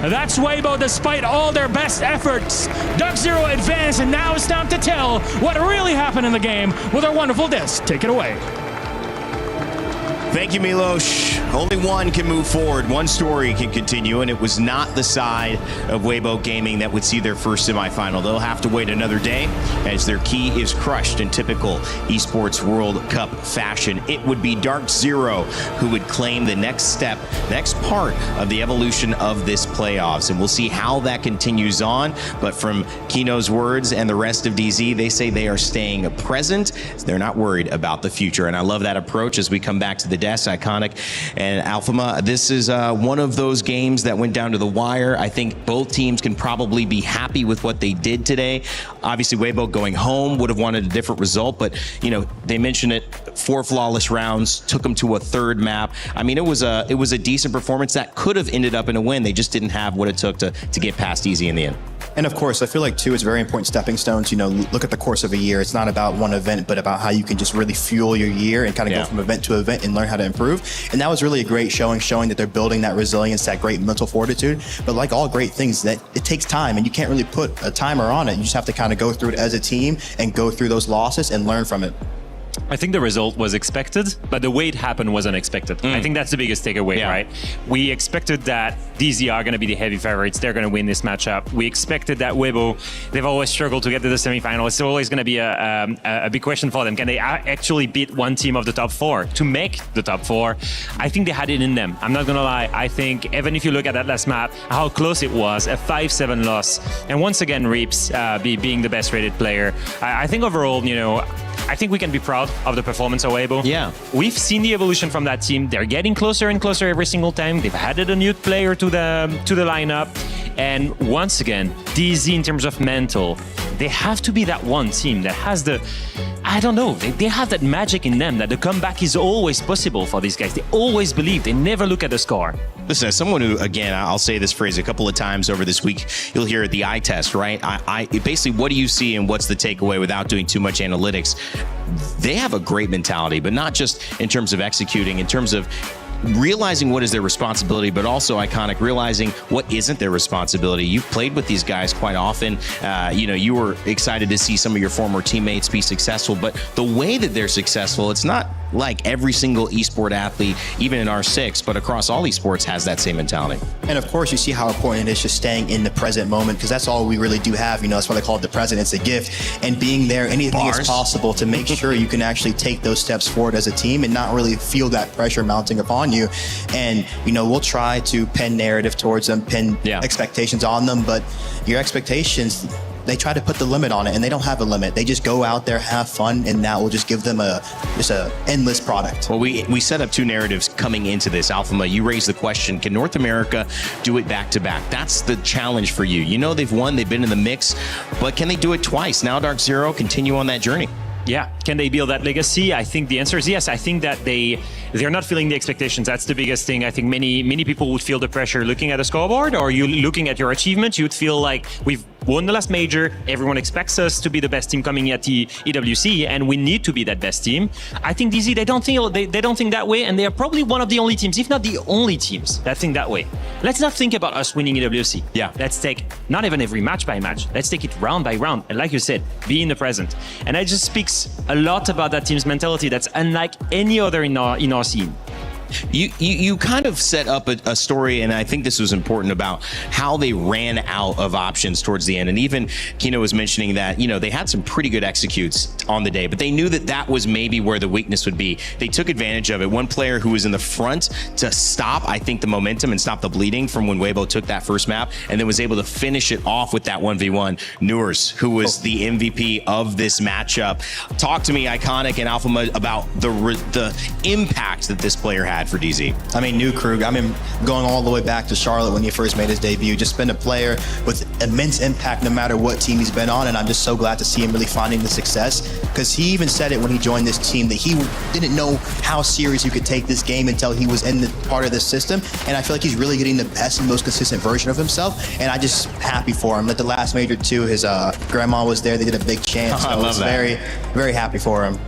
That's Weibo despite all their best efforts. Dark Zero advanced, and now it's time to tell what really happened in the game with our wonderful disc. Take it away. Thank you, Milos. Only one can move forward. One story can continue, and it was not the side of Weibo Gaming that would see their first semifinal. They'll have to wait another day as their key is crushed in typical Esports World Cup fashion. It would be Dark Zero who would claim the next step, next part of the evolution of this playoffs, and we'll see how that continues on. But from Kino's words and the rest of DZ, they say they are staying present. They're not worried about the future, and I love that approach as we come back to the desk. Iconic and Alphama, this is one of those games that went down to the wire. I think both teams can probably be happy with what they did today. Obviously, Weibo going home would have wanted a different result, but you know, they mentioned it, 4 flawless rounds, took them to a 3rd map. I mean, it was a decent performance that could have ended up in a win. They just didn't have what it took to get past easy in the end. And of course, I feel like too, it's very important stepping stones. You know, look at the course of a year. It's not about one event, but about how you can just really fuel your year and kind of go from event to event and learn how to improve. And that was really a great showing that they're building that resilience, that great mental fortitude. But like all great things, that it takes time, and you can't really put a timer on it. You just have to kind of go through it as a team and go through those losses and learn from it. I think the result was expected, but the way it happened was unexpected. I think that's the biggest takeaway, right? We expected that DZ are going to be the heavy favorites. They're going to win this matchup. We expected that Weibo, they've always struggled to get to the semifinal. It's always going to be a big question for them. Can they actually beat one team of the top 4 to make the top 4? I think they had it in them. I'm not going to lie. I think even if you look at that last map, how close it was, a 5-7 loss. And once again, Reaps being the best rated player. I think overall, you know, I think we can be proud of the performance of Weibo. Yeah. We've seen the evolution from that team. They're getting closer and closer every single time. They've added a new player to the lineup. And once again, DZ in terms of mental, they have to be that one team that has the, I don't know, they have that magic in them that the comeback is always possible for these guys. They always believe. They never look at the score. Listen, as someone who, again, I'll say this phrase a couple of times over this week, you'll hear it, the eye test, right? Basically, what do you see and what's the takeaway without doing too much analytics? They have a great mentality, but not just in terms of executing, in terms of realizing what is their responsibility, but also, Iconic, realizing what isn't their responsibility. You've played with these guys quite often. You know, you were excited to see some of your former teammates be successful, but the way that they're successful, it's not like every single esport athlete, even in R6, but across all esports, has that same mentality. And of course, you see how important it is just staying in the present moment, because that's all we really do have. You know, that's why they call it the present. It's a gift. And being there, anything is possible to make sure you can actually take those steps forward as a team and not really feel that pressure mounting upon you. And, you know, we'll try to pin narrative towards them, pin expectations on them, but your expectations, they try to put the limit on it, and they don't have a limit. They just go out there, have fun, and that will just give them just a endless product. Well, we set up 2 narratives coming into this. Alphama, you raised the question, can North America do it back to back? That's the challenge for you. You know, they've won, they've been in the mix, but can they do it twice? Now Dark Zero continue on that journey. Yeah, can they build that legacy? I think the answer is yes. I think that they're not feeling the expectations. That's the biggest thing. I think many people would feel the pressure looking at the scoreboard, or you looking at your achievement. You'd feel like we've won the last major. Everyone expects us to be the best team coming at the EWC, and we need to be that best team. I think DZ, they don't think that way, and they are probably one of the only teams, if not the only teams, that think that way. Let's not think about us winning EWC. Yeah. Let's take not even every match by match. Let's take it round by round, and like you said, be in the present. And that just speaks a lot about that team's mentality that's unlike any other in our scene. You kind of set up a story, and I think this was important, about how they ran out of options towards the end. And even Kino was mentioning that, you know, they had some pretty good executes on the day, but they knew that that was maybe where the weakness would be. They took advantage of it. One player who was in the front to stop, I think, the momentum and stop the bleeding from when Weibo took that first map, and then was able to finish it off with that 1v1. Nurs, who was the MVP of this matchup. Talk to me, Iconic and Alphama, about the impact that this player had for DZ. I mean, new Krug, I mean, going all the way back to Charlotte when he first made his debut, just been a player with immense impact no matter what team he's been on, and I'm just so glad to see him really finding the success, because he even said it when he joined this team that he didn't know how serious you could take this game until he was in the part of this system, and I feel like he's really getting the best and most consistent version of himself, and I'm just happy for him. At the last major too, his grandma was there, they did a big chant, so I was very, very happy for him.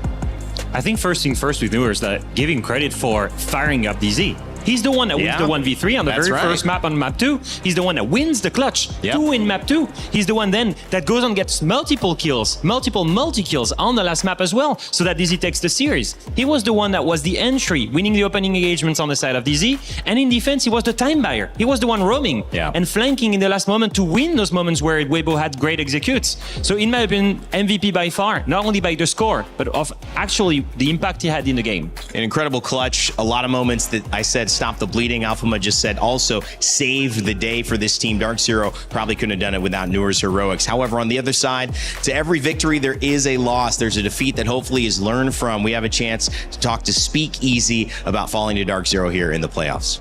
I think first thing first with Nurs, that giving credit for firing up DZ. He's the one that wins the 1v3 on the very first map on map 2. He's the one that wins the clutch 2 in map 2. He's the one then that goes on gets multiple kills, multi-kills on the last map as well, so that DZ takes the series. He was the one that was the entry, winning the opening engagements on the side of DZ, and in defense he was the time buyer. He was the one roaming and flanking in the last moment to win those moments where Weibo had great executes. So in my opinion, MVP by far, not only by the score, but of actually the impact he had in the game. An incredible clutch, a lot of moments that I said stop the bleeding. Alphama just said also save the day for this team. Dark Zero probably couldn't have done it without Noor's heroics. However, on the other side, to every victory there is a loss. There's a defeat that hopefully is learned from. We have a chance to talk to Speak Easy about falling to Dark Zero here in the playoffs.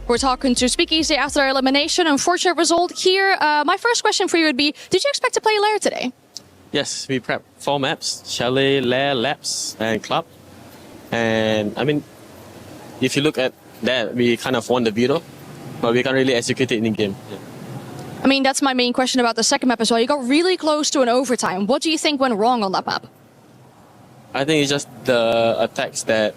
We're talking to Speak Easy after their elimination. Unfortunate result here. My first question for you would be, did you expect to play Lair today? Yes, we prepped 4 maps, Chalet, Lair, Labs, and Club. And I mean, if you look at that, we kind of won the build, but we can't really execute it in game. I mean, that's my main question about the second map as well. You got really close to an overtime. What do you think went wrong on that map? I think it's just the attacks that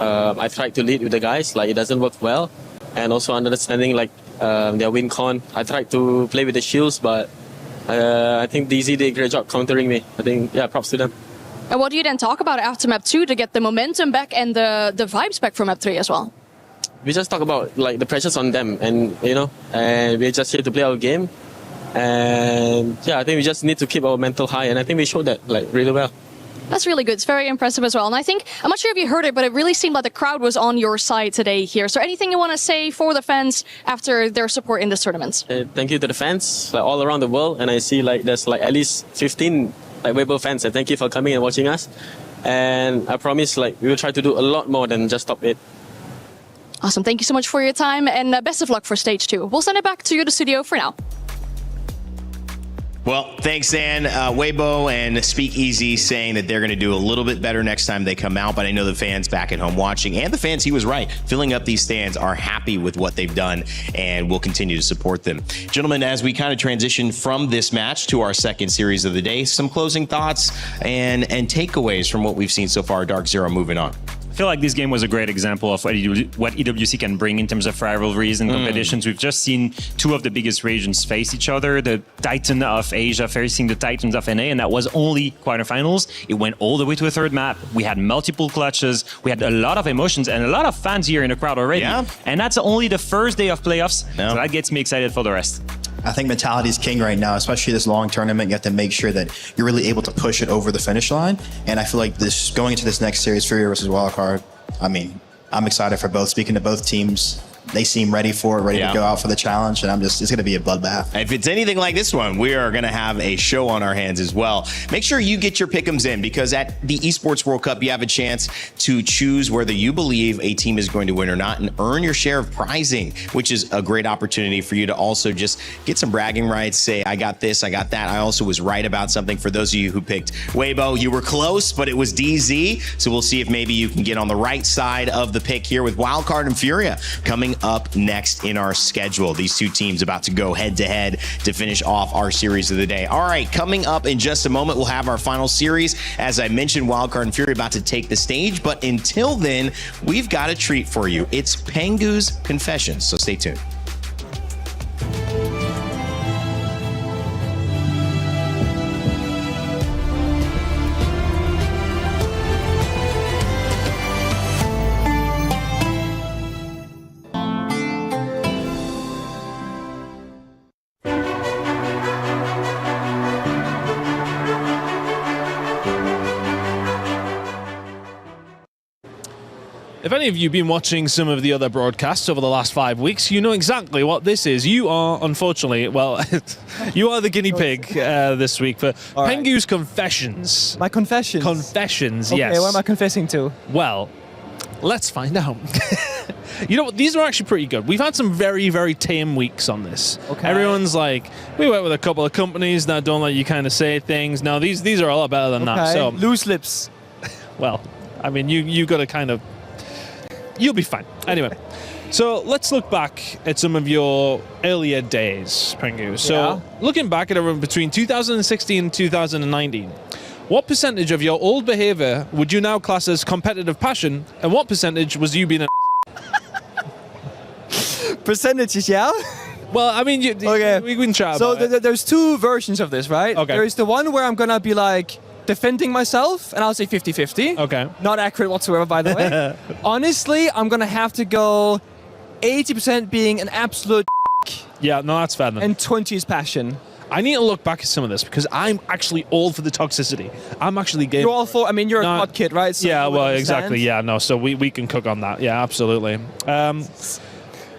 I tried to lead with the guys, like it doesn't work well. And also understanding like their win con. I tried to play with the shields, but I think DZ did a great job countering me. I think, props to them. And what do you then talk about after map 2 to get the momentum back and the vibes back for map 3 as well? We just talk about like the pressures on them, and and we're just here to play our game. And I think we just need to keep our mental high, and I think we showed that like really well. That's really good. It's very impressive as well. And I think, I'm not sure if you heard it, but it really seemed like the crowd was on your side today here. So anything you want to say for the fans after their support in this tournament? Thank you to the fans like all around the world. And I see like there's like at least 15 like Weibo fans. And thank you for coming and watching us. And I promise like we will try to do a lot more than just top 8. Awesome. Thank you so much for your time and best of luck for stage 2. We'll send it back to you, the studio, for now. Well, thanks, Zan. Weibo and Speak Easy saying that they're going to do a little bit better next time they come out, but I know the fans back at home watching, and the fans, he was right, filling up these stands, are happy with what they've done and will continue to support them. Gentlemen, as we kind of transition from this match to our second series of the day, some closing thoughts and takeaways from what we've seen so far. Dark Zero moving on. I feel like this game was a great example of what EWC can bring in terms of rivalries and competitions. We've just seen 2 of the biggest regions face each other, the Titan of Asia facing the Titans of NA, and that was only quarterfinals. It went all the way to a 3rd map. We had multiple clutches. We had a lot of emotions and a lot of fans here in the crowd already. Yeah. And that's only the first day of playoffs, so that gets me excited for the rest. I think mentality is king right now, especially this long tournament. You have to make sure that you're really able to push it over the finish line. And I feel like this going into this next series, Furia versus Wildcard, I mean, I'm excited for both. Speaking to both teams, they seem ready for it, ready to go out for the challenge, and it's going to be a bloodbath. If it's anything like this one, we are going to have a show on our hands as well. Make sure you get your pick'ems in, because at the Esports World Cup, you have a chance to choose whether you believe a team is going to win or not and earn your share of prizing, which is a great opportunity for you to also just get some bragging rights, say, I got this, I got that. I also was right about something. For those of you who picked Weibo, you were close, but it was DZ. So we'll see if maybe you can get on the right side of the pick here with Wildcard and Furia coming up next in our schedule. These 2 teams about to go head to head to finish off our series of the day. All right, coming up in just a moment, we'll have our final series. As I mentioned, Wildcard and Fury about to take the stage, but until then, we've got a treat for you. It's Pengu's Confessions, so stay tuned. If any of you have been watching some of the other broadcasts over the last 5 weeks, you know exactly what this is. You are, unfortunately, well, you are the guinea pig this week for Pengu's Confessions. My confessions? Confessions, okay, yes. Okay, what am I confessing to? Well, let's find out. You know what? These are actually pretty good. We've had some very, very tame weeks on this. Okay. Everyone's like, we work with a couple of companies that don't let you kind of say things. Now, these are a lot better than that. So loose lips. Well, I mean, you got to kind of... You'll be fine. Anyway, so let's look back at some of your earlier days, Pengu. So looking back at everyone between 2016 and 2019, What percentage of your old behavior would you now class as competitive passion, and what percentage was you being a Percentages, yeah? Well, I mean, okay. We can chat so about it. There's two versions of this, right? Okay. There's the one where I'm gonna be like defending myself, and I'll say 50-50. Okay. Not accurate whatsoever, by the way. Honestly, I'm gonna have to go 80% being an absolute Yeah, no, that's fair then. and 20 is passion. I need to look back at some of this because I'm actually all for the toxicity. I'm actually game. You're all for, I mean, you're a COD kid, right? So yeah, you would well, understand. exactly. Yeah, no, so we can cook on that. Yeah, absolutely.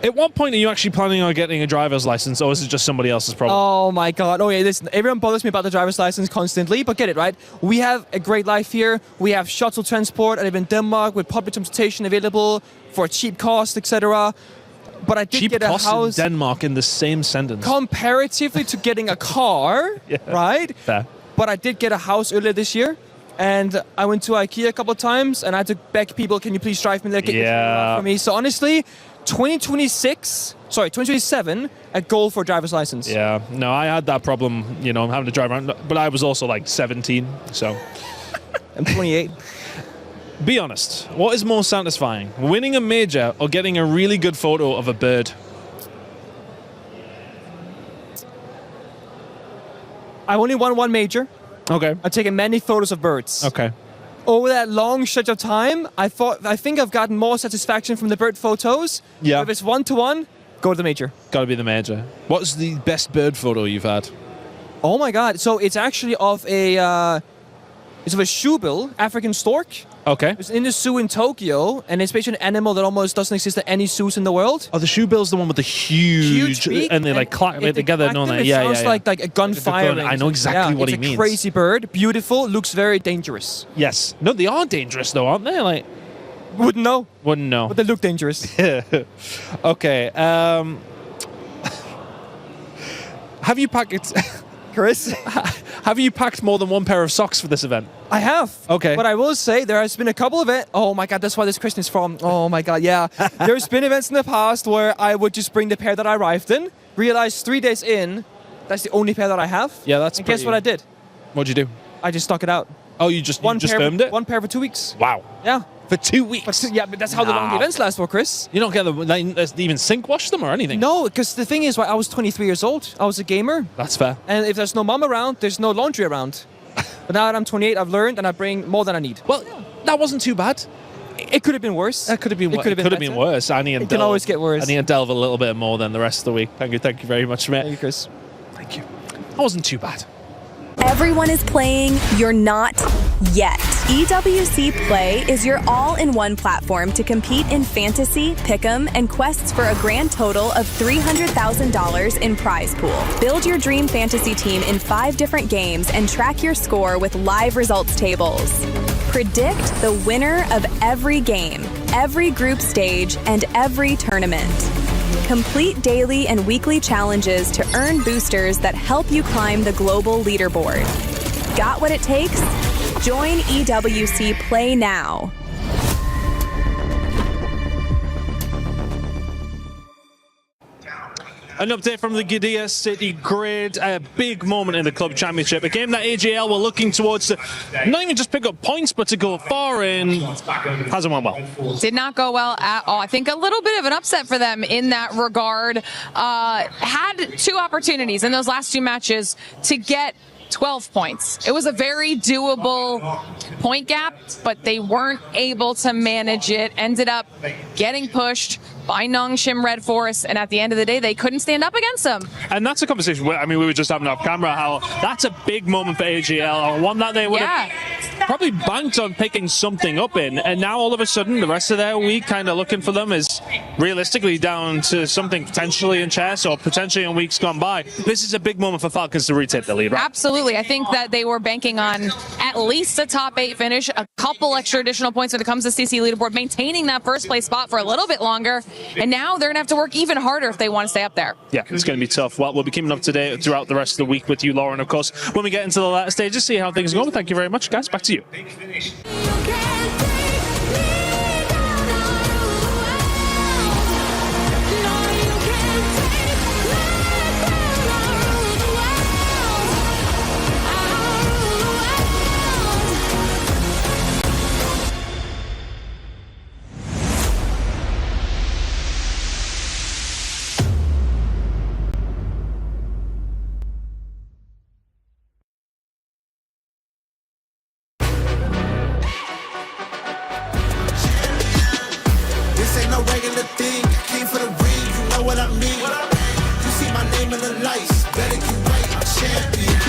At what point are you actually planning on getting a driver's license, or is it just somebody else's problem? Oh my god. Okay, listen, everyone bothers me about the driver's license constantly, but get it, right? We have a great life here. We have shuttle transport. I live in Denmark with public transportation available for a cheap cost, etc. But I did Cheap get a cost house in Denmark in the same sentence. comparatively to getting a car, right? Fair. But I did get a house earlier this year. And I went to IKEA a couple of times, and I had to beg people, can you please drive me there, get your car for me? So honestly, 2027, a goal for a driver's license. Yeah, no, I had that problem, you know, having to drive around, but I was also like 17, so. I'm 28. Be honest, what is more satisfying, winning a major or getting a really good photo of a bird? I've only won one major. Okay. I've taken many photos of birds. Okay. Over that long stretch of time, I think I've gotten more satisfaction from the bird photos. Yeah. If it's 1-to-1, go to the major. Gotta be the major. What's the best bird photo you've had? Oh my god! So it's actually of a shoebill, African stork. Okay. It's in the zoo in Tokyo, and it's basically an animal that almost doesn't exist at any zoos in the world. Oh, the shoebill's the one with the huge beak, and they like clack it together and all that. It Yeah, sounds yeah. like a gun firing. I know exactly what he means. It's a crazy bird, beautiful, looks very dangerous. Yes. No, they are dangerous though, aren't they? Like, wouldn't know. Wouldn't know. But they look dangerous. Okay. Have you packed, Chris? Have you packed more than one pair of socks for this event? I have. Okay. But I will say there has been a couple of it. Oh my god, that's why this question is from. Oh my god, yeah. There's been events in the past where I would just bring the pair that I arrived in, realize 3 days in, that's the only pair that I have. Yeah, that's And guess what I did? What'd you do? I just stuck it out. Oh, you just filmed it? One pair for 2 weeks. Wow. Yeah. For 2 weeks? But that's how the long events last for, Chris. You don't get even sink wash them or anything? No, because the thing is, I was 23 years old. I was a gamer. That's fair. And if there's no mom around, there's no laundry around. But now that I'm 28, I've learned and I bring more than I need. Well, that wasn't too bad. It could have been worse. That could have been. It could have been worse. It can always get worse. I need to delve a little bit more than the rest of the week. Thank you very much, mate. Thank you, Chris. Thank you. That wasn't too bad. Everyone is playing, you're not yet. EWC Play is your all-in-one platform to compete in fantasy, pick'em, and quests for a grand total of $300,000 in prize pool. Build your dream fantasy team in 5 different games and track your score with live results tables. Predict the winner of every game, every group stage, and every tournament. Complete daily and weekly challenges to earn boosters that help you climb the global leaderboard. Got what it takes? Join EWC Play now. An update from the Gdynia City Grid, a big moment in the club championship, a game that ag.al were looking towards to not even just pick up points, but to go far in. Hasn't went well. Did not go well at all. I think a little bit of an upset for them in that regard. Had 2 opportunities in those last 2 matches to get 12 points. It was a very doable point gap, but they weren't able to manage it. Ended up getting pushed by Nongshim Red Forest, and at the end of the day, they couldn't stand up against them. And that's a conversation, I mean, we were just having off camera, how that's a big moment for ag.al, one that they would have probably banked on picking something up in, and now all of a sudden, the rest of their week kind of looking for them is realistically down to something potentially in chess or potentially in weeks gone by. This is a big moment for Falcons to retake the lead, right? Absolutely. I think that they were banking on at least a top 8 finish, a couple extra additional points when it comes to CC leaderboard, maintaining that first place spot for a little bit longer. And now they're going to have to work even harder if they want to stay up there. Yeah, it's going to be tough. Well, we'll be keeping up to date throughout the rest of the week with you, Lauren, of course. When we get into the latter stages, see how things go. But thank you very much, guys. Back to you. dim of the lights. Better get right, I'm champion.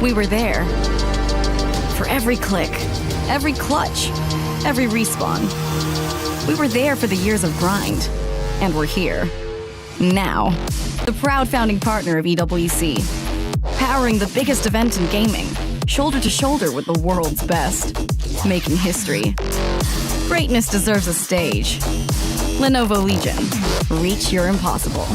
We were there for every click, every clutch, every respawn. We were there for the years of grind, and we're here now. The proud founding partner of EWC, powering the biggest event in gaming, shoulder to shoulder with the world's best, making history. Greatness deserves a stage. Lenovo Legion, reach your impossible.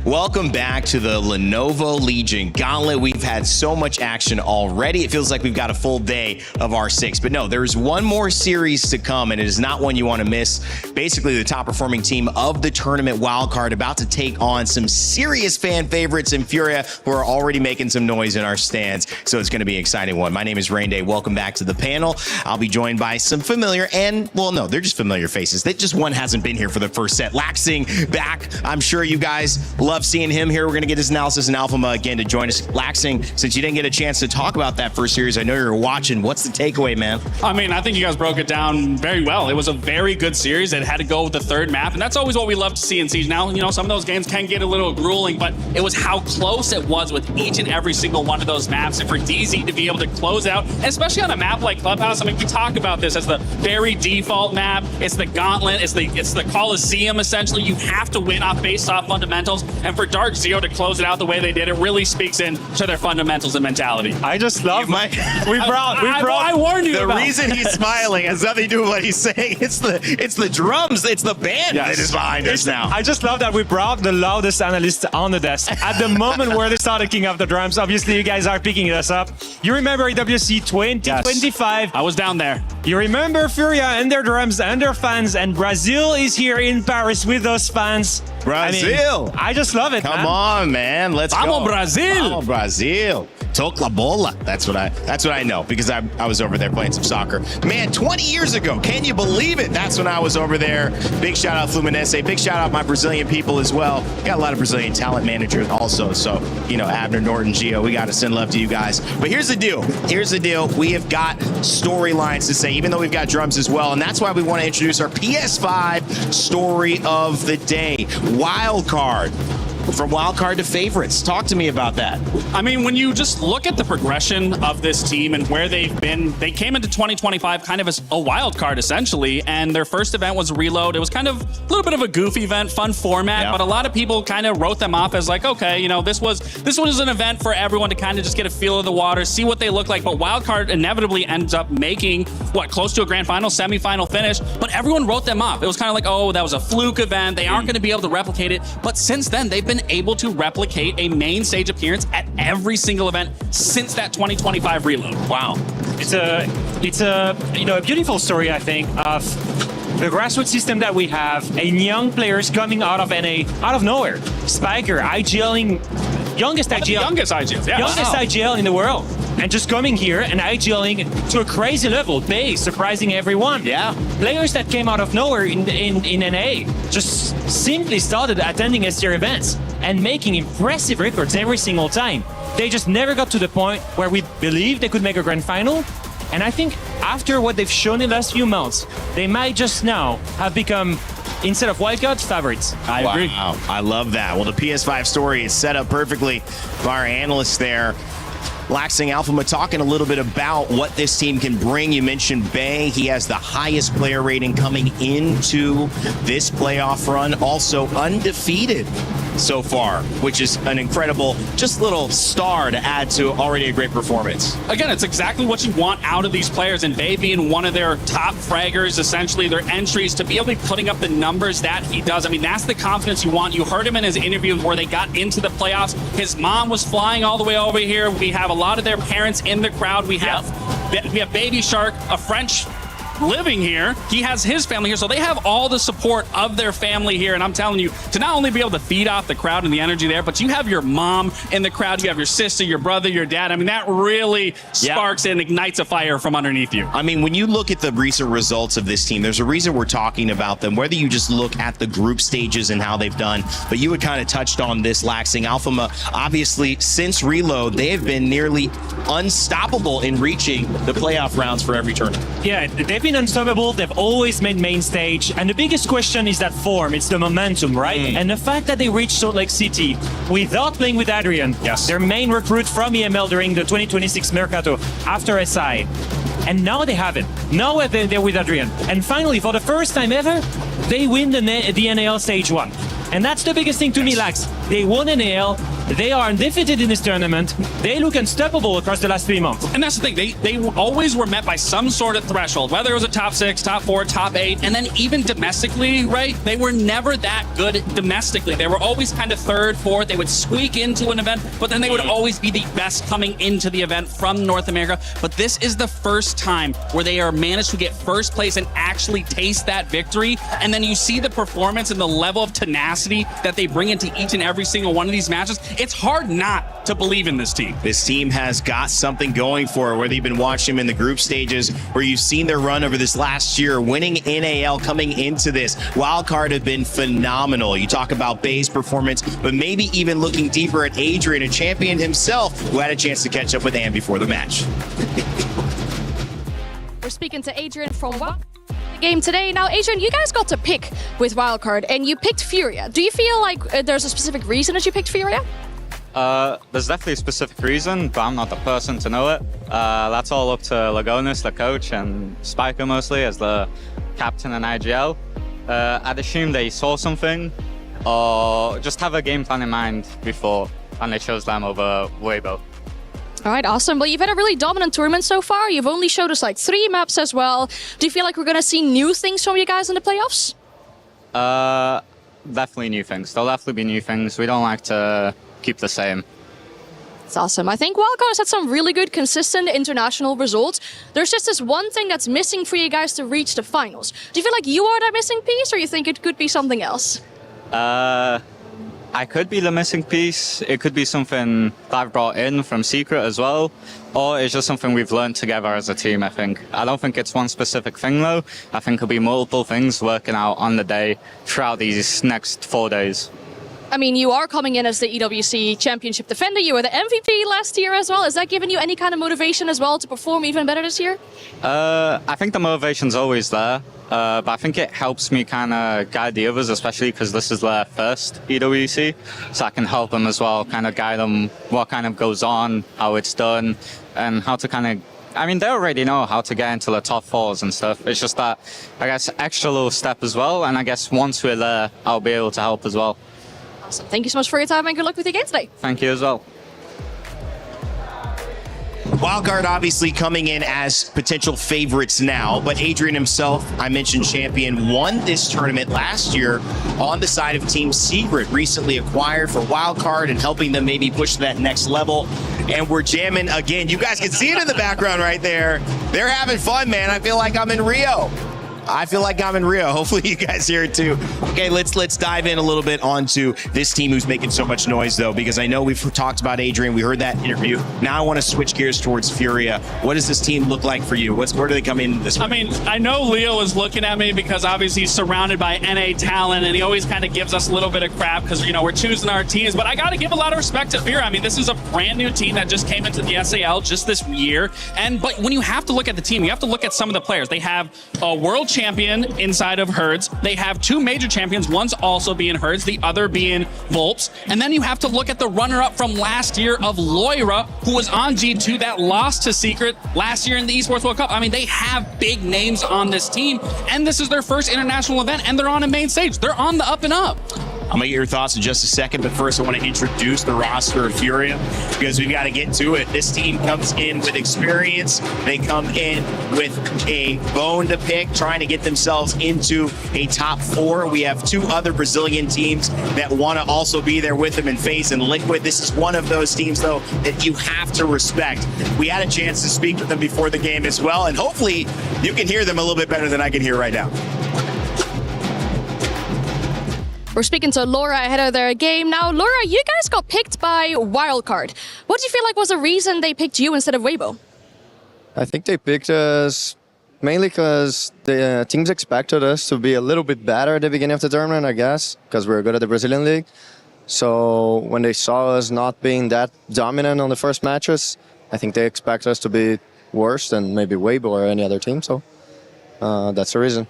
Welcome back to the Lenovo Legion Gauntlet. We've had so much action already. It feels like we've got a full day of R6. But no, there's one more series to come, and it is not one you want to miss. Basically, the top performing team of the tournament wildcard about to take on some serious fan favorites in Furia who are already making some noise in our stands. So it's going to be an exciting one. My name is Rain Day. Welcome back to the panel. I'll be joined by some familiar and, well, no, they're just familiar faces. That just one hasn't been here for the first set. Laxing back. I'm sure you guys love seeing him here. We're going to get his analysis and Alphama again to join us. Laxing, since you didn't get a chance to talk about that first series, I know you were watching. What's the takeaway, man? I mean, I think you guys broke it down very well. It was a very good series. It had to go with the third map, and that's always what we love to see in Siege. Now, you know, some of those games can get a little grueling, but it was how close it was with each and every single one of those maps, and for DZ to be able to close out, especially on a map like Clubhouse. I mean, we talk about this as the very default map. It's the gauntlet. It's the Coliseum, essentially. You have to win based off fundamentals, and for Dark Zero to close it out the way they did, it really speaks into their fundamentals and mentality. I just love I warned you the about. reason he's smiling has nothing to do with what he's saying. It's the drums, it's the band that is behind us now. I just love that we brought the loudest analyst on the desk. At the moment where they started kicking off the drums, obviously you guys are picking us up. You remember EWC 2025? Yes. I was down there. You remember Furia and their drums and their fans, and Brazil is here in Paris with those fans. Brazil! I just love it, Come on, man. Let's go. Vamos, Brazil! Vamos, Brazil. Toc la bola. That's what I know, because I was over there playing some soccer. Man, 20 years ago. Can you believe it? That's when I was over there. Big shout out Fluminense. Big shout out my Brazilian people as well. Got a lot of Brazilian talent managers also. So, you know, Abner, Norton, Gio, we got to send love to you guys. But here's the deal. We have got storylines to say, even though we've got drums as well. And that's why we want to introduce our PS5 story of the day. Wild card. From wild card to favorites. Talk to me about that. I mean, when you just look at the progression of this team and where they've been, they came into 2025 kind of as a wild card, essentially, and their first event was Reload. It was kind of a little bit of a goofy event, fun format, but a lot of people kind of wrote them off as like, okay, you know, this was an event for everyone to kind of just get a feel of the water, see what they look like, but wild card inevitably ends up making, close to a grand final, semifinal finish, but everyone wrote them off. It was kind of like, oh, that was a fluke event. They aren't going to be able to replicate it, but since then, they've been able to replicate a main stage appearance at every single event since that 2025 Reload. Wow. It's a a beautiful story, I think, of the grassroots system that we have, and young players coming out of NA, out of nowhere. Spiker, IGLing, youngest IGL in the world, and just coming here and IGLing to a crazy level, base, surprising everyone. Yeah. Players that came out of nowhere in NA just simply started attending STR events and making impressive records every single time. They just never got to the point where we believed they could make a grand final. And I think after what they've shown in the last few months, they might just now have become, instead of wildcard, favorites. I agree. I love that. Well, the PS5 story is set up perfectly by our analysts there. Laxing Alphama talking a little bit about what this team can bring. You mentioned Bay. He has the highest player rating coming into this playoff run. Also undefeated so far, which is an incredible, just little star to add to already a great performance. Again, it's exactly what you want out of these players, and Bay being one of their top fraggers, essentially their entries, to be able to be putting up the numbers that he does. I mean, that's the confidence you want. You heard him in his interview where they got into the playoffs. His mom was flying all the way over here. We have a lot of their parents in the crowd. We have Baby Shark, a French living here. He has his family here. So they have all the support of their family here. And I'm telling you, to not only be able to feed off the crowd and the energy there, but you have your mom in the crowd, you have your sister, your brother, your dad. I mean, that really sparks and ignites a fire from underneath you. I mean, when you look at the recent results of this team, there's a reason we're talking about them, whether you just look at the group stages and how they've done, but you had kind of touched on this, Laxing. Alphama, obviously, since Reload, they have been nearly unstoppable in reaching the playoff rounds for every tournament. Yeah, they've been unstoppable. They've always made main stage. And the biggest question is that form. It's the momentum, right? And the fact that they reached Salt Lake City without playing with Adrian, their main recruit from EML during the 2026 Mercato after SI. And now they have it. Now they're with Adrian. And finally, for the first time ever, they win the NAL Stage 1. And that's the biggest thing to me, Lax. They won NAL. They are undefeated in this tournament. They look unstoppable across the last 3 months. And that's the thing. They always were met by some sort of threshold, whether it was a top 6, top 4, top 8, and then even domestically, right? They were never that good domestically. They were always kind of 3rd, 4th. They would squeak into an event, but then they would always be the best coming into the event from North America. But this is the first time where they are managed to get first place and actually taste that victory. And then you see the performance and the level of tenacity that they bring into each and every single one of these matches. It's hard not to believe in this team. This team has got something going for it, whether you've been watching them in the group stages or you've seen their run over this last year, winning NAL coming into this. Wildcard have been phenomenal. You talk about Bay's performance, but maybe even looking deeper at Adrian, a champion himself, who had a chance to catch up with Ann before the match. We're speaking to Adrian from the game today. Now, Adrian, you guys got to pick with Wildcard, and you picked Furia. Do you feel like there's a specific reason that you picked Furia? There's definitely a specific reason, but I'm not the person to know it. That's all up to Lagonis, the coach, and Spiker mostly as the captain and ag.al. I'd assume they saw something or just have a game plan in mind before, and they chose them over Weibo. All right, awesome. Well, you've had a really dominant tournament so far. You've only showed us like 3 maps as well. Do you feel like we're going to see new things from you guys in the playoffs? Definitely new things. There'll definitely be new things. We don't like to keep the same. It's awesome. I think Wildcard has had some really good, consistent international results. There's just this one thing that's missing for you guys to reach the finals. Do you feel like you are that missing piece, or you think it could be something else? I could be the missing piece. It could be something that I've brought in from Secret as well, or it's just something we've learned together as a team, I think. I don't think it's one specific thing, though. I think it'll be multiple things working out on the day throughout these next 4 days. I mean, you are coming in as the EWC Championship defender. You were the MVP last year as well. Has that given you any kind of motivation as well to perform even better this year? I think the motivation's always there, but I think it helps me kind of guide the others, especially because this is their first EWC, so I can help them as well, kind of guide them what kind of goes on, how it's done, and how to kind of... I mean, they already know how to get into the top 4s and stuff. It's just that, I guess, extra little step as well, and I guess once we're there, I'll be able to help as well. Awesome. Thank you so much for your time and good luck with your game today. Thank you as well. Wildcard obviously coming in as potential favorites now, but Adrian himself, I mentioned champion, won this tournament last year on the side of Team Secret, recently acquired for Wildcard and helping them maybe push to that next level. And we're jamming again. You guys can see it in the background right there. They're having fun, man. I feel like I'm in Rio. Hopefully you guys hear it too. Okay, let's dive in a little bit onto this team who's making so much noise, though, because I know we've talked about Adrian. We heard that interview. Now I want to switch gears towards Furia. What does this team look like for you? Where do they come in this week? I mean, I know Leo is looking at me because obviously he's surrounded by NA talent, and he always kind of gives us a little bit of crap because, you know, we're choosing our teams. But I got to give a lot of respect to Furia. I mean, this is a brand new team that just came into the SAL just this year. But when you have to look at the team, you have to look at some of the players. They have a world champion inside of Herds. They have 2 major champions. One's also being Herds, the other being Volps. And then you have to look at the runner-up from last year of Loira, who was on G2 that lost to Secret last year in the Esports World Cup. I mean, they have big names on this team, and this is their first international event, and they're on a main stage. They're on the up and up. I'm going to get your thoughts in just a second, but first I want to introduce the roster of Furia because we've got to get to it. This team comes in with experience. They come in with a bone to pick, trying to get themselves into a top 4. We have 2 other Brazilian teams that want to also be there with them in FaZe and Liquid. This is one of those teams, though, that you have to respect. We had a chance to speak with them before the game as well, and hopefully you can hear them a little bit better than I can hear right now. We're speaking to Laura ahead of their game. Now, Laura, you guys got picked by Wildcard. What do you feel like was the reason they picked you instead of Weibo? I think they picked us mainly because the teams expected us to be a little bit better at the beginning of the tournament, I guess, because we were good at the Brazilian League. So when they saw us not being that dominant on the first matches, I think they expect us to be worse than maybe Weibo or any other team. So that's the reason.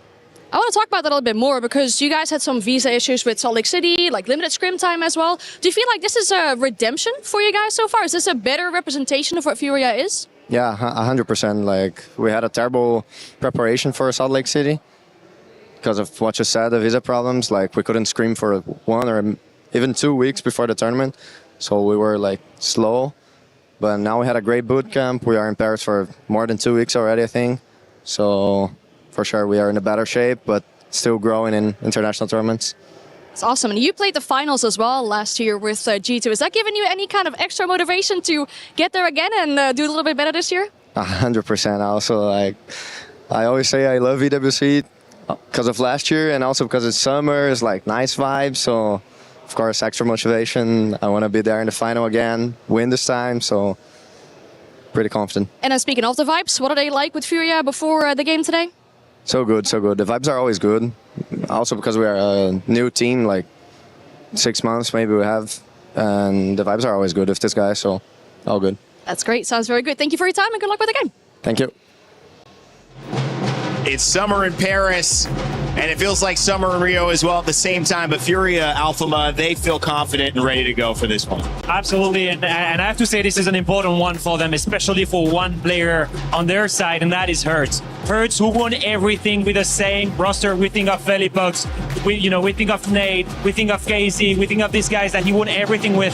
I want to talk about that a little bit more because you guys had some visa issues with Salt Lake City, like limited scrim time as well. Do you feel like this is a redemption for you guys so far? Is this a better representation of what Furia is? Yeah, 100%. Like, we had a terrible preparation for Salt Lake City because of what you said, the visa problems. Like, we couldn't scrim for 1 or even 2 weeks before the tournament. So we were like slow. But now we had a great boot camp. We are in Paris for more than 2 weeks already, I think. So for sure, we are in a better shape, but still growing in international tournaments. It's awesome. And you played the finals as well last year with G2. Is that giving you any kind of extra motivation to get there again and do a little bit better this year? 100%. Also, like, I always say I love EWC because of last year and also because it's summer, it's like nice vibes. So, of course, extra motivation. I want to be there in the final again, win this time. So, pretty confident. And then speaking of the vibes, what are they like with Furia before the game today? So good, so good. The vibes are always good. Also because we are a new team, like 6 months maybe we have. And the vibes are always good with this guy, so all good. That's great. Sounds very good. Thank you for your time and good luck with the game. Thank you. It's summer in Paris, and it feels like summer in Rio as well at the same time. But Furia, Alphama, they feel confident and ready to go for this one. Absolutely, and I have to say this is an important one for them, especially for one player on their side, and that is Hertz. Hertz, who won everything with the same roster. We think of Felipox, we think of Nate, we think of Casey, we think of these guys that he won everything with.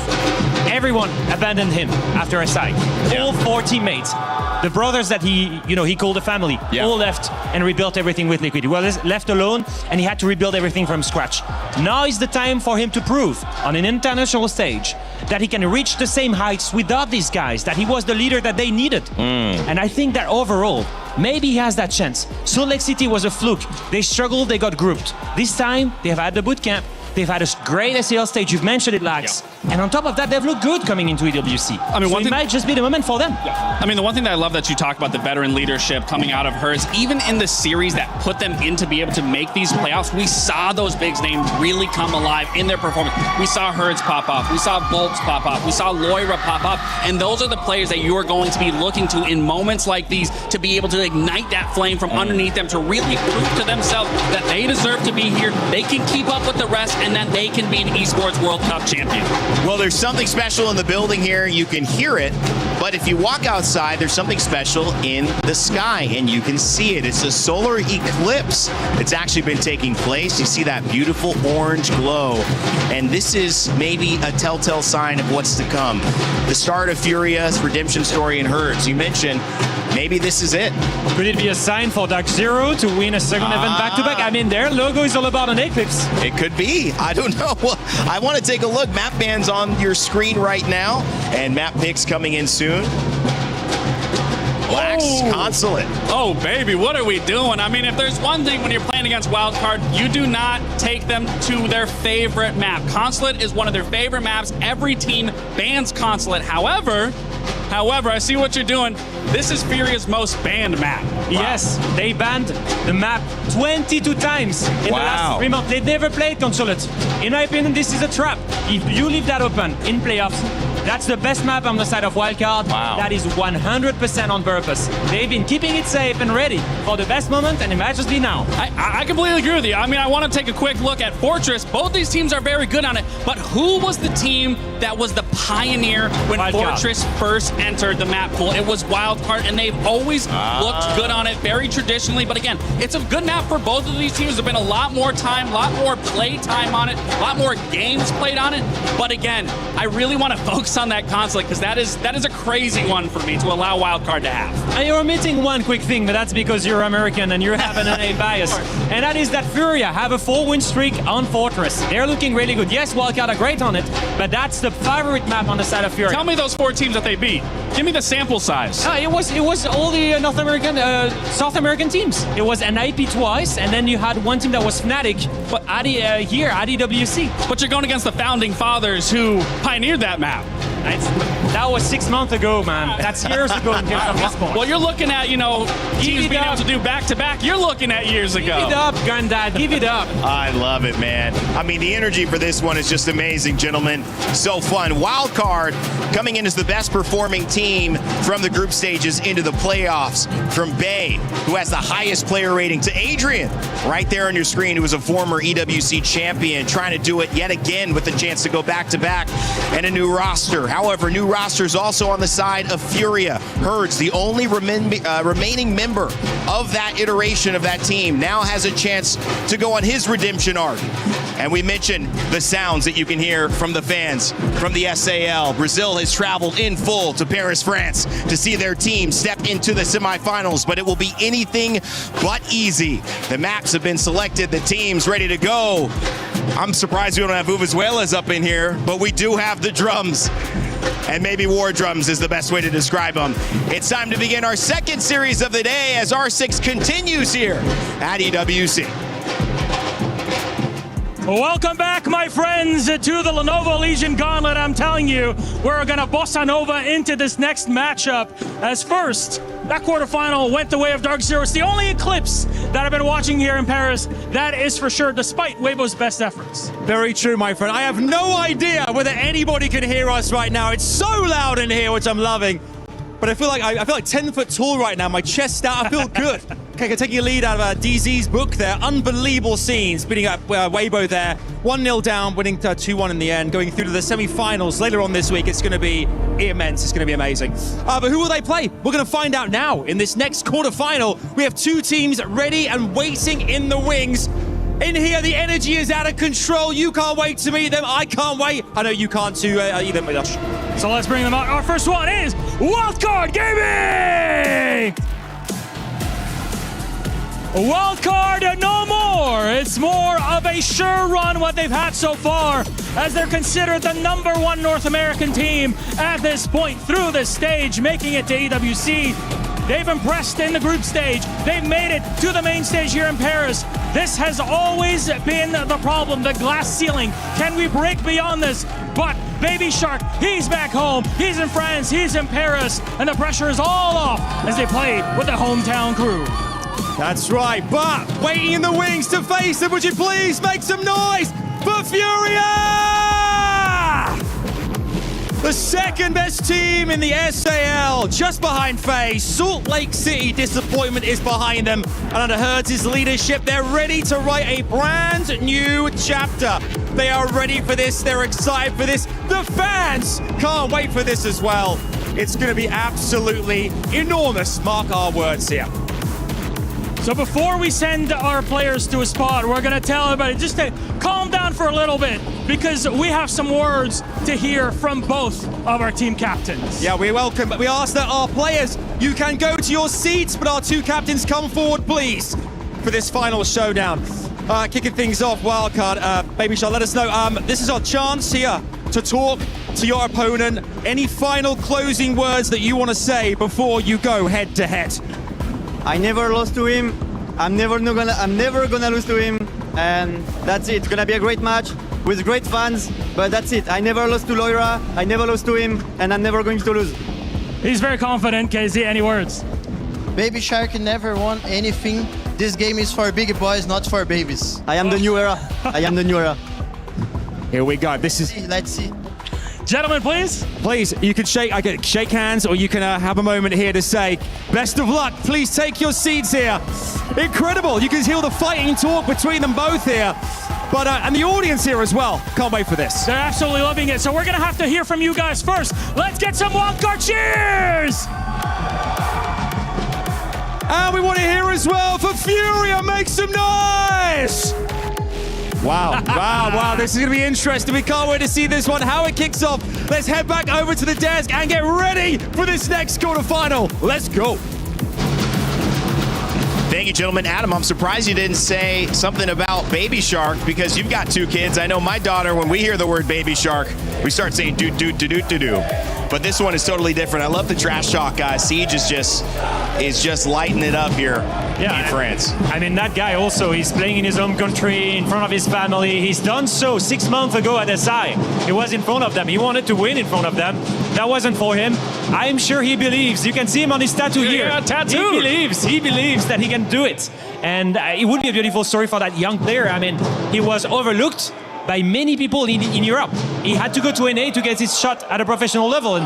Everyone abandoned him after a side. Yeah. All 4 teammates. The brothers that he called a family, all left and rebuilt everything with Liquid. He was left alone and he had to rebuild everything from scratch. Now is the time for him to prove on an international stage that he can reach the same heights without these guys, that he was the leader that they needed. And I think that overall, maybe he has that chance. Salt Lake City was a fluke. They struggled, they got grouped. This time, they've had the boot camp. They've had a great SEL stage, you've mentioned it, Lax. Yeah. And on top of that, they've looked good coming into EWC. I mean, so it might just be the moment for them. Yeah. I mean, the one thing that I love that you talk about the veteran leadership coming out of hers, even in the series that put them in to be able to make these playoffs, we saw those big names really come alive in their performance. We saw Hertz pop off, we saw Bolts pop off, we saw Loira pop off, and those are the players that you are going to be looking to in moments like these to be able to ignite that flame from underneath them, to really prove to themselves that they deserve to be here, they can keep up with the rest, and that they can be an Esports World Cup champion. Well, there's something special in the building here. You can hear it, but if you walk outside, there's something special in the sky, and you can see it. It's a solar eclipse. It's actually been taking place. You see that beautiful orange glow, and this is maybe a telltale sign of what's to come. The start of Furia's redemption story in Hertz. You mentioned maybe this is it. Could it be a sign for Dark Zero to win a second event back-to-back? I mean, their logo is all about an eclipse. It could be. I don't know. Well, I want to take a look. Map ban's on your screen right now, and map picks coming in soon. Black's Consulate. Oh, baby, what are we doing? I mean, if there's one thing when you're playing against Wildcard, you do not take them to their favorite map. Consulate is one of their favorite maps. Every team bans Consulate. However, I see what you're doing. This is Furia's most banned map. Wow. Yes, they banned the map 22 times in the last 3 months. They've never played Consulate. In my opinion, this is a trap. If you leave that open in playoffs, That's the best map on the side of Wildcard. Wow. That is 100% on purpose. They've been keeping it safe and ready for the best moment, and it might just be now. I completely agree with you. I mean, I want to take a quick look at Fortress. Both these teams are very good on it, but who was the team that was the pioneer when Fortress first entered the map pool? It was Wildcard, and they've always looked good on it, very traditionally. But again, it's a good map for both of these teams. There's been a lot more time, a lot more play time on it, a lot more games played on it. But again, I really want to focus on that conflict because that is a crazy one for me to allow Wildcard to have. And you're omitting one quick thing, but that's because you're American and you have an NA bias. And that is that Furia have a 4-win streak on Fortress. They're looking really good. Yes, Wildcard are great on it, but that's the favorite map on the side of Furia. Tell me those 4 teams that they beat. Give me the sample size. It was all the North American, South American teams. It was NIP twice, and then you had one team that was Fnatic, but here at EWC. But you're going against the founding fathers who pioneered that map. That was 6 months ago, man. That's years ago in terms of esports. Well, you're looking at, teams being able to do back-to-back. You're looking at years ago. Give it up, Granddad. Give it up. I love it, man. I mean, the energy for this one is just amazing, gentlemen. So fun. Wildcard coming in as the best performing team from the group stages into the playoffs. From Bay, who has the highest player rating, to Adrian, right there on your screen, who was a former EWC champion, trying to do it yet again with a chance to go back-to-back and a new roster. However, new rosters also on the side of Furia. Herds, the only remaining member of that iteration of that team, now has a chance to go on his redemption arc. And we mentioned the sounds that you can hear from the fans from the SAL. Brazil has traveled in full to Paris, France to see their team step into the semifinals, but it will be anything but easy. The maps have been selected, the team's ready to go. I'm surprised we don't have Vuvuzelas up in here, but we do have the drums. And maybe war drums is the best way to describe them. It's time to begin our second series of the day as R6 continues here at EWC. Welcome back, my friends, to the Lenovo Legion Gauntlet. I'm telling you, we're going to bossa nova into this next matchup. As first, that quarterfinal went the way of Dark Zero. It's the only eclipse that I've been watching here in Paris. That is for sure, despite Weibo's best efforts. Very true, my friend. I have no idea whether anybody can hear us right now. It's so loud in here, which I'm loving. But I feel like 10 foot tall right now. My chest out. I feel good. Okay, taking a lead out of DZ's book there. Unbelievable scenes, beating up Weibo there. 1-0 down, winning 2-1 in the end, going through to the semi-finals later on this week. It's going to be immense. It's going to be amazing. But who will they play? We're going to find out now. In this next quarterfinal, we have 2 teams ready and waiting in the wings. In here, the energy is out of control. You can't wait to meet them. I can't wait. I know you can't too either. So let's bring them out. Our first one is Wildcard Gaming! Wildcard no more. It's more of a sure run what they've had so far, as they're considered the #1 North American team at this point through this stage, making it to EWC. They've impressed in the group stage. They've made it to the main stage here in Paris. This has always been the problem, the glass ceiling. Can we break beyond this? But Baby Shark, he's back home. He's in France, he's in Paris, and the pressure is all off as they play with the hometown crew. That's right, but waiting in the wings to face them, would you please make some noise for Furia! The second best team in the SAL, just behind FaZe. Salt Lake City disappointment is behind them. And under Herds' leadership, they're ready to write a brand new chapter. They are ready for this. They're excited for this. The fans can't wait for this as well. It's going to be absolutely enormous. Mark our words here. So before we send our players to a spot, we're going to tell everybody just to calm down for a little bit, because we have some words to hear from both of our team captains. Yeah, we welcome, but we ask that our players, you can go to your seats, but our 2 captains come forward, please, for this final showdown. Kicking things off, Wildcard, Baby Shark, let us know. This is our chance here to talk to your opponent. Any final closing words that you want to say before you go head to head? I never lost to him. I'm never gonna lose to him, and that's it. It's gonna be a great match with great fans, but that's it. I never lost to Loira. I never lost to him, and I'm never going to lose. He's very confident. KZ, any words? Baby Shark never won anything. This game is for big boys, not for babies. I am the new era. I am the new era. Here we go. This is. Let's see. Gentlemen, please. Please, you can shake hands, or you can have a moment here to say, best of luck. Please take your seats here. Incredible. You can hear the fighting talk between them both here. But and the audience here as well. Can't wait for this. They're absolutely loving it. So we're going to have to hear from you guys first. Let's get some wildcard cheers! And we want to hear as well for Furia. Make some noise! Wow, wow. This is going to be interesting. We can't wait to see this one, how it kicks off. Let's head back over to the desk and get ready for this next quarterfinal. Let's go. Thank you, gentlemen. Adam, I'm surprised you didn't say something about Baby Shark because you've got 2 kids. I know my daughter, when we hear the word Baby Shark, we start saying do-do-do-do-do-do. But this one is totally different. I love the trash talk, guys. Siege is just lighting it up here in France. I mean, that guy also, he's playing in his home country, in front of his family. He's done so 6 months ago at SI. He was in front of them. He wanted to win in front of them. That wasn't for him. I'm sure he believes. You can see him on his tattoo here. Yeah, tattoo. He believes that he can do it. And it would be a beautiful story for that young player. I mean, he was overlooked by many people in Europe. He had to go to NA to get his shot at a professional level, and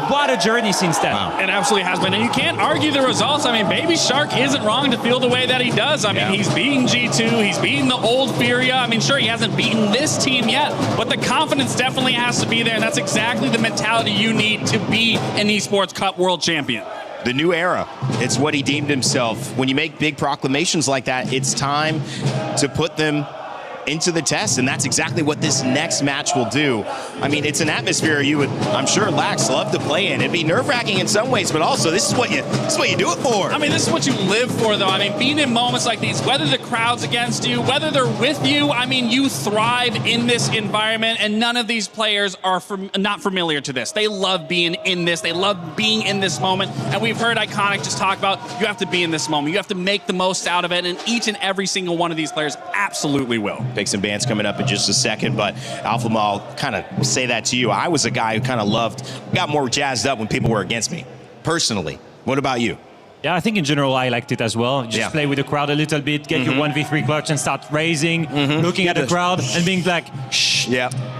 what a journey since then. Wow. It absolutely has been, and you can't argue the results. I mean, Baby Shark isn't wrong to feel the way that he does. I mean, he's beaten G2, he's beaten the old Furia. I mean, sure, he hasn't beaten this team yet, but the confidence definitely has to be there, and that's exactly the mentality you need to be an Esports Cup World Champion. The new era. It's what he deemed himself. When you make big proclamations like that, it's time to put them into the test, and that's exactly what this next match will do. I mean, it's an atmosphere you would, I'm sure, Lax love to play in. It'd be nerve-wracking in some ways, but also this is what you do it for. I mean, this is what you live for, though. I mean, being in moments like these, whether the crowd's against you, whether they're with you, I mean, you thrive in this environment, and none of these players are not familiar to this. They love being in this. They love being in this moment, and we've heard Iconic just talk about you have to be in this moment. You have to make the most out of it, and each and every single one of these players absolutely will. Pick some bands coming up in just a second, but Alpha Mal, kind of say that to you. I was a guy who kind of got more jazzed up when people were against me, personally. What about you? Yeah, I think in general I liked it as well. Just play with the crowd a little bit, get your 1v3 clutch and start raising, looking at the crowd and being like, shh,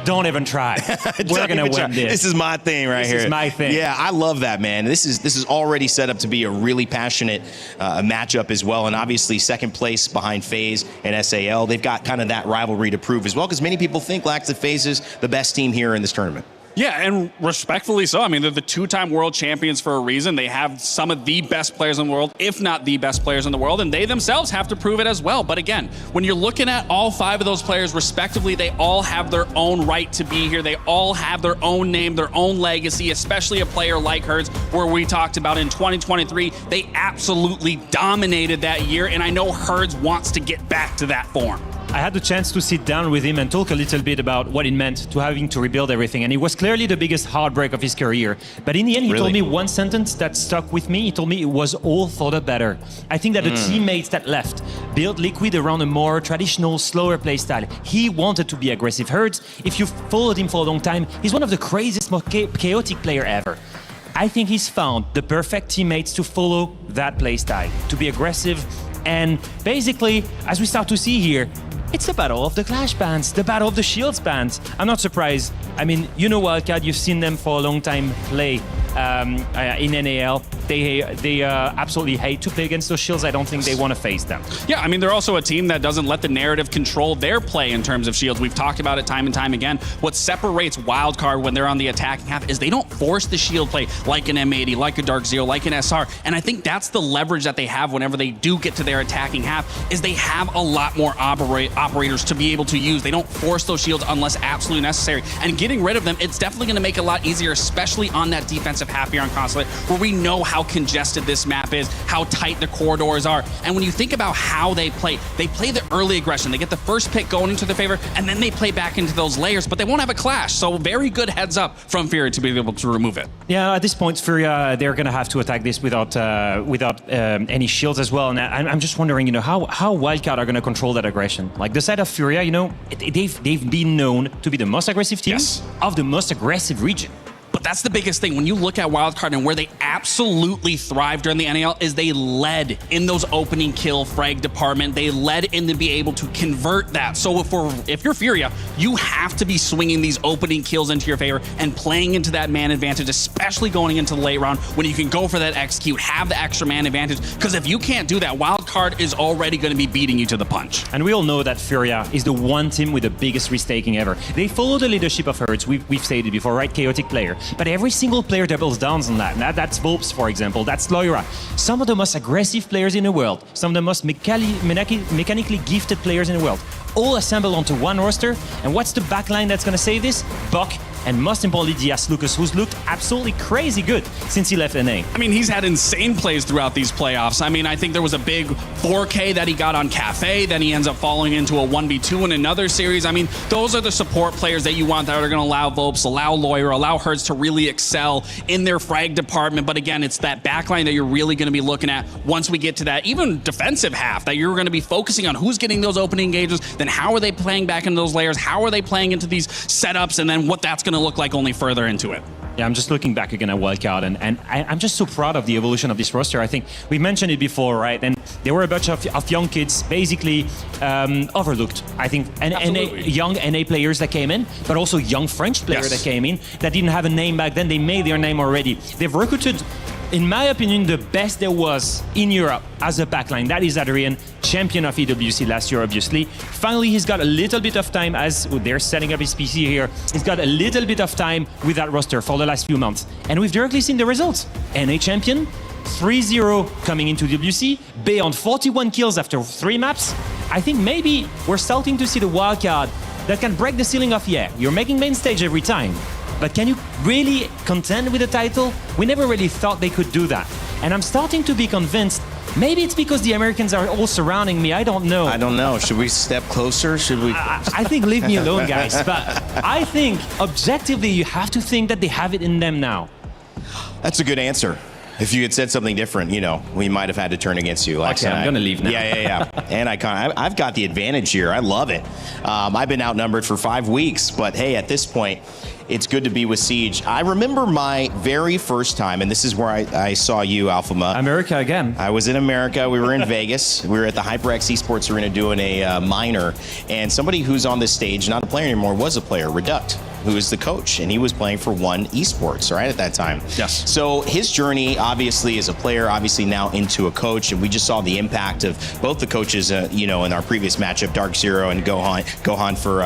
don't even try. We're going to win this. This is my thing right here. This is my thing. Yeah, I love that, man. This is already set up to be a really passionate matchup as well. And obviously second place behind FaZe and SAL. They've got kind of that rivalry to prove as well, because many people think Lax that FaZe is the best team here in this tournament. Yeah, and respectfully so. I mean, they're the 2-time world champions for a reason. They have some of the best players in the world, if not the best players in the world, and they themselves have to prove it as well. But again, when you're looking at all 5 of those players respectively, they all have their own right to be here. They all have their own name, their own legacy, especially a player like Hertz, where we talked about in 2023, they absolutely dominated that year, and I know Hertz wants to get back to that form. I had the chance to sit down with him and talk a little bit about what it meant to having to rebuild everything. And it was clearly the biggest heartbreak of his career. But in the end, he told me one sentence that stuck with me. He told me it was all for the better. I think that the teammates that left built Liquid around a more traditional, slower play style. He wanted to be aggressive. Hertz, if you followed him for a long time, he's one of the craziest, most chaotic player ever. I think he's found the perfect teammates to follow that play style, to be aggressive. And basically, as we start to see here, it's the battle of the Clash bands, the battle of the Shields bands. I'm not surprised. I mean, you know Wildcat, you've seen them for a long time play in NAL. They absolutely hate to play against those Shields. I don't think they want to face them. Yeah, I mean, they're also a team that doesn't let the narrative control their play in terms of Shields. We've talked about it time and time again. What separates Wildcard when they're on the attacking half is they don't force the Shield play like an M80, like a Dark Zero, like an SR. And I think that's the leverage that they have whenever they do get to their attacking half, is they have a lot more operators to be able to use. They don't force those Shields unless absolutely necessary. And getting rid of them, it's definitely going to make it a lot easier, especially on that defensive half here on Consulate, where we know how congested this map is, how tight the corridors are. And when you think about how they play the early aggression. They get the first pick going into their favor, and then they play back into those layers, but they won't have a clash. So very good heads up from Furia to be able to remove it. Yeah, at this point, Furia, they're going to have to attack this without any shields as well. And I'm just wondering, you know, how Wildcard are going to control that aggression. Like the side of Furia, you know, they've been known to be the most aggressive team of the most aggressive region. But that's the biggest thing. When you look at Wildcard and where they absolutely thrived during the NAL is they led in those opening kill frag department. They led in to be able to convert that. So if you're Furia, you have to be swinging these opening kills into your favor and playing into that man advantage, especially going into the late round when you can go for that execute, have the extra man advantage. Because if you can't do that, Wildcard is already going to be beating you to the punch. And we all know that Furia is the one team with the biggest risk-taking ever. They follow the leadership of Hertz, we've stated before, right? Chaotic player. But every single player doubles down on that. That's Volps, for example. That's Loira. Some of the most aggressive players in the world. Some of the most mechanically gifted players in the world. All assembled onto one roster. And what's the backline that's going to save this? Buck. And most importantly, Diaz Lucas, who's looked absolutely crazy good since he left NA. I mean, he's had insane plays throughout these playoffs. I mean, I think there was a big 4K that he got on Cafe, then he ends up falling into a 1v2 in another series. I mean, those are the support players that you want that are going to allow Volps, allow Loira, allow Hertz to really excel in their frag department. But again, it's that backline that you're really going to be looking at once we get to that even defensive half, that you're going to be focusing on who's getting those opening engages, then how are they playing back into those layers, how are they playing into these setups, and then what that's going to look like only further into it. Yeah, I'm just looking back again at Wildcard, and I'm just so proud of the evolution of this roster. I think we mentioned it before, right? And there were a bunch of young kids basically overlooked. I think young NA players that came in, but also young French players that came in that didn't have a name back then. They made their name already. They've recruited, in my opinion, the best there was in Europe as a backline. That is Adrian, champion of EWC last year, obviously. Finally, he's got a little bit of time as they're setting up his PC here. He's got a little bit of time with that roster for the last few months. And we've directly seen the results. NA champion, 3-0 coming into WC, Bay on 41 kills after 3 maps. I think maybe we're starting to see the wildcard that can break the ceiling of, yeah, you're making main stage every time. But can you really contend with the title? We never really thought they could do that. And I'm starting to be convinced, maybe it's because the Americans are all surrounding me, I don't know. I don't know, should we step closer? Should we? I think leave me alone, guys. But I think, objectively, you have to think that they have it in them now. That's a good answer. If you had said something different, you know, we might have had to turn against you. Like okay, I'm going to leave now. Yeah. And I've got the advantage here. I love it. I've been outnumbered for 5 weeks, but hey, at this point, it's good to be with Siege. I remember my very first time, and this is where I saw you, Alphama. America again. I was in America. We were in Vegas. We were at the HyperX Esports Arena doing a minor, and somebody who's on this stage, not a player anymore, was a player, Reduct, who is the coach, and he was playing for One Esports, right, at that time. Yes. So his journey, obviously, as a player, obviously now into a coach, and we just saw the impact of both the coaches, you know, in our previous matchup, Dark Zero and Gohan for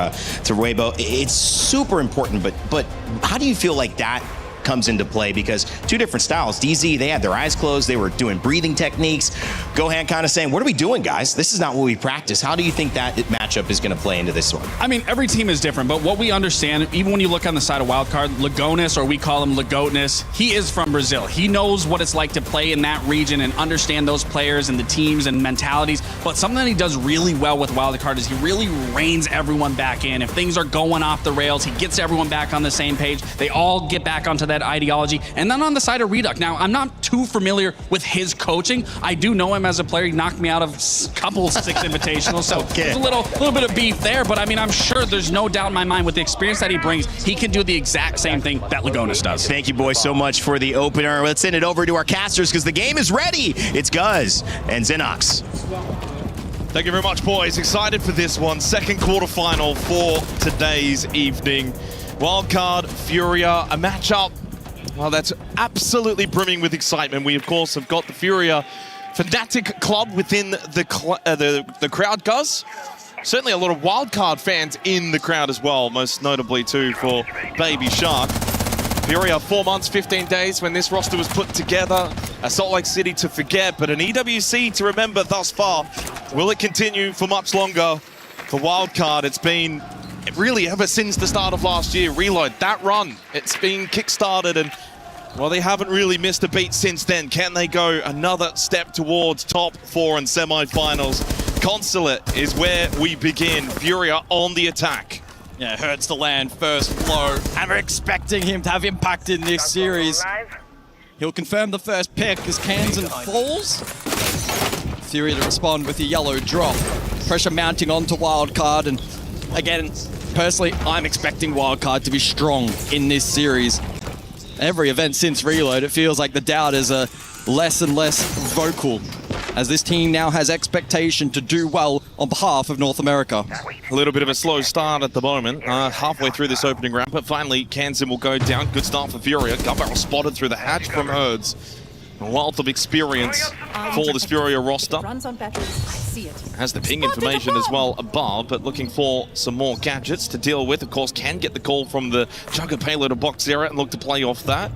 Weibo. It's super important, but how do you feel like that comes into play? Because two different styles. DZ, they had their eyes closed, they were doing breathing techniques. Gohan kind of saying, what are we doing, guys? This is not what we practice. How do you think that matchup is going to play into this one? I mean, every team is different, but what we understand, even when you look on the side of Wildcard, Lagonis, or we call him Lagotness, he is from Brazil. He knows what it's like to play in that region and understand those players and the teams and mentalities. But something that he does really well with Wildcard is he really reins everyone back in. If things are going off the rails, he gets everyone back on the same page. They all get back onto that ideology. And then on the side of Reduct, now I'm not too familiar with his coaching. I do know him as a player. He knocked me out of a couple 6 invitationals, so there's a little bit of beef there. But I mean, I'm sure there's no doubt in my mind with the experience that he brings, he can do the exact same thing that Lagonis does. Thank you, boys, so much for the opener. Let's send it over to our casters because the game is ready. It's Guz and Xenox. Thank you very much, boys. Excited for this one. Second quarterfinal for today's evening. Wildcard, Furia, a matchup, well, that's absolutely brimming with excitement. We, of course, have got the Furia Fnatic club within the crowd, Guz. Certainly a lot of Wildcard fans in the crowd as well, most notably, too, for Baby Shark. Furia, 4 months, 15 days when this roster was put together. A Salt Lake City to forget, but an EWC to remember thus far. Will it continue for much longer? For Wildcard, it's been really ever since the start of last year. Reload, that run, it's been kick-started, and well, they haven't really missed a beat since then. Can they go another step towards top 4 and semi-finals? Consulate is where we begin. Furia on the attack. Yeah, Hertz to land first blow, and we're expecting him to have impact in this series. He'll confirm the first pick as Kansan falls. Furia to respond with a yellow drop. Pressure mounting onto Wildcard, and again, personally, I'm expecting Wildcard to be strong in this series. every event since Reload, it feels like the doubters are less and less vocal, as this team now has expectation to do well on behalf of North America. A little bit of a slow start at the moment, halfway through this opening round, but finally Kansan will go down. Good start for Furia. ag.al spotted through the hatch from Herds. A wealth of experience for this Furia roster. Has the ping information as well above, but looking for some more gadgets to deal with. Of course, can get the call from the Jugger payload of Boxera and look to play off that.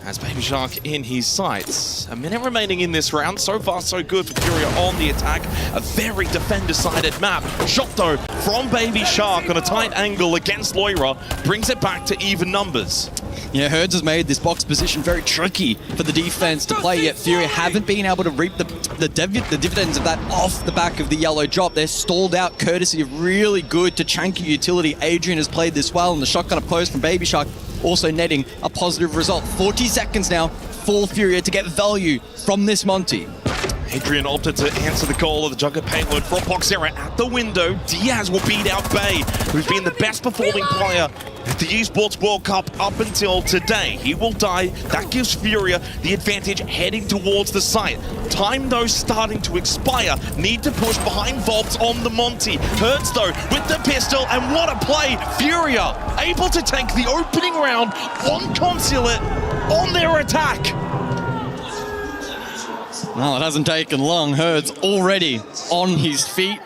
Has Baby Shark in his sights. A minute remaining in this round. So far, so good for Furia on the attack. A very defender-sided map. Shot, though, from Baby Shark on a tight angle against Loira. Brings it back to even numbers. Yeah, Herds has made this box position very tricky for the defense to play, yet Furia haven't been able to reap the dividends of that off the back of the yellow drop. They're stalled out courtesy of really good Tachanka utility. Adrian has played this well, and the shotgun up close from Baby Shark also netting a positive result. 40 seconds now for Furia to get value from this Monty. Adrian opted to answer the call of the Jugger payload from Boxera at the window. Diaz will beat out Bay, who's been the best performing player at the Esports World Cup up until today. He will die. That gives Furia the advantage heading towards the site. Time, though, starting to expire. Need to push behind Volts on the Monty. Hertz, though, with the pistol, and what a play! Furia able to take the opening round on Consulate on their attack. Well, it hasn't taken long. Herds already on his feet.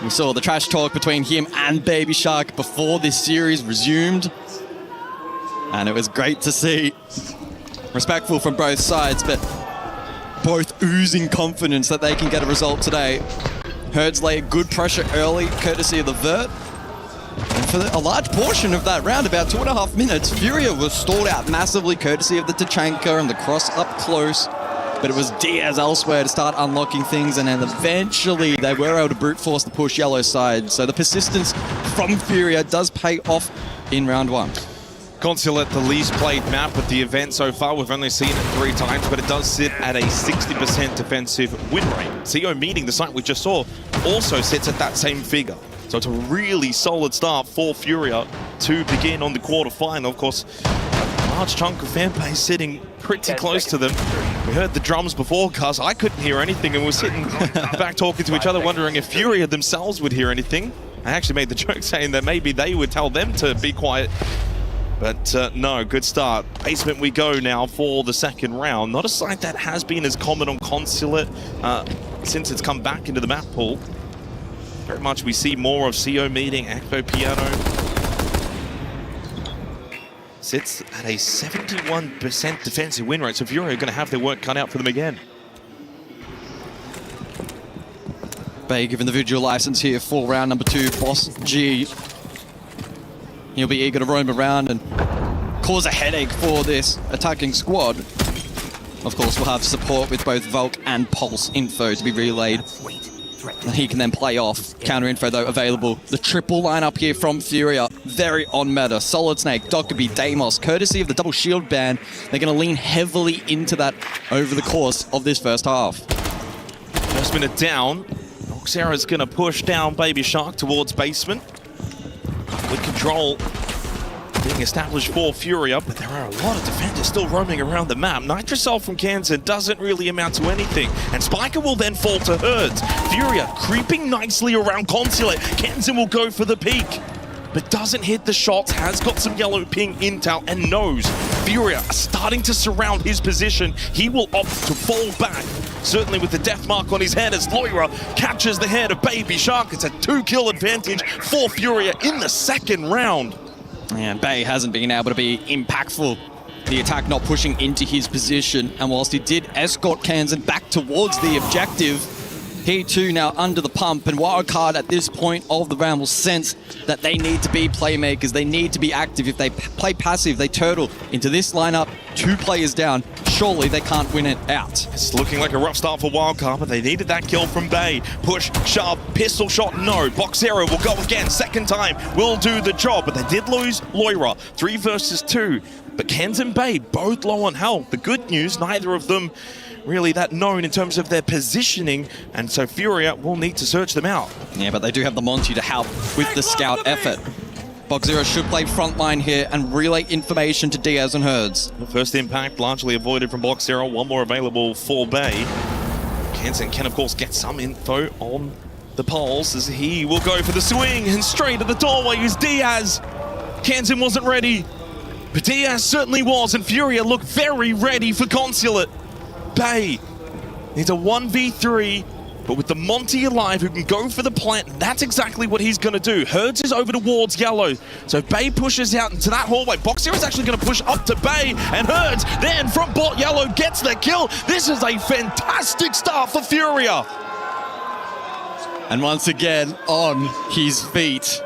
We saw the trash talk between him and Baby Shark before this series resumed. And it was great to see. Respectful from both sides, but both oozing confidence that they can get a result today. Herds lay good pressure early, courtesy of the Vert. And for a large portion of that round, about 2.5 minutes, Furia was stalled out massively, courtesy of the Tachanka and the cross up close. But it was Diaz elsewhere to start unlocking things, and then eventually they were able to brute force the push yellow side. So the persistence from Furia does pay off in round one. Consulate, the least played map of the event so far. We've only seen it 3 times, but it does sit at a 60% defensive win rate. CO meeting the site we just saw also sits at that same figure. So it's a really solid start for Furia to begin on the quarterfinal. Of course, a large chunk of fan base sitting pretty close to them. We heard the drums before, cuz I couldn't hear anything, and we're sitting back talking to each other, wondering if Furia themselves would hear anything. I actually made the joke saying that maybe they would tell them to be quiet. But no, good start. Basement we go now for the second round. Not a site that has been as common on Consulate since it's come back into the map pool. Very much we see more of CO meeting, Expo Piano. Sits at a 71% defensive win rate, so Furia are going to have their work cut out for them again. Bay given the visual license here for round number 2. Boss G, he'll be eager to roam around and cause a headache for this attacking squad. Of course, we'll have support with both Volk and Pulse info to be relayed. And he can then play off. Counter info, though, available. The triple lineup here from Furia. Very on meta. Solid Snake, Dockerby, Deimos. Courtesy of the double shield ban, they're going to lean heavily into that over the course of this first half. First minute down. Boxera's going to push down Baby Shark towards basement. Good control being established for Furia, but there are a lot of defenders still roaming around the map. Nitrocell from Kansan doesn't really amount to anything, and Spiker will then fall to Herds. Furia creeping nicely around Consulate. Kansan will go for the peak, but doesn't hit the shots, has got some yellow ping intel, and knows Furia are starting to surround his position. He will opt to fall back, certainly with the death mark on his head as Loira captures the head of Baby Shark. It's a 2-kill advantage for Furia in the second round. And Bay hasn't been able to be impactful. The attack not pushing into his position, and whilst he did escort Kansan back towards the objective, he too now under the pump, and Wildcard at this point of the round will sense that they need to be playmakers, they need to be active. If they play passive, they turtle into this lineup, 2 players down, surely they can't win it out. It's looking like a rough start for Wildcard, but they needed that kill from Bay. Push, shove, pistol shot, no. Boxera will go again, second time, will do the job, but they did lose Loira, 3 versus 2. But Kansan and Bay both low on health. The good news, neither of them really that known in terms of their positioning, and so Furia will need to search them out. Yeah, but they do have the Monty to help with the scout effort. Box Zero should play frontline here and relay information to Diaz and Herds. The first impact largely avoided from Box Zero. One more available for Bay. Kansan can, of course, get some info on the poles as he will go for the swing and straight at the doorway is Diaz. Kansan wasn't ready, but Diaz certainly was, and Furia looked very ready for Consulate. Bay needs a 1v3, but with the Monty alive who can go for the plant, that's exactly what he's going to do. Herds is over towards yellow, so Bay pushes out into that hallway. Box Zero is actually going to push up to Bay, and Herds then from bot yellow gets the kill. This is a fantastic start for Furia. And once again, on his feet.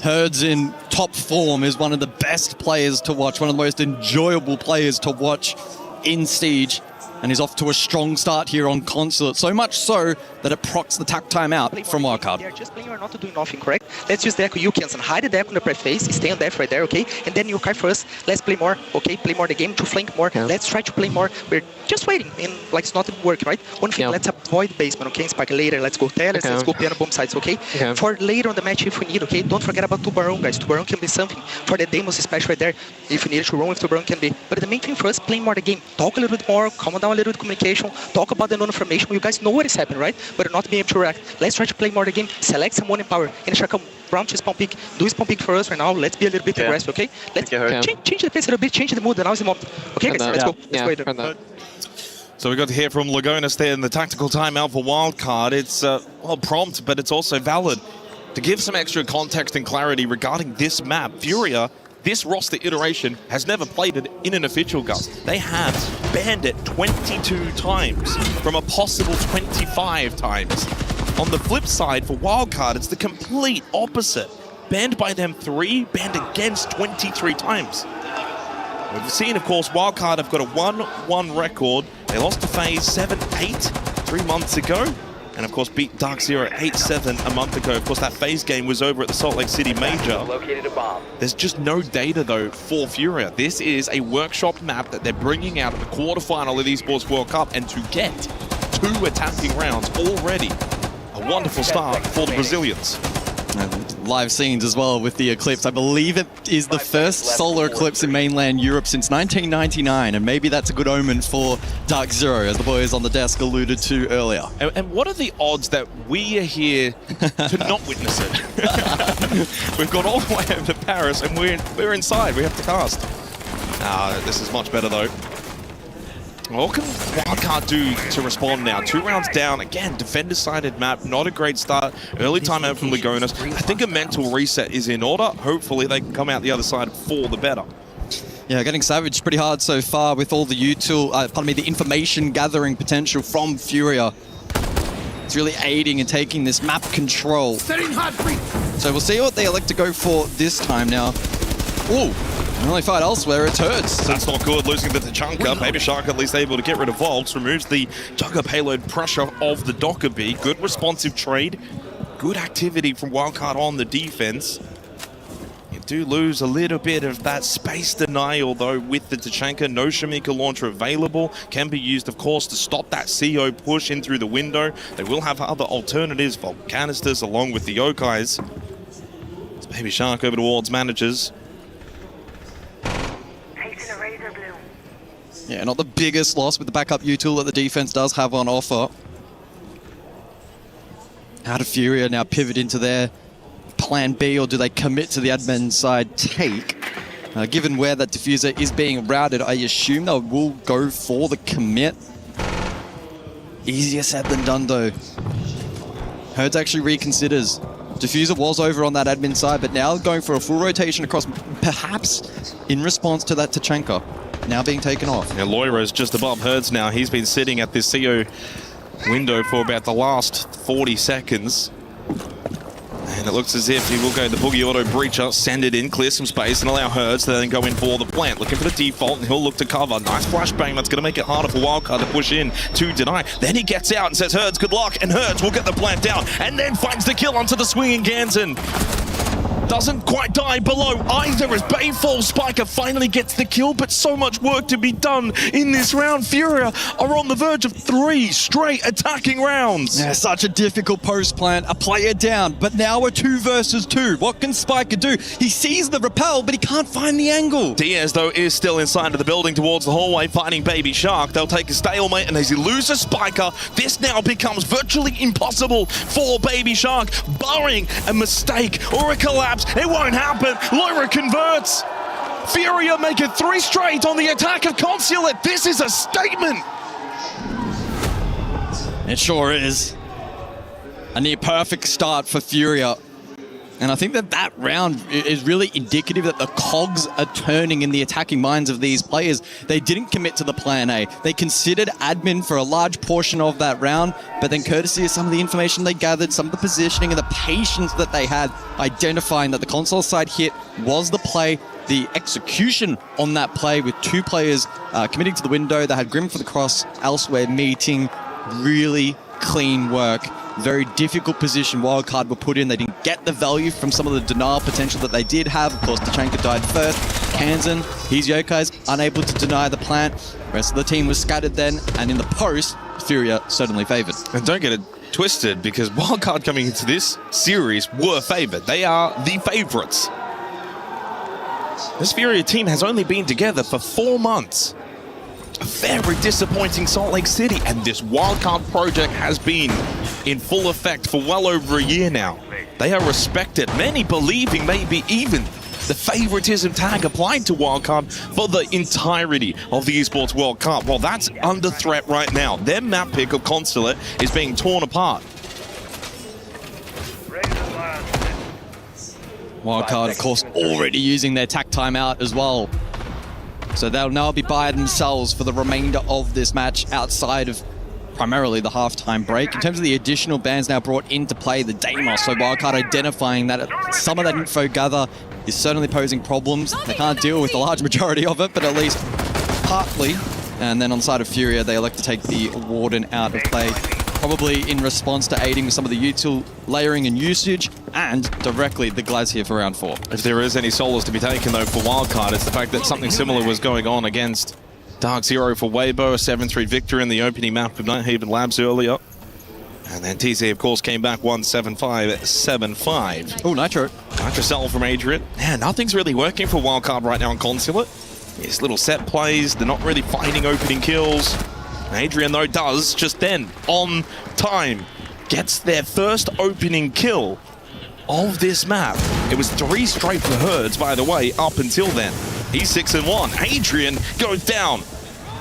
Herds in top form is one of the best players to watch, one of the most enjoyable players to watch in Siege. And he's off to a strong start here on Consulate. So much so that it procs the tack time out from Wildcard. They're just playing or not doing nothing, correct? Let's use the echo. You can hide the echo in the preface, stay on def right there, okay? And then you cry first. Let's play more, okay? Play more the game to flank more. Yeah. Let's try to play more. We're just waiting, and like it's not working, right? One thing, let's avoid basement, okay? Spike later. Let's go Tellers, let's go piano bomb sides, okay? For later on the match if we need, okay? Don't forget about 2 Baron, guys. 2 Baron can be something. For the demos, especially right there, if you need to run with 2 Baron can be. But the main thing for us, playing more the game. Talk a little bit more, calm down a little bit communication. Talk about the non-information. You guys know what is happening, right? But not being able to react. Let's try to play more the game. Select someone in power. And Shaka, round to spawn pick. Do spawn pick for us right now. Let's be a little bit aggressive, okay? Let's change the pace a little bit, change the mood. And now is the moment. Okay, guys, let's go. Let's go. So we got to hear from Lagonas there in the tactical timeout for Wildcard. It's well prompt, but it's also valid. To give some extra context and clarity regarding this map, Furia, this roster iteration, has never played it in an official gun. They have banned it 22 times from a possible 25 times. On the flip side, for Wildcard, it's the complete opposite. Banned by them 3, banned against 23 times. We've seen, of course, Wildcard have got a 1-1 record. They lost to FaZe 7-8 3 months ago. And, of course, beat Dark Zero 8-7 a month ago. Of course, that FaZe game was over at the Salt Lake City Major. There's just no data, though, for Furia. This is a workshop map that they're bringing out at the quarterfinal of the Esports World Cup. And to get 2 attacking rounds already, a wonderful start for the Brazilians. And live scenes as well with the Eclipse. I believe it is the first solar eclipse in mainland Europe since 1999, and maybe that's a good omen for Dark Zero, as the boys on the desk alluded to earlier. And what are the odds that we are here to not witness it? We've gone all the way over to Paris, and we're inside. We have to cast. This is much better, though. What can Wildcard do to respond now? 2 rounds down. Again, defender-sided map. Not a great start. Early timeout from Lagonas. I think a mental reset is in order. Hopefully, they can come out the other side for the better. Yeah, getting savaged pretty hard so far with all the the information gathering potential from Furia. It's really aiding and taking this map control. So we'll see what they elect to go for this time now. Ooh. The only fight elsewhere, it's Herds. That's not good, losing the Tachanka. Baby Shark at least able to get rid of Volks, removes the Jugger payload pressure of the Dockerbee. Good responsive trade, good activity from Wildcard on the defense. You do lose a little bit of that space denial, though, with the Tachanka. No Shamika launcher available. Can be used, of course, to stop that CO push in through the window. They will have other alternatives, Volk canisters, along with the Yokais. It's Baby Shark over towards managers. Yeah, not the biggest loss with the backup util that the defense does have on offer. How do Furia now pivot into their plan B, or do they commit to the admin side take? Given where that diffuser is being routed, I assume they will go for the commit. Easier said than done, though. Herds actually reconsiders. Diffuser was over on that admin side, but now going for a full rotation across, perhaps in response to that Tachanka. Now being taken off. Yeah, Loira's just above Herds now. He's been sitting at this CO window for about the last 40 seconds. And it looks as if he will go the Boogie Auto Breacher, send it in, clear some space, and allow Herds to then go in for the plant. Looking for the default, and he'll look to cover. Nice flashbang. That's going to make it harder for Wildcard to push in to deny. Then he gets out and says, Herds, good luck. And Herds will get the plant down, and then finds the kill onto the swinging Ganson. doesn't quite die below either as Bay falls. Spiker finally gets the kill, but so much work to be done in this round. Furia are on the verge of 3 straight attacking rounds. Yeah, such a difficult post plant, a player down, but now we're 2 versus 2. What can Spiker do? He sees the rappel, but he can't find the angle. Diaz, though, is still inside of the building towards the hallway fighting Baby Shark. They'll take a stalemate, and as he loses Spiker, this now becomes virtually impossible for Baby Shark. Barring a mistake or a collapse, it won't happen. Lyra converts. Furia make it 3 straight on the attack of Consulate. This is a statement. It sure is. A near perfect start for Furia. And I think that round is really indicative that the cogs are turning in the attacking minds of these players. They didn't commit to the plan A. They considered admin for a large portion of that round, but then courtesy of some of the information they gathered, some of the positioning and the patience that they had, identifying that the console side hit was the play, the execution on that play with 2 players committing to the window. They had Grim for the cross, elsewhere meeting. Really clean work. Very difficult position Wildcard were put in. They didn't get the value from some of the denial potential that they did have. Of course, Tachanka died first. Kansan, he's Yokai's, unable to deny the plant. The rest of the team was scattered then, and in the post, Furia certainly favored. And don't get it twisted, because Wildcard coming into this series were favored. They are the favorites. This Furia team has only been together for 4 months. A very disappointing Salt Lake City, and this wildcard project has been in full effect for well over a year now. They are respected, many believing maybe even the favoritism tag applied to wildcard for the entirety of the Esports World Cup. Well, that's under threat right now. Their map pick of Consulate is being torn apart. Wildcard, of course, already using their tack timeout as well. So they'll now be by themselves for the remainder of this match outside of primarily the halftime break. In terms of the additional bans now brought into play, the Deimos, so Wildcard identifying that some of that info gather is certainly posing problems. They can't deal with the large majority of it, but at least partly. And then on the side of Furia, they elect to take the Warden out of play, probably in response to aiding with some of the util layering and usage, and directly the Glaz here for round 4. If there is any solos to be taken, though, for Wildcard, it's the fact that something similar was going on against Dark Zero for Weibo, a 7-3 victory in the opening map of Nighthaven Labs earlier. And then TZ, of course, came back 1-7-5, 7-5. Oh, Nitro. Nitro Cell from Adrian. Yeah, nothing's really working for Wildcard right now on Consulate. It's little set plays, they're not really finding opening kills. Adrian, though, does just then, on time, gets their first opening kill of this map. It was 3 straight for Herds, by the way, up until then. He's 6-1. Adrian goes down.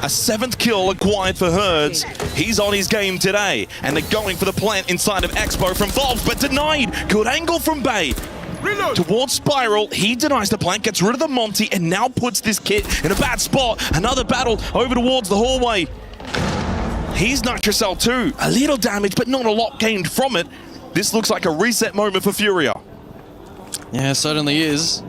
A 7th kill acquired for Herds. He's on his game today. And they're going for the plant inside of Expo from Valve, but denied. Good angle from Bay. Reload. Towards Spiral, he denies the plant, gets rid of the Monty, and now puts this kit in a bad spot. Another battle over towards the hallway. He's Nitrocell too. A little damage, but not a lot gained from it. This looks like a reset moment for Furia. Yeah, it certainly is.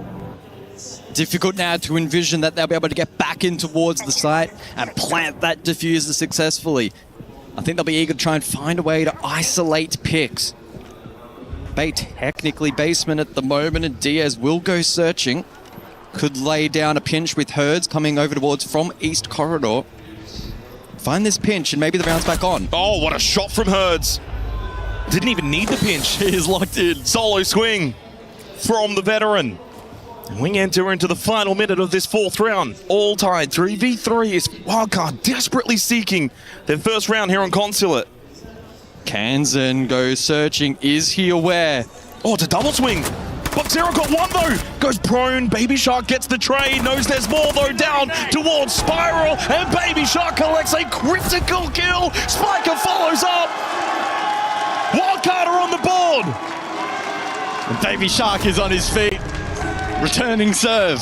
Difficult now to envision that they'll be able to get back in towards the site and plant that diffuser successfully. I think they'll be eager to try and find a way to isolate picks. Bay technically basement at the moment, and Diaz will go searching. Could lay down a pinch with Herds coming over towards from East Corridor. Find this pinch and maybe the round's back on. Oh, what a shot from Herds. Didn't even need the pinch. He is locked in. Solo swing from the veteran. And we enter into the final minute of this 4th round. All tied 3v3 is Wildcard desperately seeking their first round here on Consulate. Kansan goes searching. Is he aware? Oh, it's a double swing. Box Zero got one though. Goes prone. Baby Shark gets the trade. Knows there's more though. Down towards Spiral. And Baby Shark collects a critical kill. Spiker follows up. Wildcard are on the board. And Baby Shark is on his feet. Returning serve.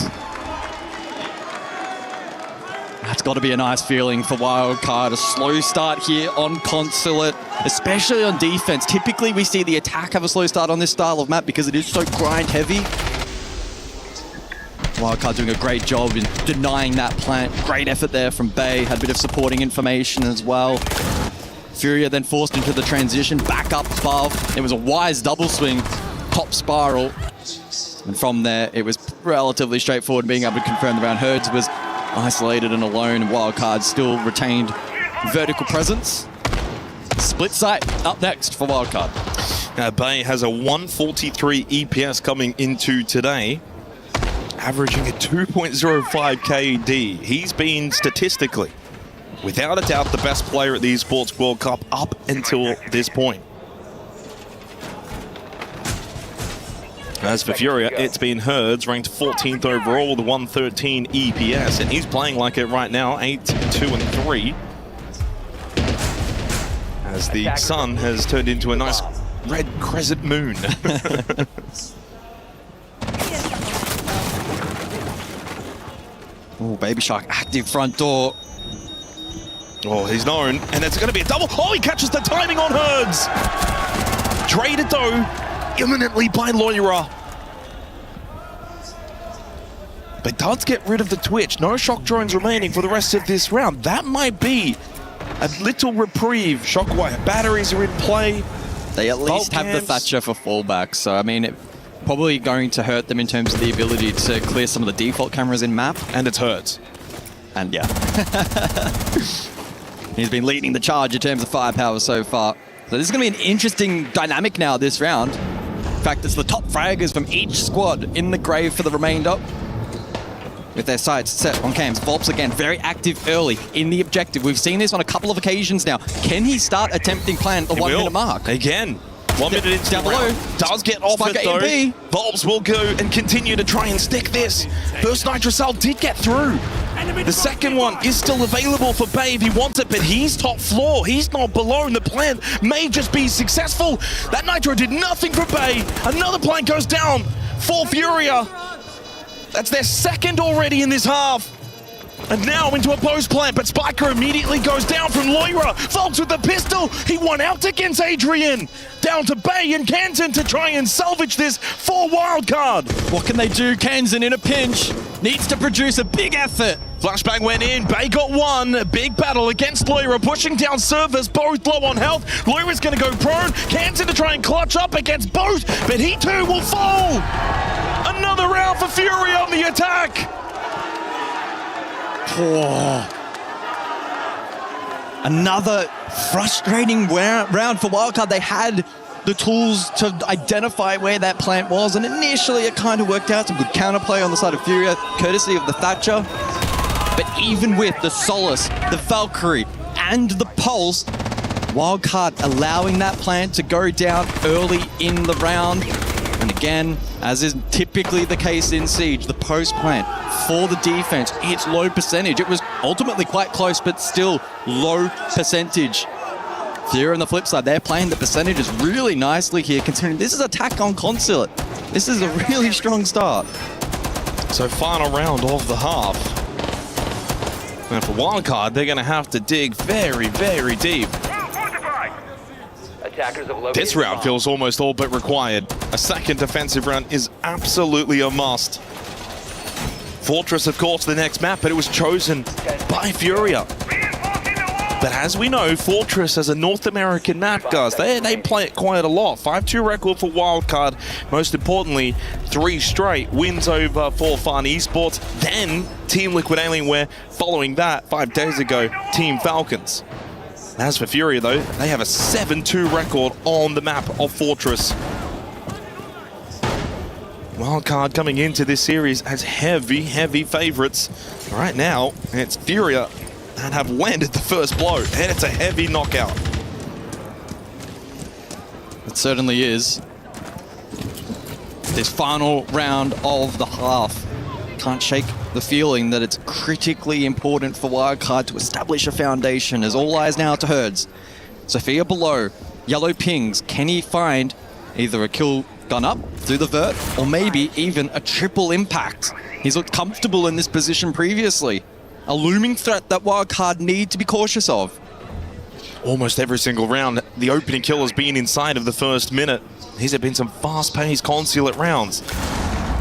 That's got to be a nice feeling for Wildcard. A slow start here on Consulate, especially on defense. Typically, we see the attack have a slow start on this style of map because it is so grind heavy. Wildcard doing a great job in denying that plant. Great effort there from Bay. Had a bit of supporting information as well. Furia then forced into the transition, back up above. It was a wise double swing, top Spiral. And from there, it was relatively straightforward being able to confirm the round. Herds was isolated and alone, and Wildcard still retained vertical presence. Split site up next for Wildcard. Now, Bay has a 143 EPS coming into today, averaging a 2.05 KD. He's been statistically, without a doubt, the best player at the Esports World Cup up until this point. As for Furia, it's been Herds, ranked 14th overall with a 113 EPS, and he's playing like it right now, 8-2-3. As the sun has turned into a nice red crescent moon. Oh, Baby Shark active front door. Oh, he's known, and it's going to be a double. Oh, he catches the timing on Herds. Traded though, imminently by Loira. But does get rid of the Twitch. No shock drones remaining for the rest of this round. That might be a little reprieve. Shockwire batteries are in play. They at least have the Thatcher for fallback, so I mean, it probably going to hurt them in terms of the ability to clear some of the default cameras in map. And it's Herds. And yeah. He's been leading the charge in terms of firepower so far. So this is going to be an interesting dynamic now this round. In fact, it's the top fraggers from each squad in the grave for the remainder, with their sights set on cams. Volps again, very active early in the objective. We've seen this on a couple of occasions now. Can he start attempting plan the 1 minute mark? Again. 1 minute into the round. Does get off it though. Volps will go and continue to try and stick this. First Nitrocell did get through. The second one is still available for Bay if he wants it, but he's top floor. He's not below, and the plan may just be successful. That Nitro did nothing for Bay. Another plan goes down for Furia. That's their second already in this half. And now into a post plant, but Spiker immediately goes down from Loira. Volks with the pistol. He won out against Adrian. Down to Bay and Kansan to try and salvage this for Wildcard. What can they do? Kansan in a pinch. Needs to produce a big effort. Flashbang went in. Bay got one. A big battle against Loira, pushing down servers, both low on health. Loira's going to go prone. Kansan to try and clutch up against both, but he too will fall. Another round for Fury on the attack. Oh. Another frustrating round for Wildcard. They had the tools to identify where that plant was, and initially it kind of worked out. Some good counterplay on the side of Furia, courtesy of the Thatcher. But even with the Solace, the Valkyrie, and the Pulse, Wildcard allowing that plant to go down early in the round. And again, as is typically the case in Siege, the post plant for the defense, it's low percentage. It was ultimately quite close, but still low percentage. Fury on the flip side, they're playing the percentages really nicely here, considering this is attack on Consulate. This is a really strong start. So final round of the half. And for Wildcard, they're going to have to dig very, very deep. This round feels almost all but required. A second defensive round is absolutely a must. Fortress, of course, the next map, but it was chosen by Furia. But as we know, Fortress as a North American map, guys, they play it quite a lot. 5-2 record for Wildcard. Most importantly, 3 straight wins over for Fun Esports. Then Team Liquid Alienware following that 5 days ago, Team Falcons. As for Furia, though, they have a 7-2 record on the map of Fortress. Wildcard coming into this series as heavy, heavy favorites. Right now, it's Furia that have landed the first blow, and it's a heavy knockout. It certainly is. This final round of the half. Can't shake the feeling that it's critically important for Wildcard to establish a foundation, as all eyes now to Herds. Sophia below, yellow pings. Can he find either a kill gun up through the vert, or maybe even a triple impact? He's looked comfortable in this position previously. A looming threat that Wildcard need to be cautious of. Almost every single round, the opening kill has been inside of the first minute. These have been some fast-paced Consulate rounds.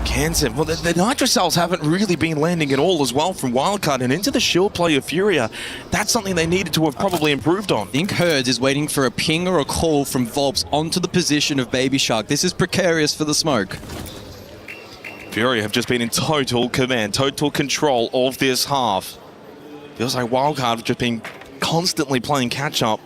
Kansan, well, the Nitro Cells haven't really been landing at all as well from Wildcard, and into the shield play of Furia, that's something they needed to have probably improved on. I think Herds is waiting for a ping or a call from Volps onto the position of Baby Shark. This is precarious for the smoke. Fury have just been in total command, total control of this half. Feels like Wildcard have just been constantly playing catch-up.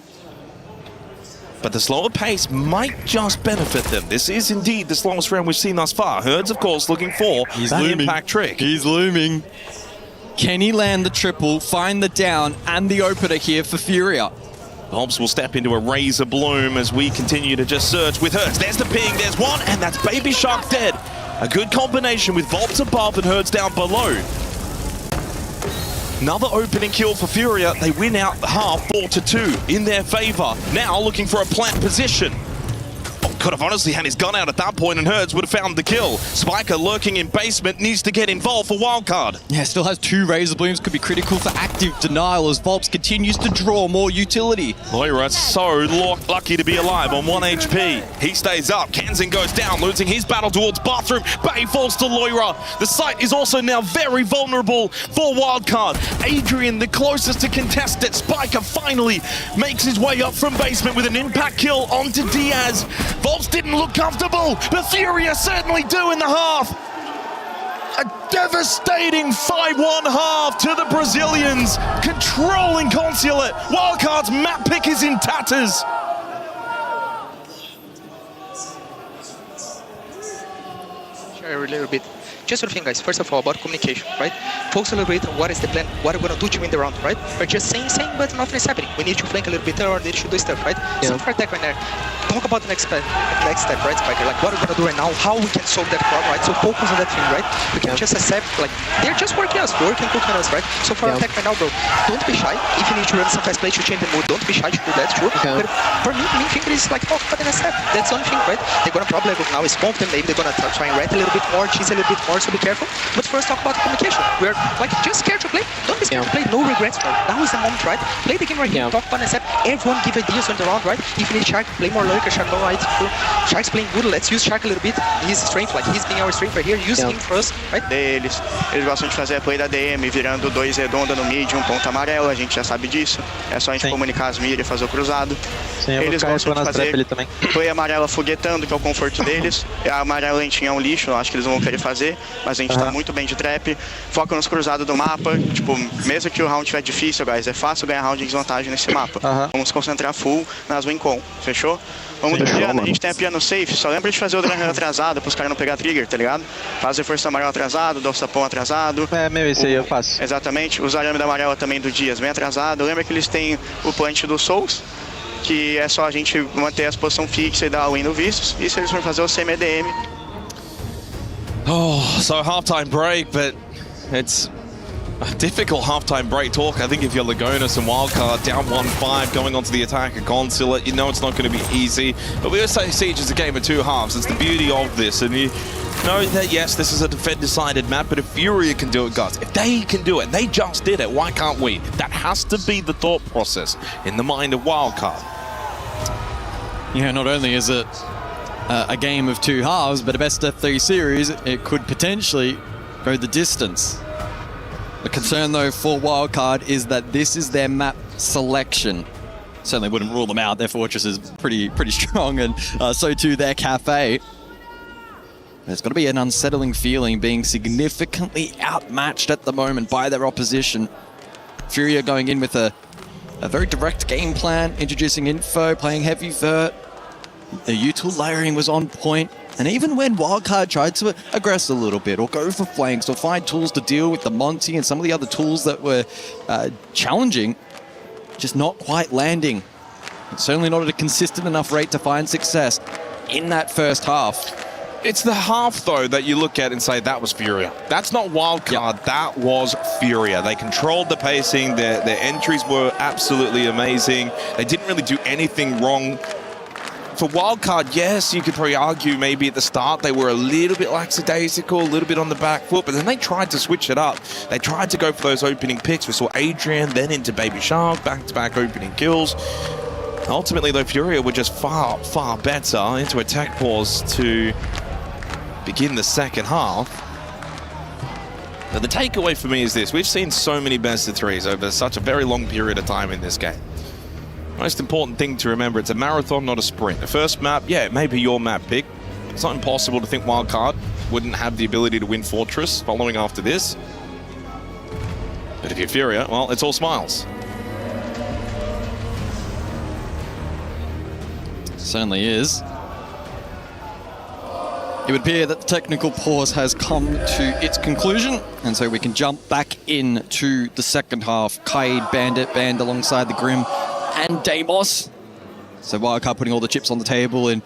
But the slower pace might just benefit them. This is indeed the slowest round we've seen thus far. Herds, of course, looking for that impact trick. He's looming. Can he land the triple, find the down, and the opener here for Furia? Hobbs will step into a razor bloom as we continue to just search with Herds. There's the ping, there's one, and that's Baby Shark dead. A good combination with Volps above and Herds down below. Another opening kill for Furia. They win out the half 4-2 in their favor. Now looking for a plant position. Could have honestly had his gun out at that point and Herds would have found the kill. Spiker lurking in basement, needs to get involved for Wildcard. Yeah, still has 2 Razor Blooms, could be critical for active denial as Volps continues to draw more utility. Loira so lucky to be alive on 1 HP. He stays up, Kanzan goes down, losing his battle towards bathroom. Bay falls to Loira. The site is also now very vulnerable for Wildcard. Adrian, the closest to contest it. Spiker finally makes his way up from basement with an impact kill onto Diaz. Volps didn't look comfortable, but Furia certainly do in the half. A devastating 5-1 half to the Brazilians, controlling Consulate. Wildcard's map pick is in tatters. Share a little bit. Just one thing, guys. First of all, about communication, right? Focus a little bit on what is the plan, what we're gonna do to win the round, right? We're just saying, but nothing is happening. We need to flank a little bit there, or they should do stuff, right? Yeah. So for attack right there, talk about the next step, right, Spiker? Like what we're gonna do right now, how we can solve that problem, right? So focus on that thing, right? We can just accept, like they're just working us, working cooking us, right? So for attack right now, bro, don't be shy. If you need to run some fast play to change the mood, don't be shy to do that, sure. But for me, main thing is like talk about the next step. That's the only thing, right? They're gonna probably now smoke them, maybe they're gonna try and rent a little bit more, cheese a little bit more, so be careful. But first talk about communication. We're like just scared to play. Don't be scared to play, no regrets, bro. Now is the moment, right? Play the game right here, talk about the step. Everyone give ideas on the round, right? If you need Shark, play more lurker, Shark, alright. Shark's playing good, let's use Shark a little bit. His strength, like he's being our strength right here, use him for us, right? Eles gostam de fazer a play da DM, virando 2 redonda no mid, 1 ponto amarelo, a gente já sabe disso. É só a gente comunicar as mira e fazer o cruzado. Eles gostam de fazer play amarela foguetando, que é o conforto deles. A amarela lentinha é um lixo, eu acho que eles não vão querer fazer, mas a gente tá muito bem de trap. Foca nos cruzados do mapa, tipo, mesmo que o round tiver difícil, guys, é fácil ganhar round de desvantagem nesse mapa. Vamos se concentrar full nas win-con, fechou? Vamos de piano, a gente tem a piano safe, só lembra de fazer o Dragon atrasado pros caras não pegar trigger, tá ligado? Faz o reforço amarelo atrasado, dá o sapão atrasado. É, meu, esse aí eu faço. Exatamente, usar a lâmina amarela também do Dias, bem atrasado. Lembra que eles têm o plant do Souls, que é só a gente manter a posição fixa e dar a win no Vistos. E se eles forem fazer o CMDM. Oh, so halftime break, but it's a difficult halftime break talk. I think if you're Lagonas and Wildcard down 1-5 going onto the attack at Consulate, you know it's not going to be easy. But we always say Siege is a game of 2 halves. It's the beauty of this. And you know that, yes, this is a defend-decided map, but if Furia can do it, guys, if they can do it, and they just did it, why can't we? That has to be the thought process in the mind of Wildcard. Yeah, not only is it a game of 2 halves, but a best-of-3 series, it could potentially go the distance. The concern, though, for Wildcard is that this is their map selection. Certainly wouldn't rule them out. Their fortress is pretty strong, and so too their cafe. There's got to be an unsettling feeling being significantly outmatched at the moment by their opposition. Furia going in with a very direct game plan, introducing info, playing heavy vert. The util layering was on point. And even when Wildcard tried to aggress a little bit or go for flanks or find tools to deal with the Monty and some of the other tools that were challenging, just not quite landing. It's certainly not at a consistent enough rate to find success in that first half. It's the half, though, that you look at and say, that was Furia. That's not Wildcard, that was Furia. They controlled the pacing, their entries were absolutely amazing. They didn't really do anything wrong. For Wildcard, yes, you could probably argue maybe at the start they were a little bit lackadaisical, a little bit on the back foot, but then they tried to switch it up. They tried to go for those opening picks. We saw Adrian, then into Baby Shark, back-to-back opening kills. Ultimately, though, Furia were just far better into attack pause to begin the second half. But the takeaway for me is this. We've seen so many best-of-3s over such a very long period of time in this game. Most important thing to remember, it's a marathon, not a sprint. The first map, yeah, it may be your map pick. It's not impossible to think Wildcard wouldn't have the ability to win Fortress following after this. But if you're Furia, well, it's all smiles. Certainly is. It would appear that the technical pause has come to its conclusion, and so we can jump back into the second half. Kaid, Bandit, banned alongside the Grim and Deimos. So Wildcard putting all the chips on the table and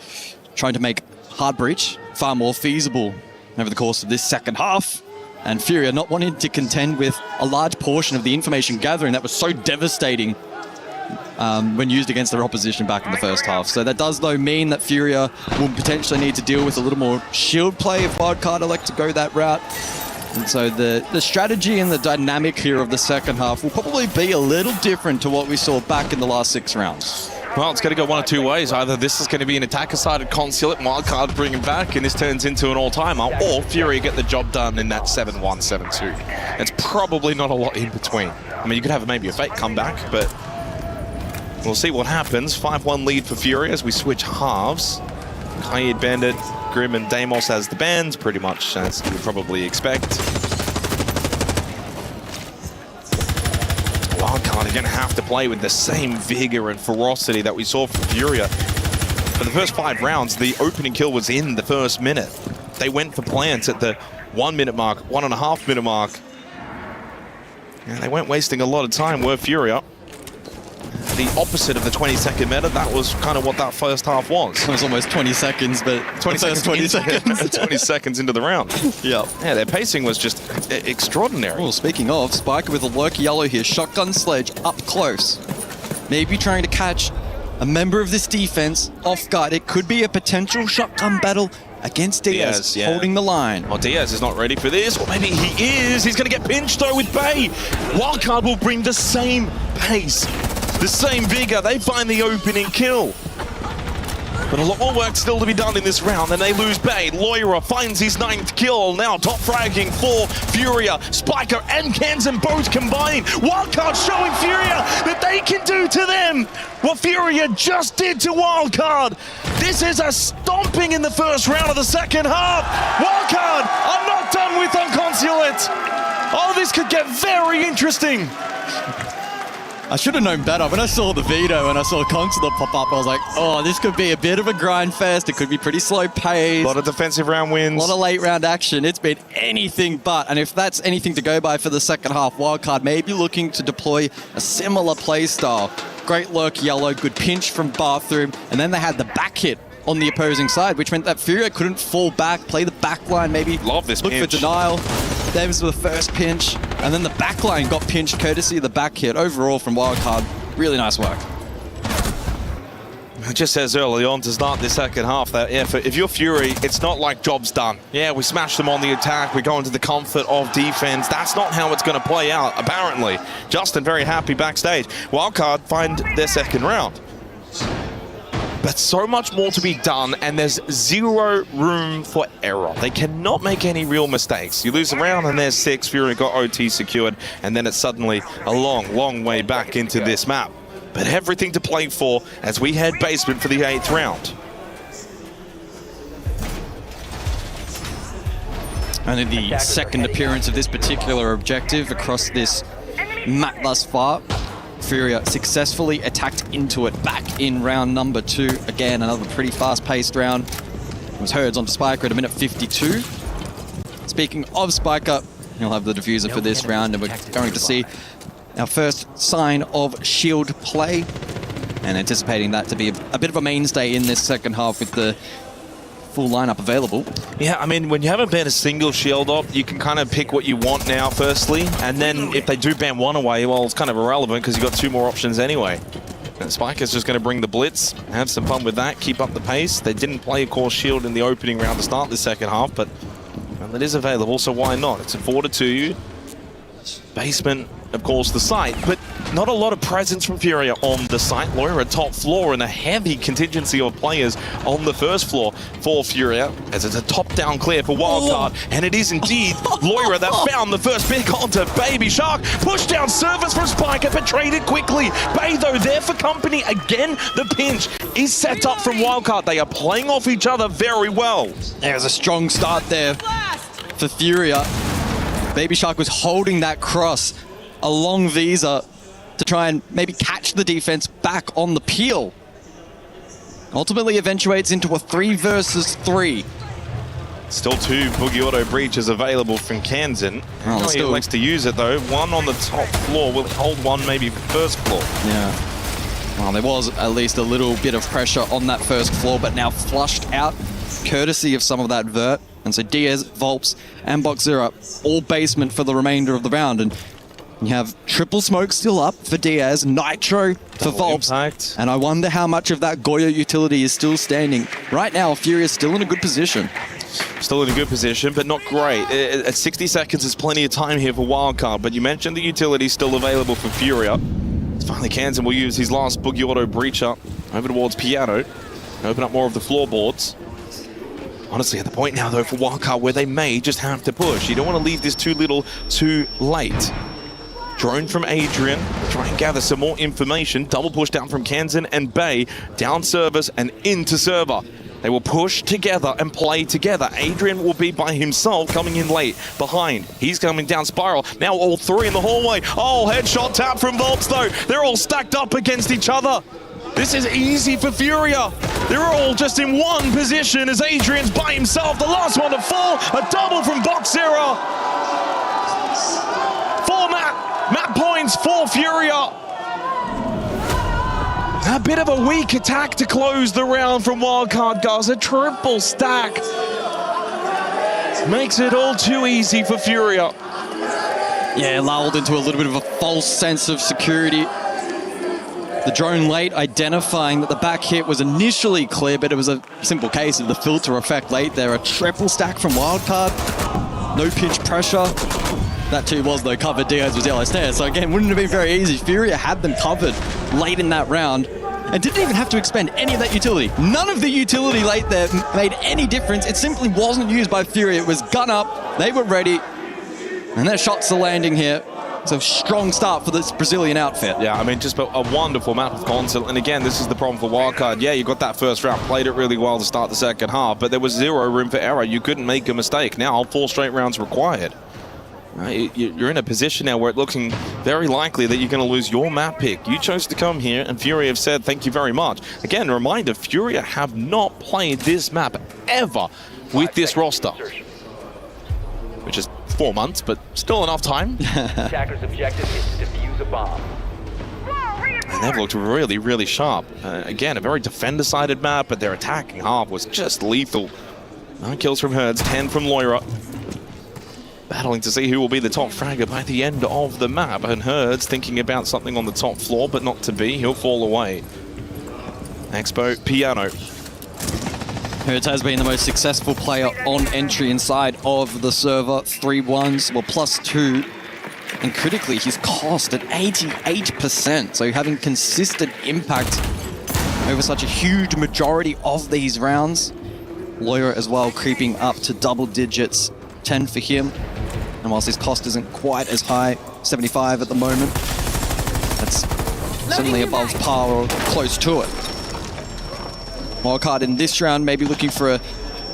trying to make Hard Breach far more feasible over the course of this second half. And Furia not wanting to contend with a large portion of the information gathering that was so devastating when used against their opposition back in the first half. So that does, though, mean that Furia will potentially need to deal with a little more shield play if Wildcard elect to go that route. And so the strategy and the dynamic here of the second half will probably be a little different to what we saw back in the last 6 rounds. Well, it's going to go one of two ways. Either this is going to be an attacker-sided Consulate, Wildcard bring him back, and this turns into an all-timer, or Fury get the job done in that 7-1, 7-2. It's probably not a lot in between. I mean, you could have maybe a fake comeback, but we'll see what happens. 5-1 lead for Fury as we switch halves. Kaid, Bandit, Grim, and Deimos as the bans, pretty much as you would probably expect. Wildcard are going to have to play with the same vigor and ferocity that we saw from Furia. For the first 5 rounds, the opening kill was in the first minute. They went for plants at the 1 minute mark, 1.5 minute mark. And they weren't wasting a lot of time, were Furia. The opposite of the 20-second meta, that was kind of what that first half was. It was almost 20 seconds, but 20 seconds 20 seconds into the round. Yeah, their pacing was just extraordinary. Well, speaking of, Spiker with a lurk yellow here, shotgun sledge up close. Maybe trying to catch a member of this defense off guard. It could be a potential shotgun battle against Diaz, holding the line. Oh, Diaz is not ready for this, or maybe he is. He's going to get pinched though with Bay. Wildcard will bring the same pace, the same vigor. They find the opening kill. But a lot more work still to be done in this round, and they lose Bay. Loira finds his 9th kill. Now top fragging for Furia. Spiker and Kansan both combined. Wildcard showing Furia that they can do to them what Furia just did to Wildcard. This is a stomping in the first round of the second half. Wildcard are not done with Unconsulate. Oh, this could get very interesting. I should have known better. When I saw the veto and I saw Consulate pop up, I was like, oh, this could be a bit of a grind fest. It could be pretty slow pace. A lot of defensive round wins. A lot of late round action. It's been anything but. And if that's anything to go by for the second half, Wildcard may be looking to deploy a similar play style. Great lurk yellow, good pinch from Bathroom, and then they had the back hit on the opposing side, which meant that Furia couldn't fall back, play the back line, maybe look for denial. Davis with the first pinch, and then the back line got pinched courtesy of the back hit. Overall from Wildcard, really nice work. It just says early on to start the second half that if you're Fury, it's not like job's done. Yeah, we smash them on the attack, we go into the comfort of defense. That's not how it's going to play out, apparently. Justin very happy backstage. Wildcard find their second round. But so much more to be done, and there's zero room for error. They cannot make any real mistakes. You lose a round and there's 6, Fury got OT secured, and then it's suddenly a long, long way back into this map. But everything to play for as we head basement for the 8th round. Only the second appearance of this particular objective across this map thus far. Furia successfully attacked into it back in round number 2. Again, another pretty fast-paced round. It was Herds onto Spiker at a minute 52. Speaking of Spiker, he'll have the diffuser for this round, and we're going to see our first sign of shield play, and anticipating that to be a bit of a mainstay in this second half with the full lineup available. Yeah, I mean, when you haven't banned a single shield op, you can kind of pick what you want now, firstly, and then if they do ban one away, well, it's kind of irrelevant because you've got 2 more options anyway. And Spiker's just going to bring the blitz, have some fun with that, keep up the pace. They didn't play a core shield in the opening round to start the second half, but well, it is available, so why not? It's afforded to you. Basement, of course, the site, but not a lot of presence from Furia on the site. Loira top floor and a heavy contingency of players on the first floor for Furia, as it's a top-down clear for Wildcard, and it is indeed Loira that found the first pick onto Baby Shark. Push down service from Spiker, but traded quickly. Bay, though, there for company. Again, the pinch is set up from Wildcard. They are playing off each other very well. There's a strong start there for Furia. Baby Shark was holding that cross along Visa to try and maybe catch the defense back on the peel. Ultimately eventuates into a 3 versus 3. Still 2 Boogie Auto breaches available from Kansan. Oh, He likes to use it though. One on the top floor. Will hold one maybe first floor. Yeah. Well, there was at least a little bit of pressure on that first floor, but now flushed out courtesy of some of that vert. And so Diaz, Volps, and Boxera all basement for the remainder of the round. And you have triple smoke still up for Diaz, Nitro for Volps. Impact. And I wonder how much of that Goyo utility is still standing. Right now, Fury is still in a good position. Still in a good position, but not great. At 60 seconds, there's plenty of time here for Wildcard, but you mentioned the utility still available for Furia. Finally, Kansan will use his last Boogie Auto breacher over towards Piano. Open up more of the floorboards. Honestly, at the point now, though, for Wildcard, where they may just have to push. You don't want to leave this too little, too late. Drone from Adrian, try and gather some more information. Double push down from Kansan and Bay, down service and into server. They will push together and play together. Adrian will be by himself, coming in late behind. He's coming down Spiral. Now all 3 in the hallway. Oh, headshot tap from Volps, though. They're all stacked up against each other. This is easy for Furia. They're all just in one position as Adrian's by himself. The last one to fall. A double from Boxera. 4 map points for Furia. A bit of a weak attack to close the round from Wildcard, guys. A triple stack. Makes it all too easy for Furia. Yeah, lulled into a little bit of a false sense of security. The drone late identifying that the back hit was initially clear, but it was a simple case of the filter effect late there. A triple stack from Wildcard. No pinch pressure. That too was though covered. Diaz was yellow stairs. So again, wouldn't have been very easy. Furia had them covered late in that round and didn't even have to expend any of that utility. None of the utility late there made any difference. It simply wasn't used by Furia. It was gun up. They were ready. And their shots are landing here. It's a strong start for this Brazilian outfit. Yeah, I mean, just a wonderful map of console. And again, this is the problem for Wildcard. Yeah, you got that first round, played it really well to start the second half, but there was 0 room for error. You couldn't make a mistake. Now, 4 straight rounds required. You're in a position now where it's looking very likely that you're going to lose your map pick. You chose to come here, and Furia have said thank you very much. Again, a reminder, Furia have not played this map ever with this roster. Which is 4 months, but still enough time. Attacker's objective is to defuse a bomb. And they've looked really, really sharp. Again, a very defender-sided map, but their attacking half was just lethal. 9 kills from Herds, 10 from Loira. Battling to see who will be the top fragger by the end of the map. And Herds thinking about something on the top floor, but not to be. He'll fall away. Expo, Piano. Hertz has been the most successful player on entry inside of the server. 3-1s, well, +2. And critically, he's cost at 88%. So having consistent impact over such a huge majority of these rounds. Loira as well creeping up to double digits. 10 for him. And whilst his cost isn't quite as high, 75 at the moment, that's certainly above par or close to it. Wildcard in this round maybe looking for a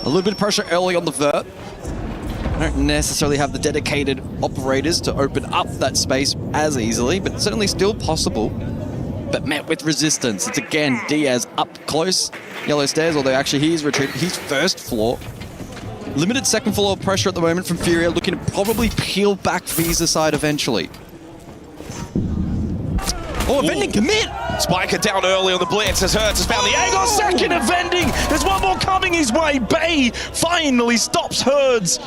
little bit of pressure early on the vert. Don't necessarily have the dedicated operators to open up that space as easily, but certainly still possible. But met with resistance. It's again Diaz up close. Yellow stairs, although actually he's retreated. He's first floor. Limited second floor pressure at the moment from Furia, looking to probably peel back Visa side eventually. Oh, a vending commit! Spiker down early on the blitz as Hertz has found the angle. Second of vending. There's one more coming his way. Bay finally stops Hertz.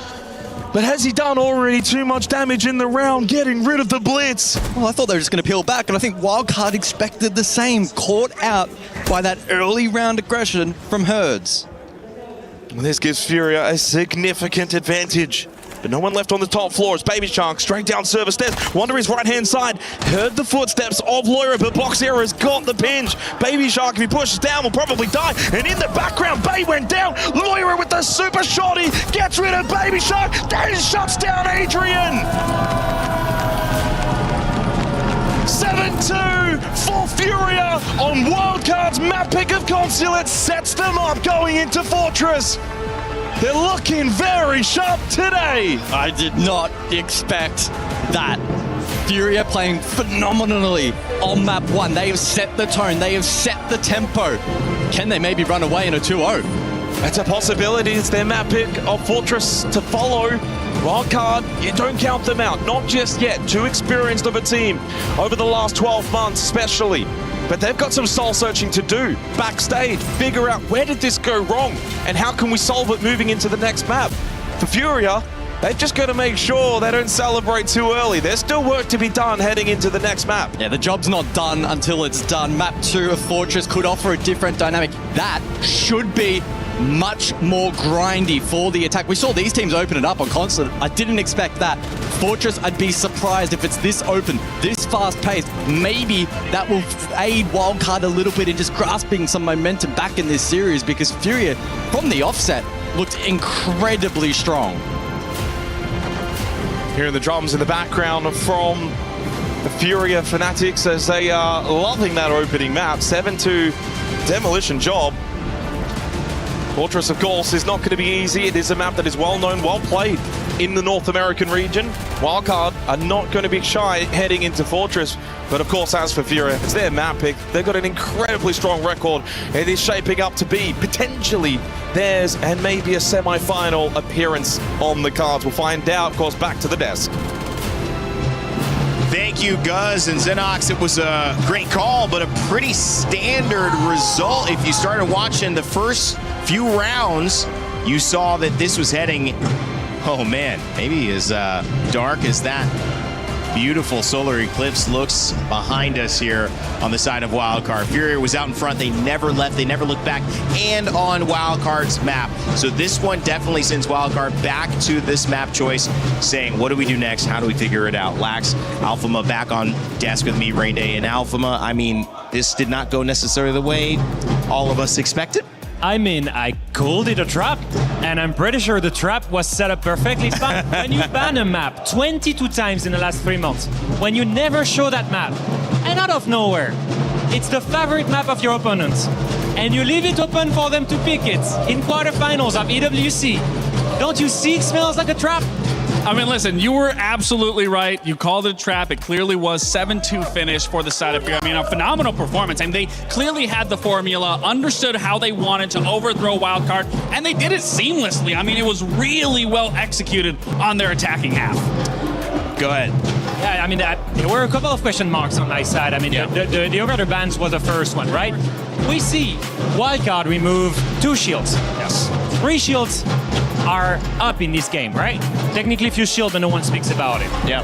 But has he done already too much damage in the round, getting rid of the blitz? Well, I thought they were just going to peel back, and I think Wildcard expected the same. Caught out by that early round aggression from Hertz. Well, this gives Furia a significant advantage. But no one left on the top floor. It's Baby Shark straight down service stairs. Wander his right-hand side. Heard the footsteps of Loira, but Boxera has got the pinch. Baby Shark, if he pushes down, will probably die. And in the background, Bay went down. Loira with the super shotty gets rid of Baby Shark. Then shuts down Adrian. 7-2 for Furia on Wildcard's map pick of Consulate. Sets them up going into Fortress. They're looking very sharp today. I did not expect that. Furia playing phenomenally on map 1. They have set the tone. They have set the tempo. Can they maybe run away in a 2-0? That's a possibility. It's their map pick of Fortress to follow. Wildcard, you don't count them out. Not just yet. Too experienced of a team over the last 12 months especially. But they've got some soul searching to do backstage. Figure out where did this go wrong and how can we solve it moving into the next map. For Furia, they've just got to make sure they don't celebrate too early. There's still work to be done heading into the next map. Yeah, the job's not done until it's done. Map 2 of Fortress could offer a different dynamic. That should be much more grindy for the attack. We saw these teams open it up on Consulate. I didn't expect that. Fortress, I'd be surprised if it's this open, this fast-paced. Maybe that will aid Wildcard a little bit in just grasping some momentum back in this series, because Furia, from the offset, looked incredibly strong. Hearing the drums in the background from the Furia Fanatics as they are loving that opening map. 7-2 demolition job. Fortress, of course, is not going to be easy. It is a map that is well known, well played in the North American region. Wildcard are not going to be shy heading into Fortress. But of course, as for Furia, it's their map pick. They've got an incredibly strong record. It is shaping up to be potentially theirs and maybe a semi-final appearance on the cards. We'll find out, of course, back to the desk. Thank you, Guz and Xenox. It was a great call, but a pretty standard result. If you started watching the first few rounds, you saw that this was heading, oh man, maybe as dark as that beautiful solar eclipse looks behind us here on the side of Wildcard. Furia was out in front. They never left. They never looked back. And on Wildcard's map. So this one definitely sends Wildcard back to this map choice, saying, what do we do next? How do we figure it out? Lax, Alphama back on desk with me, Rain Day, and Alphama. I mean, this did not go necessarily the way all of us expected. I mean, I called it a trap, and I'm pretty sure the trap was set up perfectly fine. When you ban a map 22 times in the last 3 months, when you never show that map, and out of nowhere, it's the favorite map of your opponents, and you leave it open for them to pick it in quarterfinals of EWC, don't you see it smells like a trap? I mean, listen, you were absolutely right. You called it a trap. It clearly was 7-2 finish for the side of Furia. I mean, a phenomenal performance. And they clearly had the formula, understood how they wanted to overthrow Wildcard, and they did it seamlessly. I mean, it was really well executed on their attacking half. Go ahead. Yeah, I mean, there were a couple of question marks on my side. I mean, the other bans was the first one, right? We see Wildcard remove 2 shields. Yes. 3 shields are up in this game, right? Technically, if you shield, but no one speaks about it. Yeah.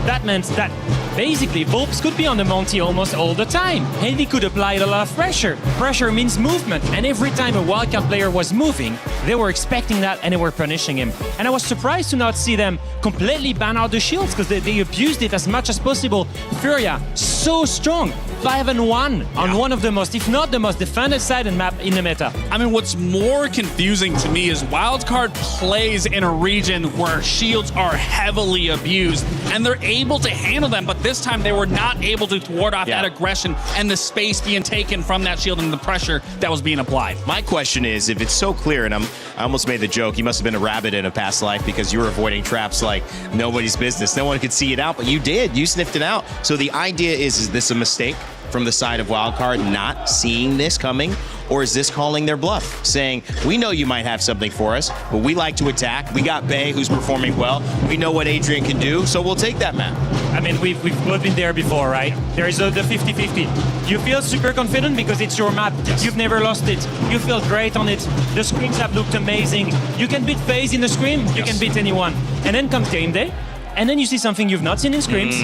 That meant that basically Volps could be on the Monty almost all the time, and he could apply a lot of pressure. Pressure means movement, and every time a Wildcard player was moving, they were expecting that and they were punishing him. And I was surprised to not see them completely ban out the shields, because they abused it as much as possible. Furia, so strong. 5-1 on one of the most, if not the most defended side in map in the meta. I mean, what's more confusing to me is Wildcard plays in a region where shields are heavily abused, and they're able to handle them, but this time they were not able to ward off that aggression and the space being taken from that shield and the pressure that was being applied. My question is, if it's so clear, and I almost made the joke, you must have been a rabbit in a past life because you were avoiding traps like nobody's business. No one could see it out, but you did. You sniffed it out. So the idea is this a mistake from the side of Wildcard not seeing this coming? Or is this calling their bluff, saying, we know you might have something for us, but we like to attack. We got Bay, who's performing well. We know what Adrian can do, so we'll take that map. I mean, we've both been there before, right? There is the 50-50. You feel super confident because it's your map. Yes. You've never lost it. You feel great on it. The scrims have looked amazing. You can beat FaZe in the scrim. You can beat anyone. And then comes game day, and then you see something you've not seen in scrims,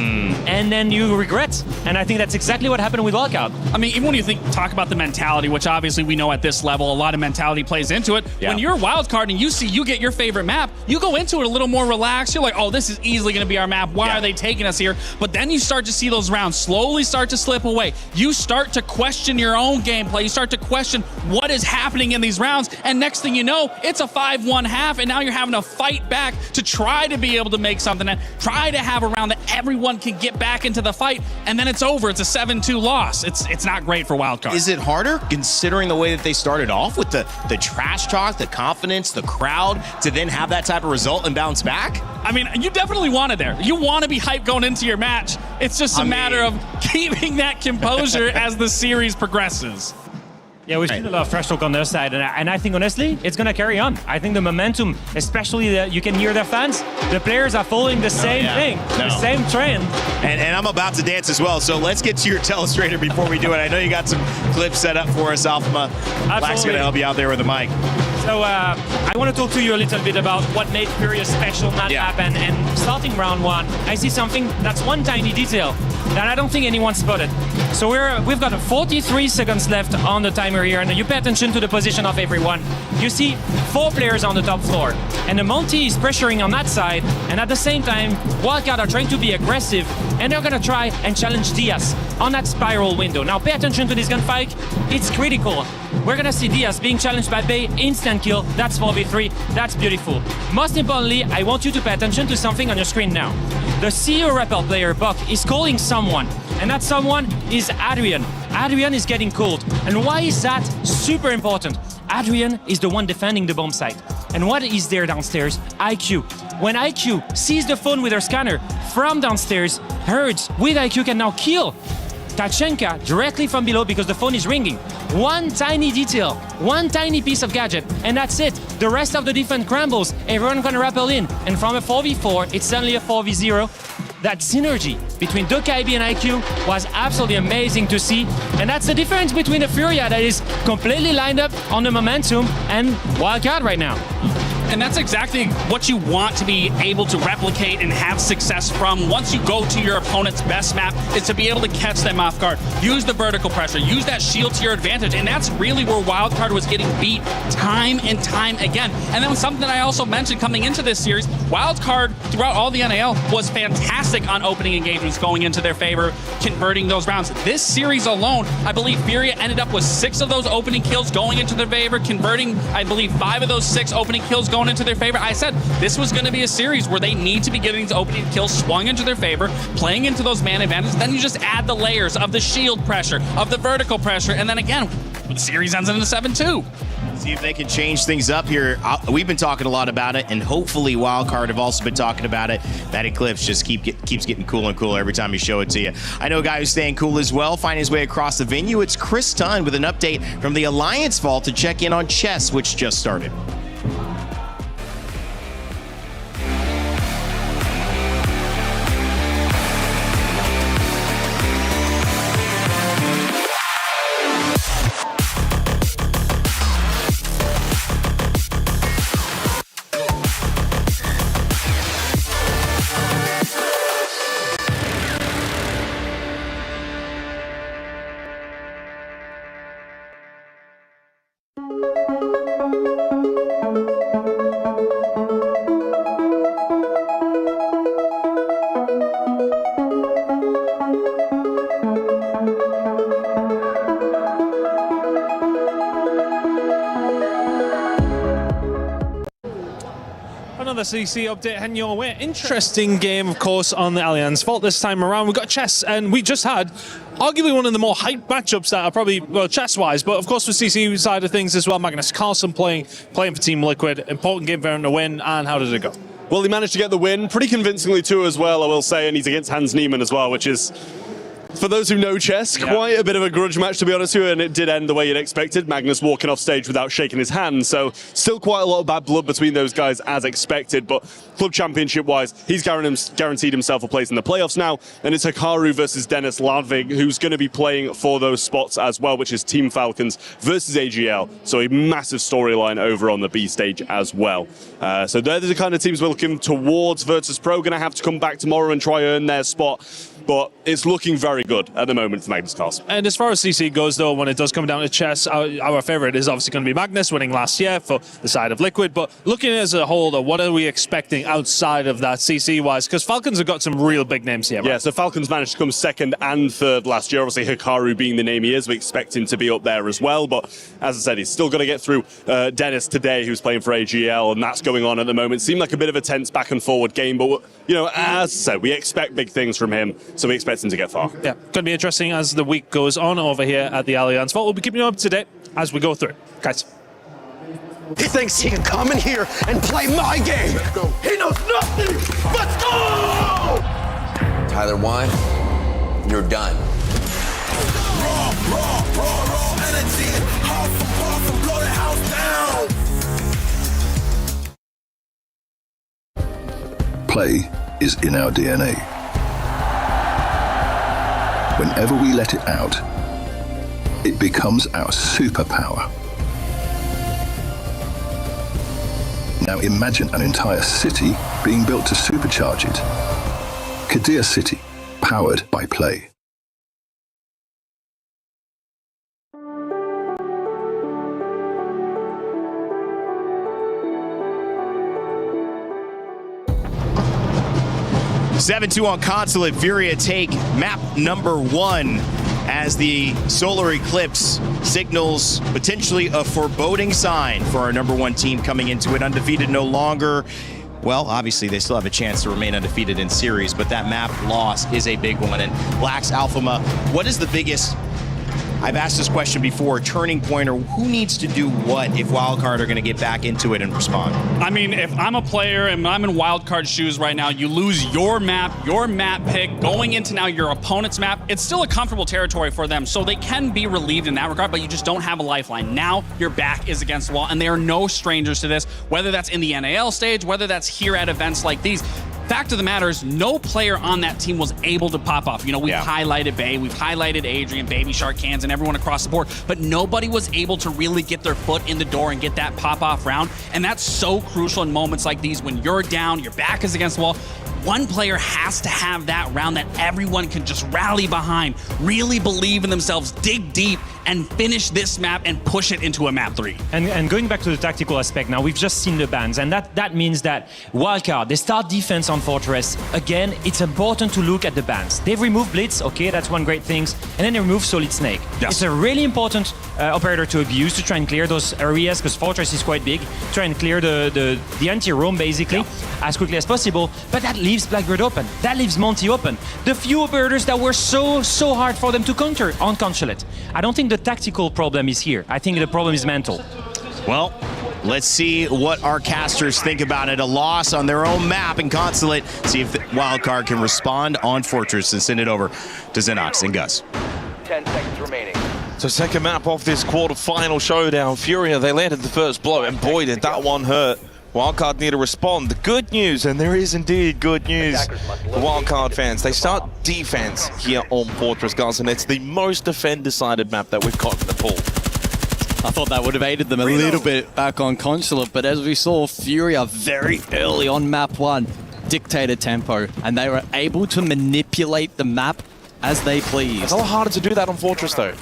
and then you regret. And I think that's exactly what happened with Wildcard. I mean, even when you talk about the mentality, which obviously we know at this level, a lot of mentality plays into it. Yeah. When you're a Wildcard and you get your favorite map, you go into it a little more relaxed. You're like, oh, this is easily going to be our map. Why are they taking us here? But then you start to see those rounds slowly start to slip away. You start to question your own gameplay. You start to question what is happening in these rounds. And next thing you know, it's a 5-1 half, and now you're having to fight back to try to be able to make something, and try to have a round that everyone can get back into the fight, and then it's over. It's a 7-2 loss. It's not great for Wildcard. Is it harder, considering the way that they started off with the trash talk, the confidence, the crowd, to then have that type of result and bounce back? I mean, you definitely want it there. You want to be hyped going into your match. It's just a matter of keeping that composure as the series progresses. Yeah, we've seen a lot of trash talk on their side, and I think, honestly, it's going to carry on. I think the momentum, especially you can hear their fans, the players are following the same thing, the same trend. And I'm about to dance as well, so let's get to your telestrator before we do it. I know you got some clips set up for us, Alpha. Black's going to help you out there with the mic. So I want to talk to you a little bit about what made Fury a special map, and starting round 1, I see something that's one tiny detail that I don't think anyone spotted. So we've got 43 seconds left on the timer here, and you pay attention to the position of everyone. You see 4 players on the top floor, and the Monty is pressuring on that side, and at the same time, Wildcard are trying to be aggressive, and they're gonna try and challenge Diaz on that spiral window. Now pay attention to this gunfight, it's critical. We're gonna see Diaz being challenged by Bay, instant kill, that's 4v3, that's beautiful. Most importantly, I want you to pay attention to something on your screen now. The CEO Rappel player, Buck, is calling someone, and that someone is Adrian. Adrian is getting called. And why is that super important? Adrian is the one defending the bomb site. And what is there downstairs? IQ. When IQ sees the phone with her scanner from downstairs, Herds with IQ can now kill Tachenka directly from below because the phone is ringing. One tiny detail, one tiny piece of gadget, and that's it. The rest of the defense crumbles. Everyone can rappel in. And from a 4v4, it's suddenly a 4v0. That synergy between Dokaibi and IQ was absolutely amazing to see. And that's the difference between a Furia that is completely lined up on the momentum and Wildcard right now. And that's exactly what you want to be able to replicate and have success from once you go to your opponent's best map, is to be able to catch them off guard. Use the vertical pressure, use that shield to your advantage, and that's really where Wildcard was getting beat time and time again. And then something that I also mentioned coming into this series, Wildcard throughout all the NAL was fantastic on opening engagements going into their favor, converting those rounds. This series alone, I believe Furia ended up with 6 of those opening kills going into their favor, converting, I believe, 5 of those 6 opening kills going into their favor. I said this was going to be a series where they need to be getting these opening kills swung into their favor, playing into those man advantages. Then you just add the layers of the shield pressure, of the vertical pressure, and then again, the series ends in a 7-2. See if they can change things up here. We've been talking a lot about it, and hopefully Wildcard have also been talking about it. That Eclipse just keeps getting cooler and cooler every time you show it to you. I know a guy who's staying cool as well, finding his way across the venue. It's Chris Tunn with an update from the Alliance Vault to check in on chess, which just started. Another CC update heading your way. Interesting game, of course, on the Alliance Vault this time around. We've got chess, and we just had arguably one of the more hyped matchups that are probably, well, chess-wise, but of course, for CC side of things as well. Magnus Carlsen playing for Team Liquid. Important game for him to win, and how did it go? Well, he managed to get the win pretty convincingly too as well, I will say, and he's against Hans Niemann as well, which is For those who know chess, quite a bit of a grudge match, to be honest with you, and it did end the way you'd expected. Magnus walking off stage without shaking his hand, so still quite a lot of bad blood between those guys as expected, but Club Championship-wise, he's guaranteed himself a place in the playoffs now, and it's Hikaru versus Dennis Ladvig, who's going to be playing for those spots as well, which is Team Falcons versus ag.al, so a massive storyline over on the B stage as well. So they're the kind of teams we're looking towards. Virtus.pro going to have to come back tomorrow and try earn their spot, but it's looking very good at the moment for Magnus Carlsen. And as far as CC goes, though, when it does come down to chess, our favourite is obviously going to be Magnus, winning last year for the side of Liquid. But looking as a whole, though, what are we expecting outside of that CC-wise? Because Falcons have got some real big names here, right? Yeah, so Falcons managed to come second and third last year. Obviously, Hikaru being the name he is, we expect him to be up there as well. But as I said, he's still got to get through Dennis today, who's playing for ag.al, and that's going on at the moment. Seemed like a bit of a tense back and forward game, but, you know, as I said, we expect big things from him, so we expect him to get far. Yeah, going to be interesting as the week goes on over here at the Allianz Vault. We'll be keeping you up to date as we go through. Guys. He thinks he can come in here and play my game. Let's go. He knows nothing. Let's go! Tyler Wine, you're done. Raw energy. Half and blow the house down. Play is in our DNA. Whenever we let it out, it becomes our superpower. Now imagine an entire city being built to supercharge it. Kadir City, powered by Play. (7-2) on console. Furia take map number 1 as the solar eclipse signals potentially a foreboding sign for our number 1 team coming into it. Undefeated no longer. Well, obviously they still have a chance to remain undefeated in series, but that map loss is a big one. And Black's Alphama, what is the biggest, I've asked this question before, turning point, or who needs to do what if Wildcard are going to get back into it and respond? I mean, if I'm a player and I'm in Wildcard shoes right now, you lose your map pick, going into now your opponent's map, it's still a comfortable territory for them, so they can be relieved in that regard, but you just don't have a lifeline. Now your back is against the wall, and they are no strangers to this, whether that's in the NAL stage, whether that's here at events like these. Fact of the matter is, no player on that team was able to pop off. You know, we've highlighted Bay, we've highlighted Adrian, Baby Shark, Cans, and everyone across the board, but nobody was able to really get their foot in the door and get that pop-off round, and that's so crucial in moments like these when you're down, your back is against the wall. One player has to have that round that everyone can just rally behind, really believe in themselves, dig deep, and finish this map and push it into a map 3. And going back to the tactical aspect now, we've just seen the bans, and that means that Wildcard, they start defense on Fortress. Again, it's important to look at the bans. They've removed Blitz, okay, that's one great thing, and then they removed Solid Snake. Yes. It's a really important operator to abuse to try and clear those areas, because Fortress is quite big, try and clear the anti-roam basically as quickly as possible, but that leaves Blackbird open, that leaves Monty open. The few operators that were so hard for them to counter on Consulate. I don't think the tactical problem is here. I think the problem is mental. Well, let's see what our casters think about it. A loss on their own map in Consulate. See if the Wildcard can respond on Fortress and send it over to Xenox and Gus. 10 seconds remaining. So second map of this quarter-final showdown. Furia, they landed the first blow, and boy, did that one hurt. Wildcard need to respond. The good news, and there is indeed good news for Wildcard fans, they start defense here on Fortress, guys, and it's the most defend-decided map that we've got in the pool. I thought that would have aided them a little bit back on Consulate, but as we saw, Furia very early on map 1 dictated tempo, and they were able to manipulate the map as they pleased. It's a lot harder to do that on Fortress, though.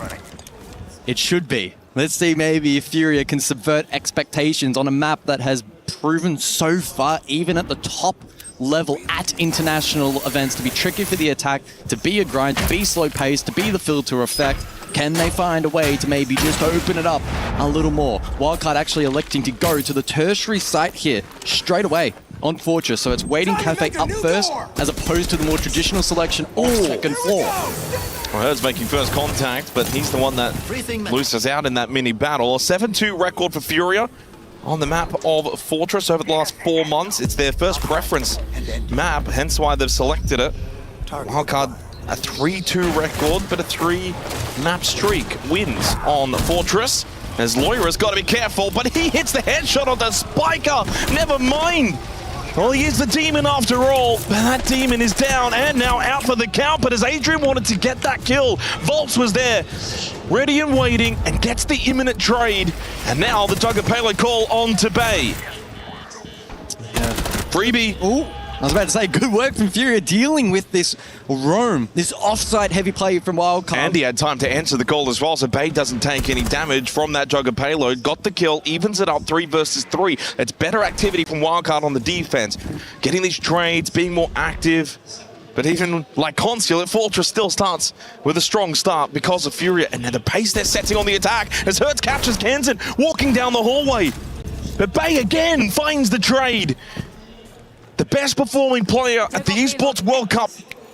It should be. Let's see maybe if Furia can subvert expectations on a map that has proven so far, even at the top level at international events, to be tricky for the attack, to be a grind, to be slow paced, to be the filter effect. Can they find a way to maybe just open it up a little more? Wildcard actually electing to go to the tertiary site here straight away on Fortress, so it's Waiting Cafe up first as opposed to the more traditional selection on second floor. Well, Herd's making first contact, but he's the one that loses out in that mini battle. A 7-2 record for Furia on the map of Fortress over the last 4 months. It's their first preference map, hence why they've selected it. Wildcard a 3-2 record, but a 3-map streak. Wins on Fortress, as Loira's got to be careful, but he hits the headshot on the Spiker. Never mind. Well, he is the demon after all, but that demon is down and now out for the count. But as Adrian wanted to get that kill, Volts was there, ready and waiting, and gets the imminent trade. And now the Jugger payload call on to Bay. Freebie. Ooh. I was about to say, good work from Furia dealing with this roam, this offside heavy play from Wildcard. And he had time to answer the call as well, so Bay doesn't take any damage from that Jugger payload. Got the kill, evens it up 3 versus 3. It's better activity from Wildcard on the defense. Getting these trades, being more active. But even like Consulate, Fortress still starts with a strong start because of Furia. And then the pace they're setting on the attack as Hertz captures Kansan walking down the hallway. But Bay again finds the trade. The best performing player at the Esports World Cup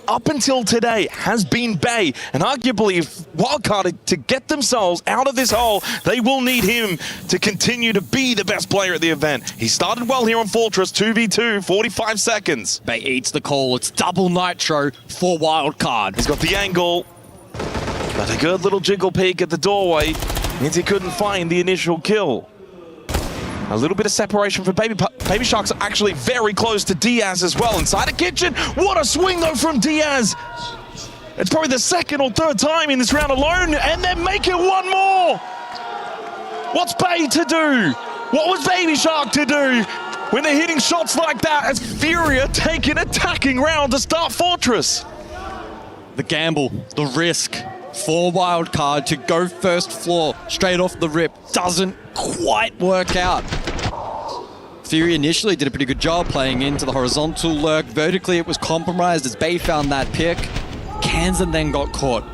up until today has been Bay, and arguably if Wildcard to get themselves out of this hole, they will need him to continue to be the best player at the event. He started well here on Fortress, 2v2, 45 seconds. Bay eats the call, it's double nitro for Wildcard. He's got the angle, but a good little jiggle peek at the doorway means he couldn't find the initial kill. A little bit of separation for Baby Shark's actually very close to Diaz as well. Inside the kitchen, what a swing though from Diaz. It's probably the second or third time in this round alone, and then make it one more. What's Bay to do? What was Baby Shark to do when they're hitting shots like that as Furia take an attacking round to start Fortress? The gamble, the risk for Wildcard to go first floor straight off the rip doesn't quite work out. Fury initially did a pretty good job playing into the horizontal lurk. Vertically it was compromised as Bay found that pick. Kansan then got caught.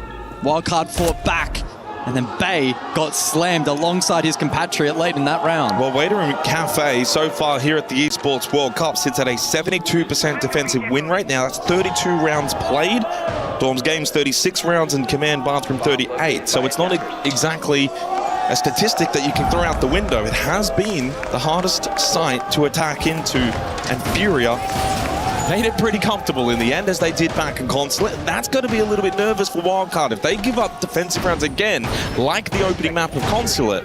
Wildcard fought back, and then Bay got slammed alongside his compatriot late in that round. Well, Waiter and Cafe so far here at the Esports World Cup sits at a 72% defensive win rate. Now that's 32 rounds played. Dorm's Games 36 rounds and Command Bathroom 38. So it's not exactly a statistic that you can throw out the window. It has been the hardest site to attack into, and Furia made it pretty comfortable in the end, as they did back in Consulate. That's going to be a little bit nervous for Wildcard. If they give up defensive rounds again, like the opening map of Consulate,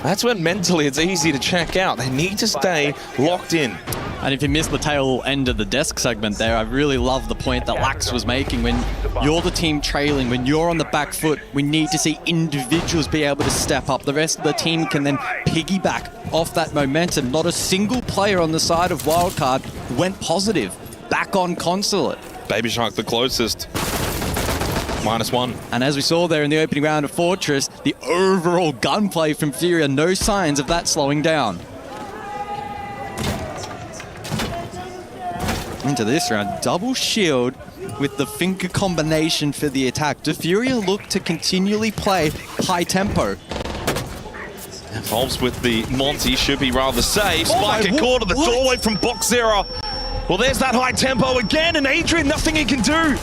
that's when mentally it's easy to check out. They need to stay locked in. And if you missed the tail end of the desk segment there, I really love the point that Lax was making. When you're the team trailing, when you're on the back foot, we need to see individuals be able to step up. The rest of the team can then piggyback off that momentum. Not a single player on the side of Wildcard went positive back on Consulate. Baby Shark the closest. -1. And as we saw there in the opening round of Fortress, the overall gunplay from Furia, no signs of that slowing down. Into this round, double shield with the finger combination for the attack. Do Furia look to continually play high tempo? Volts with the Monty should be rather safe. Spiker caught at the doorway from Box Zero. Well, there's that high tempo again, and Adrian, nothing he can do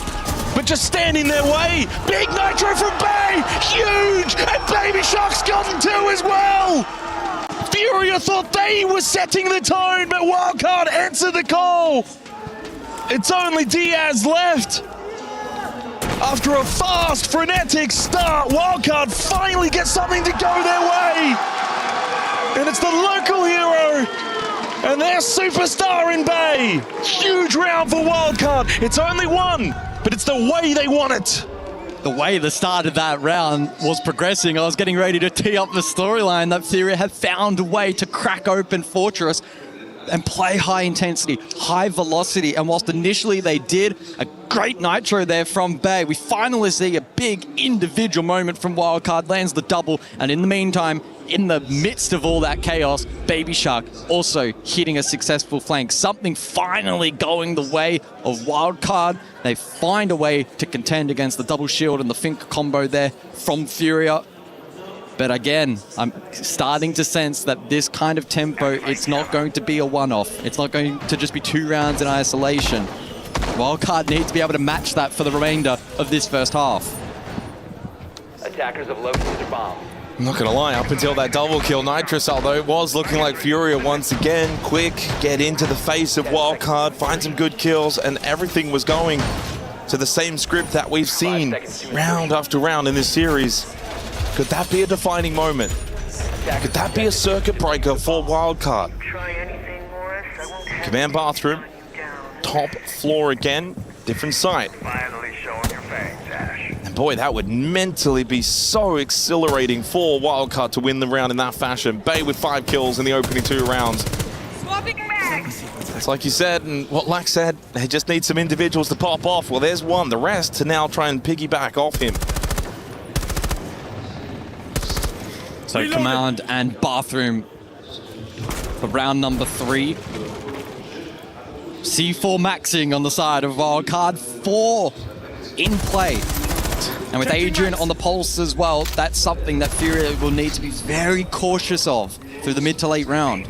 but just stand in their way. Big nitro from Bay, huge, and Baby Shark's gotten two as well. Furia thought they were setting the tone, but Wildcard answered the call. It's only Diaz left. After a fast, frenetic start, Wildcard finally gets something to go their way. And it's the local hero and their superstar in Bay. Huge round for Wildcard. It's only one, but it's the way they want it. The way the start of that round was progressing, I was getting ready to tee up the storyline that Furia had found a way to crack open Fortress and play high intensity, high velocity. And whilst initially they did, a great nitro there from Bay, we finally see a big individual moment from Wildcard, lands the double. And in the meantime, in the midst of all that chaos, Baby Shark also hitting a successful flank. Something finally going the way of Wildcard. They find a way to contend against the double shield and the finger combo there from Furia. But again, I'm starting to sense that this kind of tempo, it's not going to be a one-off. It's not going to just be 2 rounds in isolation. Wildcard needs to be able to match that for the remainder of this first half. Attackers have located their bomb. I'm not gonna lie, up until that double kill Nitrous, although it was looking like Furia once again, quick, get into the face of Wildcard, find some good kills, and everything was going to the same script that we've seen round after round in this series. Could that be a defining moment? Could that be a circuit breaker for Wildcard? Command bathroom, top floor again, different site. And boy, that would mentally be so exhilarating for Wildcard to win the round in that fashion. Bay with 5 kills in the opening 2 rounds. It's like you said, and what Lack said, they just need some individuals to pop off. Well, there's one. The rest to now try and piggyback off him. So command and bathroom for round number 3. C4 maxing on the side of Wildcard. 4 in play. And with Adrian on the pulse as well, that's something that Fury will need to be very cautious of through the mid to late round.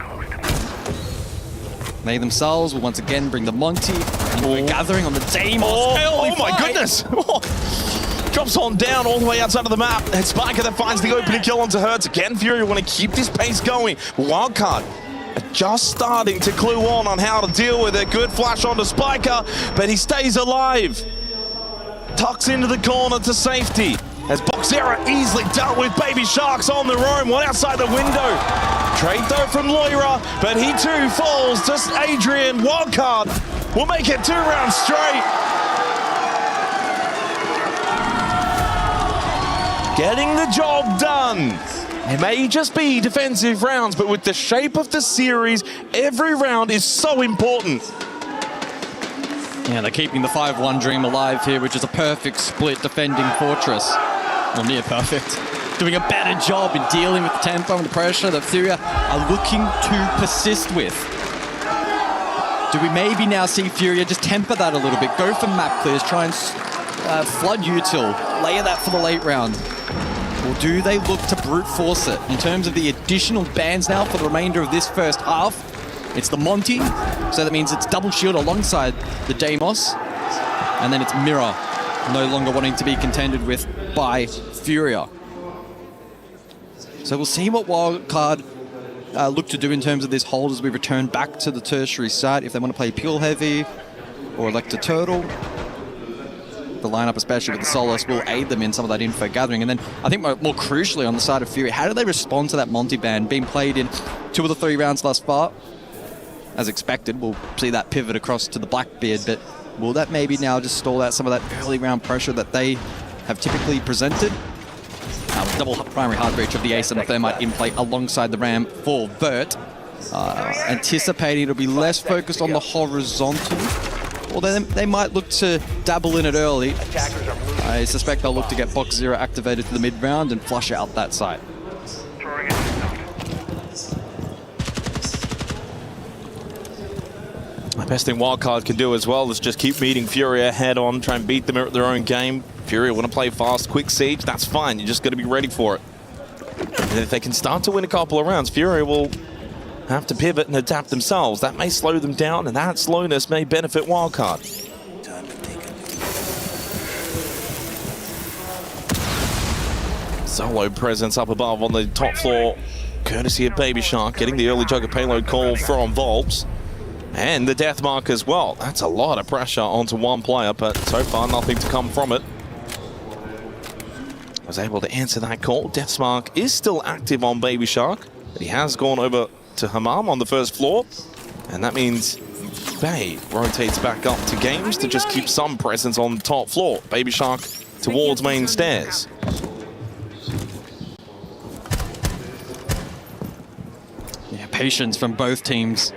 They themselves will once again bring the Monty. And we're gathering on the Deimos. Oh my goodness! Drops on down all the way outside of the map. And Spiker that finds the opening kill onto Hertz. Again, Fury want to keep this pace going. Wildcard just starting to clue on how to deal with it. Good flash onto Spiker, but he stays alive. Tucks into the corner to safety. As Boxera easily dealt with Baby Sharks on the roam, one outside the window. Trade though from Loira, but he too falls to Adrian. Wildcard will make it 2 rounds straight. Getting the job done. It may just be defensive rounds, but with the shape of the series, every round is so important. Yeah, they're keeping the 5-1 dream alive here, which is a perfect split defending Fortress. Well, near perfect. Doing a better job in dealing with the tempo and the pressure that Furia are looking to persist with. Do we maybe now see Furia just temper that a little bit, go for map clears, try and flood util, layer that for the late round? Or do they look to brute force it? In terms of the additional bans now for the remainder of this first half, it's the Monty, so that means it's double shield alongside the Deimos, and then it's Mirror, no longer wanting to be contended with by Furia. So we'll see what Wildcard look to do in terms of this hold as we return back to the tertiary site. If they want to play Pure Heavy or Electa Turtle, the lineup, especially with the Solace, will aid them in some of that info gathering. And then I think more crucially on the side of Fury, how do they respond to that Monty ban being played in 2 of the 3 rounds thus far? As expected, we'll see that pivot across to the Blackbeard, but will that maybe now just stall out some of that early round pressure that they have typically presented? Double primary hard breach of the Ace and the Thermite in play alongside the Ram for Vert. Anticipating it'll be less focused on the horizontal, although they might look to dabble in it early. I suspect they'll look to get Box Zero activated to the mid round and flush out that site. The best thing Wildcard can do as well is just keep meeting Furia head on, try and beat them at their own game. Furia want to play fast, quick siege, that's fine. You just got to be ready for it. And if they can start to win a couple of rounds, Furia will have to pivot and adapt themselves. That may slow them down, and that slowness may benefit Wildcard. Solo presence up above on the top floor, courtesy of Baby Shark, getting the early Jugger payload call from Volps. And the death mark as well. That's a lot of pressure onto one player, but so far nothing to come from it. Was able to answer that call. Death mark is still active on Baby Shark, but he has gone over to Hammam on the first floor. And that means Bay rotates back up to Games to just keep some presence on the top floor. Baby Shark towards main stairs. Yeah, patience from both teams.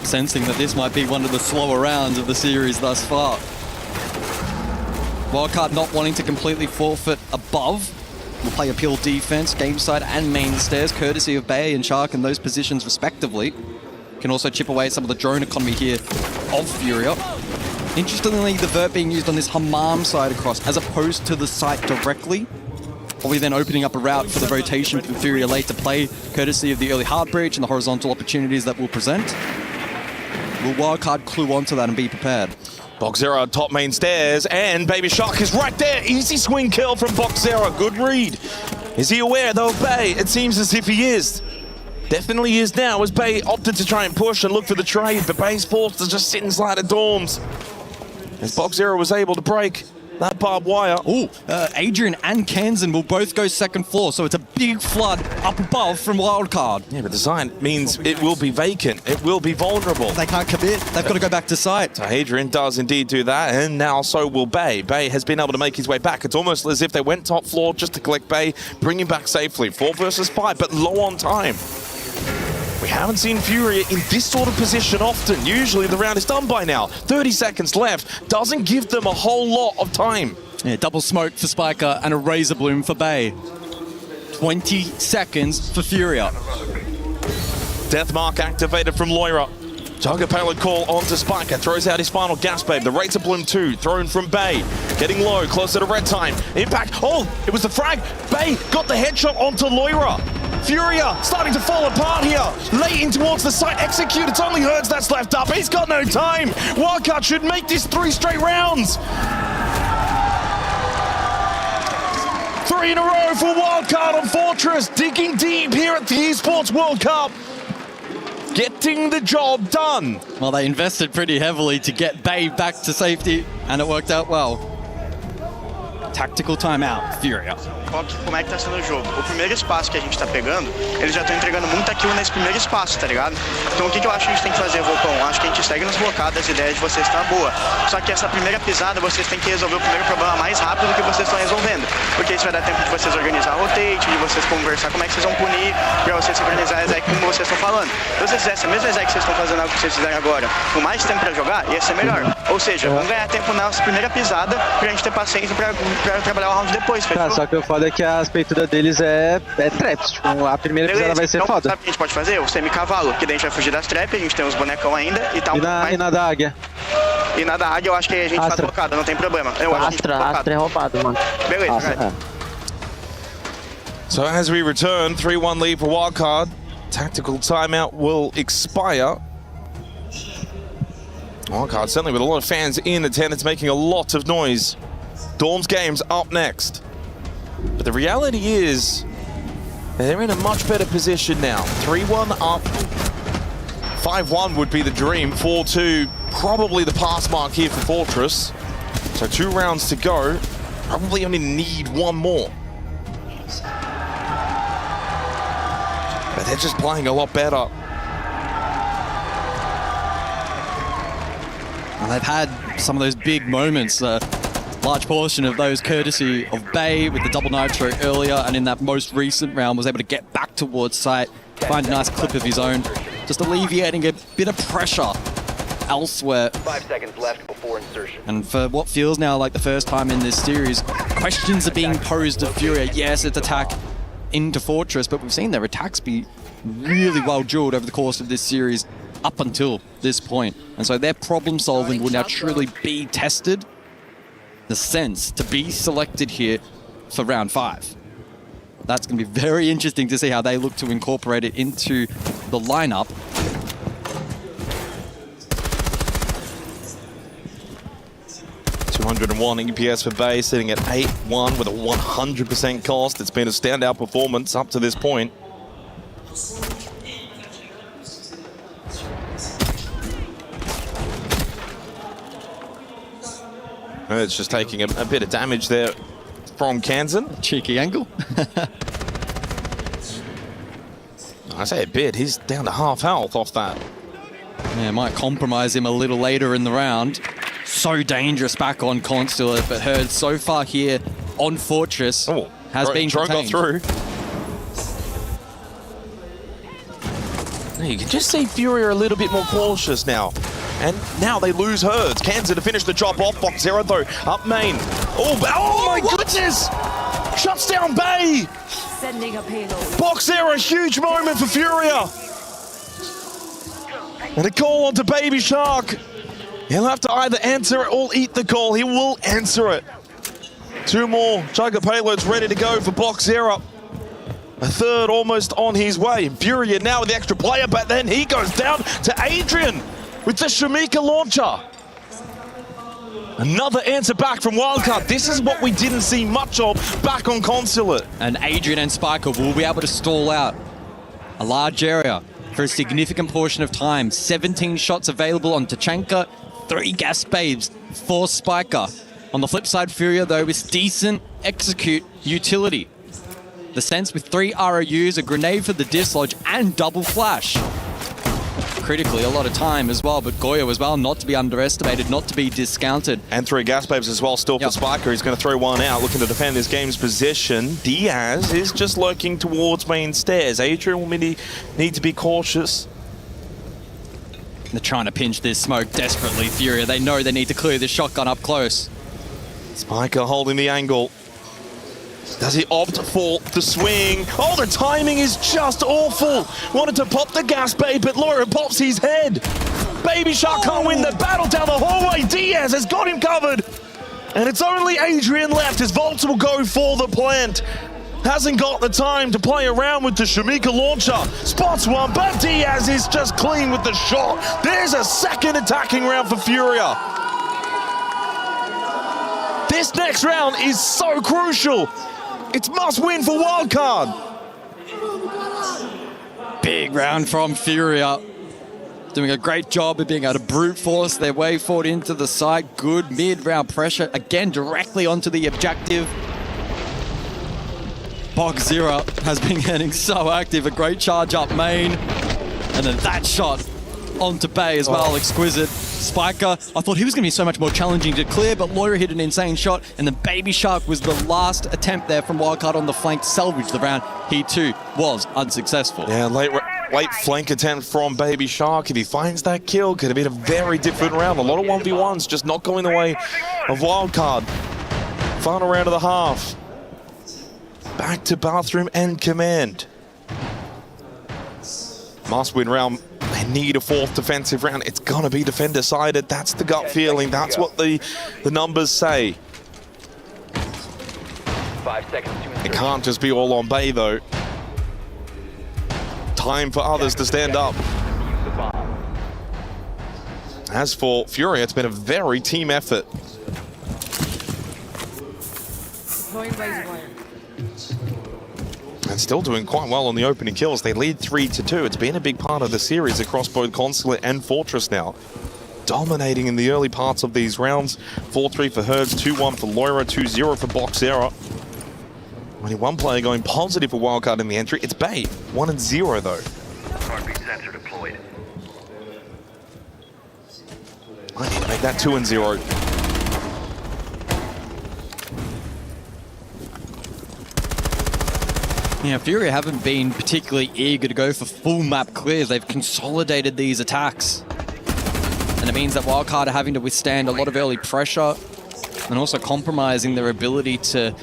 Sensing that this might be one of the slower rounds of the series thus far. Wildcard not wanting to completely forfeit above. Will play a pure defense, game side and main stairs, courtesy of Bay and Shark in those positions respectively. Can also chip away at some of the drone economy here of Furia. Interestingly, the Vert being used on this Hammam side across as opposed to the site directly. Probably then opening up a route for the rotation for Furia late to play, courtesy of the early hard breach and the horizontal opportunities that will present. Will Wildcard clue onto that and be prepared? Boxera top main stairs, and Baby Shark is right there. Easy swing kill from Boxera. Good read. Is he aware though of Bay? It seems as if he is. Definitely is now, as Bay opted to try and push and look for the trade, but Bay's forced to just sit inside of dorms. As Box Zero was able to break that barbed wire. Oh, Adrian and Kansan will both go second floor, so it's a big flood up above from Wildcard. Yeah, but design means it will be vacant. It will be vulnerable. They can't commit. They've got to go back to site. So Adrian does indeed do that, and now so will Bay. Bay has been able to make his way back. It's almost as if they went top floor just to collect Bay, bring him back safely. 4 versus 5, but low on time. We haven't seen Furia in this sort of position often. Usually the round is done by now. 30 seconds left. Doesn't give them a whole lot of time. Yeah, double smoke for Spiker and a Razor Bloom for Bay. 20 seconds for Furia. Death mark activated from Loira. Target payload call onto Spiker. Throws out his final gas babe. The Razor Bloom 2 thrown from Bay. Getting low, closer to red time. Impact. Oh, it was the frag. Bay got the headshot onto Loira. Furia starting to fall apart here. Late in towards the site. Execute. It's only Herds that's left up. He's got no time. Wildcard should make this 3 straight rounds. 3 in a row for Wildcard on Fortress. Digging deep here at the Esports World Cup. Getting the job done. Well, they invested pretty heavily to get Bay back to safety, and it worked out well. Tactical timeout, Furia. Como é que tá sendo o jogo? O primeiro espaço que a gente tá pegando, eles já estão entregando muita kill nesse primeiro espaço, tá ligado? Então o que eu acho que a gente tem que fazer, Volcão? Acho que a gente segue nos blocados, as ideias de vocês estão boa. Só que essa primeira pisada, vocês têm que resolver o primeiro problema mais rápido do que vocês estão resolvendo. Porque isso vai dar tempo de vocês organizar a rotate, de vocês conversar como é que vocês vão punir, pra vocês organizar a exec como vocês estão falando. Se vocês fizessem a mesma exec que vocês estão fazendo, que vocês fizeram agora, com mais tempo pra jogar, ia ser melhor. Ou seja, vamos ganhar tempo na primeira pisada pra gente ter paciência pra trabalhar o round depois. Cara, só que o foda é que a peituda deles é traps. Tipo, a primeira pisada vai ser então, foda. Sabe o que a gente pode fazer? O semi-cavalo, que daí a gente vai fugir das traps, a gente tem os bonecão ainda e tal. E na da águia? E na da águia eu acho que a gente tá colocado, não tem problema. Astra é roubado, mano. Beleza, So as we return, 3-1 lead for Wildcard. Tactical timeout will expire. Wildcard certainly with a lot of fans in attendance making a lot of noise. Dawn's game's up next. But the reality is, they're in a much better position now. 3-1 up. 5-1 would be the dream. 4-2, probably the pass mark here for Fortress. So 2 rounds to go. Probably only need 1 more. But they're just playing a lot better. And they've had some of those big moments. Large portion of those courtesy of Bay with the double nitro earlier, and in that most recent round was able to get back towards site, find a nice clip of his own, just alleviating a bit of pressure elsewhere. 5 seconds left before insertion. And for what feels now like the first time in this series, questions are being posed of Furia. Yes, it's attack into Fortress, but we've seen their attacks be really well drilled over the course of this series up until this point. And so their problem solving will now truly be tested. The sense to be selected here for round 5. That's going to be very interesting to see how they look to incorporate it into the lineup. $201 EPS for Bay, sitting at 8-1 with a 100% cost. It's been a standout performance up to this point. It's just taking a bit of damage there from Kansan. Cheeky angle. I say a bit, he's down to half health off that. Yeah, might compromise him a little later in the round. So dangerous back on Consulate, but Herd so far here on Fortress has been contained. Got through. Now you can just see Furia a little bit more cautious now. And now they lose Herds. Kansan to finish the job off. Box Zero though, up main. Oh my goodness! Shuts down Bay! Sending a payload. Box Zero, a huge moment for Furia. And a call onto Baby Shark. He'll have to either answer it or eat the call. He will answer it. 2 more Chugga payloads ready to go for Box Zero. A third almost on his way. Furia now with the extra player, but then he goes down to Adrian with the Shamika launcher. Another answer back from Wildcard. This is what we didn't see much of back on Consulate. And Adrian and Spiker will be able to stall out a large area for a significant portion of time. 17 shots available on Tachanka, 3 gas babes for Spiker. On the flip side, Furia, though, is decent execute utility. The Sense with 3 ROUs, a grenade for the dislodge, and double flash. Critically, a lot of time as well, but Goyo as well, not to be underestimated, not to be discounted. And 3 gas babes as well, still for Spiker. He's going to throw one out, looking to defend this game's possession. Diaz is just lurking towards main stairs. Adrian will need to be cautious. They're trying to pinch this smoke desperately, Furia. They know they need to clear this shotgun up close. Spiker holding the angle. Does he opt for the swing? Oh, the timing is just awful. Wanted to pop the gas babe, but Laura pops his head. Baby Shark can't win the battle down the hallway. Diaz has got him covered. And it's only Adrian left as Volts will go for the plant. Hasn't got the time to play around with the Shamika launcher. Spots one, but Diaz is just clean with the shot. There's a second attacking round for Furia. This next round is so crucial. It's must win for Wildcard. Big round from Furia. Doing a great job of being able to brute force their way forward into the site. Good mid-round pressure, again directly onto the objective. Bogzera has been getting so active, a great charge up main. And then that shot onto Bay as well, exquisite. Spiker, I thought he was going to be so much more challenging to clear, but Loira hit an insane shot, and then Baby Shark was the last attempt there from Wildcard on the flank to salvage the round. He too was unsuccessful. Yeah, late flank attempt from Baby Shark. If he finds that kill, could have been a very different round. A lot of 1v1s just not going the way of Wildcard. Final round of the half. Back to Bathroom and Command. Must win round. They need a 4th defensive round. It's gonna be defender-sided. That's the gut feeling. That's what the numbers say. 5 seconds to insert. It can't just be all on Bay, though. Time for others to stand up. As for Fury, it's been a very team effort. And still doing quite well on the opening kills. They lead 3-2. It's been a big part of the series across both Consulate and Fortress now. Dominating in the early parts of these rounds. 4-3 for Herds, 2-1 for Loira, 2-0 for Boxera. Only one player going positive for Wildcard in the entry. It's Bay, 1-0 though. Heartbeat sensor deployed. I need to make that 2-0. Yeah, Fury haven't been particularly eager to go for full map clears. They've consolidated these attacks. And it means that Wildcard are having to withstand a lot of early pressure and also compromising their ability to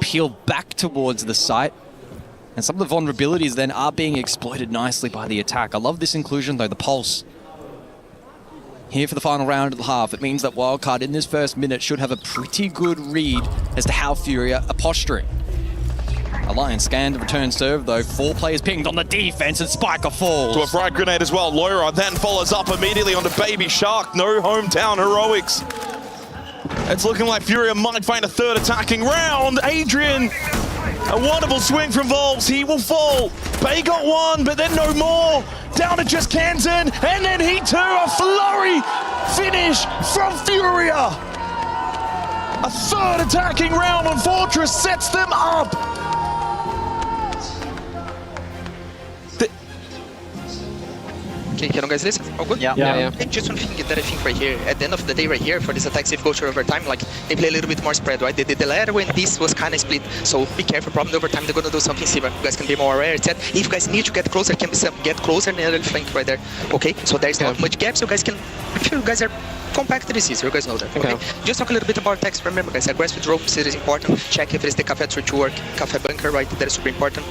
peel back towards the site. And some of the vulnerabilities then are being exploited nicely by the attack. I love this inclusion though, the Pulse. Here for the final round of the half, it means that Wildcard in this first minute should have a pretty good read as to how Furia are posturing. Alliance scanned and return serve though. 4 players pinged on the defense and Spiker falls. To a frag grenade as well. Loira then follows up immediately onto Baby Shark. No hometown heroics. It's looking like Furia might find a 3rd attacking round. Adrian, a wonderful swing from Volves. He will fall. Bay got one, but then no more. Down to just Canton, and then he too, a flurry finish from Furia. A 3rd attacking round on Fortress sets them up. Okay, can you guys listen? All good? Yeah. Just one thing that I think right here, at the end of the day right here, for this attacks, if go to overtime, like, they play a little bit more spread, right? They did the latter when this was kind of split, so be careful, probably overtime they're gonna do something similar. You guys can be more aware. If you guys need to get closer, can be some get closer near the flank right there. Okay, so there's not much gap, so you guys can, if you guys are compacted, it's easier, you guys know that. Okay. Just talk a little bit about attacks. Remember, guys, aggressive ropes is important. Check if it is the cafe to work, cafe bunker, right? That is super important.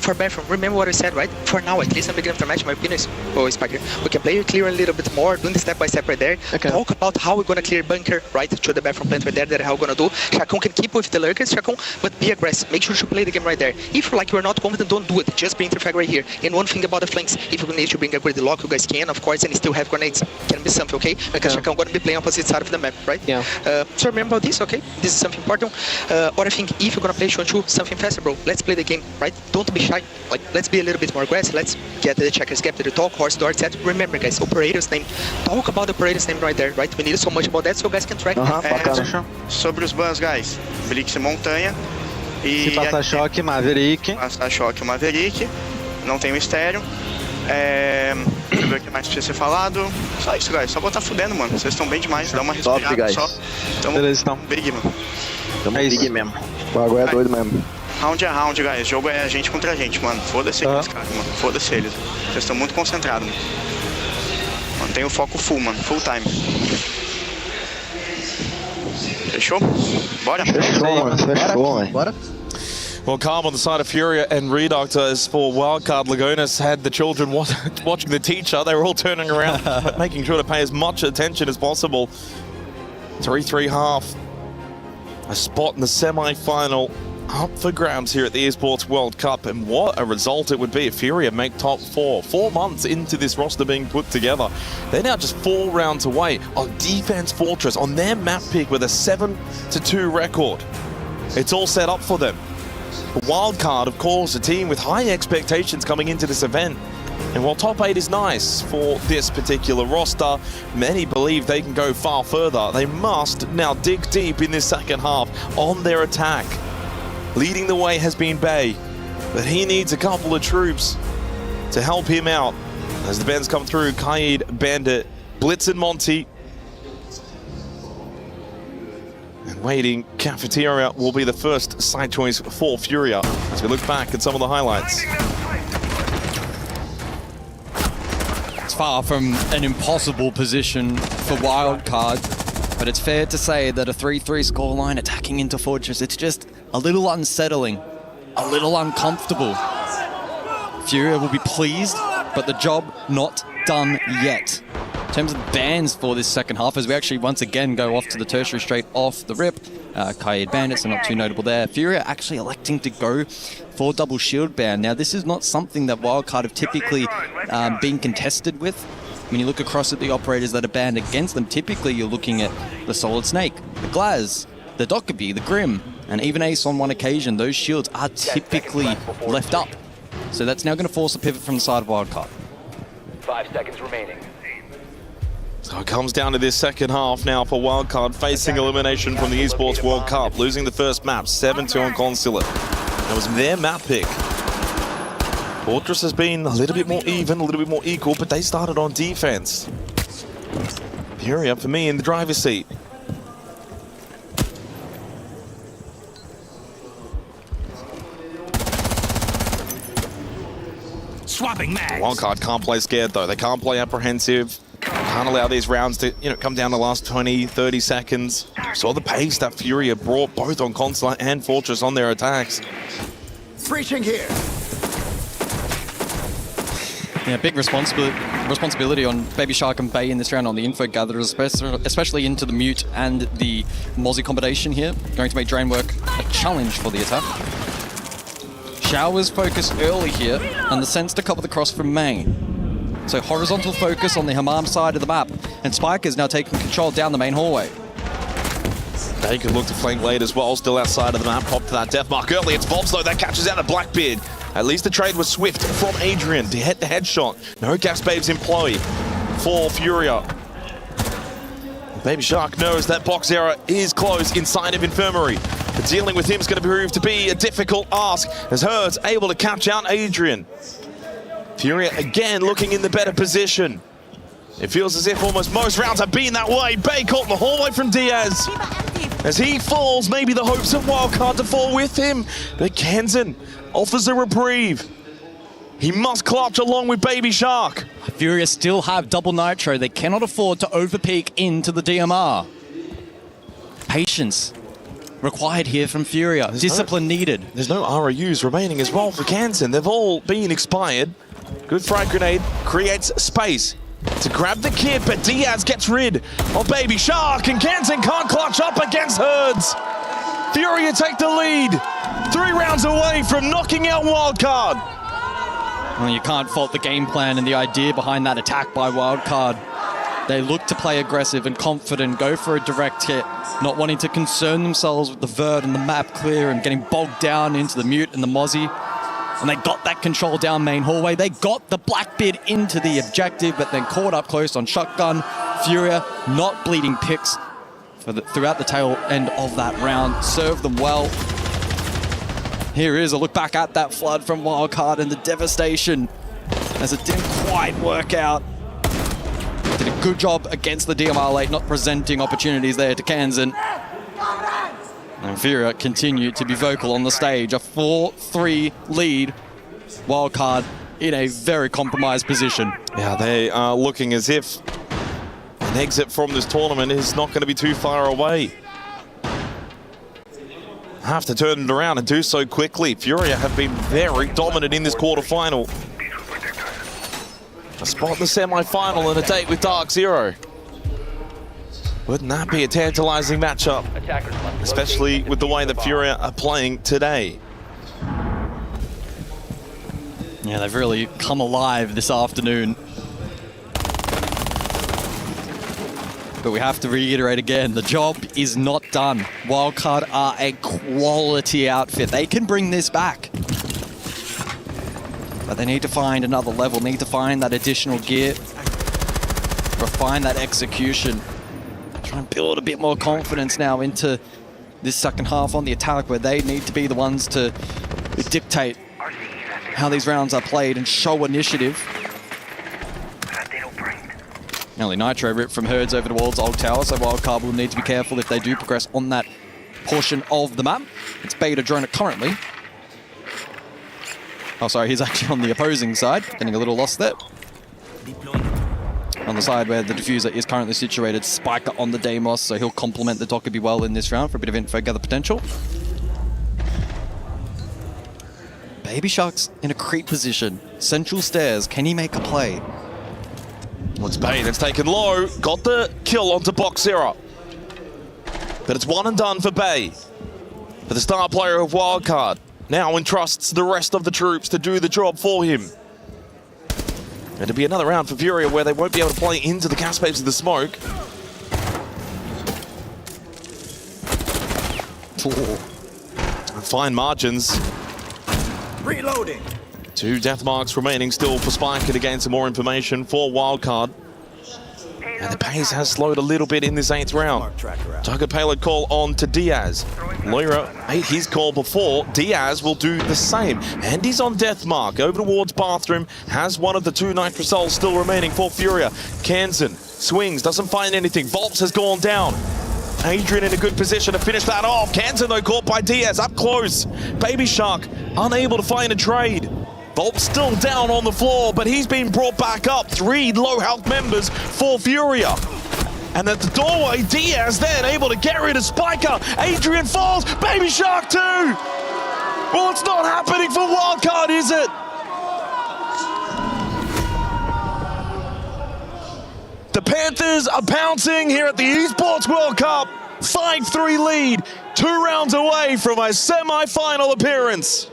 For bathroom, remember what I said, right? For now, at least I'm beginning to match my opinion. Oh, Spiker. We can play clear a little bit more, doing the step by step right there. Talk about how we're gonna clear bunker, right? To the bathroom plant right there, that how we're gonna do. Chacon can keep with the lurkers, Chacon, but be aggressive. Make sure to play the game right there. If you're not confident, don't do it. Just bring interfag right here. And one thing about the flanks, if you need to bring a great lock, you guys can, of course, and still have grenades. Can be something, okay? Because Chacon I'm going to be playing opposite side of the map, right? Yeah. So remember this, okay? This is something important. Or I think if you're going to play 2-on-2, something faster, bro. Let's play the game, right? Don't be shy. Like, let's be a little bit more aggressive. Let's get the checkers, get to the talk, horse door, etc. Remember, guys, operator's name. Talk about the operator's name right there, right? We need so much about that so guys can track. Sobre os bans, guys. Blitz Montanha. E se passar choque, Maverick. Passar choque, Maverick. Não tem mistério. Deixa eu ver o que mais precisa ser falado. Só isso, guys. Só botar fudendo, mano. Vocês estão bem demais. Dá uma respirada. Top, guys. Só. Beleza, então. Big, mano. Tamo big mesmo. O bagulho é doido mesmo. Round é round, guys. O jogo é a gente contra a gente, mano. Foda-se eles, cara, mano. Foda-se eles. Vocês estão muito concentrados, mano. Mantenha o foco full, mano. Full time. Fechou? Bora? Fechou, mano. Fechou, mano. Bora? Well, calm on the side of Furia and Redoctor. As for Wildcard, Lagunas had the children watching the teacher. They were all turning around, making sure to pay as much attention as possible. 3-3 half. A spot in the semi-final up for grabs here at the Esports World Cup. And what a result it would be if Furia make top 4. 4 months into this roster being put together. They're now just 4 rounds away on Defense Fortress on their map pick with a 7-2 record. It's all set up for them. Wildcard, of course, a team with high expectations coming into this event. And while top 8 is nice for this particular roster, many believe they can go far further. They must now dig deep in this second half on their attack. Leading the way has been Bay, but he needs a couple of troops to help him out. As the Bens come through, Kaid, Bandit, Blitz and Monty. And waiting, Cafeteria will be the first side choice for Furia as we look back at some of the highlights. It's far from an impossible position for Wildcard, but it's fair to say that a 3-3 scoreline attacking into Fortress, it's just a little unsettling, a little uncomfortable. Furia will be pleased, but the job not done yet. In terms of bans for this second half, as we actually once again go off to the tertiary straight off the rip. Kaid Bandits are not too notable there. Furia actually electing to go for double shield ban. Now, this is not something that Wildcard have typically been contested with. When you look across at the operators that are banned against them, typically you're looking at the Solid Snake, the Glaz, the Dokkaebi, the Grim, and even Ace on one occasion. Those shields are typically left up. So that's now going to force a pivot from the side of Wildcard. 5 seconds remaining. So it comes down to this second half now for Wildcard, facing elimination from the Esports World Cup, losing the first map, 7-2 on Consulate. That was their map pick. Fortress has been a little bit more even, a little bit more equal, but they started on defense. Furia, for me, in the driver's seat. Swapping mags. Wildcard can't play scared though. They can't play apprehensive. Can't allow these rounds to, come down the last 20, 30 seconds. Saw the pace that Furia brought both on Consulate and Fortress on their attacks. Breaching here. Yeah, big responsibility on Baby Shark and Bay in this round on the info gatherers, especially into the Mute and the Mozzie combination here. Going to make Drain work a challenge for the attack. Showers focus early here, and the sense to cover the cross from May. So horizontal focus on the Hammam side of the map, and Spike is now taking control down the main hallway. They could look to flank late as well, still outside of the map. Pop to that death mark early. It's Bobs though that catches out a Blackbeard. At least the trade was swift from Adrian to hit the headshot. No gas babes in play for Furia. Baby Shark knows that box error is close inside of Infirmary. But dealing with him is going to prove to be a difficult ask as Herd's able to catch out Adrian. Furia again looking in the better position. It feels as if almost most rounds have been that way. Bay caught in the hallway from Diaz. As he falls, maybe the hopes of Wildcard to fall with him. But Kenzen offers a reprieve. He must clutch along with Baby Shark. Furia still have double nitro. They cannot afford to overpeak into the DMR. Patience required here from Furia. Discipline needed. There's no ROUs remaining as well for Kenzen. They've all been expired. Good frag grenade creates space to grab the kid, but Diaz gets rid of Baby Shark, and Kenzen can't clutch up against Herds. Furia take the lead, 3 rounds away from knocking out Wildcard. Well, you can't fault the game plan and the idea behind that attack by Wildcard. They look to play aggressive and confident, go for a direct hit, not wanting to concern themselves with the vert and the map clear and getting bogged down into the mute and the mozzie. And they got that control down main hallway. They got the Blackbeard into the objective, but then caught up close on shotgun. Furia not bleeding picks throughout the tail end of that round. Served them well. Here is a look back at that flood from Wildcard and the devastation as it didn't quite work out. Did a good job against the DMR late, not presenting opportunities there to Kansan. And Furia continued to be vocal on the stage. A 4-3 lead. Wildcard in a very compromised position. Yeah, they are looking as if an exit from this tournament is not going to be too far away. Have to turn it around and do so quickly. Furia have been very dominant in this quarterfinal. A spot in the semi-final and a date with Dark Zero. Wouldn't that be a tantalizing matchup? Especially with the way that Furia are playing today. Yeah, they've really come alive this afternoon. But we have to reiterate again, the job is not done. Wildcard are a quality outfit. They can bring this back. But they need to find another level, need to find that additional gear, refine that execution, try and build a bit more confidence now into this second half on the attack, where they need to be the ones to dictate how these rounds are played and show initiative. Nearly Nitro ripped from Herds over towards Old Tower, so Wildcard will need to be careful if they do progress on that portion of the map. It's Beta Drone currently. Oh, sorry, he's actually on the opposing side, getting a little lost there. On the side where the diffuser is currently situated, Spiker on the Deimos, so he'll complement the Dokkaebi well in this round for a bit of info gather potential. Baby Shark's in a creep position. Central stairs, can he make a play? What's Bay that's taken low, got the kill onto Box Zero. But it's one and done for Bay. For the star player of Wildcard, now entrusts the rest of the troops to do the job for him. It'll be another round for Furia where they won't be able to play into the gas waves of the smoke. Fine margins. Reloading. 2 death marks remaining still for Spike to gain some more information for Wildcard. And the pace has slowed a little bit in this 8th round. Took a payload call on to Diaz. Loira ate his call before. Diaz will do the same. And he's on death mark over towards Bathroom. Has one of the 2 Nitrosols still remaining for Furia. Kansan swings, doesn't find anything. Volps has gone down. Adrian in a good position to finish that off. Kansan though caught by Diaz up close. Baby Shark unable to find a trade. Volp still down on the floor, but he's been brought back up. 3 low health members for Furia. And at the doorway, Diaz then able to get rid of Spiker. Adrian falls, Baby Shark too! Well, it's not happening for Wildcard, is it? The Panthers are pouncing here at the Esports World Cup. 5-3 lead, 2 rounds away from a semi-final appearance.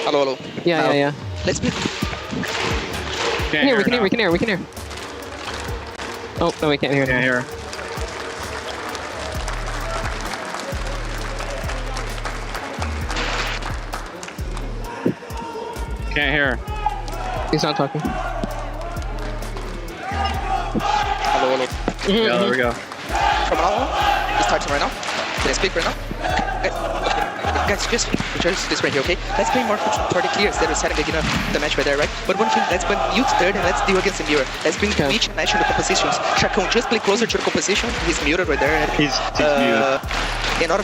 Hello. Yeah. Let's be. We can hear. Oh, no, we can't hear. Can't hear. Can't hear. He's not talking. Hello. Yeah, there we go. From now on, it's starting right now. Can I speak right now? Guys, just this right here, okay? Let's play more for the clear instead of setting the beginning of the match right there, right? But one thing, let's bring Youth third and let's deal against the mirror. Let's bring Twitch and Nash in the compositions. Chacon, just play closer to the composition. He's muted right there. He's muted. In order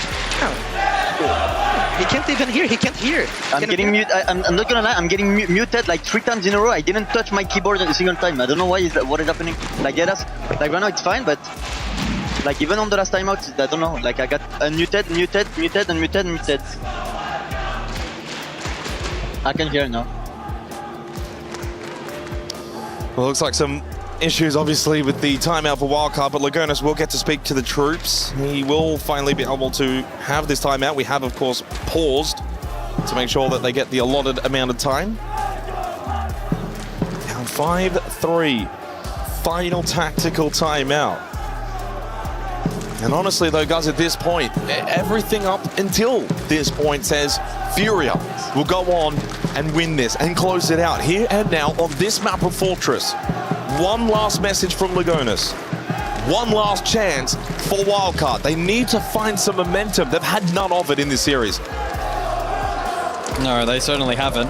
he can't even hear. He can't hear. I'm getting muted. I'm not gonna lie. I'm getting muted like 3 times in a row. I didn't touch my keyboard a single time. I don't know why. What is happening? Like, yeah, like right now it's fine, but like even on the last time out, I don't know. Like I got unmuted, muted. I can hear now. Well, looks like some issues obviously with the timeout for Wildcard, but Lagonis will get to speak to the troops. He will finally be able to have this timeout. We have, of course, paused to make sure that they get the allotted amount of time. Down 5-3. Final tactical timeout. And honestly though, guys, at this point, everything up until this point says Furia will go on and win this and close it out here and now on this map of Fortress. One last message from Lagonas. One last chance for Wildcard. They need to find some momentum. They've had none of it in this series. No, they certainly haven't.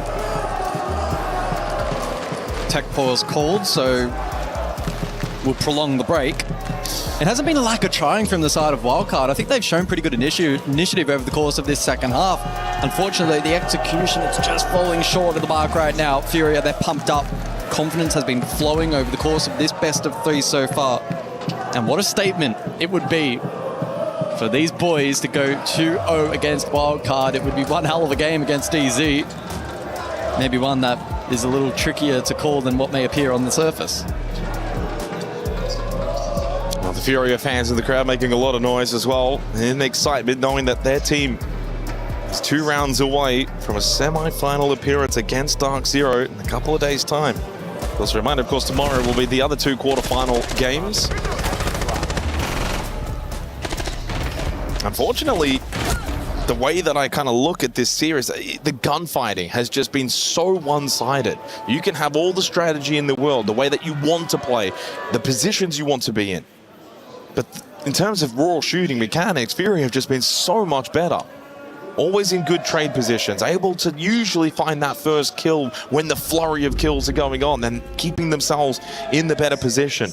Tech pause called, so we'll prolong the break. It hasn't been a lack of trying from the side of Wildcard. I think they've shown pretty good initiative over the course of this second half. Unfortunately, the execution, it's just falling short of the mark right now. Furia, they're pumped up. Confidence has been flowing over the course of this best of 3 so far. And what a statement it would be for these boys to go 2-0 against Wildcard. It would be one hell of a game against DZ. Maybe one that is a little trickier to call than what may appear on the surface. Well, the Furia fans in the crowd making a lot of noise as well, in excitement, knowing that their team is 2 rounds away from a semi-final appearance against Dark Zero in a couple of days' time. Just a reminder, of course, tomorrow will be the other 2 quarterfinal games. Unfortunately, the way that I kind of look at this series, the gunfighting has just been so one-sided. You can have all the strategy in the world, the way that you want to play, the positions you want to be in. But in terms of raw shooting mechanics, Fury have just been so much better. Always in good trade positions, able to usually find that first kill when the flurry of kills are going on and keeping themselves in the better position.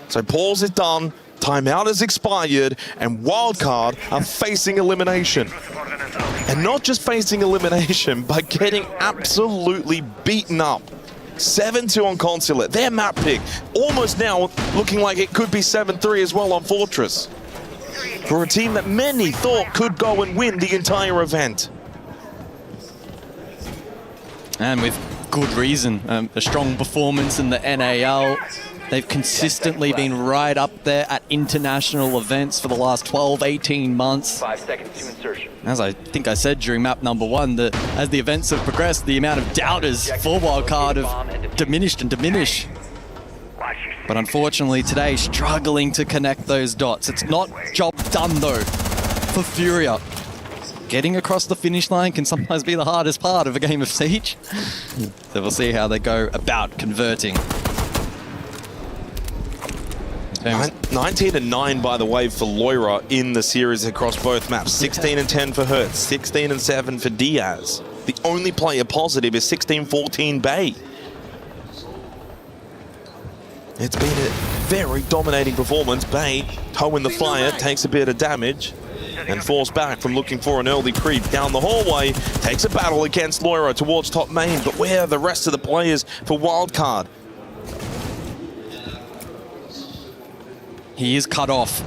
So pause is done, timeout has expired, and Wildcard are facing elimination. And not just facing elimination, but getting absolutely beaten up. 7-2 on Consulate, their map pick, almost now looking like it could be 7-3 as well on Fortress. For a team that many thought could go and win the entire event. And with good reason, a strong performance in the NAL. They've consistently been right up there at international events for the last 12, 18 months. 5 seconds to insertion. As I think I said during map number 1, that as the events have progressed, the amount of doubters for Wildcard have diminished and diminished. But unfortunately today, struggling to connect those dots. It's not job done though for Furia. Getting across the finish line can sometimes be the hardest part of a game of Siege. So we'll see how they go about converting. 19-9, by the way, for Loira in the series across both maps. 16-10 for Hertz, 16-7 for Diaz. The only player positive is 16-14 Bay. It's been a very dominating performance. Bay, toe in the fire, takes a bit of damage and falls back from looking for an early creep down the hallway. Takes a battle against Loira towards top main, but where are the rest of the players for Wildcard? He is cut off.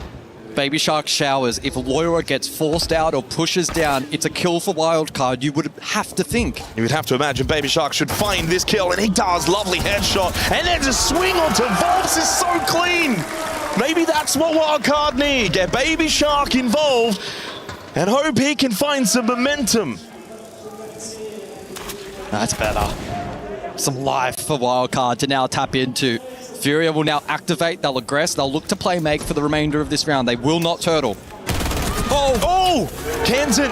Baby Shark showers. If Loira gets forced out or pushes down, it's a kill for Wildcard. You would have to think. You would have to imagine Baby Shark should find this kill, and he does. Lovely headshot. And then to swing onto Volps is so clean. Maybe that's what Wildcard need. Get Baby Shark involved and hope he can find some momentum. That's better. Some life for Wildcard to now tap into. Furia will now activate, they'll aggress, they'll look to play make for the remainder of this round. They will not turtle. Oh! Kenton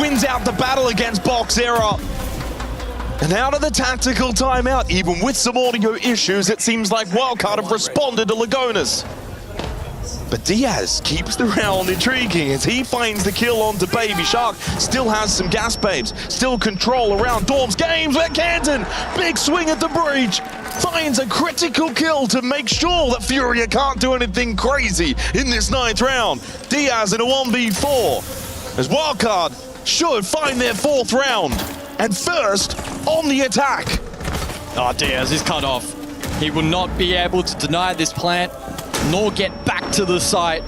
wins out the battle against Boxera. And out of the tactical timeout, even with some audio issues, it seems like Wildcard have responded to Lagonas. But Diaz keeps the round intriguing as he finds the kill onto Baby Shark. Still has some gas babes, still control around Dorm's games, but Canton, big swing at the breach, finds a critical kill to make sure that Furia can't do anything crazy in this 9th round. Diaz in a 1v4 as Wildcard should find their 4th round and first on the attack. Oh, Diaz is cut off. He will not be able to deny this plant nor get back to the site.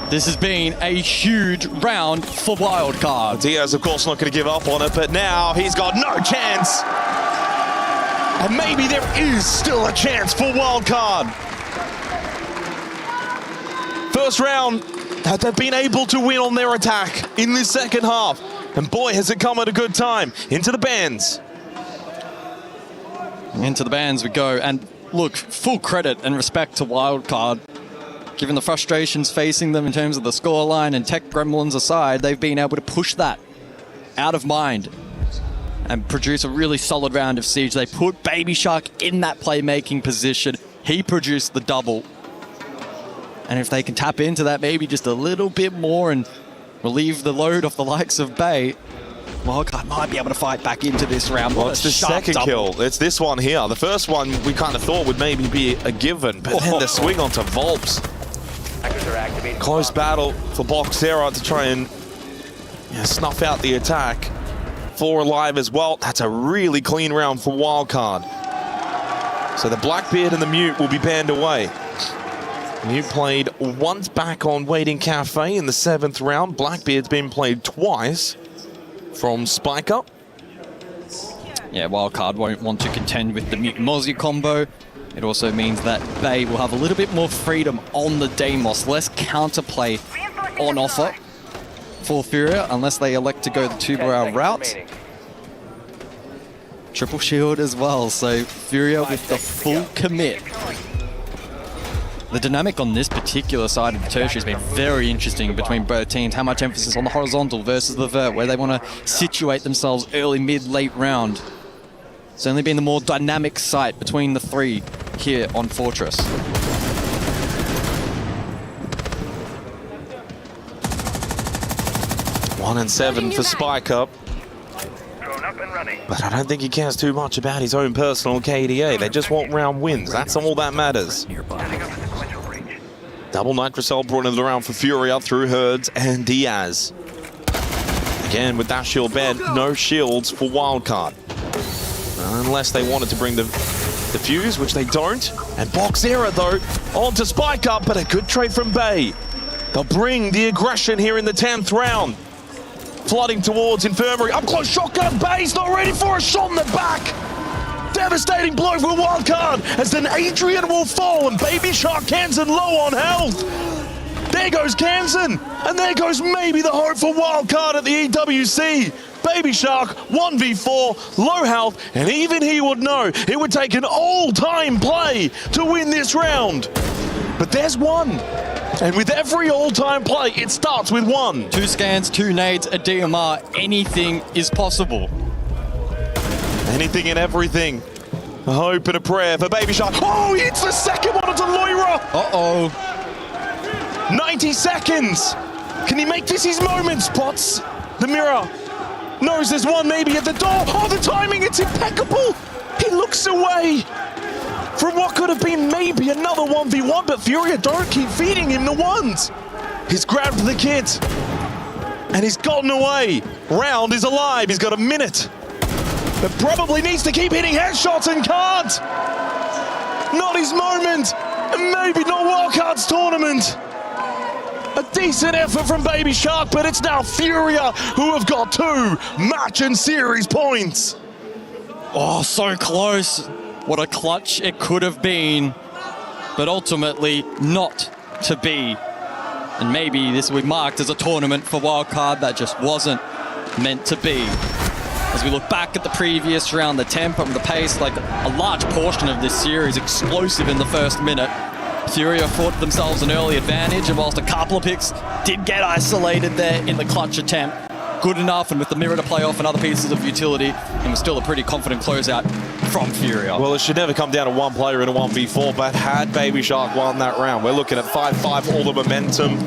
This has been a huge round for Wildcard. Diaz, of course, not going to give up on it, but now he's got no chance. And maybe there is still a chance for Wildcard. First round, have they been able to win on their attack in this second half? And boy, has it come at a good time. Into the bands. Into the bands we go. And look, full credit and respect to Wildcard. Given the frustrations facing them in terms of the scoreline and tech gremlins aside, they've been able to push that out of mind and produce a really solid round of Siege. They put Baby Shark in that playmaking position. He produced the double. And if they can tap into that maybe just a little bit more and relieve the load off the likes of Bay, Wildcard might be able to fight back into this round. Well, it's the second kill. It's this one here. The first one we kind of thought would maybe be a given, but then the swing onto Volps. Close battle for Boxera to try and snuff out the attack. 4 alive as well. That's a really clean round for Wildcard. So the Blackbeard and the Mute will be banned away. Mute played once back on Waiting Cafe in the 7th round. Blackbeard's been played twice from Spike Up. Yeah, Wildcard won't want to contend with the Mute Mozzie combo. It also means that Bay will have a little bit more freedom on the Deimos, less counterplay on offer for Furia, unless they elect to go the two-barrel route. Triple shield as well, so Furia with the full commit. The dynamic on this particular side of the tertiary has been very interesting between both teams. How much emphasis on the horizontal versus the vert, where they want to situate themselves early, mid, late round. It's only been the more dynamic site between the three here on Fortress. One and 7 for Spike Up. But I don't think he cares too much about his own personal KDA. They just want round wins. That's all that matters. Double Nitrocell brought into the round for Furia through Herds and Diaz. Again, with that shield bed, no shields for Wildcard. Unless they wanted to bring the fuse, which they don't. And Boxera, though, on to Spike Up, but a good trade from Bay. They'll bring the aggression here in the 10th round. Flooding towards Infirmary. Up close shotgun. Bay's not ready for a shot in the back. Devastating blow for Wildcard as then Adrian will fall and Baby Shark Kansan low on health. There goes Kansan, and there goes maybe the hope for Wildcard at the EWC. Baby Shark, 1v4, low health, and even he would know it would take an all-time play to win this round. But there's one. And with every all-time play, it starts with 1. 2 scans, 2 nades, a DMR. Anything is possible. Anything and everything. A hope and a prayer for Baby Shark. Oh, he hits the second one onto Loira. Uh-oh. 90 seconds. Can he make this his moment, Spots? The mirror knows there's one maybe at the door. Oh, the timing, it's impeccable. He looks away from what could have been maybe another 1v1, but Furia don't keep feeding him the ones. He's grabbed the kit, and he's gotten away. Round is alive, he's got a minute, but probably needs to keep hitting headshots and can't. Not his moment, and maybe not Wildcard's tournament. A decent effort from Baby Shark, but it's now Furia who have got 2 match and series points. Oh, so close. What a clutch it could have been, but ultimately not to be. And maybe this will be marked as a tournament for Wildcard that just wasn't meant to be. As we look back at the previous round, the tempo and the pace, like a large portion of this series, explosive in the first minute. Furia fought themselves an early advantage, and whilst a couple of picks did get isolated there in the clutch attempt, good enough, and with the mirror to play off and other pieces of utility, and was still a pretty confident closeout from Furia. Well, it should never come down to one player in a 1v4, but had Baby Shark won that round, we're looking at 5-5, all the momentum.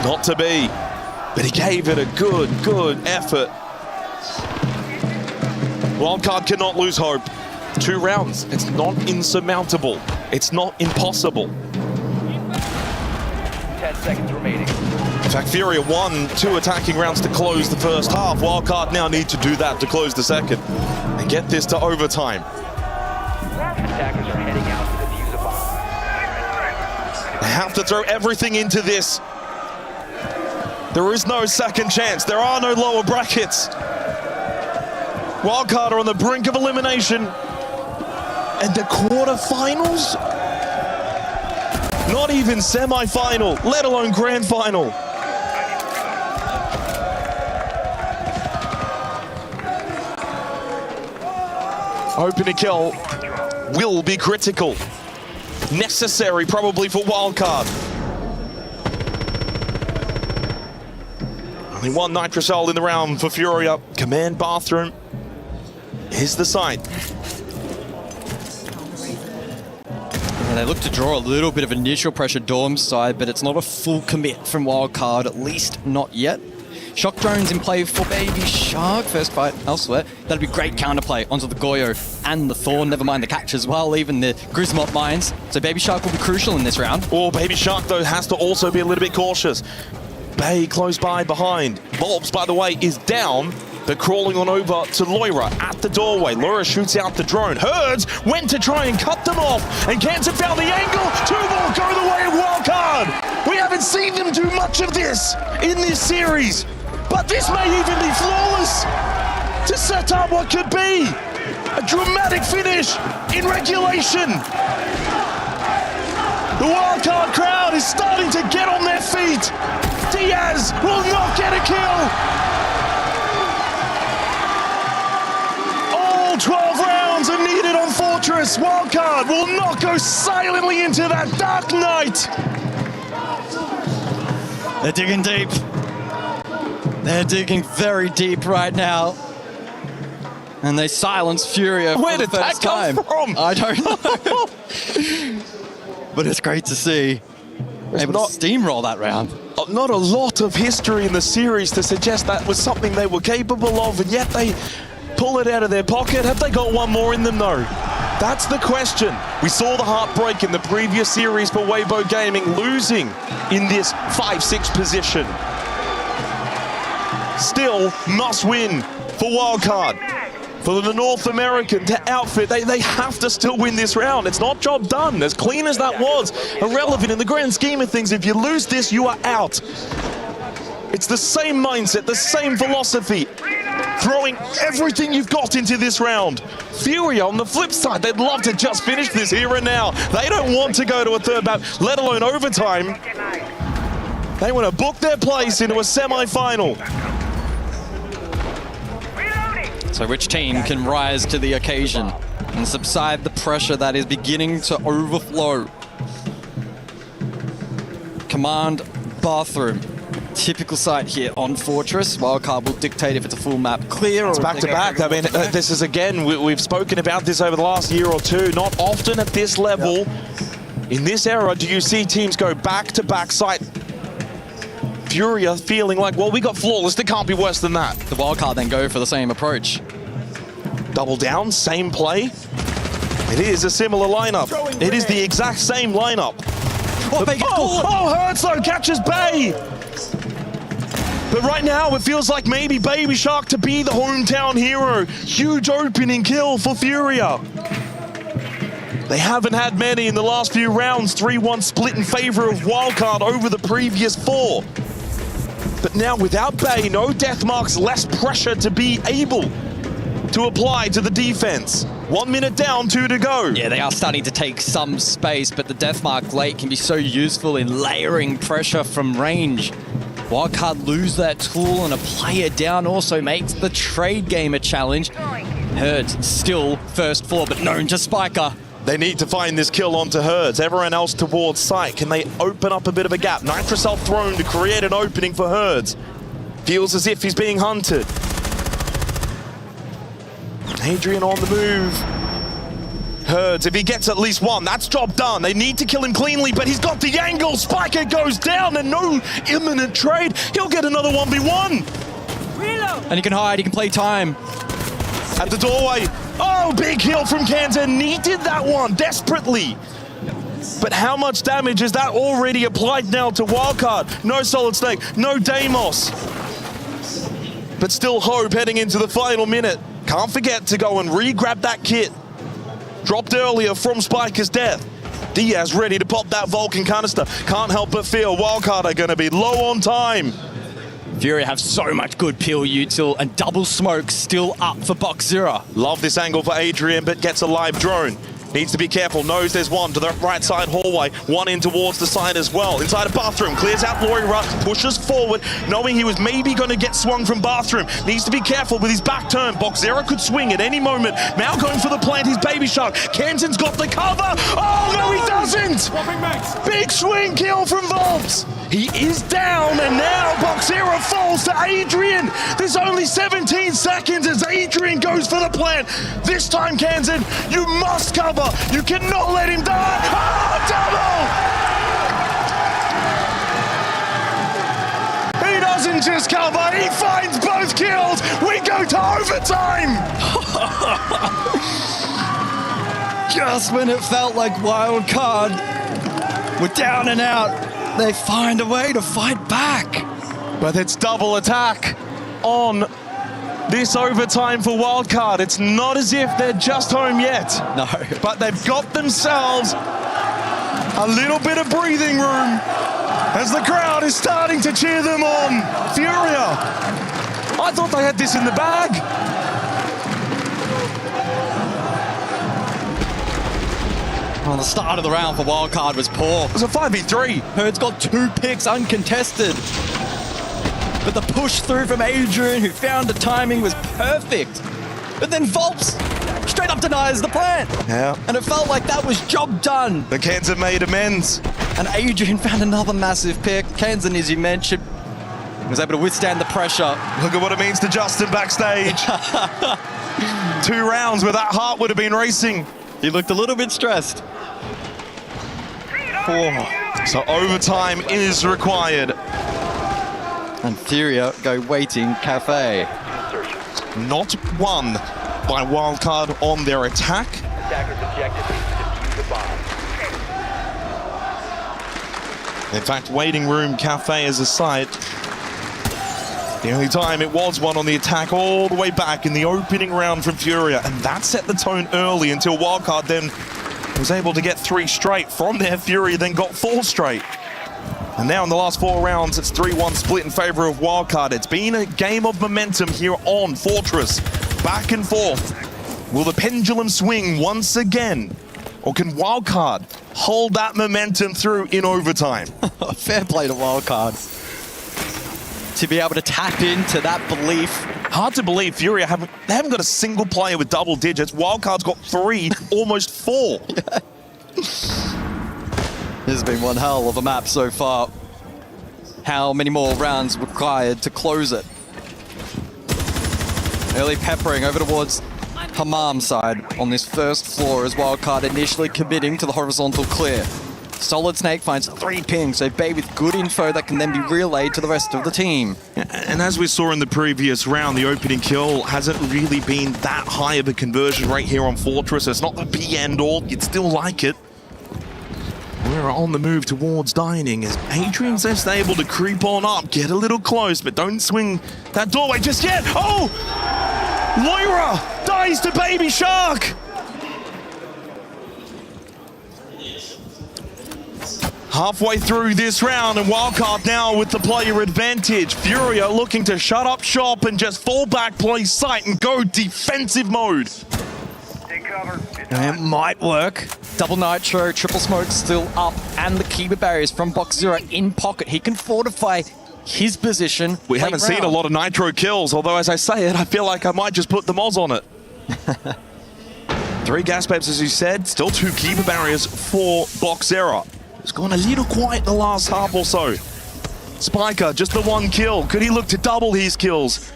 Not to be, but he gave it a good effort. Wildcard cannot lose hope. 2 rounds, it's not insurmountable. It's not impossible. 10 seconds remaining. In fact, Furia won 2 attacking rounds to close the first half. Wildcard now need to do that to close the second and get this to overtime. Attackers are heading out to defuse a bomb. They have to throw everything into this. There is no second chance. There are no lower brackets. Wildcard are on the brink of elimination. And the quarterfinals? Not even semi-final, let alone grand final. Opening kill will be critical. Necessary probably for wildcard. Only one nitrocell in the round for Furia. Command bathroom is the site. And they look to draw a little bit of initial pressure Dorm's side, but it's not a full commit from wildcard, at least not yet. Shock drones in play for Baby Shark. First fight elsewhere. That'd be great counterplay onto the Goyo and the Thorn. Never mind the catch as well, even the Grismot mines. So Baby Shark will be crucial in this round. Oh, Baby Shark, though, has to also be a little bit cautious. Bay close by behind. Volps, by the way, is down, but crawling on over to Loira at the doorway. Loira shoots out the drone. Herds went to try and cut them off, and Cancer found the angle. Two more go the way of wildcard. We haven't seen them do much of this in this series. But this may even be flawless to set up what could be a dramatic finish in regulation. The wildcard crowd is starting to get on their feet. Diaz will not get a kill. All 12 rounds are needed on Fortress. Wildcard will not go silently into that dark night. They're digging deep. They're digging very deep right now. And they silence Furia for the first time. Where did that come from? I don't know. But it's great to see. Able to steamroll that round. Not a lot of history in the series to suggest that was something they were capable of, and yet they pull it out of their pocket. Have they got one more in them, though? That's the question. We saw the heartbreak in the previous series for Weibo Gaming, losing in this 5-6 position. Still must win for wildcard. For the North American outfit, they have to still win this round. It's not job done. As clean as that was, irrelevant in the grand scheme of things. If you lose this, you are out. It's the same mindset, the same philosophy. Throwing everything you've got into this round. Furia, on the flip side, they'd love to just finish this here and now. They don't want to go to a third bout, let alone overtime. They want to book their place into a semi-final. So which team can rise to the occasion and subside the pressure that is beginning to overflow? Command bathroom. Typical site here on Fortress. Wildcard will dictate if it's a full map clear. It's back-to-back. I mean, this is, again, we've spoken about this over the last year or two. Not often at this level. In this era, do you see teams go back-to-back site? Furia feeling like, well, we got flawless. It can't be worse than that. The wildcard then go for the same approach. Double down, same play. It is a similar lineup. It is the exact same lineup. Herzog catches Bay. But right now, it feels like maybe Baby Shark to be the hometown hero. Huge opening kill for Furia. They haven't had many in the last few rounds. 3-1 split in favor of wildcard over the previous 4. But now without Bay, no death marks, less pressure to be able to apply to the defense. 1 minute down, 2 to go. Yeah, they are starting to take some space, but the death mark late can be so useful in layering pressure from range. Wildcard lose that tool, and a player down also makes the trade game a challenge. Herds still first floor, but known to Spiker. They need to find this kill onto Herds. Everyone else towards site. Can they open up a bit of a gap? Nitrocell thrown to create an opening for Herds. Feels as if he's being hunted. Adrian on the move. Herds, if he gets at least one, that's job done. They need to kill him cleanly, but he's got the angle. Spiker goes down and no imminent trade. He'll get another 1v1. And he can hide, he can play time. At the doorway. Oh, big heal from Kanza. Needed that one desperately. But how much damage is that already applied now to Wildcard? No Solid Snake, no Deimos. But still hope heading into the final minute. Can't forget to go and re-grab that kit. Dropped earlier from Spiker's death. Diaz ready to pop that Vulcan canister. Can't help but feel Wildcard are going to be low on time. Furia have so much good peel util, and double smoke still up for Box Zero. Love this angle for Adrian, but gets a live drone. Needs to be careful, knows there's one to the right side hallway, one in towards the side as well. Inside a bathroom, clears out Loira, pushes forward, knowing he was maybe going to get swung from bathroom. Needs to be careful with his back turn. Boxzera could swing at any moment. Now going for the plant, his Baby Shark. Kenton's got the cover. Oh, no, he doesn't! Big swing kill from Volps. He is down, and now Boxzera falls to Adrian. There's only 17 seconds as Adrian goes for the plant. This time, Kenton, you must cover. You cannot let him die. Oh, double! He doesn't just cover, he finds both kills. We go to overtime. Just when it felt like Wildcard were down and out, they find a way to fight back. But it's double attack on this overtime for Wildcard. It's not as if they're just home yet. No. But they've got themselves a little bit of breathing room as the crowd is starting to cheer them on. Furia, I thought they had this in the bag. Well, the start of the round for Wildcard was poor. It was a 5v3. Herd's got 2 picks uncontested. But the push through from Adrian, who found the timing, was perfect. But then Volps straight up denies the plant. Yeah. And it felt like that was job done. The Kenton made amends. And Adrian found another massive pick. Kenton, as you mentioned, was able to withstand the pressure. Look at what it means to Justin backstage. 2 rounds where that heart would have been racing. He looked a little bit stressed. So overtime is required. And Furia go waiting cafe. Not one by Wildcard on their attack. Attacker's objective is to defuse the bomb. In fact, waiting room cafe as a site. The only time it was one on the attack all the way back in the opening round from Furia, and that set the tone early until Wildcard then was able to get 3 straight. From there, Furia then got 4 straight. And now in the last 4 rounds, it's 3-1 split in favor of Wildcard. It's been a game of momentum here on Fortress. Back and forth. Will the pendulum swing once again? Or can Wildcard hold that momentum through in overtime? Fair play to Wildcard. To be able to tap into that belief. Hard to believe Furia haven't got a single player with double digits. Wildcard's got 3, almost 4. Yeah. This has been one hell of a map so far. How many more rounds required to close it? Early peppering over towards Hammam side on this first floor as Wildcard initially committing to the horizontal clear. Solid Snake finds 3 pings, so Bay with good info that can then be relayed to the rest of the team. And as we saw in the previous round, the opening kill hasn't really been that high of a conversion rate here on Fortress. It's not the be and all, you'd still like it. We're on the move towards dining as Adrian's just able to creep on up, get a little close, but don't swing that doorway just yet. Oh! Loira dies to Baby Shark! Halfway through this round, and Wildcard now with the player advantage. Furia looking to shut up shop and just fall back, play sight, and go defensive mode. It might work. Double Nitro, triple smoke still up, and the keeper barriers from Boxzera in pocket. He can fortify his position. We haven't seen a lot of Nitro kills, although as I say it, I feel like I might just put the Moz on it. 3 gas pipes, as you said, still 2 keeper barriers for Boxzera. It's gone a little quiet the last half or so. Spiker, just the 1 kill. Could he look to double his kills?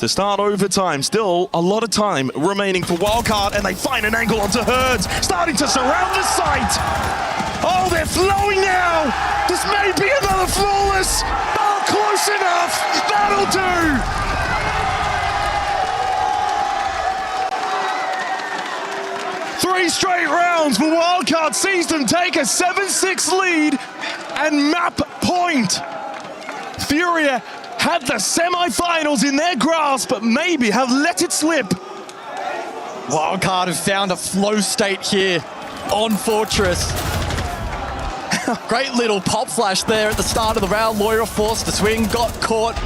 To start overtime, still a lot of time remaining for Wildcard, and they find an angle onto Herds, starting to surround the site. Oh, they're flowing now. This may be another flawless. Oh, close enough. That'll do. Three straight rounds for Wildcard sees them take a 7-6 lead and map point. Furia had the semi-finals in their grasp, but maybe have let it slip. Wildcard have found a flow state here on Fortress. Great little pop flash there at the start of the round. Loira forced to swing, got caught,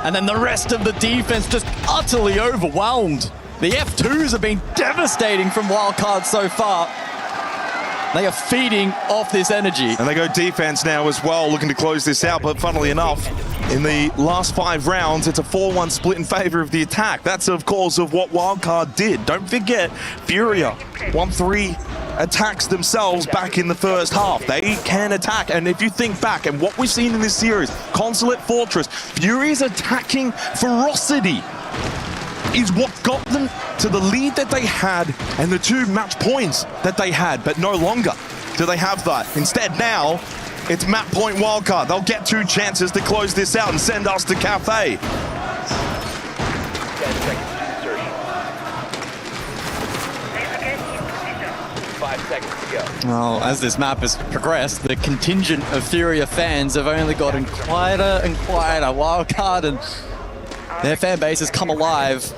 and then the rest of the defense just utterly overwhelmed. The F2s have been devastating from Wildcard so far. They are feeding off this energy. And they go defense now as well, looking to close this out. But funnily enough, in the last 5 rounds, it's a 4-1 split in favor of the attack. That's, of course, of what Wildcard did. Don't forget, Furia won 3 attacks themselves back in the first half. They can attack. And if you think back and what we've seen in this series, Consulate Fortress, Furia's attacking ferocity is what got them to the lead that they had and the 2 match points that they had, but no longer do they have that. Instead now, it's map point Wildcard. They'll get 2 chances to close this out and send us to Cafe. 10 seconds to insertion. 5 seconds to go. Well, as this map has progressed, the contingent of Furia fans have only gotten quieter and quieter. Wildcard and their fan base has come alive.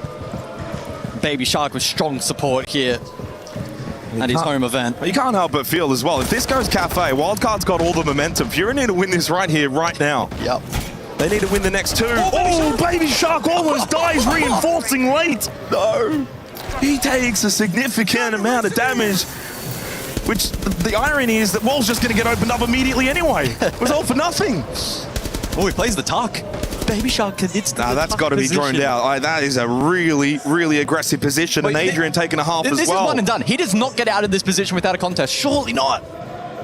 Baby Shark with strong support here at his home event. You can't help but feel as well, if this goes Cafe, Wildcard's got all the momentum. Fury need to win this right here, right now. Yep. They need to win the next 2. Oh, Baby Shark almost dies, reinforcing late. No. He takes a significant amount of damage, which the irony is that wall's just going to get opened up immediately anyway. It was all for nothing. Oh, he plays the tuck. Baby Shark commits to that's got to be droned out. That is a really, really aggressive position. And Adrian taking a half as well. This is one and done. He does not get out of this position without a contest. Surely not.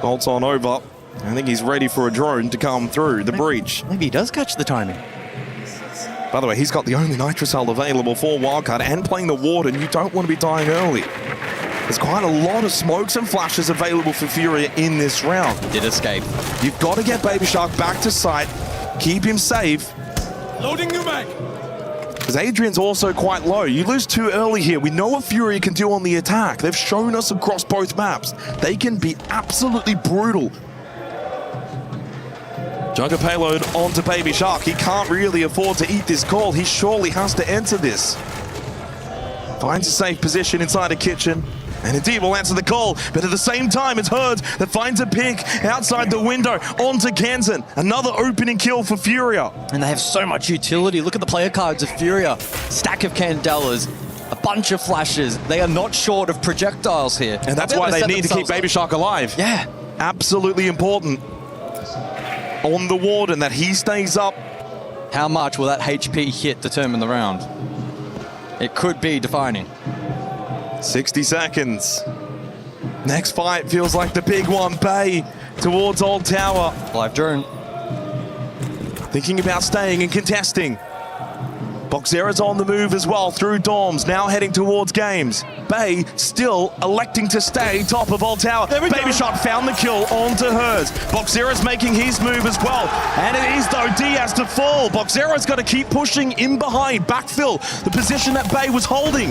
Bolts on over. I think he's ready for a drone to come through the breach. Maybe he does catch the timing. By the way, he's got the only Nitrocell available for Wildcard and playing the Warden. You don't want to be dying early. There's quite a lot of smokes and flashes available for Furia in this round. Did escape. You've got to get Baby Shark back to site. Keep him safe. Loading new mag. Because Adrian's also quite low. You lose 2 early here. We know what Fury can do on the attack. They've shown us across both maps. They can be absolutely brutal. Junker payload onto Baby Shark. He can't really afford to eat this call. He surely has to enter this. Finds a safe position inside a kitchen. And indeed will answer the call, but at the same time it's Herds that finds a pick outside the window onto Kenzen. Another opening kill for Furia. And they have so much utility. Look at the player cards of Furia. Stack of Candelas, a bunch of flashes. They are not short of projectiles here. And that's why they need to keep Baby Shark alive. Yeah. Absolutely important. On the Warden that he stays up. How much will that HP hit determine the round? It could be defining. 60 seconds. Next fight feels like the big one. Bay towards Old Tower. Live drone. Thinking about staying and contesting. Boxera's on the move as well through dorms, now heading towards games. Bay still electing to stay top of Old Tower. Baby Shark found the kill onto hers. Boxera's making his move as well. And it is though Diaz to fall. Boxera's got to keep pushing in behind, backfill the position that Bay was holding.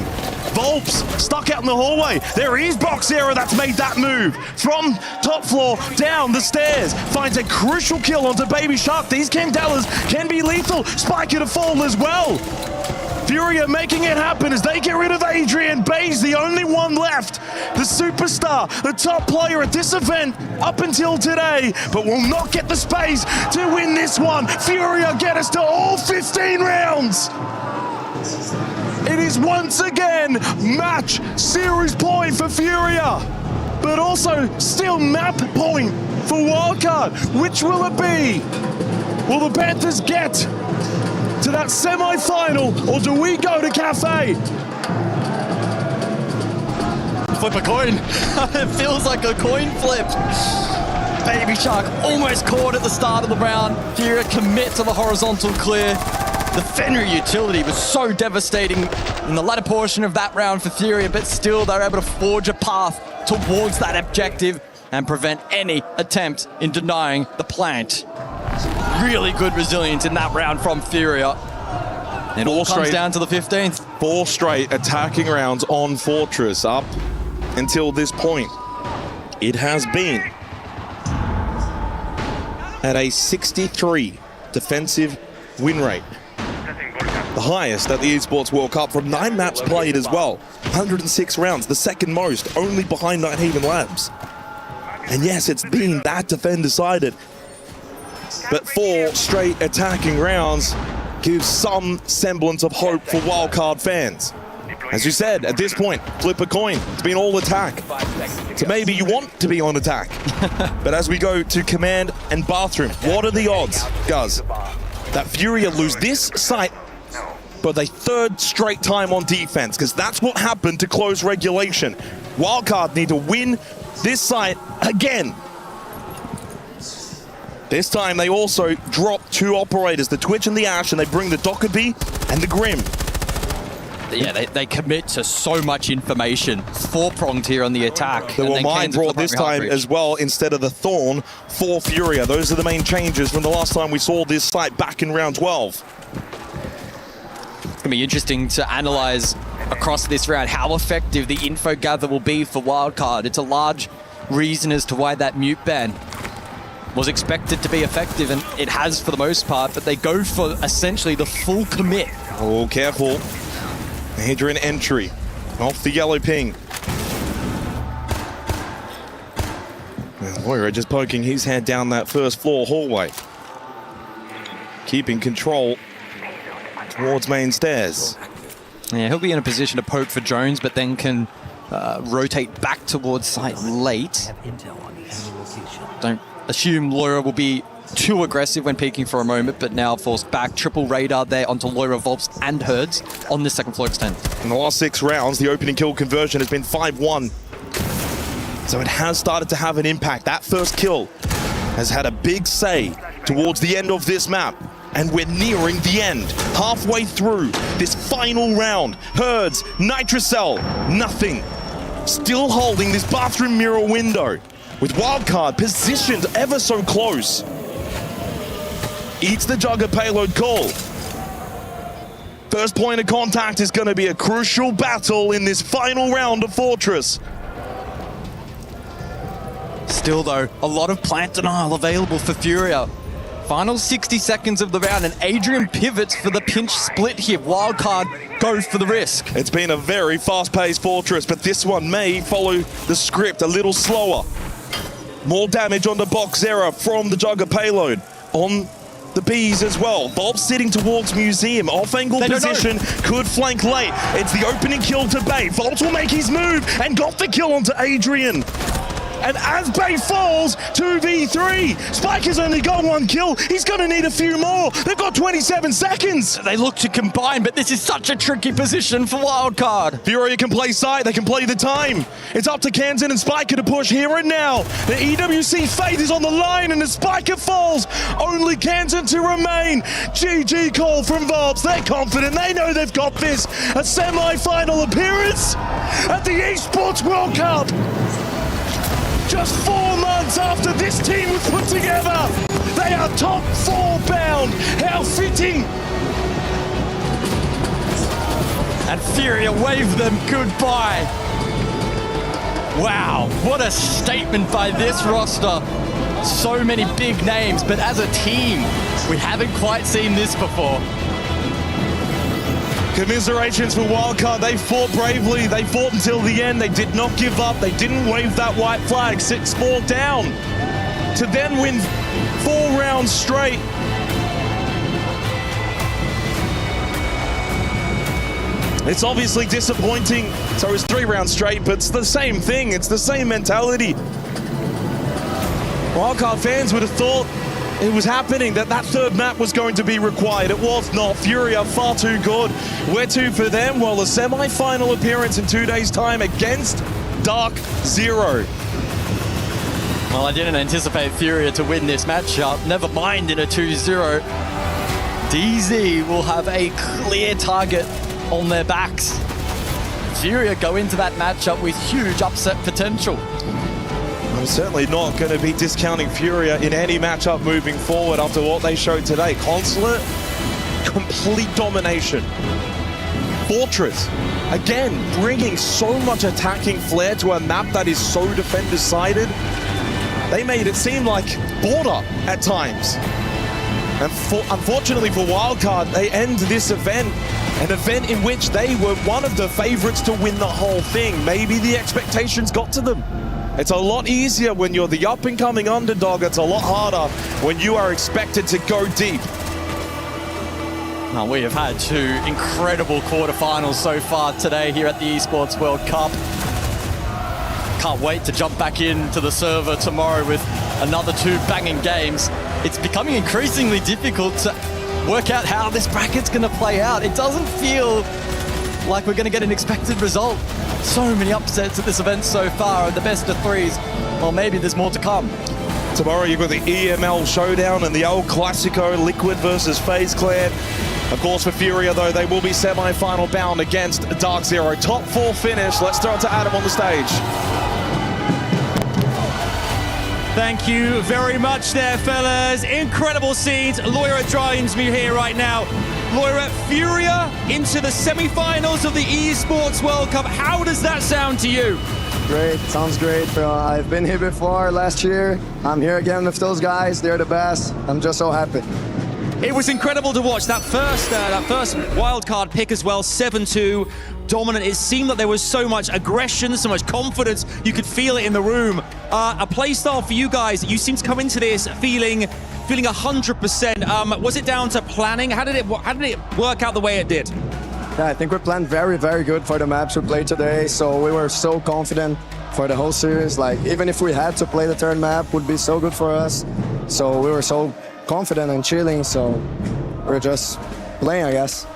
Volps stuck out in the hallway. There is Boxera that's made that move. From top floor down the stairs. Finds a crucial kill onto Baby Shark. These Candelas can be lethal. Spiker to fall as well. Furia making it happen as they get rid of Adrian. Bay's the only one left. The superstar, the top player at this event up until today, but will not get the space to win this one. Furia get us to all 15 rounds. It is once again match series point for Furia, but also still map point for Wildcard. Which will it be? Will the Panthers get to that semi-final, or do we go to Cafe? Flip a coin. It feels like a coin flip. Baby Shark almost caught at the start of the round. Furia commit to the horizontal clear. The Fenrir utility was so devastating in the latter portion of that round for Furia, but still they're able to forge a path towards that objective and prevent any attempt in denying the plant. Really good resilience in that round from Furia. It all comes down to the 15th. 4 straight attacking rounds on Fortress up until this point. It has been at a 63 defensive win rate. The highest at the Esports World Cup from 9 maps played as well. 106 rounds, the second most, only behind Nighthaven Labs. And yes, it's been that defend-decided. But 4 straight attacking rounds gives some semblance of hope for Wildcard fans. As you said, at this point, flip a coin. It's been all attack. So maybe you want to be on attack. But as we go to command and bathroom, what are the odds, Guz, that Furia lose this site but a third straight time on defense? Because that's what happened to close regulation. Wildcard need to win this site again. This time they also drop 2 operators, the Twitch and the Ash, and they bring the Dockerby and the Grim. Yeah, they commit to so much information. 4-pronged here on the attack. The Mine brought this time as well instead of the Thorn for Furia. Those are the main changes from the last time we saw this site back in round 12. It's going to be interesting to analyze across this round how effective the info gather will be for Wildcard. It's a large reason as to why that mute ban was expected to be effective, and it has for the most part, but they go for essentially the full commit. Oh, careful. Hadrian entry off the yellow ping. Loira just poking his head down that first floor hallway. Keeping control towards main stairs. Yeah, he'll be in a position to poke for Jones, but then can rotate back towards site late. Don't assume Loira will be too aggressive when peeking for a moment, but now forced back. Triple radar there onto Loira, Volps and Herds on the second floor extend. In the last 6 rounds, the opening kill conversion has been 5-1. So it has started to have an impact. That first kill has had a big say towards the end of this map. And we're nearing the end. Halfway through this final round. Herds, Nitrocell, nothing. Still holding this bathroom mirror window with Wildcard positioned ever so close. Eats the Jugger payload call. First point of contact is going to be a crucial battle in this final round of Fortress. Still though, a lot of plant denial available for Furia. Final 60 seconds of the round, and Adrian pivots for the pinch split here. Wildcard goes for the risk. It's been a very fast-paced Fortress, but this one may follow the script a little slower. More damage on the box error from the Jugger payload. On the Bees as well. Bob sitting towards Museum. Off-angle position, could flank late. It's the opening kill to Bay. Volts will make his move and got the kill onto Adrian. And as Bay falls, 2v3. Spike has only got 1 kill. He's going to need a few more. They've got 27 seconds. They look to combine, but this is such a tricky position for Wildcard. Furia can play side. They can play the time. It's up to Kansan and Spiker to push here and now. The EWC fate is on the line, and as Spiker falls, only Kansan to remain. GG call from Volps. They're confident. They know they've got this. A semi-final appearance at the Esports World Cup. Just 4 months after this team was put together, they are top 4 bound. How fitting! And Furia wave them goodbye. Wow, what a statement by this roster. So many big names, but as a team, we haven't quite seen this before. Commiserations for Wildcard. They fought bravely. They fought until the end. They did not give up. They didn't wave that white flag. 6-4 down to then win 4 rounds straight. It's obviously disappointing. So it's 3 rounds straight, but it's the same thing. It's the same mentality. Wildcard fans would have thought it was happening, that 3rd map was going to be required. It was not. Furia far too good. Where to for them? Well, a semi-final appearance in 2 days' time against Dark Zero. Well, I didn't anticipate Furia to win this matchup. Never mind in a 2-0. DZ will have a clear target on their backs. Furia go into that matchup with huge upset potential. I'm certainly not going to be discounting Furia in any matchup moving forward after what they showed today. Consulate, complete domination. Fortress, again, bringing so much attacking flair to a map that is so defender-sided. They made it seem like Border at times. And unfortunately for Wildcard, they end this event, an event in which they were one of the favorites to win the whole thing. Maybe the expectations got to them. It's a lot easier when you're the up-and-coming underdog. It's a lot harder when you are expected to go deep. Now, we have had 2 incredible quarterfinals so far today here at the Esports World Cup. Can't wait to jump back into the server tomorrow with another 2 banging games. It's becoming increasingly difficult to work out how this bracket's going to play out. It doesn't feel like we're going to get an expected result. So many upsets at this event so far, and the best of 3s. Well, maybe there's more to come. Tomorrow you've got the EML Showdown and the old Classico, Liquid versus FaZe Clan. Of course, for Furia, though, they will be semi-final bound against Dark Zero. Top 4 finish. Let's throw it to Adam on the stage. Thank you very much there, fellas. Incredible scenes. Loira joins me here right now. Loira, Furia into the semi-finals of the Esports World Cup. How does that sound to you? Great, sounds great. I've been here before last year. I'm here again with those guys. They're the best. I'm just so happy. It was incredible to watch that first wildcard pick as well, 7-2. Dominant. It seemed that there was so much aggression, so much confidence. You could feel it in the room. A play style for you guys. You seem to come into this feeling 100%. Was it down to planning? How did it work out the way it did? Yeah, I think we planned very, very good for the maps we played today. So we were so confident for the whole series. Like, even if we had to play the third map, would be so good for us. So we were so confident and chilling. So we're just playing, I guess.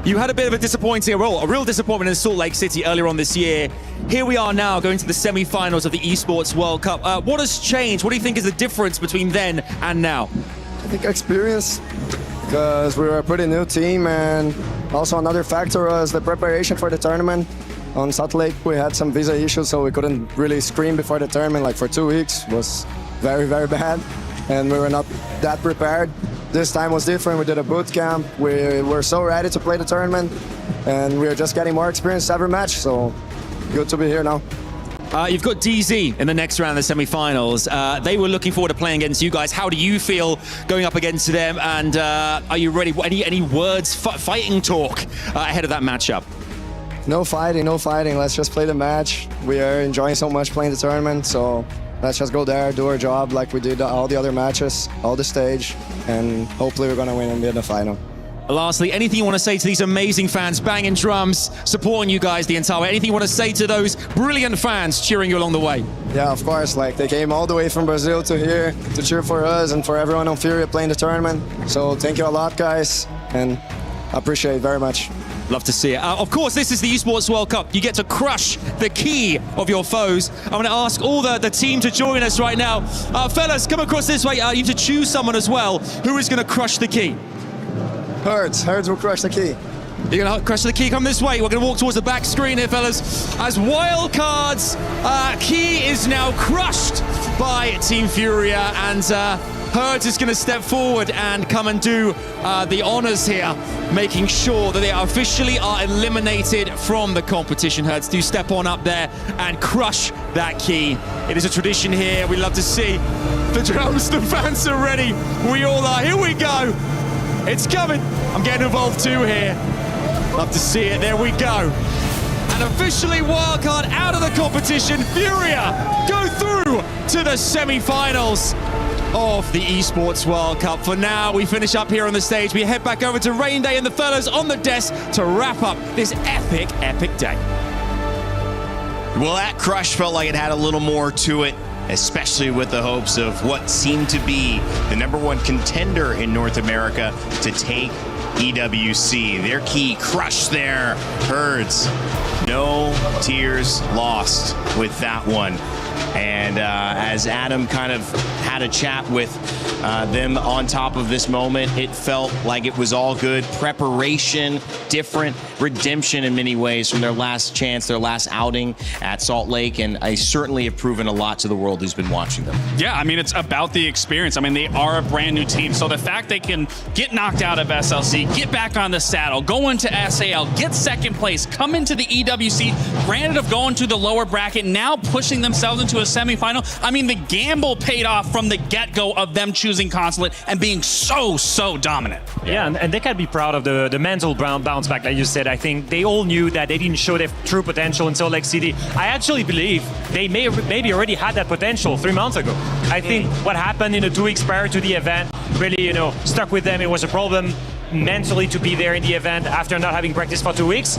You had a bit of a real disappointment in Salt Lake City earlier on this year. Here we are now going to the semi-finals of the Esports World Cup. What has changed? What do you think is the difference between then and now? I think experience, because we were a pretty new team, and also another factor was the preparation for the tournament. On Salt Lake, we had some visa issues, so we couldn't really scream before the tournament. Like, for 2 weeks, it was very, very bad, and we were not that prepared. This time was different. We did a boot camp. We were so ready to play the tournament, and we are just getting more experience every match, so good to be here now. You've got DZ in the next round of the semi-finals. They were looking forward to playing against you guys. How do you feel going up against them, and are you ready? Any words, fighting talk ahead of that matchup? No fighting. Let's just play the match. We are enjoying so much playing the tournament, so let's just go there, do our job like we did all the other matches, all the stage, and hopefully we're going to win and be in the final. Lastly, anything you want to say to these amazing fans banging drums, supporting you guys the entire way? Anything you want to say to those brilliant fans cheering you along the way? Yeah, of course. Like, they came all the way from Brazil to here to cheer for us and for everyone on Furia playing the tournament. So thank you a lot, guys, and I appreciate it very much. Love to see it. Of course, this is the Esports World Cup. You get to crush the key of your foes. I'm going to ask all the team to join us right now. Fellas, come across this way. You have to choose someone as well. Who is going to crush the key? Herds will crush the key. You're going to crush the key. Come this way. We're going to walk towards the back screen here, fellas. As Wildcard's key is now crushed by Team Furia, and Herds is going to step forward and come and do the honors here, making sure that they officially are eliminated from the competition. Herds, do step on up there and crush that key. It is a tradition here. We love to see the drums. The fans are ready. We all are. Here we go. It's coming. I'm getting involved too here. Love to see it. There we go. And officially Wildcard out of the competition. Furia go through to the semi-finals of the Esports World Cup. For now, we finish up here on the stage. We head back over to Rain Day and the fellas on the desk to wrap up this epic day. Well, that crush felt like it had a little more to it, especially with the hopes of what seemed to be the #1 contender in North America to take EWC. Their key crushed there. Herds, no tears lost with that one. And as Adam kind of had a chat with them on top of this moment, it felt like it was all good. Preparation, different, redemption in many ways from their last chance, their last outing at Salt Lake. And I certainly have proven a lot to the world who's been watching them. Yeah, I mean, it's about the experience. I mean, they are a brand new team. So the fact they can get knocked out of SLC, get back on the saddle, go into SAL, get second place, come into the EWC, granted of going to the lower bracket, now pushing themselves into a semifinal. I mean, the gamble paid off from the get-go of them choosing Consulate and being so dominant. Yeah, and they can be proud of the mental bounce back, like you said. I think they all knew that they didn't show their true potential in Salt Lake City. I actually believe they maybe already had that potential 3 months ago. I think what happened in the 2 weeks prior to the event really, you know, stuck with them. It was a problem mentally to be there in the event after not having practice for 2 weeks.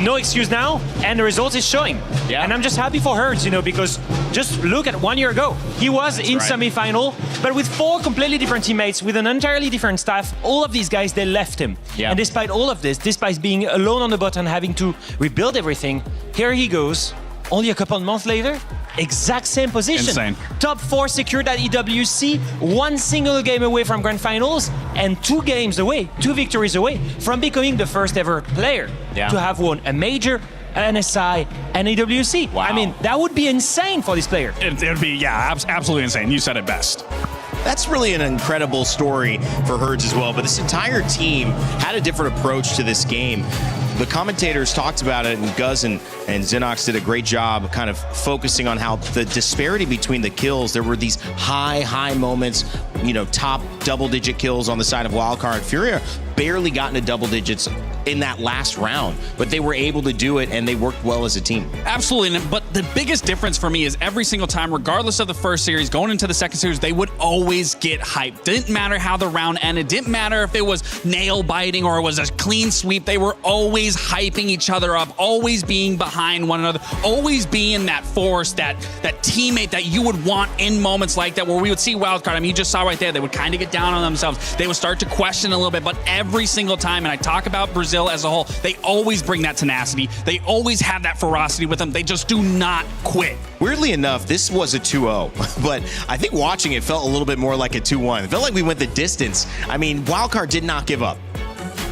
No excuse now, and the result is showing. Yeah. And I'm just happy for Hertz, you know, because just look at 1 year ago. He was in semi-final, but with 4 completely different teammates, with an entirely different staff. All of these guys, they left him. Yeah. And despite all of this, despite being alone on the bottom, having to rebuild everything, here he goes. Only a couple of months later, exact same position. Insane. Top 4 secured at EWC, 1 single game away from grand finals, and 2 games away, 2 victories away from becoming the first ever player to have won a major, NSI, and EWC. Wow. I mean, that would be insane for this player. It would be, yeah, absolutely insane. You said it best. That's really an incredible story for Hertz as well. But this entire team had a different approach to this game. The commentators talked about it, and Guz and Xenox did a great job kind of focusing on how the disparity between the kills, there were these high moments, you know, top double-digit kills on the side of Wildcard. Furia barely got into double digits in that last round, but they were able to do it, and they worked well as a team. Absolutely, but the biggest difference for me is every single time, regardless of the first series, going into the second series, they would always get hyped. Didn't matter how the round ended, didn't matter if it was nail biting or it was a clean sweep, they were always hyping each other up, always being behind one another, always being that force, that teammate that you would want in moments like that, where we would see Wildcard. I mean, you just saw right there, they would kind of get down on themselves. They would start to question a little bit, but every single time, and I talk about Brazil as a whole, they always bring that tenacity. They always have that ferocity with them. They just do not quit. Weirdly enough, this was a 2-0, but I think watching it felt a little bit more like a 2-1. It felt like we went the distance. I mean, Wildcard did not give up.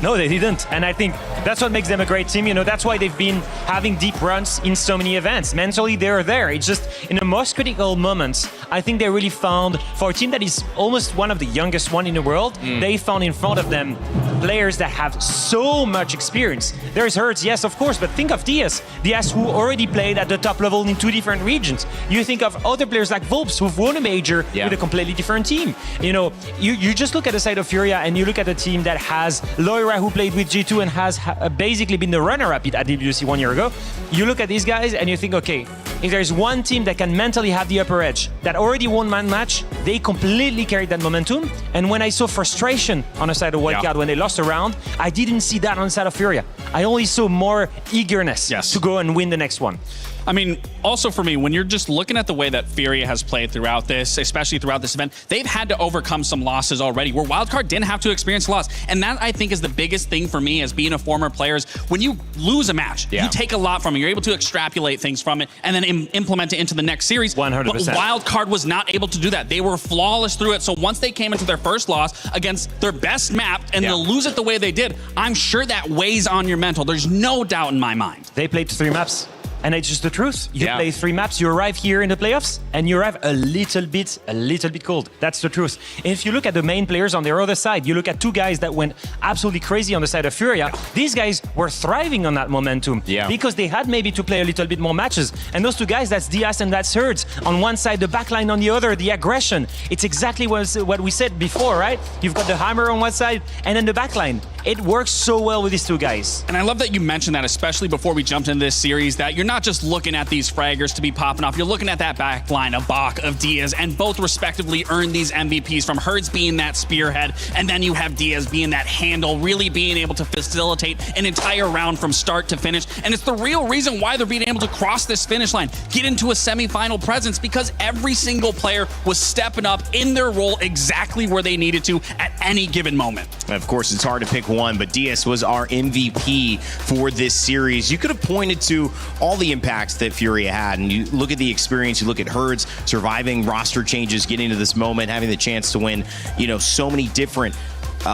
No, they didn't. And I think that's what makes them a great team. You know, that's why they've been having deep runs in so many events. Mentally, they're there. It's just in the most critical moments, I think they really found, for a team that is almost one of the youngest one in the world, they found in front of them players that have so much experience. There's Hertz, yes, of course, but think of Diaz. Diaz, who already played at the top level in 2 different regions. You think of other players like Volps, who've won a major with a completely different team. You know, you just look at the side of Furia, and you look at a team that has Loira, who played with G2 and has basically been the runner-up at EWC 1 year ago. You look at these guys and you think, okay, if there's one team that can mentally have the upper edge, that already won one match, they completely carried that momentum. And when I saw frustration on the side of Wildcard when they lost a round, I didn't see that on the side of Furia. I only saw more eagerness to go and win the next one. I mean, also for me, when you're just looking at the way that Furia has played throughout this, especially throughout this event, they've had to overcome some losses already where Wildcard didn't have to experience a loss. And that, I think, is the biggest thing for me as being a former player is when you lose a match, you take a lot from it. You're able to extrapolate things from it and then implement it into the next series. 100%. But Wildcard was not able to do that. They were flawless through it. So once they came into their first loss against their best map and they'll lose it the way they did, I'm sure that weighs on your mental. There's no doubt in my mind. They played 3 maps. And it's just the truth. You play 3 maps, you arrive here in the playoffs, and you arrive a little bit cold. That's the truth. And if you look at the main players on their other side, you look at 2 guys that went absolutely crazy on the side of Furia. These guys were thriving on that momentum because they had maybe to play a little bit more matches. And those 2 guys, that's Diaz and that's Hertz. On one side, the backline on the other, the aggression. It's exactly what we said before, right? You've got the hammer on one side and then the backline. It works so well with these 2 guys. And I love that you mentioned that, especially before we jumped into this series, that you're not just looking at these fraggers to be popping off. You're looking at that back line of Bach, of Diaz, and both respectively earned these MVPs, from Hertz being that spearhead, and then you have Diaz being that handle, really being able to facilitate an entire round from start to finish. And it's the real reason why they're being able to cross this finish line, get into a semifinal presence, because every single player was stepping up in their role exactly where they needed to at any given moment. And of course, it's hard to pick one, but Diaz was our MVP for this series. You could have pointed to all the impacts that Furia had, and you look at the experience, you look at Hertz surviving roster changes, getting to this moment, having the chance to win, you know, so many different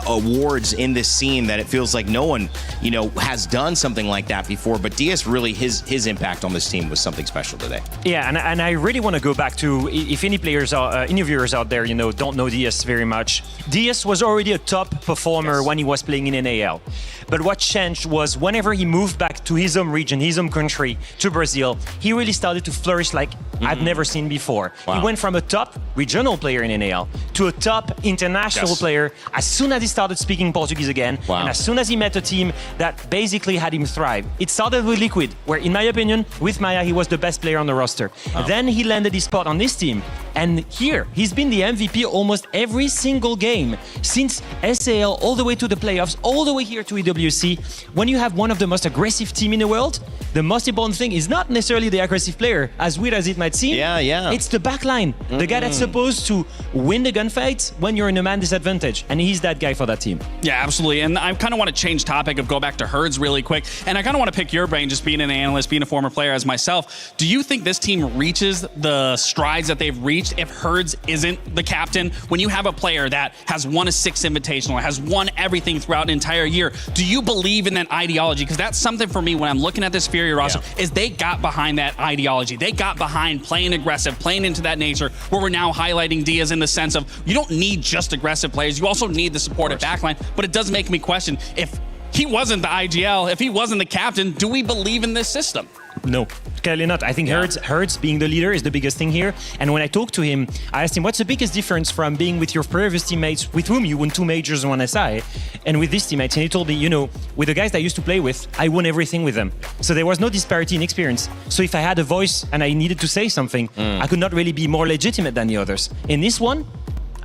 awards in this scene that it feels like no one, you know, has done something like that before. But Diaz, really, his impact on this team was something special today. Yeah, and I really want to go back to, if any players are, any viewers out there, you know, don't know Diaz very much. Diaz was already a top performer when he was playing in NAL. But what changed was whenever he moved back to his home region, his home country, to Brazil, he really started to flourish like I've never seen before. He went from a top regional player in NAL to a top international player as soon as he started speaking Portuguese again, and as soon as he met a team that basically had him thrive. It started with Liquid, where in my opinion, with Maya, he was the best player on the roster. Then he landed his spot on this team. And here, he's been the MVP almost every single game, since SAL all the way to the playoffs, all the way here to EWC. When you have one of the most aggressive team in the world, the most important thing is not necessarily the aggressive player, as weird as it might seem. It's the backline, the guy that's supposed to win the gunfight when you're in a man disadvantage, and he's that guy for that team. Yeah, absolutely. And I kind of want to change topic of go back to Herds really quick, and I kind of want to pick your brain, just being an analyst, being a former player as myself. Do you think this team reaches the strides that they've reached if Herds isn't the captain? When you have a player that has won a 6 invitational, has won everything throughout an entire year, do you believe in that ideology? Because that's something for me when I'm looking at this Fury roster, is they got behind that ideology. They got behind playing aggressive, playing into that nature, where we're now highlighting Diaz in the sense of you don't need just aggressive players, you also need the supportive backline. But it does make me question, if he wasn't the IGL, if he wasn't the captain, do we believe in this system? No, clearly not. I think Herds being the leader is the biggest thing here. And when I talked to him, I asked him, what's the biggest difference from being with your previous teammates with whom you won 2 majors and 1 SI, and with these teammates? And he told me, you know, with the guys that I used to play with, I won everything with them. So there was no disparity in experience. So if I had a voice and I needed to say something, I could not really be more legitimate than the others. In this one,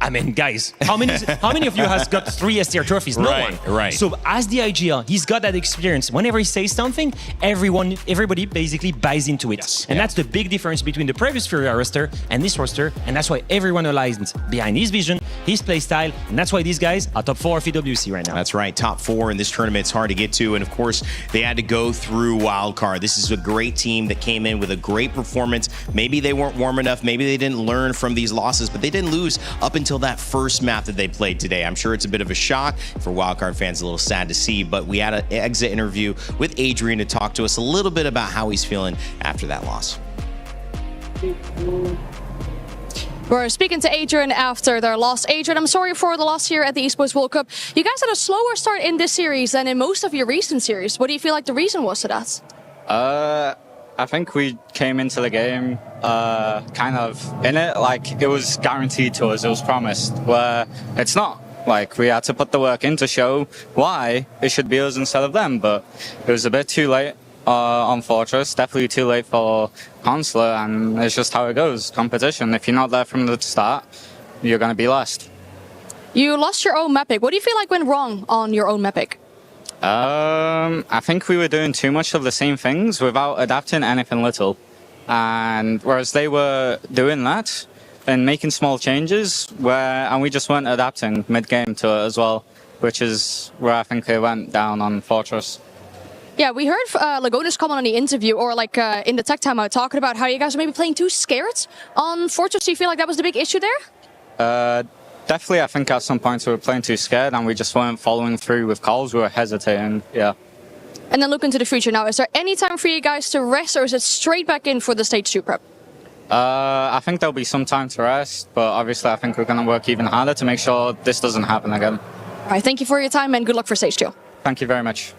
I mean, guys, how many of you has got 3 S-tier trophies? No one. Right. So as the IGL, he's got that experience. Whenever he says something, everybody basically buys into it. And that's the big difference between the previous Fury roster and this roster. And that's why everyone aligns behind his vision, his play style. And that's why these guys are top 4 of EWC right now. That's right. Top 4 in this tournament. It's hard to get to. And of course, they had to go through wildcard. This is a great team that came in with a great performance. Maybe they weren't warm enough. Maybe they didn't learn from these losses, but they didn't lose up until that first map that they played today. I'm sure it's a bit of a shock for wildcard fans, a little sad to see, but we had an exit interview with Adrian to talk to us a little bit about how he's feeling after that loss. We're speaking to Adrian after their loss. Adrian, I'm sorry for the loss here at the Esports World Cup. You guys had a slower start in this series than in most of your recent series. What do you feel like the reason was to that? I think we came into the game kind of in it, like it was guaranteed to us, it was promised, where it's not. Like, we had to put the work in to show why it should be us instead of them, but it was a bit too late on Fortress, definitely too late for Consular, and it's just how it goes, competition. If you're not there from the start, you're going to be last. You lost your own map pick. What do you feel like went wrong on your own map pick? I think we were doing too much of the same things without adapting anything little. And whereas they were doing that and making small changes, and we just weren't adapting mid-game to it as well, which is where I think it went down on Fortress. Yeah, we heard Lagonis comment on the interview, or like in the tech timeout, talking about how you guys are maybe playing too scared on Fortress. Do you feel like that was the big issue there? Definitely, I think at some points we were playing too scared and we just weren't following through with calls. We were hesitating, yeah. And then look into the future now. Is there any time for you guys to rest, or is it straight back in for the Stage 2 prep? I think there'll be some time to rest, but obviously I think we're going to work even harder to make sure this doesn't happen again. All right, thank you for your time and good luck for Stage 2. Thank you very much.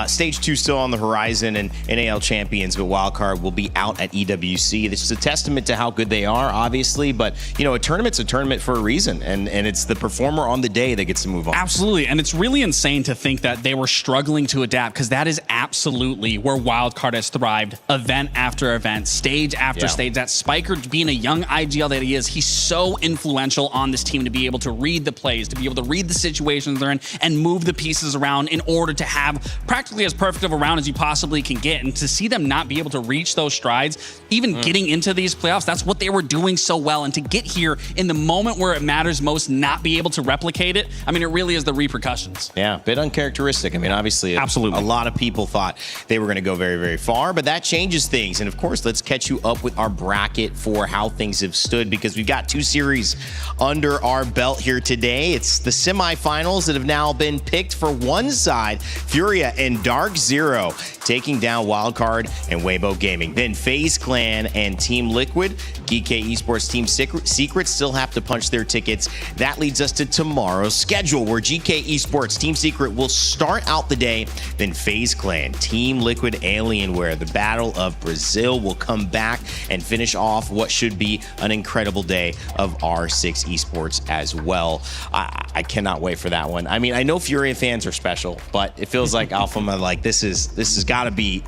Stage 2 still on the horizon, and NAL champions, but wildcard will be out at EWC. This is a testament to how good they are, obviously, but you know, a tournament's a tournament for a reason, and it's the performer on the day that gets to move on. Absolutely, and it's really insane to think that they were struggling to adapt, because that is absolutely where wildcard has thrived, event after event, stage after stage. That Spiker, being a young IGL that he is, he's so influential on this team to be able to read the plays, to be able to read the situations they're in, and move the pieces around in order to have practically as perfect of a round as you possibly can get. And to see them not be able to reach those strides, even getting into these playoffs, that's what they were doing so well. And to get here in the moment where it matters most, not be able to replicate it, I mean, it really is the repercussions. Yeah, a bit uncharacteristic. I mean, obviously, absolutely, a lot of people thought they were going to go very, very far, but that changes things. And of course, let's catch you up with our bracket for how things have stood, because we've got 2 series under our belt here today. It's the semifinals that have now been picked for one side. Furia and Dark Zero taking down Wildcard and Weibo Gaming. Then FaZe Clan and Team Liquid, GK Esports Team Secret still have to punch their tickets. That leads us to tomorrow's schedule, where GK Esports Team Secret will start out the day. Then FaZe Clan, Team Liquid, Alienware, the Battle of Brazil will come back and finish off what should be an incredible day of R6 Esports as well. I cannot wait for that one. I mean, I know Furia fans are special, but it feels like Alpha, like this has got to be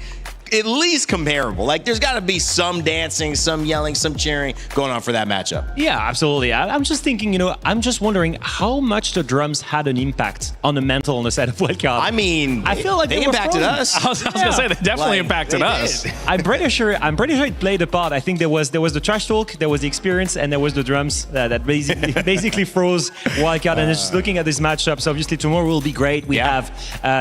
at least comparable. Like, there's got to be some dancing, some yelling, some cheering going on for that matchup. Yeah, absolutely. I'm just thinking, I'm just wondering how much the drums had an impact on the mental on the side of Wildcard. I mean, I feel like they impacted us. I was gonna say they definitely impacted us. I'm pretty sure it played a part. I think there was the trash talk, there was the experience, and there was the drums that basically froze Wildcard. And just looking at this matchup, so obviously tomorrow will be great. We have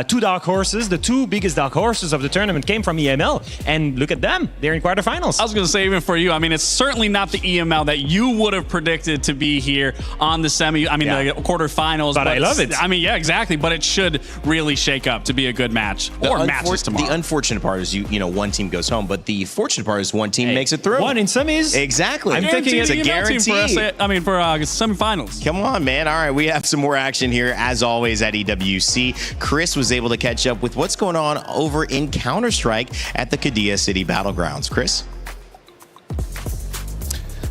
two dark horses. The two biggest dark horses of the tournament came from EML. And look at them. They're in quarterfinals. I was going to say, even for you, I mean, it's certainly not the EML that you would have predicted to be here on the the quarterfinals. But I love it. I mean, yeah, exactly. But it should really shake up to be a good match. Or matches tomorrow. The unfortunate part is, one team goes home, but the fortunate part is one team makes it through. One in semis. Exactly. I'm thinking it's a guarantee. For semifinals. Come on, man. All right, we have some more action here, as always, at EWC. Chris was able to catch up with what's going on over in Counter-Strike at the Qiddiya City Battlegrounds. Chris?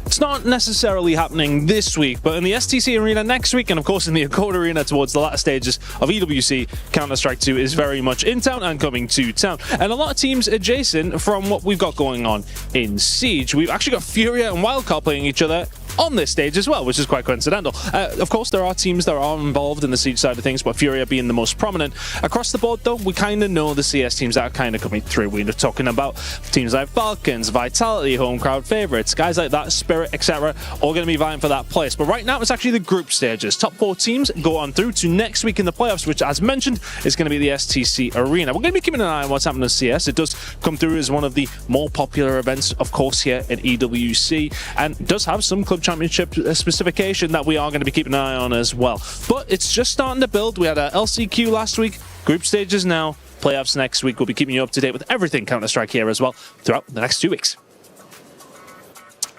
It's not necessarily happening this week, but in the STC arena next week, and of course in the Accord arena towards the latter stages of EWC, Counter-Strike 2 is very much in town and coming to town. And a lot of teams adjacent from what we've got going on in Siege. We've actually got Furia and Wildcard playing each other on this stage as well, which is quite coincidental. Of course, there are teams that are involved in the Siege side of things, but Furia being the most prominent. Across the board, though, we kind of know the CS teams that are kind of coming through. We're talking about teams like Falcons, Vitality, home crowd favorites, guys like that, Spirit, etc., all going to be vying for that place. But right now, it's actually the group stages. Top 4 teams go on through to next week in the playoffs, which, as mentioned, is going to be the STC arena. We're going to be keeping an eye on what's happening in CS. It does come through as one of the more popular events, of course, here in EWC, and does have some club championship specification that we are going to be keeping an eye on as well. But it's just starting to build. We had a LCQ last week, group stages now, playoffs next week. We'll be keeping you up to date with everything Counter-Strike here as well throughout the next 2 weeks.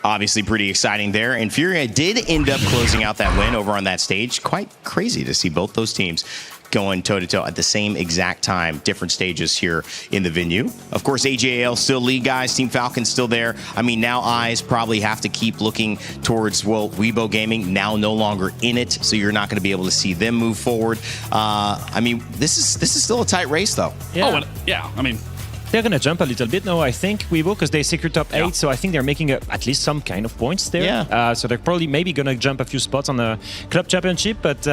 Obviously pretty exciting there, and Furia did end up closing out that win over on that stage. Quite crazy to see both those teams going toe-to-toe at the same exact time, different stages here in the venue. Of course, ag.al still lead guys, Team Falcon's still there. I mean, now eyes probably have to keep looking towards, Weibo Gaming, now no longer in it, so you're not going to be able to see them move forward. I mean, this is still a tight race, though. Yeah. I mean, they're going to jump a little bit now, I think, Weibo, because they secured top 8, so I think they're making at least some kind of points there. Yeah. So they're probably maybe going to jump a few spots on the Club Championship, but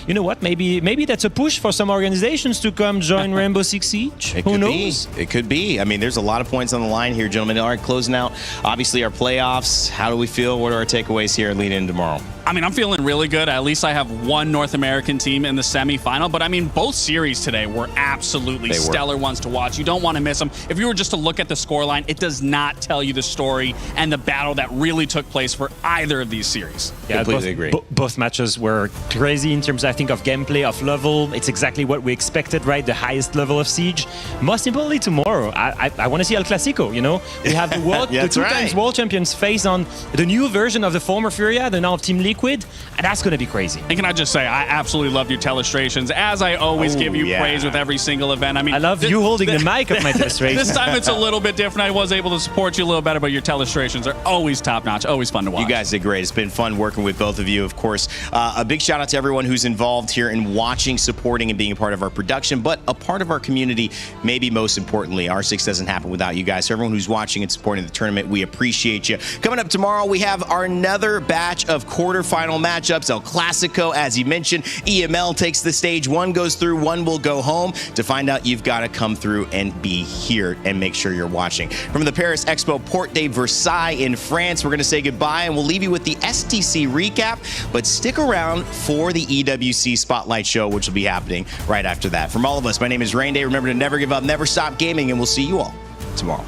you know what? Maybe that's a push for some organizations to come join Rainbow Six Siege. Who knows? It could be. I mean, there's a lot of points on the line here, gentlemen. All right, closing out, obviously, our playoffs. How do we feel? What are our takeaways here leading in tomorrow? I mean, I'm feeling really good. At least I have one North American team in the semifinal. But I mean, both series today were absolutely stellar ones to watch. You don't want to miss them. If you were just to look at the scoreline, it does not tell you the story and the battle that really took place for either of these series. Yeah, completely agree. Both matches were crazy in terms, I think, of gameplay, of level. It's exactly what we expected, right? The highest level of Siege. Most importantly, tomorrow, I want to see El Clasico, you know? We have the world, the 2 times world champions face on the new version of the former Furia, the now Team Liquid, and that's going to be crazy. And can I just say, I absolutely loved your telestrations, as I always give you praise with every single event. I mean, I love you holding the mic of my telestration. This time it's a little bit different. I was able to support you a little better, but your telestrations are always top-notch, always fun to watch. You guys did great. It's been fun working with both of you, of course. A big shout out to everyone who's involved here in watching, supporting, and being a part of our production, but a part of our community, maybe most importantly. R6 doesn't happen without you guys. So everyone who's watching and supporting the tournament, we appreciate you. Coming up tomorrow, we have another batch of quarterfinal matchups. El Clasico, as you mentioned. EML takes the stage. One goes through, one will go home. To find out, you've got to come through and be here and make sure you're watching. From the Paris Expo Porte de Versailles in France, we're going to say goodbye, and we'll leave you with the STC recap, but stick around for the EWC Spotlight Show, which will be happening right after that. From all of us, my name is Rain Day. Remember to never give up, never stop gaming, and we'll see you all tomorrow.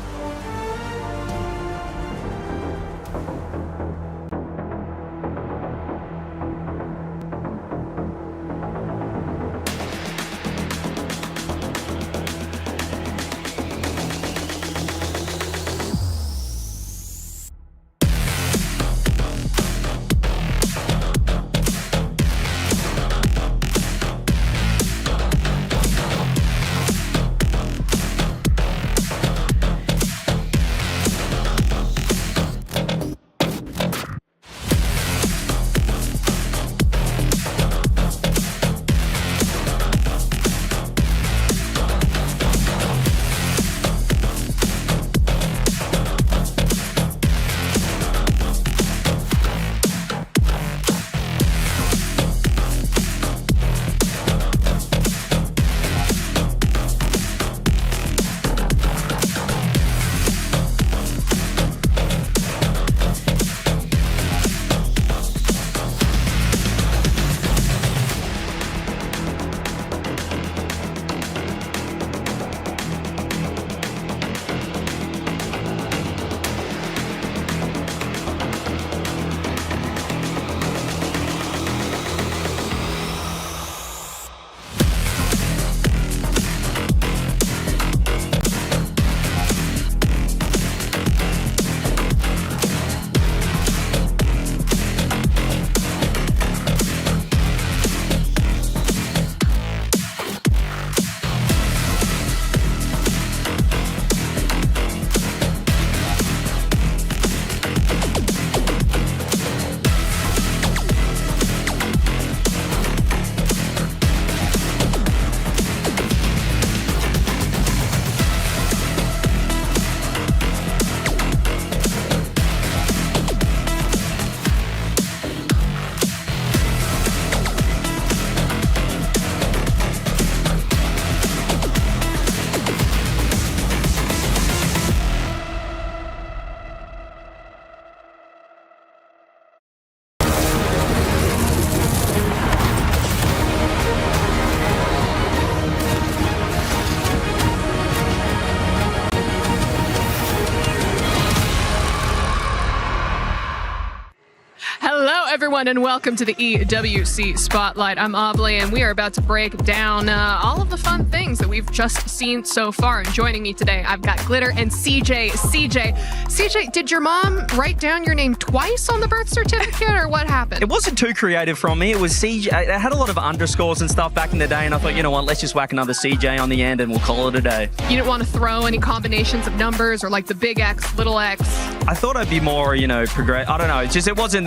everyone, and welcome to the EWC Spotlight. I'm Obley, and we are about to break down all of the fun things that we've just seen so far. And joining me today, I've got Glitter and CJ. CJ, did your mom write down your name twice on the birth certificate, or what happened? It wasn't too creative from me. It was CJ. I had a lot of underscores and stuff back in the day, and I thought, you know what, let's just whack another CJ on the end, and we'll call it a day. You didn't want to throw any combinations of numbers, or like the big X, little X? I thought I'd be more, progress. I don't know. It's just, it wasn't.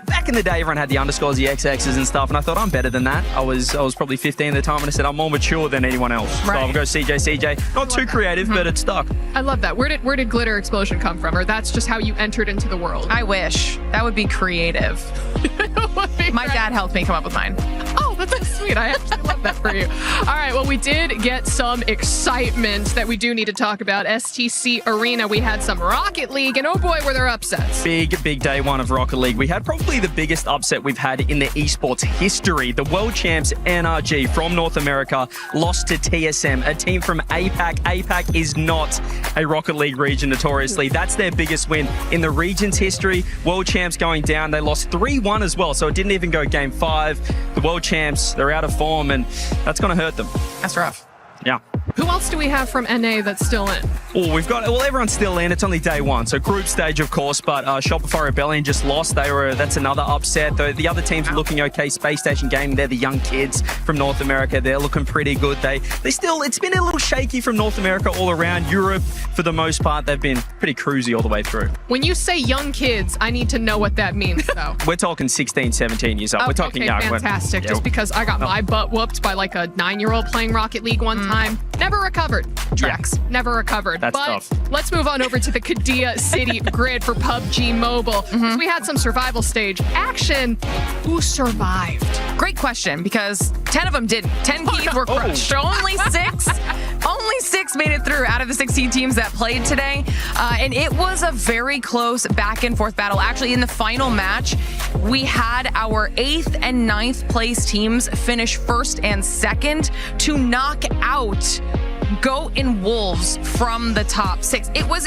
Back in the day, everyone had the underscores, the XXs and stuff, and I thought I'm better than that. I was probably 15 at the time, and I said I'm more mature than anyone else. Right. So I'll go CJ. Not too creative, but it stuck. I love that. Where did Glitter Explosion come from? Or that's just how you entered into the world? I wish. That would be creative. My dad helped me come up with mine. Oh, that's so sweet. I actually love that for you. All right, well, we did get some excitement that we do need to talk about. STC Arena, we had some Rocket League, and oh boy, were there upsets. Big day one of Rocket League. We had probably the biggest upset we've had in the esports history. The world champs NRG from North America lost to TSM, a team from APAC. APAC is not a Rocket League region notoriously. That's their biggest win in the region's history. World champs going down. They lost 3-1 as well, so it didn't even go game 5. The world champs, they're out of form, and that's going to hurt them. That's rough. Yeah. Who else do we have from NA that's still in? Oh, everyone's still in. It's only day one. So group stage, of course, but Shopify Rebellion just lost. That's another upset. The other teams are looking okay. Space Station Gaming, they're the young kids from North America. They're looking pretty good. It's been a little shaky from North America all around. Europe, for the most part, they've been pretty cruisy all the way through. When you say young kids, I need to know what that means, though. We're talking 16, 17 years old. We're talking young. Fantastic. Just because I got my butt whooped by like a 9-year-old playing Rocket League one time. Never recovered. Tracks. Yeah. Never recovered. That's but tough. Let's move on over to the Qiddiya City grid for PUBG Mobile. We had some survival stage action. Who survived? Great question, because 10 of them didn't. 10 keys were crushed. Only 6 made it through out of the 16 teams that played today. And it was a very close back and forth battle. Actually, in the final match, we had our 8th and 9th place teams finish 1st and 2nd to knock out Goat and Wolves from the top 6. It was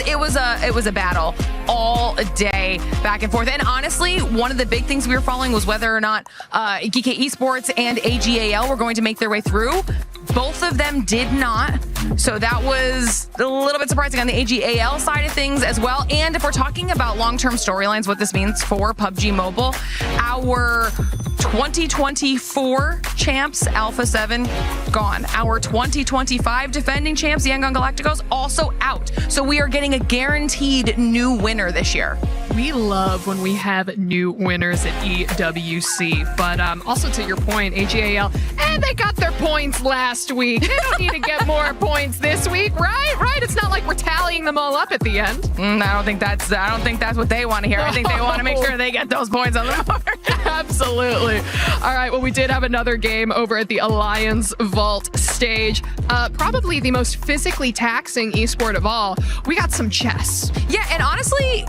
a battle all day back and forth. And honestly, one of the big things we were following was whether or not GK Esports and ag.al were going to make their way through. Both of them did not. So that was a little bit surprising on the ag.al side of things as well. And if we're talking about long-term storylines, what this means for PUBG Mobile, our 2024 champs, Alpha 7, gone. Our 2025 defending champs, the Yangon Galacticos, also out. So we are getting a guaranteed new winner this year. We love when we have new winners at EWC. But also to your point, ag.al, and they got their points last week. They don't need to get more points this week, right? Right? It's not like we're tallying them all up at the end. I don't think that's what they want to hear. I think they want to make sure they get those points on the board. Absolutely. All right, well, we did have another game over at the Alliance Vault stage. Probably the most physically taxing esport of all. We got some chess. Yeah, and honestly,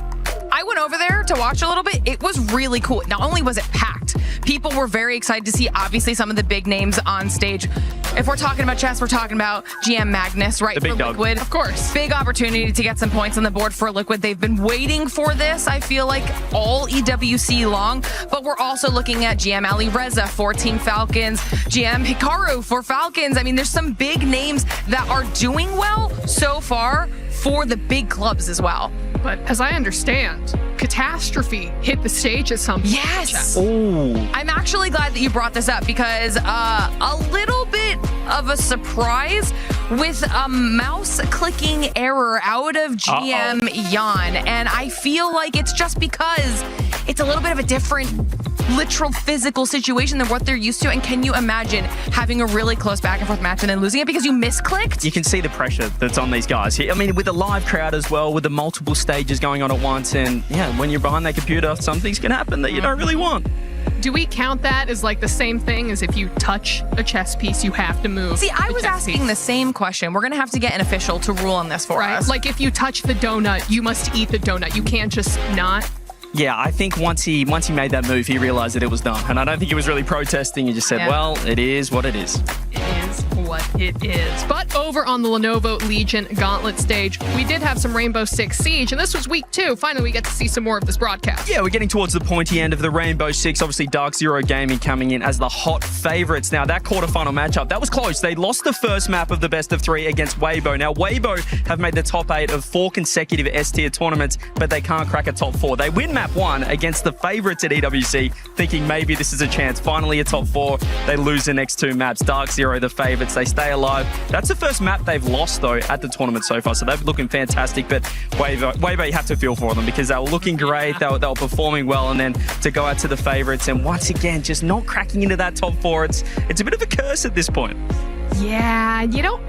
I went over there to watch a little bit. It was really cool. Not only was it packed, people were very excited to see, obviously, some of the big names on stage. If we're talking about chess, we're talking about GM Magnus, right? The big dog. Liquid. Of course. Big opportunity to get some points on the board for Liquid. They've been waiting for this, I feel like, all EWC long. But we're also looking at GM Ali Reza for Team Falcons, GM Hikaru for Falcons. I mean, there's some big names that are doing well so far for the big clubs as well. But as I understand, Catastrophe hit the stage at some point. Yes. Oh. I'm actually glad that you brought this up because a little bit of a surprise with a mouse clicking error out of GM Jan. And I feel like it's just because it's a little bit of a different literal physical situation than what they're used to. And can you imagine having a really close back and forth match and then losing it because you misclicked? You can see the pressure that's on these guys. I mean, with the live crowd as well, with the multiple stages going on at once, and yeah, when you're behind that computer, some things can happen that you don't really want. Do we count that as like the same thing as if you touch a chess piece, you have to move? See, I was asking the same question. We're going to have to get an official to rule on this for us. Like if you touch the donut, you must eat the donut. You can't just not. Yeah, I think once he made that move, he realized that it was done. And I don't think he was really protesting. He just said, well, it is what it is. It is what it It is. But over on the Lenovo Legion Gauntlet stage, we did have some Rainbow Six Siege, and this was week 2. Finally, we get to see some more of this broadcast. Yeah, we're getting towards the pointy end of the Rainbow Six. Obviously, Dark Zero Gaming coming in as the hot favorites. Now, that quarterfinal matchup, that was close. They lost the first map of the best of 3 against Weibo. Now, Weibo have made the top 8 of 4 consecutive S-tier tournaments, but they can't crack a top 4. They win map 1 against the favorites at EWC, thinking maybe this is a chance. Finally, a top 4. They lose the next 2 maps. Dark Zero, the favorites, they stay alive. That's the first map they've lost, though, at the tournament so far, so they're looking fantastic. But Weibo, you have to feel for them because they were looking great, they were performing well, and then to go out to the favorites and once again just not cracking into that top 4, it's a bit of a curse at this point. Yeah, you know,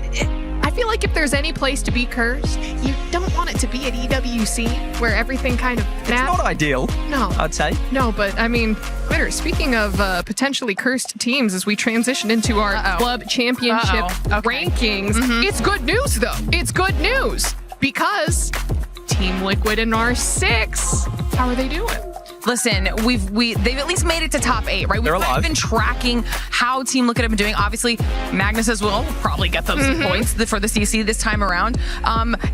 I feel like if there's any place to be cursed, you don't want it to be at EWC, where everything kind of... It's not ideal, no, I'd say. No, but I mean, Glitter, speaking of potentially cursed teams, as we transition into our club championship rankings, it's good news, though. It's good news, because Team Liquid and R6, how are they doing? Listen, they've at least made it to top 8, right? We've kind of been tracking how Team Liquid have been doing. Obviously, Magnus as well will probably get those points for the CC this time around.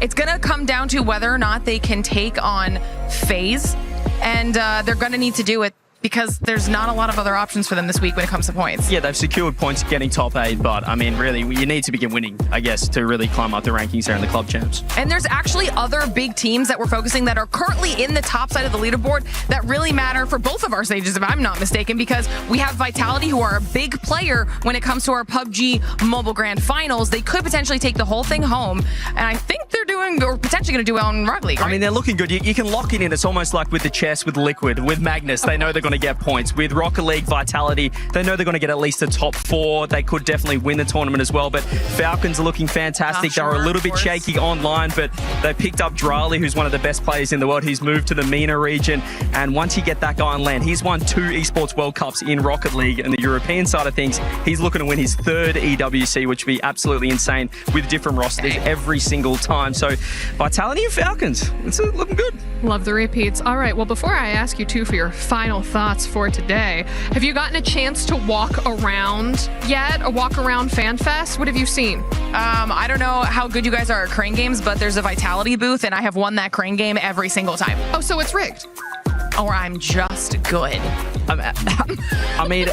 It's going to come down to whether or not they can take on FaZe, and they're going to need to do it because there's not a lot of other options for them this week when it comes to points. Yeah, they've secured points getting top 8, but I mean, really, you need to begin winning, I guess, to really climb up the rankings there in the club champs. And there's actually other big teams that we're focusing that are currently in the top side of the leaderboard that really matter for both of our stages, if I'm not mistaken, because we have Vitality, who are a big player when it comes to our PUBG Mobile Grand Finals. They could potentially take the whole thing home, and I think they're doing, or potentially going to do well in Rocket League, right? I mean, they're looking good. You can lock it in. It's almost like with the chess with Liquid, with Magnus, they know they're going to get points. With Rocket League, Vitality, they know they're going to get at least a top 4. They could definitely win the tournament as well, but Falcons are looking fantastic. They were a little bit shaky online, but they picked up Drali, who's one of the best players in the world. He's moved to the MENA region, and once you get that guy on land, he's won 2 Esports World Cups in Rocket League, and the European side of things, he's looking to win his 3rd EWC, which would be absolutely insane with different rosters every single time. So Vitality and Falcons, it's looking good. Love the repeats. All right, well, before I ask you two for your final thoughts for today, have you gotten a chance to walk around yet? A walk around FanFest? What have you seen? I don't know how good you guys are at crane games, but there's a Vitality booth, and I have won that crane game every single time. Oh, so it's rigged? Or I'm just good. I mean,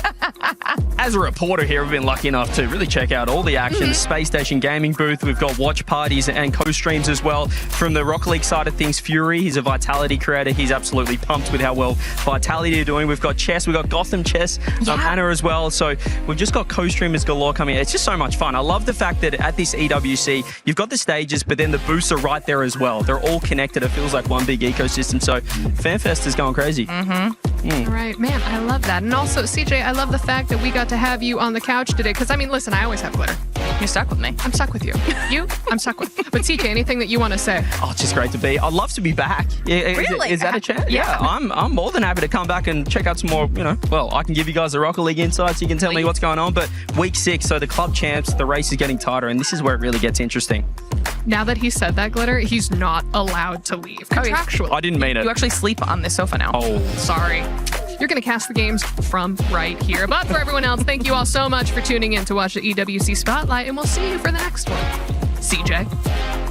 as a reporter here, we've been lucky enough to really check out all the action. Space Station Gaming booth, we've got watch parties and co-streams as well. From the Rocket League side of things, Fury, he's a Vitality creator. He's absolutely pumped with how well Vitality are doing. We've got chess, we've got Gotham chess, Anna as well. So we've just got co-streamers galore coming in. It's just so much fun. I love the fact that at this EWC, you've got the stages, but then the booths are right there as well. They're all connected. It feels like one big ecosystem. So FanFest is going crazy. All right, man, I love that. And also, CJ, I love the fact that we got to have you on the couch today. Because, I mean, listen, I always have Glitter. You're stuck with me. I'm stuck with you. I'm stuck with. But CJ, anything that you want to say? Oh, it's just great to be. I'd love to be back. Really? Is that a chance? Yeah. I'm more than happy to come back and check out some more, well, I can give you guys the Rocket League insights. You can tell me what's going on. But week 6, so the club champs, the race is getting tighter, and this is where it really gets interesting. Now that he said that, Glitter, he's not allowed to leave contractually. I didn't mean it. You actually sleep on this sofa now. Oh. Sorry. You're going to cast the games from right here. But for everyone else, thank you all so much for tuning in to watch the EWC Spotlight, and we'll see you for the next one. CJ.